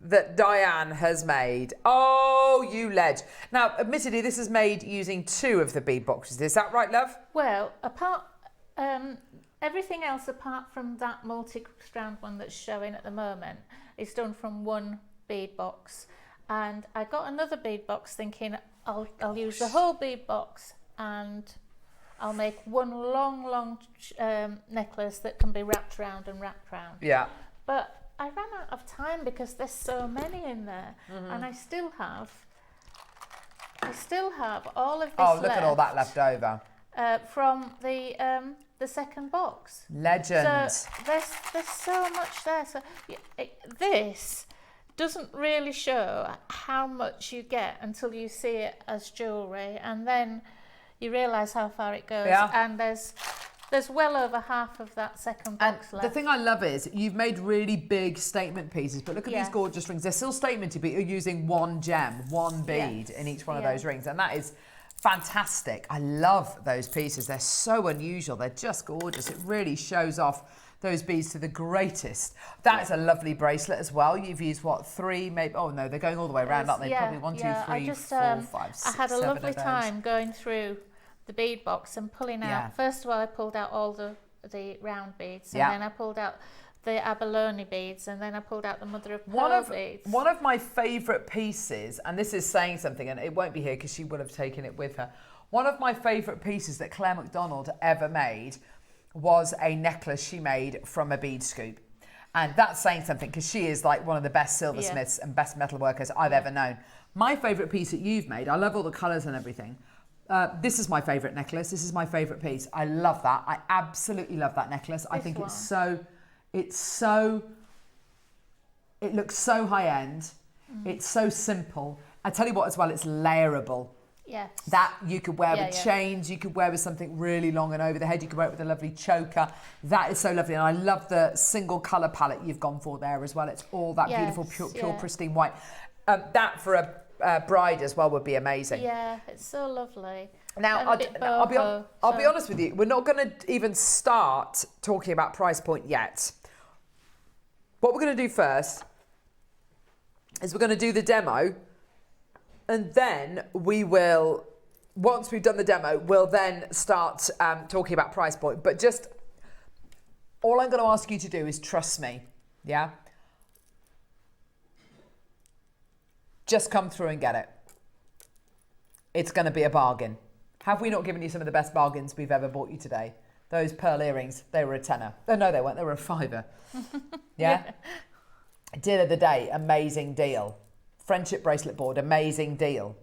that Diane has made. Oh, you ledge. Now, admittedly, this is made using 2 of the bead boxes. Is that right, love? Well, everything else apart from that multi-strand one that's showing at the moment is done from 1 bead box. And I got another bead box thinking I'll use the whole bead box and I'll make one long necklace that can be wrapped round and wrapped round. Yeah. But I ran out of time because there's so many in there, and I still have all of this. Oh, look at all that left over. From the second box. Legend. So there's so much there. So this doesn't really show how much you get until you see it as jewellery, and then you realise how far it goes. Yeah. And there's well over half of that second box left. The thing I love is you've made really big statement pieces, but look at these gorgeous rings. They're still statementy, but you're using 1 gem, 1 bead in each one of those rings, and that is fantastic. I love those pieces. They're so unusual. They're just gorgeous. It really shows off those beads to the greatest. That is a lovely bracelet as well. You've used what, 3, maybe? Oh no, they're going all the way around, aren't they? Probably 1, 2, 3, 4, 5, 6, I had a 7 lovely of those. time going through the bead box and pulling out. First of all, I pulled out all the round beads, and then I pulled out the abalone beads, and then I pulled out the mother of pearl beads. One of my favourite pieces, and this is saying something, and it won't be here because she would have taken it with her. One of my favourite pieces that Claire McDonald ever made was a necklace she made from a bead scoop. And that's saying something because she is like one of the best silversmiths and best metal workers I've ever known. My favourite piece that you've made, I love all the colours and everything. This is my favourite necklace. This is my favourite piece. I love that. I absolutely love that necklace. I think it looks so high end. It's so simple. I tell you what as well, it's layerable. Yes. That you could wear with chains, you could wear with something really long and over the head, you could wear it with a lovely choker. That is so lovely. And I love the single colour palette you've gone for there as well. It's all that beautiful, pure pristine white. That for a bride as well would be amazing. Yeah, it's so lovely. Now, I'll be honest with you, we're not going to even start talking about price point yet. What we're going to do first is we're going to do the demo, and then we will, once we've done the demo, we'll then start talking about price point. But just, all I'm going to ask you to do is trust me, yeah? Just come through and get it. It's going to be a bargain. Have we not given you some of the best bargains we've ever bought you today? Those pearl earrings, they were a tenner. Oh, no, they weren't. They were a fiver. Yeah? Deal of the day, amazing deal. Friendship bracelet board, amazing deal.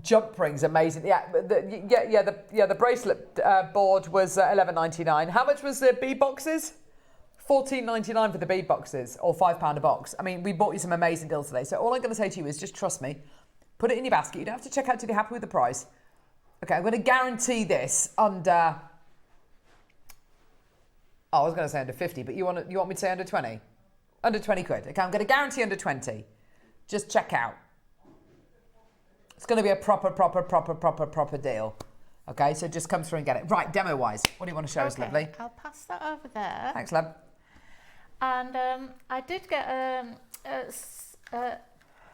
Jump rings, amazing. Yeah, the bracelet board was $11.99. How much was the bead boxes? $14.99 for the bead boxes, or £5 a box. I mean, we bought you some amazing deals today. So all I'm going to say to you is just trust me. Put it in your basket. You don't have to check out till you're happy with the price. Okay, I'm going to guarantee this under... Oh, I was going to say under 50, but you want me to say under 20? Under 20 quid. Okay, I'm going to guarantee under 20. Just check out. It's going to be a proper deal. Okay, so just come through and get it. Right, demo-wise, what do you want to show us, lovely? I'll pass that over there. Thanks, love. And I did get a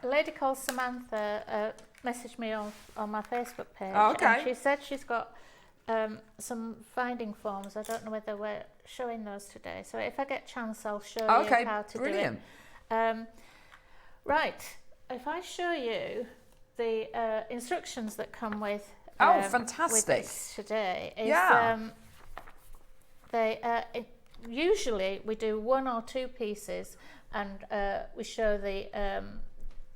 lady called Samantha messaged me on my Facebook page. Oh, okay. And she said she's got some finding forms. I don't know whether we're showing those today. So if I get a chance, I'll show you how to do it. Right, if I show you the instructions that come with fantastic. With this today is usually we do one or two pieces, and we show the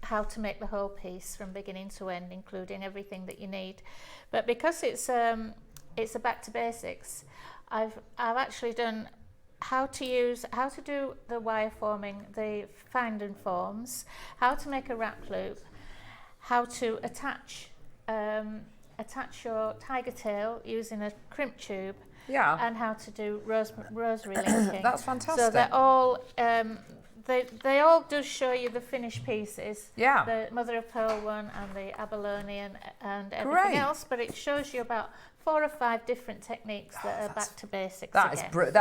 how to make the whole piece from beginning to end, including everything that you need. But because it's a back to basics, I've actually done how to do the wire forming, the finding forms, how to make a wrap loop, how to attach your tiger tail using a crimp tube, and how to do rosary linking. That's fantastic. So they're all they all do show you the finished pieces. Yeah. The mother of pearl one and the abalone and everything else, but it shows you about 4 or 5 different techniques that are back to basics. That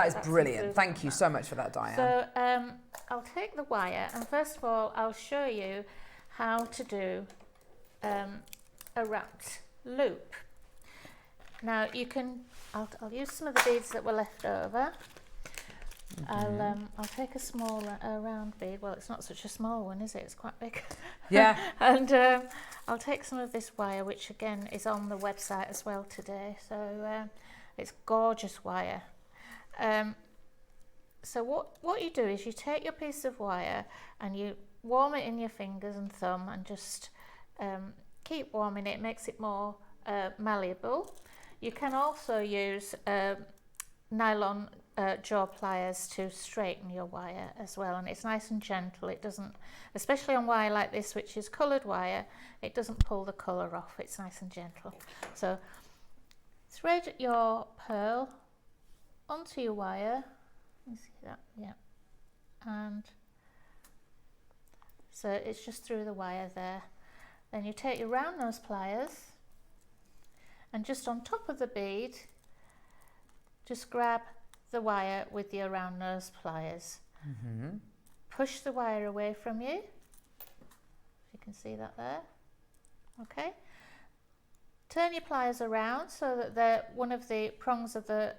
is brilliant. Thank you so much for that, Diane. So I'll take the wire, and first of all I'll show you how to do a wrapped loop. Now you can, I'll use some of the beads that were left over. I'll take a small round bead. Well, it's not such a small one, is it? It's quite big. Yeah. And I'll take some of this wire, which again is on the website as well today. So it's gorgeous wire. So what you do is you take your piece of wire and you warm it in your fingers and thumb, and just keep warming it. It makes it more malleable. You can also use nylon jaw pliers to straighten your wire as well, and it's nice and gentle. It doesn't, especially on wire like this, which is coloured wire, it doesn't pull the colour off. It's nice and gentle. So thread your pearl onto your wire. You see that? Yeah. And so it's just through the wire there. Then you take your round nose pliers, and just on top of the bead, just grab the wire with your round nose pliers. Push the wire away from you. You can see that there. Okay. Turn your pliers around so that they're one of the prongs of the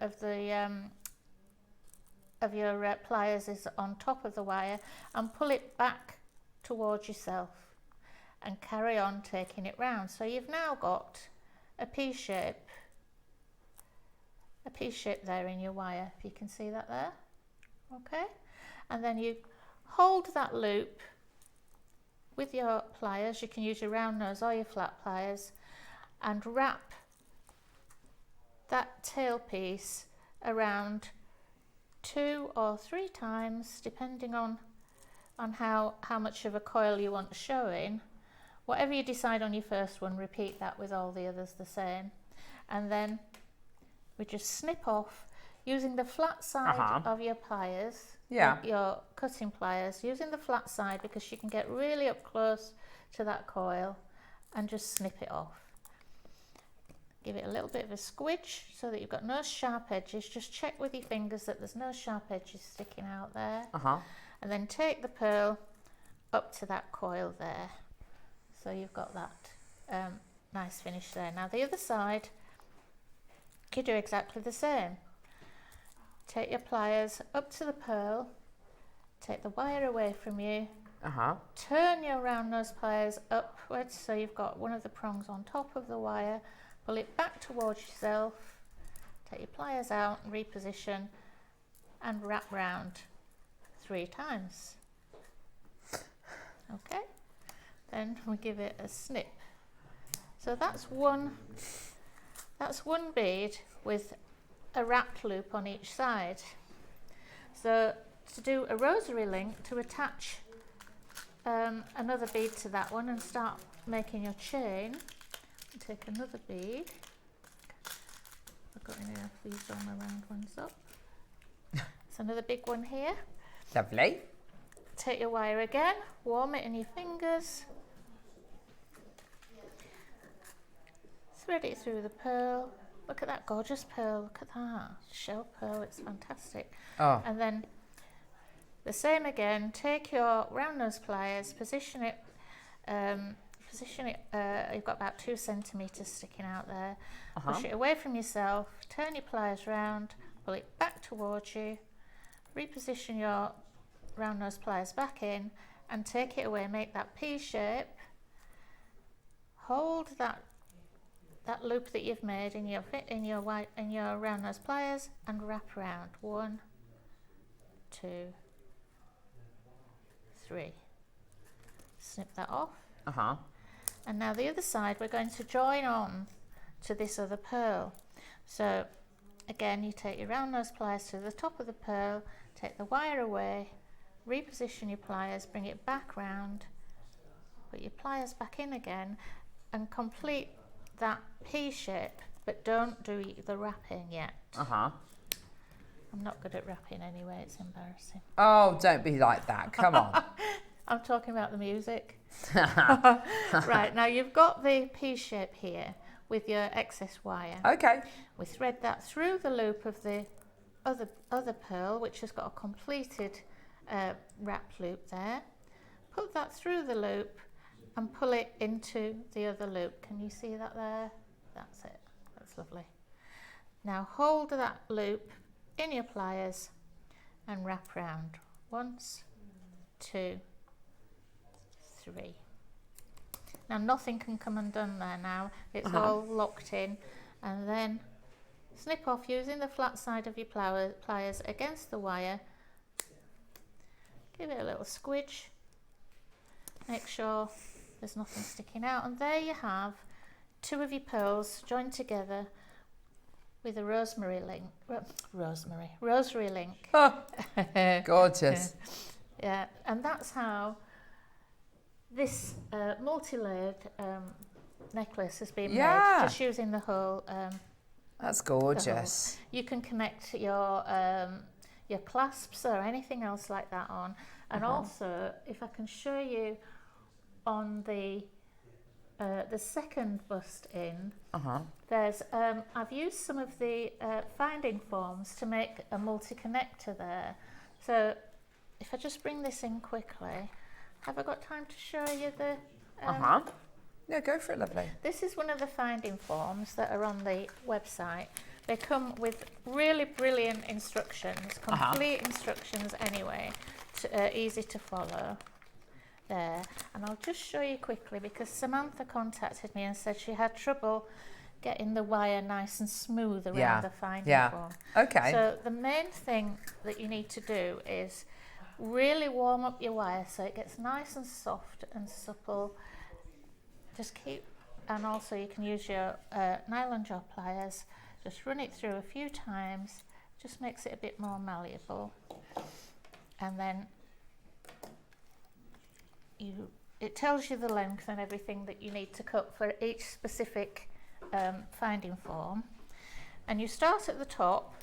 pliers is on top of the wire, and pull it back towards yourself and carry on taking it round. So you've now got a P shape there in your wire, if you can see that there. Okay, and then you hold that loop with your pliers. You can use your round nose or your flat pliers, and wrap that tail piece around 2 or 3 times, depending on how much of a coil you want showing. Whatever you decide on your first one, repeat that with all the others the same. And then we just snip off using the flat side of your pliers, your cutting pliers, using the flat side, because you can get really up close to that coil, and just snip it off. Give it a little bit of a squidge so that you've got no sharp edges. Just check with your fingers that there's no sharp edges sticking out there. And then take the pearl up to that coil there. So you've got that nice finish there. Now the other side, you do exactly the same. Take your pliers up to the pearl, take the wire away from you, turn your round nose pliers upwards so you've got one of the prongs on top of the wire, pull it back towards yourself, take your pliers out and reposition, and wrap round 3 times. Okay, then we give it a snip. So that's one bead with a wrapped loop on each side. So to do a rosary link, to attach another bead to that one and start making your chain, take another bead. I've got enough of these all my round ones up. It's another big one here. Lovely. Take your wire again, warm it in your fingers, thread it through the pearl. Look at that gorgeous pearl, look at that, shell pearl, it's fantastic. And then the same again, take your round nose pliers, position it, you've got about 2 centimetres sticking out there, push it away from yourself, turn your pliers round, pull it back towards you, reposition your round nose pliers back in, and take it away, make that P shape, hold that loop that you've made in your round nose pliers, and wrap around 1, 2, 3. Snip that off. And now the other side, we're going to join on to this other pearl. So again, you take your round nose pliers to the top of the pearl, take the wire away, reposition your pliers, bring it back round, put your pliers back in again, and complete that P shape, but don't do the wrapping yet. I'm not good at wrapping anyway, it's embarrassing. Oh, don't be like that, come on. I'm talking about the music. Right, now you've got the P shape here with your excess wire. Okay. We thread that through the loop of the other pearl, which has got a completed wrap loop there. Put that through the loop and pull it into the other loop. Can you see that there? That's it. That's lovely. Now hold that loop in your pliers and wrap round. 1, 2, 3. Now nothing can come undone there now. It's all locked in. And then snip off using the flat side of your pliers against the wire. Give it a little squidge. Make sure there's nothing sticking out, and there you have 2 of your pearls joined together with a rosary link. Gorgeous. Yeah, and that's how this multi-layered necklace has been made, just using the whole. That's gorgeous. You can connect your clasps or anything else like that on, and also if I can show you on the second bust in, there's I've used some of the finding forms to make a multi-connector there. So if I just bring this in quickly, have I got time to show you the Yeah, go for it, lovely. This is one of the finding forms that are on the website, They come with really brilliant instructions, complete instructions anyway, easy to follow. There, and I'll just show you quickly because Samantha contacted me and said she had trouble getting the wire nice and smooth around the finding form. Okay. So the main thing that you need to do is really warm up your wire so it gets nice and soft and supple. Just keep, and also you can use your nylon jaw pliers, just run it through a few times, just makes it a bit more malleable. And then it tells you the length and everything that you need to cut for each specific finding form. And you start at the top.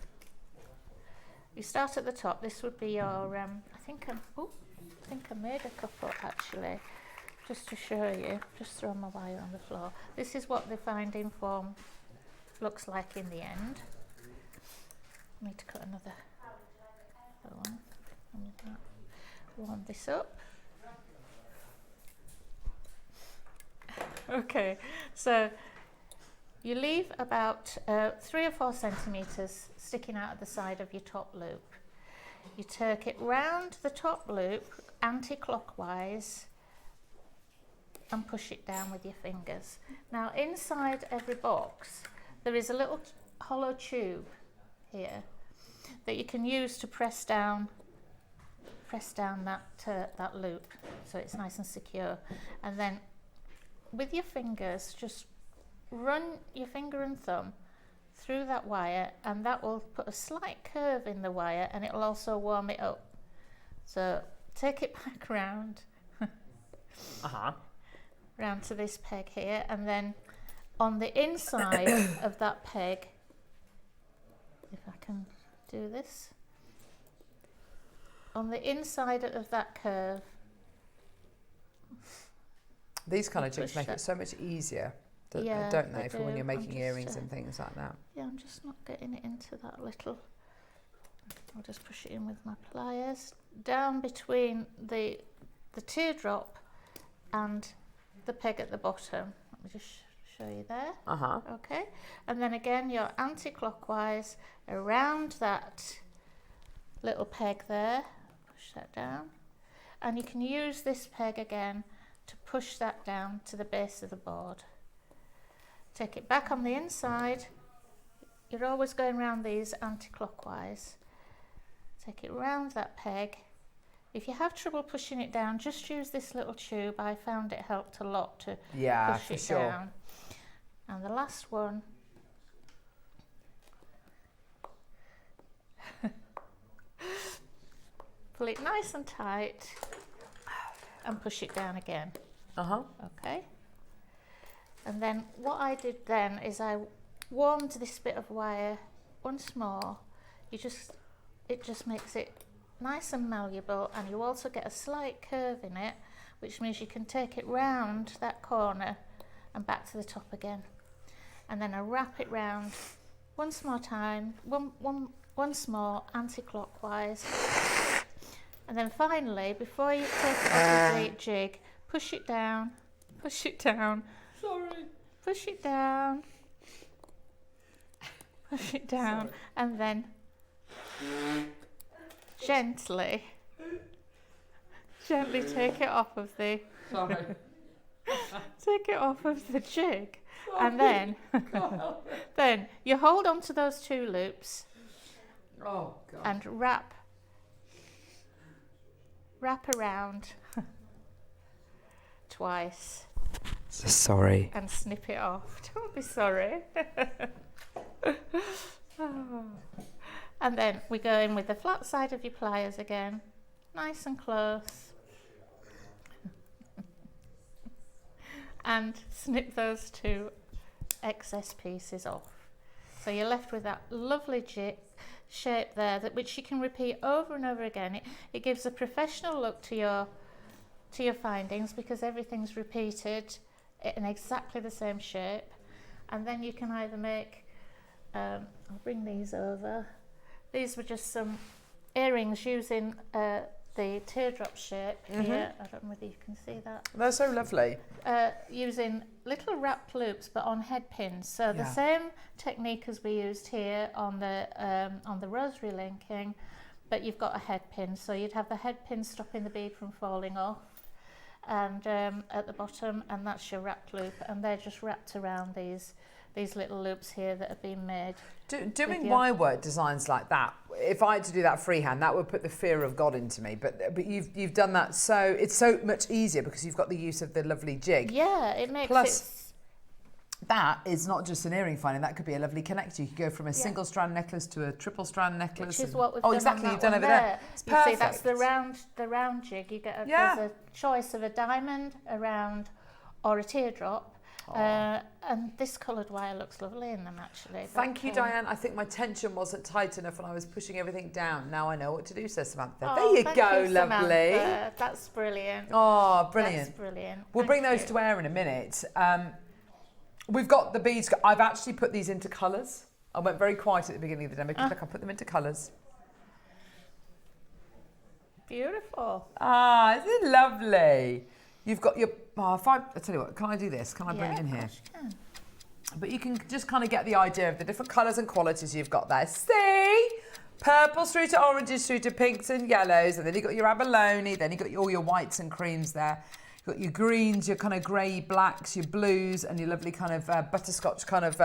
This would be your I think I made a couple actually, just to show you. Just throw my wire on the floor. This is what the finding form looks like in the end. I need to cut another one. Warm this up. Okay, so you leave about 3 or 4 centimetres sticking out of the side of your top loop. You take it round the top loop anti-clockwise and push it down with your fingers. Now inside every box there is a little hollow tube here that you can use to press down that loop so it's nice and secure. And then with your fingers, just run your finger and thumb through that wire, and that will put a slight curve in the wire, and it will also warm it up. So take it back round, round to this peg here, and then on the inside of that peg, if I can do this, on the inside of that curve. These kind of jigs make it so much easier, don't they, for when you're making earrings and things like that. Yeah, I'm just not getting it into that little. I'll just push it in with my pliers. Down between the teardrop and the peg at the bottom. Let me just show you there. Okay. And then again, you're anti-clockwise around that little peg there. Push that down. And you can use this peg again to push that down to the base of the board. Take it back on the inside. You're always going around these anti-clockwise. Take it round that peg. If you have trouble pushing it down, just use this little tube. I found it helped a lot to push it down. And the last one, pull it nice and tight and push it down again. Okay. And then what I did then is I warmed this bit of wire once more. It just makes it nice and malleable, and you also get a slight curve in it, which means you can take it round that corner and back to the top again. And then I wrap it round once more time, once more anti-clockwise. And then finally, before you take it off the jig, push it down, push it down. Sorry. Push it down. Push it down. Sorry. And then gently take it off of the take it off of the jig. Sorry. And then you hold on to those 2 loops and wrap around twice. So sorry. And snip it off. Don't be sorry. And then we go in with the flat side of your pliers again, nice and close. And snip those 2 excess pieces off. So you're left with that lovely shape there, which you can repeat over and over again. It gives a professional look to your findings because everything's repeated in exactly the same shape. And then you can either make, I'll bring these over. These were just some earrings using the teardrop shape here. I don't know whether you can see that. They're so lovely. Using little wrapped loops, but on head pins. So the same technique as we used here on the rosary linking, but you've got a head pin. So you'd have the head pin stopping the bead from falling off, and at the bottom, and that's your wrapped loop, and they're just wrapped around these little loops here that have been made. Doing wire work designs like that, if I had to do that freehand, that would put the fear of God into me. But you've done that, so it's so much easier because you've got the use of the lovely jig. Yeah, it makes Plus, that is not just an earring finding. That could be a lovely connector. You could go from a single strand necklace to a triple strand necklace. Which is what we've done. Exactly, on you've done over there. It's you perfect. see, that's the round jig. You get there's a choice of a diamond, a round, or a teardrop. And this coloured wire looks lovely in them, actually. Thank you, Diane. I think my tension wasn't tight enough when I was pushing everything down. Now I know what to do, says Samantha. Oh, there you go, lovely. Samantha. That's brilliant. Oh, brilliant. That's brilliant. We'll bring those to air in a minute. We've got the beads. I've actually put these into colours. I went very quiet at the beginning of the demo because I put them into colours. Beautiful. Ah, isn't it lovely? You've got your, I tell you what, can I do this? Can I bring it in here? Of course you can. But you can just kind of get the idea of the different colours and qualities you've got there. See? Purples through to oranges, through to pinks and yellows, and then you've got your abalone, then you've got all your whites and creams there. You've got your greens, your kind of grey blacks, your blues, and your lovely kind of butterscotch kind of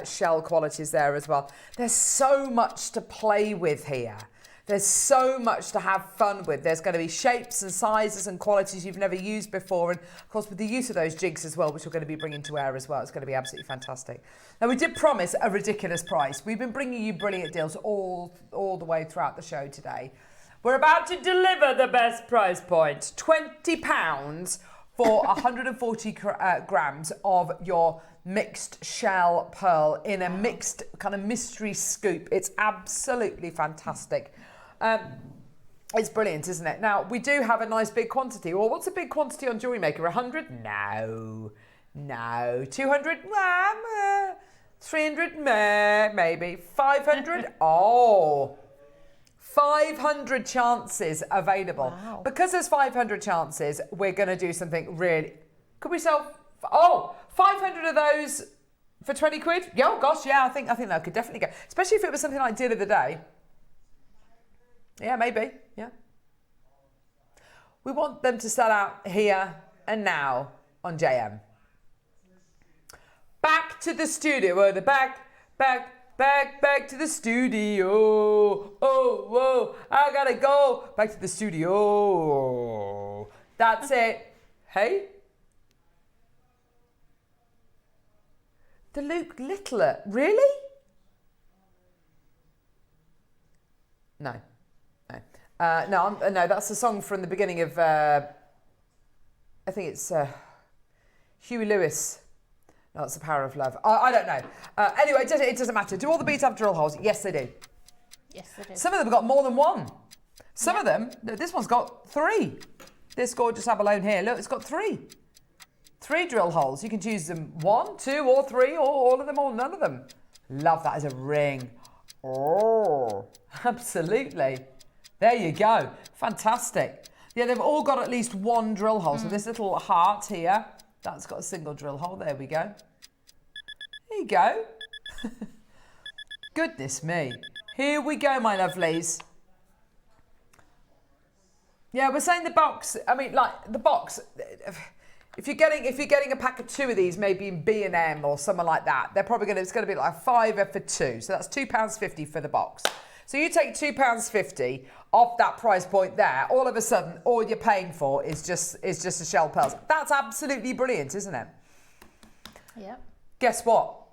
shell qualities there as well. There's so much to play with here. There's so much to have fun with. There's going to be shapes and sizes and qualities you've never used before. And of course, with the use of those jigs as well, which we're going to be bringing to air as well, it's going to be absolutely fantastic. Now, we did promise a ridiculous price. We've been bringing you brilliant deals all the way throughout the show today. We're about to deliver the best price point, £20 for 140 grams of your mixed shell pearl in a mixed kind of mystery scoop. It's absolutely fantastic. It's brilliant, isn't it? Now, we do have a nice big quantity. Well, what's a big quantity on Jewellery Maker? 100? No. 200? 300? Maybe. 500? Oh. 500 chances available. Wow. Because there's 500 chances, we're going to do something really... Could we sell... 500 of those for 20 quid? Yeah, oh gosh, yeah, I think that could definitely go. Especially if it was something like Deal of the Day. Yeah, maybe, yeah. We want them to sell out here and now on JM. Back to the studio, back to the studio. Oh, I gotta go back to the studio. That's it. Hey? The Luke Littler, really? No, that's the song from the beginning of, I think it's Huey Lewis. No, it's The Power of Love. I don't know. Anyway, it doesn't matter. Do all the beads have drill holes? Yes, they do. Yes, they do. Some of them have got more than one. Some of them, this one's got 3. This gorgeous abalone here, look, it's got 3. 3 drill holes. You can choose them 1, 2, or 3, or all of them, or none of them. Love that as a ring. Oh, absolutely. There you go. Fantastic. Yeah, they've all got at least 1 drill hole. So this little heart here, that's got a single drill hole. There we go. There you go. Goodness me. Here we go, my lovelies. Yeah, we're saying the box. I mean, like the box. If you're getting a pack of 2 of these, maybe in B&M or somewhere like that, it's going to be like a £5 for 2. So that's £2.50 for the box. So you take £2.50 off that price point there. All of a sudden, all you're paying for is just a shell pearls. That's absolutely brilliant, isn't it? Yep. Guess what?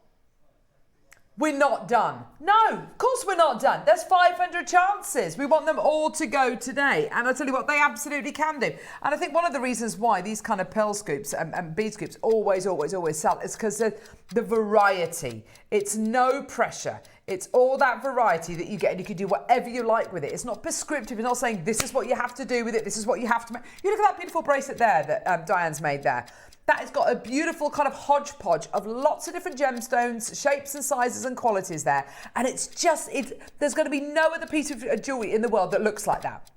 We're not done. No, of course we're not done. There's 500 chances. We want them all to go today. And I tell you what, they absolutely can do. And I think one of the reasons why these kind of pearl scoops and bead scoops always sell is because the variety. It's no pressure. It's all that variety that you get, and you can do whatever you like with it. It's not prescriptive. It's not saying this is what you have to do with it. This is what you have to make. You look at that beautiful bracelet there that Diane's made there. That has got a beautiful kind of hodgepodge of lots of different gemstones, shapes and sizes and qualities there. And there's going to be no other piece of jewellery in the world that looks like that.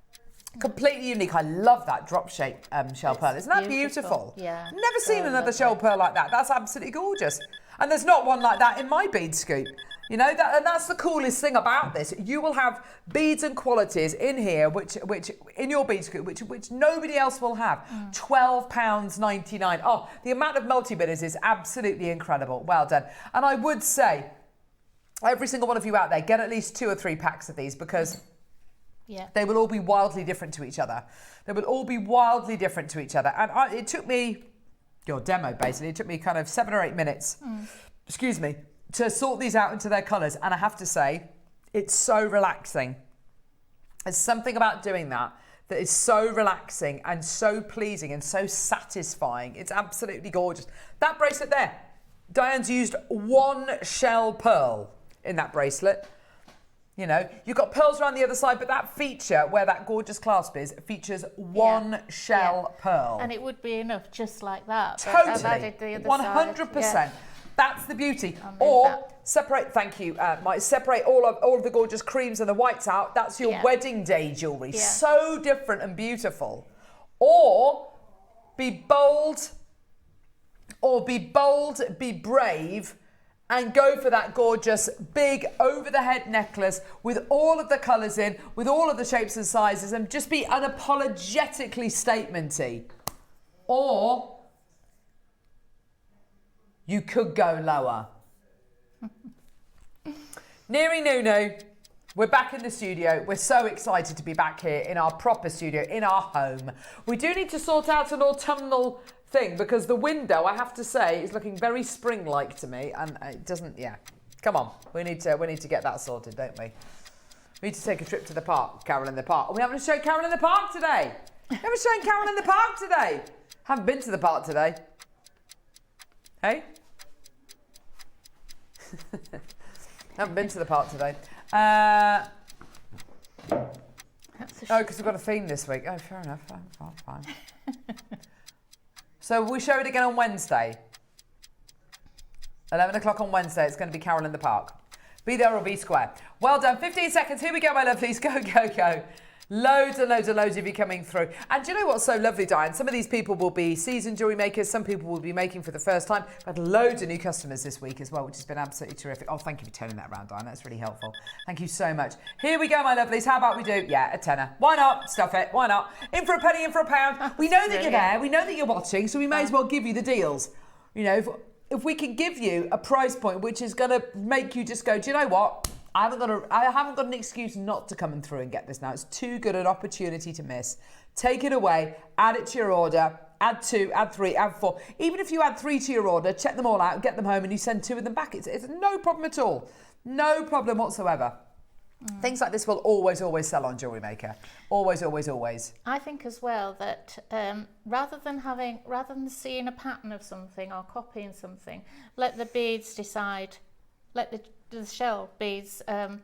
Completely unique. I love that drop shape shell pearl. Isn't that beautiful? Yeah. Never seen another shell pearl like that. That's absolutely gorgeous. And there's not one like that in my bead scoop. You know, and that's the coolest thing about this. You will have beads and qualities in here, which in your bead scoop, which nobody else will have. £12.99. Oh, the amount of multi-bidders is absolutely incredible. Well done. And I would say, every single one of you out there, get at least 2 or 3 packs of these, because they will all be wildly different to each other. They will all be wildly different to each other. And it took me, your demo basically, it took me kind of 7 or 8 minutes, excuse me, to sort these out into their colours. And I have to say, it's so relaxing. There's something about doing that is so relaxing and so pleasing and so satisfying. It's absolutely gorgeous. That bracelet there, Diane's used 1 shell pearl in that bracelet. You know, you've got pearls around the other side, but that feature where that gorgeous clasp is features 1 shell pearl. And it would be enough just like that. Totally. I've added the other 100%. side. That's the beauty. Or separate, thank you, Mike, separate all of the gorgeous creams and the whites out. That's your wedding day jewellery. So different and beautiful. Or be bold, be brave, and go for that gorgeous big over-the-head necklace with all of the colours in, with all of the shapes and sizes, and just be unapologetically statementy. Or you could go lower. Neri Nuno, we're back in the studio. We're so excited to be back here in our proper studio, in our home. We do need to sort out an autumnal thing, because the window, I have to say, is looking very spring-like to me, and it doesn't, Come on, we need to get that sorted, don't we? We need to take a trip to the park, Carol in the Park. We haven't shown Carol in the Park today. We haven't shown Carol in the Park today. Haven't been to the park today. Hey? Haven't been to the park today. Because we've got a theme this week. Oh, fair enough. Fine. So we show it again on Wednesday. 11 o'clock on Wednesday. It's going to be Carol in the Park. Be there or be square. Well done. 15 seconds. Here we go, my lovelies. Go. Loads and loads and loads of you coming through. And do you know what's so lovely, Diane? Some of these people will be seasoned jewellery makers. Some people will be making for the first time. We've had loads of new customers this week as well, which has been absolutely terrific. Oh, thank you for turning that around, Diane. That's really helpful. Thank you so much. Here we go, my lovelies. How about we do? Yeah, a tenner. Why not? Stuff it. Why not? In for a penny, in for a pound. We know that you're there. We know that you're watching, so we may as well give you the deals. You know, if we can give you a price point which is going to make you just go, do you know what? I haven't got an excuse not to come and through and get this now. It's too good an opportunity to miss. Take it away, add it to your order, add 2, add 3, add 4. Even if you add 3 to your order, check them all out, get them home, and you send 2 of them back. It's no problem at all. No problem whatsoever. Things like this will always sell on Jewellery Maker. Always. I think as well that rather than seeing a pattern of something or copying something, let the beads decide. Let the shell beads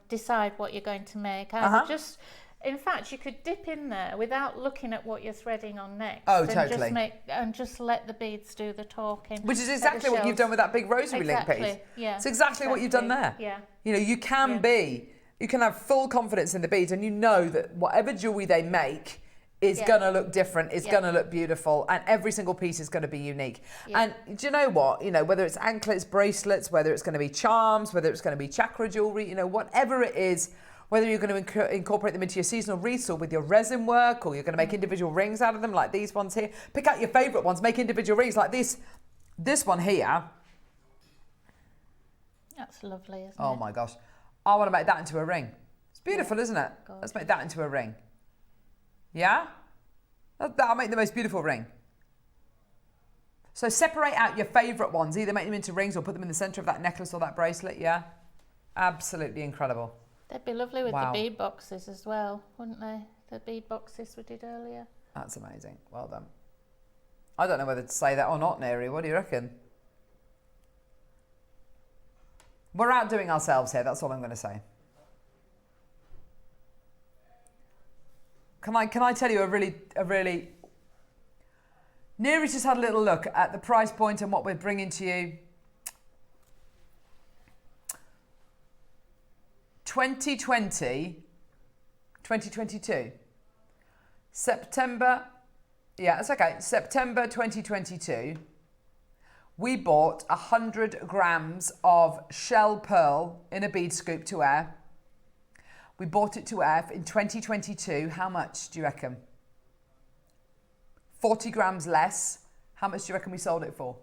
decide what you're going to make. In fact, you could dip in there without looking at what you're threading on next. Oh, totally. And just let the beads do the talking. Which is exactly what you've done with that big rosary link piece. Yeah. It's exactly what you've done there. Yeah. You know, you can have full confidence in the beads, and you know that whatever jewellery they make is going to look different, is going to look beautiful, and every single piece is going to be unique. And do you know what? You know, whether it's anklets, bracelets, whether it's going to be charms, whether it's going to be chakra jewellery, you know, whatever it is, whether you're going to incorporate them into your seasonal wreaths or with your resin work, or you're going to make individual rings out of them like these ones here. Pick out your favourite ones, make individual rings like this one here. That's lovely, isn't it? Oh my gosh. I want to make that into a ring. It's beautiful, isn't it? Gorgeous. Let's make that into a ring. Yeah? That'll make the most beautiful ring. So separate out your favourite ones. Either make them into rings or put them in the centre of that necklace or that bracelet, yeah? Absolutely incredible. They'd be lovely with the bead boxes as well, wouldn't they? The bead boxes we did earlier. That's amazing. Well done. I don't know whether to say that or not, Neri. What do you reckon? We're outdoing ourselves here. That's all I'm going to say. Can I tell you a really... Neri's just had a little look at the price point and what we're bringing to you. 2020, 2022. September, yeah, it's okay. September 2022, we bought 100 grams of shell pearl in a bead scoop to air. We bought it to air in 2022. How much do you reckon? 40 grams less. How much do you reckon we sold it for?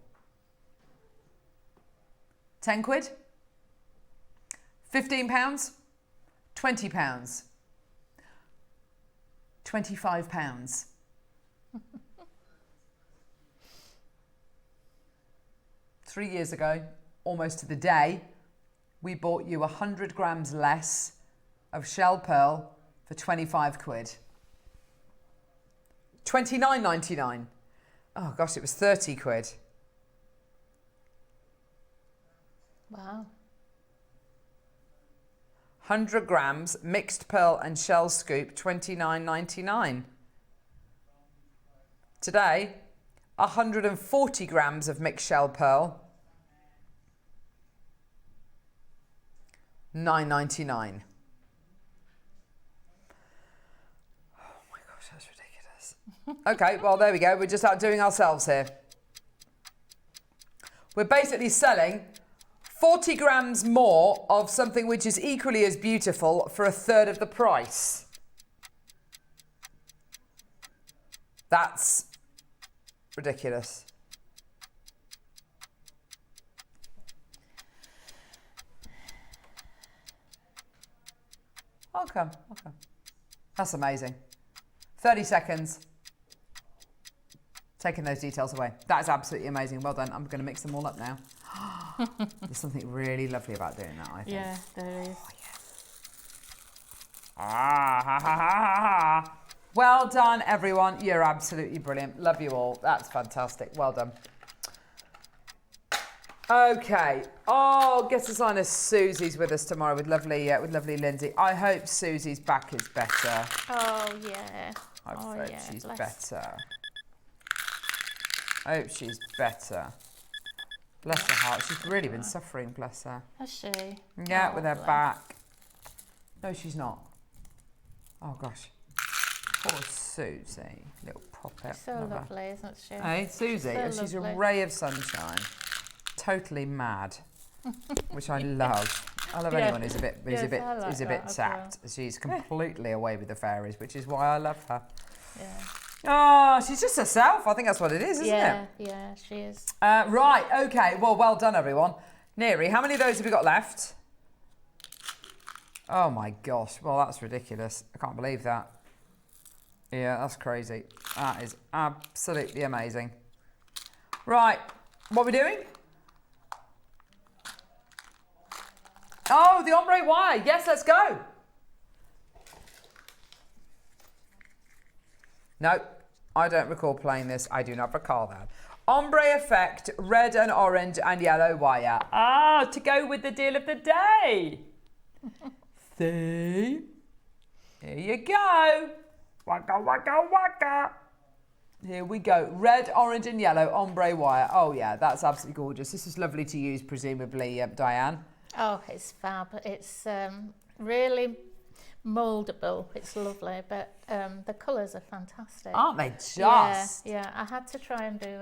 10 quid? 15 pounds? 20 pounds? 25 pounds? Three years ago, almost to the day, we bought you 100 grams less of shell pearl for 25 quid. 29.99. Oh gosh, it was 30 quid. Wow. 100 grams mixed pearl and shell scoop, 29.99. Today, 140 grams of mixed shell pearl, 9.99. Oh my gosh, that's ridiculous. Okay, well there we go. We're just outdoing ourselves here. We're basically selling 40 grams more of something which is equally as beautiful for a third of the price. That's ridiculous. Okay. That's amazing. 30 seconds. Taking those details away. That is absolutely amazing. Well done. I'm going to mix them all up now. There's something really lovely about doing that, I think. Yeah, there is. Oh, yes. Ha, ha, ha, ha. Well done, everyone. You're absolutely brilliant. Love you all. That's fantastic. Well done. Okay. Oh, guest designer Susie's with us tomorrow with lovely Lindsay. I hope Susie's back is better. Oh, yeah. I hope she's better. I hope she's better. Bless her heart. She's really been suffering, bless her. Has she? Yeah, with her back. No, she's not. Oh, gosh. Poor Susie. Little poppet. So lovely, isn't she? Hey, Susie. She's a ray of sunshine. Totally mad. Which I love. I love anyone who's a bit sapped. Well. She's completely away with the fairies, which is why I love her. Yeah. Oh, she's just herself. I think that's what it is, isn't it? Yeah, she is. Right, okay. Well done, everyone. Neri, how many of those have we got left? Oh, my gosh. Well, that's ridiculous. I can't believe that. Yeah, that's crazy. That is absolutely amazing. Right, what are we doing? Oh, the ombre wire. Yes, let's go. No, I don't recall playing this. I do not recall that. Ombre effect, red and orange and yellow wire. Ah, to go with the deal of the day. See? Here you go. Waka, waka, waka. Here we go. Red, orange and yellow ombre wire. Oh, yeah, that's absolutely gorgeous. This is lovely to use, presumably, Diane. Oh, it's fab. It's really mouldable. It's lovely, but the colours are fantastic. Aren't they just? Yeah. I had to try and do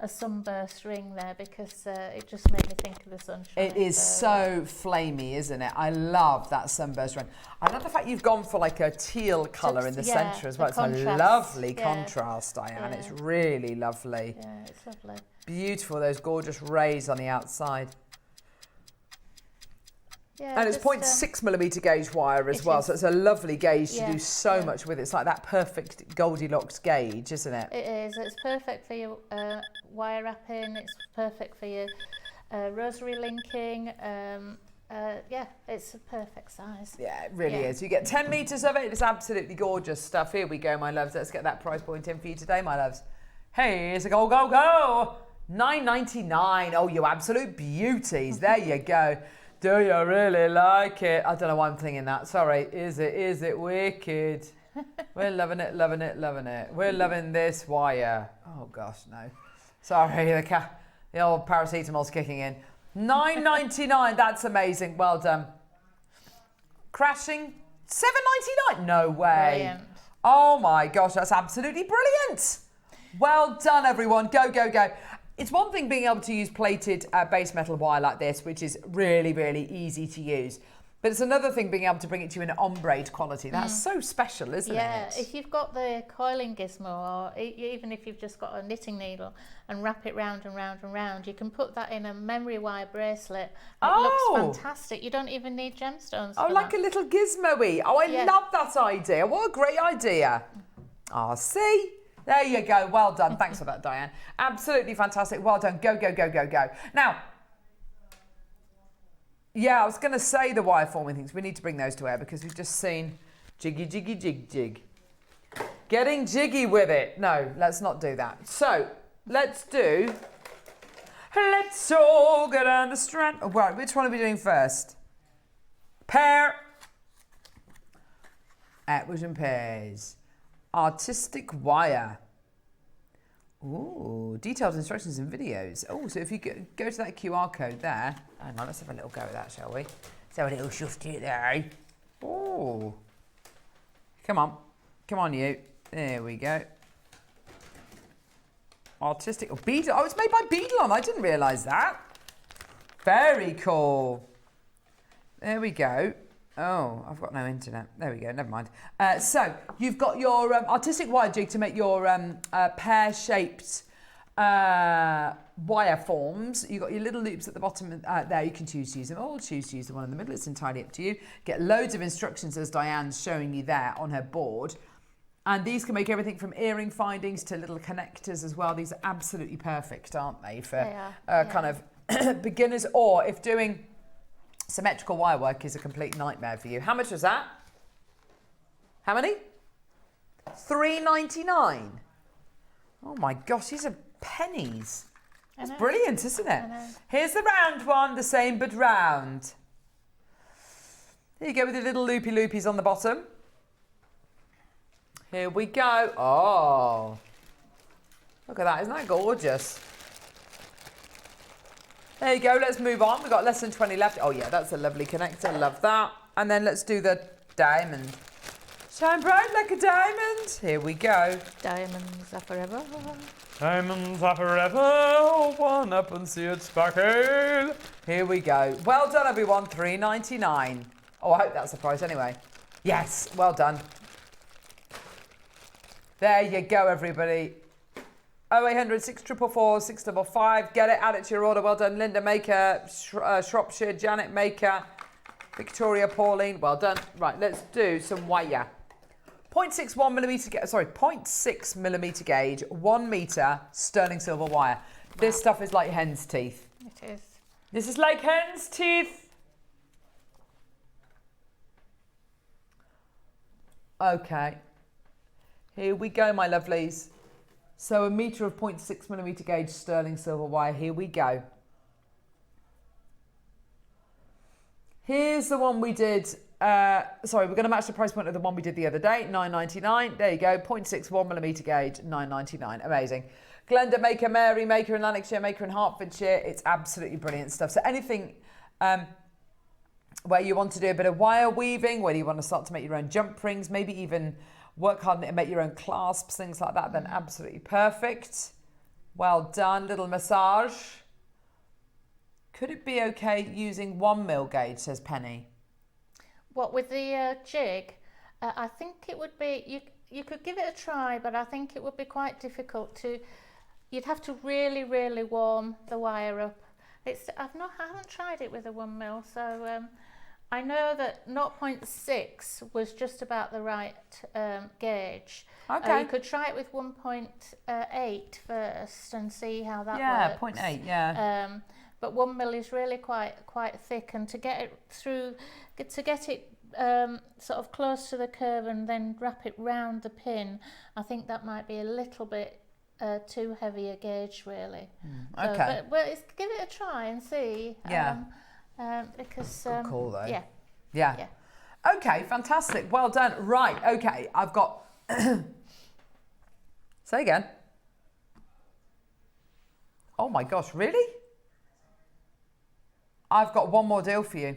a sunburst ring there because it just made me think of the sunshine. It is so flamey, isn't it? I love that sunburst ring. I love the fact you've gone for like a teal colour in the centre as well. It's a lovely contrast, Diane. It's really lovely. Yeah, it's lovely. Beautiful, those gorgeous rays on the outside. Yeah, and it's 0.6mm gauge wire as well, so it's a lovely gauge to do so much with. It's like that perfect Goldilocks gauge, isn't it? It is. It's perfect for your wire wrapping. It's perfect for your rosary linking. Yeah, it's a perfect size. Yeah, it really is. You get 10 metres of it. It's absolutely gorgeous stuff. Here we go, my loves. Let's get that price point in for you today, my loves. Hey, it's a go, go, go. $9.99. Oh, you absolute beauties. There you go. Do you really like it? I don't know why I'm thinking that. Sorry. Is it wicked? We're loving it, loving it, loving it. We're loving this wire. Oh, gosh, no. Sorry, the old paracetamol's kicking in. $9.99. That's amazing. Well done. Crashing. $7.99. No way. Brilliant. Oh my gosh, that's absolutely brilliant. Well done, everyone. Go, go, go. It's one thing being able to use plated base metal wire like this, which is really, really easy to use. But it's another thing being able to bring it to you in an ombre quality. That's so special, isn't it? Yeah, if you've got the coiling gizmo, or even if you've just got a knitting needle and wrap it round and round and round, you can put that in a memory wire bracelet. And it looks fantastic. You don't even need gemstones. Oh, like a little gizmo-y. Oh, I love that idea. What a great idea. Oh, see? There you go. Well done. Thanks for that, Diane. Absolutely fantastic. Well done. Go, go, go, go, go. Now, yeah, I was going to say the wire forming things. We need to bring those to air because we've just seen jiggy, jiggy, jig, jig. Getting jiggy with it. No, let's not do that. So, let's all go down the strand. Oh, right, which one are we doing first? Pair. Atwood and pairs. Artistic wire. Ooh, detailed instructions and videos. Oh, so if you go to that QR code there. Hang on, let's have a little go at that, shall we? Let's have a little shufty there. Oh. Come on. Come on, you. There we go. Artistic. Oh, Beadle. Oh, it's made by Beadle. I didn't realise that. Very cool. There we go. Oh, I've got no internet. There we go, never mind. So, you've got your artistic wire jig to make your pear-shaped wire forms. You've got your little loops at the bottom there. You can choose to use them all, choose to use the one in the middle. It's entirely up to you. Get loads of instructions, as Diane's showing you there on her board. And these can make everything from earring findings to little connectors as well. These are absolutely perfect, aren't they, for kind of beginners, or if doing symmetrical wire work is a complete nightmare for you. How much was that? How many? $3.99. Oh my gosh, these are pennies. That's brilliant, isn't it? Here's the round one, the same but round. There you go with the little loopy loopies on the bottom. Here we go. Oh, look at that. Isn't that gorgeous? There you go, let's move on. We've got less than 20 left. Oh yeah, that's a lovely connector, love that. And then let's do the diamond. Shine bright like a diamond. Here we go. Diamonds are forever. Diamonds are forever. One up and see it sparkle. Here we go. Well done, everyone. $3.99. Oh, I hope that's the price anyway. Yes, well done. There you go, everybody. 0800 644 655. Get it, add it to your order. Well done, Linda Maker, Shropshire, Janet Maker, Victoria Pauline. Well done. Right, let's do some wire. 0.61 millimeter, sorry, 0.6 millimeter gauge, 1 meter sterling silver wire. This stuff is like hen's teeth. It is. This is like hen's teeth. Okay. Here we go, my lovelies. So a metre of 0.6 millimetre gauge sterling silver wire. Here we go. Here's the one we did. Sorry, we're going to match the price point of the one we did the other day. $9.99. There you go. 0.61 millimetre gauge. $9.99. Amazing. Glenda Maker, Mary Maker in Lanarkshire, Maker in Hertfordshire. It's absolutely brilliant stuff. So anything where you want to do a bit of wire weaving, where you want to start to make your own jump rings, maybe even work hard and make your own clasps, things like that, then absolutely perfect. Well done, little massage. Could it be okay using 1 mil gauge, says Penny? What, with the jig? I think it would be, you could give it a try, but I think it would be quite difficult to, you'd have to really, really warm the wire up. I haven't tried it with a 1 mil, so I know that 0.6 was just about the right gauge. Okay. You could try it with 1.8 first and see how that works. Yeah, 0.8, yeah. But 1 mil is really quite thick, and to get it through, to get it sort of close to the curve and then wrap it round the pin, I think that might be a little bit too heavy a gauge, really. Okay. So, but give it a try and see. Yeah. Because good call though. Yeah. Okay, fantastic. Well done. Right. Okay, I've got. Say again. Oh my gosh! Really? I've got one more deal for you.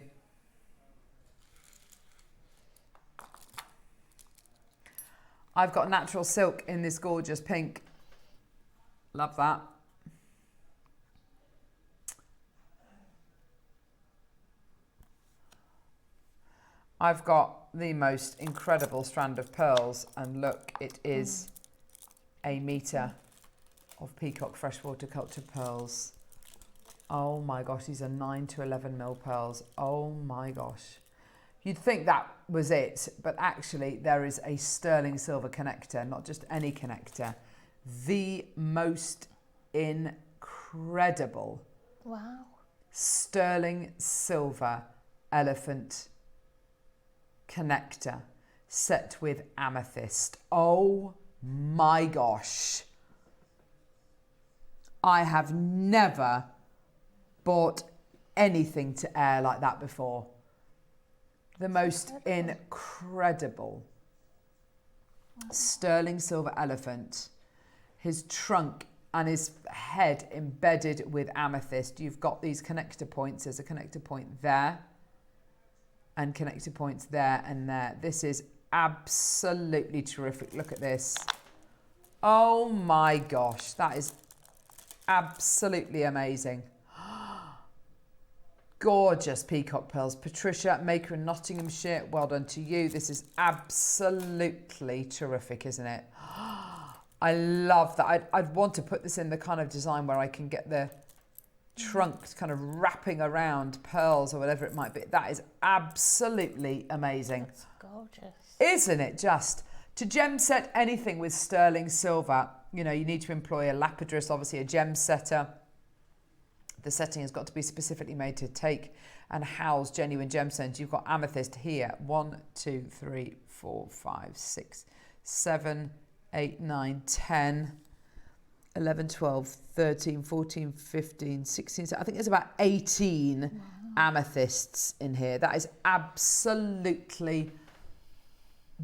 I've got natural silk in this gorgeous pink. Love that. I've got the most incredible strand of pearls, and look, it is a metre of peacock freshwater cultured pearls. Oh my gosh, these are 9 to 11 mil pearls. Oh my gosh. You'd think that was it, but actually there is a sterling silver connector, not just any connector, the most incredible sterling silver elephant connector set with amethyst. Oh my gosh. I have never bought anything to air like that before. The most incredible sterling silver elephant. His trunk and his head embedded with amethyst. You've got these connector points. There's a connector point there and connector points there and there. This is absolutely terrific. Look at this. Oh my gosh, that is absolutely amazing. Gorgeous peacock pearls. Patricia, maker in Nottinghamshire, well done to you. This is absolutely terrific, isn't it? I love that. I'd want to put this in the kind of design where I can get the trunk kind of wrapping around pearls or whatever it might be. That is absolutely amazing. That's gorgeous. Isn't it just? To gem set anything with sterling silver, you know, you need to employ a lapidress, obviously a gem setter. The setting has got to be specifically made to take and house genuine gemstones. You've got amethyst here. 1, 2, 3, 4, 5, 6, 7, 8, 9, 10, 11, 12, 13, 14, 15, 16. I think there's about 18 amethysts in here. That is absolutely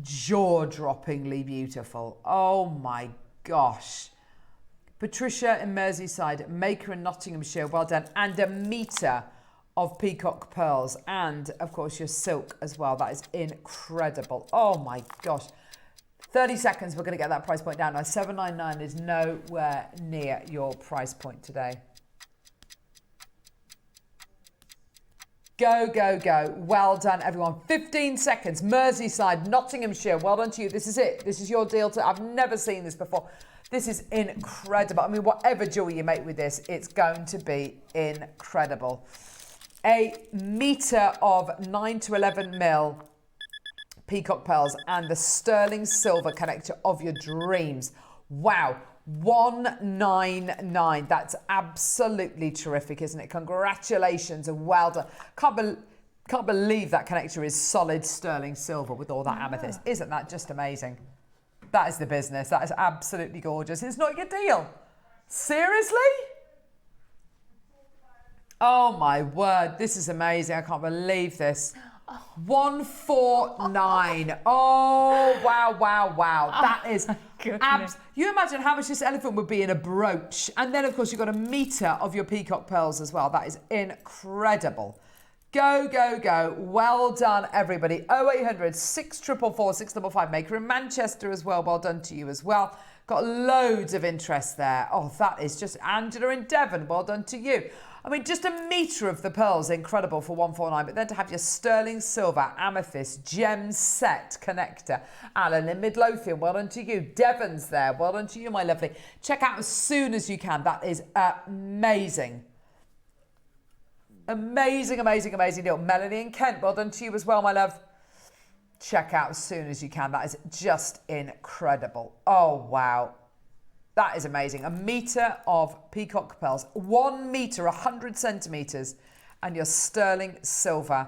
jaw-droppingly beautiful. Oh my gosh. Patricia in Merseyside, maker in Nottinghamshire, well done. And a metre of peacock pearls and, of course, your silk as well. That is incredible. Oh, my gosh. 30 seconds, we're going to get that price point down. Now, $7.99 is nowhere near your price point today. Go, go, go. Well done, everyone. 15 seconds. Merseyside, Nottinghamshire, well done to you. This is it. This is your deal. I've never seen this before. This is incredible. I mean, whatever jewelry you make with this, it's going to be incredible. A metre of 9 to 11 mil peacock pearls and the sterling silver connector of your dreams. Wow. $199. That's absolutely terrific, isn't it? Congratulations and well done. Can't believe that connector is solid sterling silver with all that amethyst. Isn't that just amazing? That is the business. That is absolutely gorgeous. It's not your deal. Seriously? Oh my word. This is amazing. I can't believe this. 149. Oh, wow, wow, wow. That is you imagine how much this elephant would be in a brooch. And then, of course, you've got a metre of your peacock pearls as well. That is incredible. Go, go, go. Well done, everybody. 0800 644 655. Maker in Manchester as well. Well done to you as well. Got loads of interest there. Oh, that is just Angela in Devon. Well done to you. I mean, just a metre of the pearls, incredible for 149. But then to have your sterling silver amethyst gem set connector. Alan in Midlothian, well done to you. Devon's there. Well done to you, my lovely. Check out as soon as you can. That is amazing. Amazing, amazing, amazing deal. Melanie in Kent, well done to you as well, my love. Check out as soon as you can. That is just incredible. Oh, wow. That is amazing. A metre of peacock pearls. 1 metre, 100 centimetres. And your sterling silver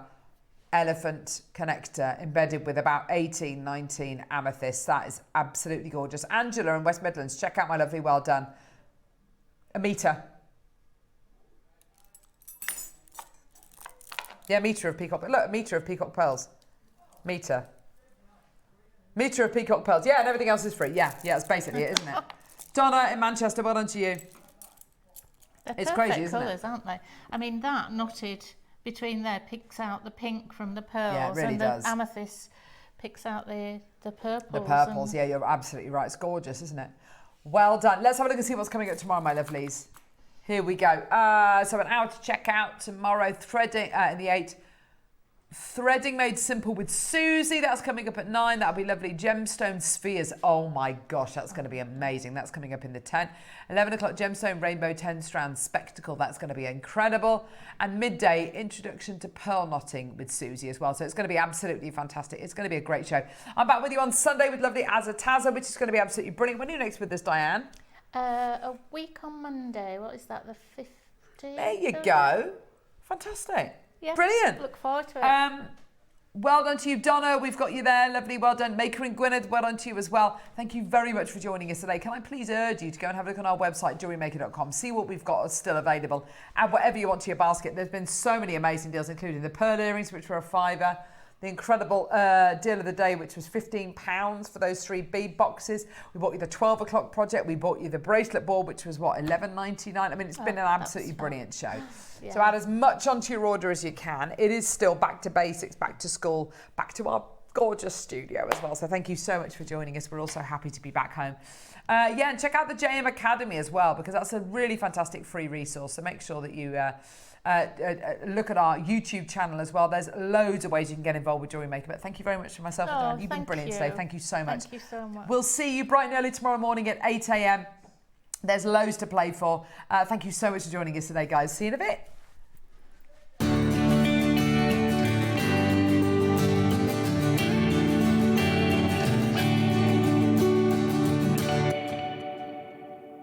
elephant connector embedded with about 18, 19 amethysts. That is absolutely gorgeous. Angela in West Midlands, check out my lovely, well done. A metre. Yeah, metre of peacock. Look, a metre of peacock pearls. Metre. Metre of peacock pearls. Yeah, and everything else is free. Yeah, that's basically it, isn't it? Donna in Manchester, well done to you. It's crazy, isn't it? Aren't they? I mean, that knotted between there picks out the pink from the pearls really and does. the amethyst picks out the purples. The purples, yeah, you're absolutely right. It's gorgeous, isn't it? Well done. Let's have a look and see what's coming up tomorrow, my lovelies. Here we go. So an hour to check out tomorrow. Threading in the 8. Threading Made Simple with Susie. That's coming up at 9. That'll be lovely. Gemstone Spheres. Oh my gosh, that's going to be amazing. That's coming up in the 10. 11 o'clock, Gemstone Rainbow 10 Strand Spectacle. That's going to be incredible. And midday, Introduction to Pearl Knotting with Susie as well. So it's going to be absolutely fantastic. It's going to be a great show. I'm back with you on Sunday with lovely Azataza, which is going to be absolutely brilliant. When are you next with us, Diane? A week on Monday. What is that, the 15th? There you go. Fantastic. Yeah, brilliant. Look forward to it. Well done to you, Donna. We've got you there. Lovely. Well done. Maker and Gwynedd, well done to you as well. Thank you very much for joining us today. Can I please urge you to go and have a look on our website, JewelleryMaker.com. See what we've got still available. Add whatever you want to your basket. There's been so many amazing deals, including the pearl earrings, which were a £5. The incredible deal of the day, which was £15 for those 3 bead boxes. We bought you the 12 o'clock project. We bought you the bracelet board, which was what, $11.99. I mean, it's been an absolutely brilliant show. Yeah. So add as much onto your order as you can. It is still back to basics, back to school, back to our gorgeous studio as well. So thank you so much for joining us. We're also happy to be back home. Yeah, and check out the JM Academy as well, because that's a really fantastic free resource. So make sure that you look at our YouTube channel as well. There's loads of ways you can get involved with Jewellery Maker. But thank you very much for myself and Dan. You've been brilliant today. Thank you so much. Thank you so much. We'll see you bright and early tomorrow morning at 8 a.m. There's loads to play for. Thank you so much for joining us today, guys. See you in a bit.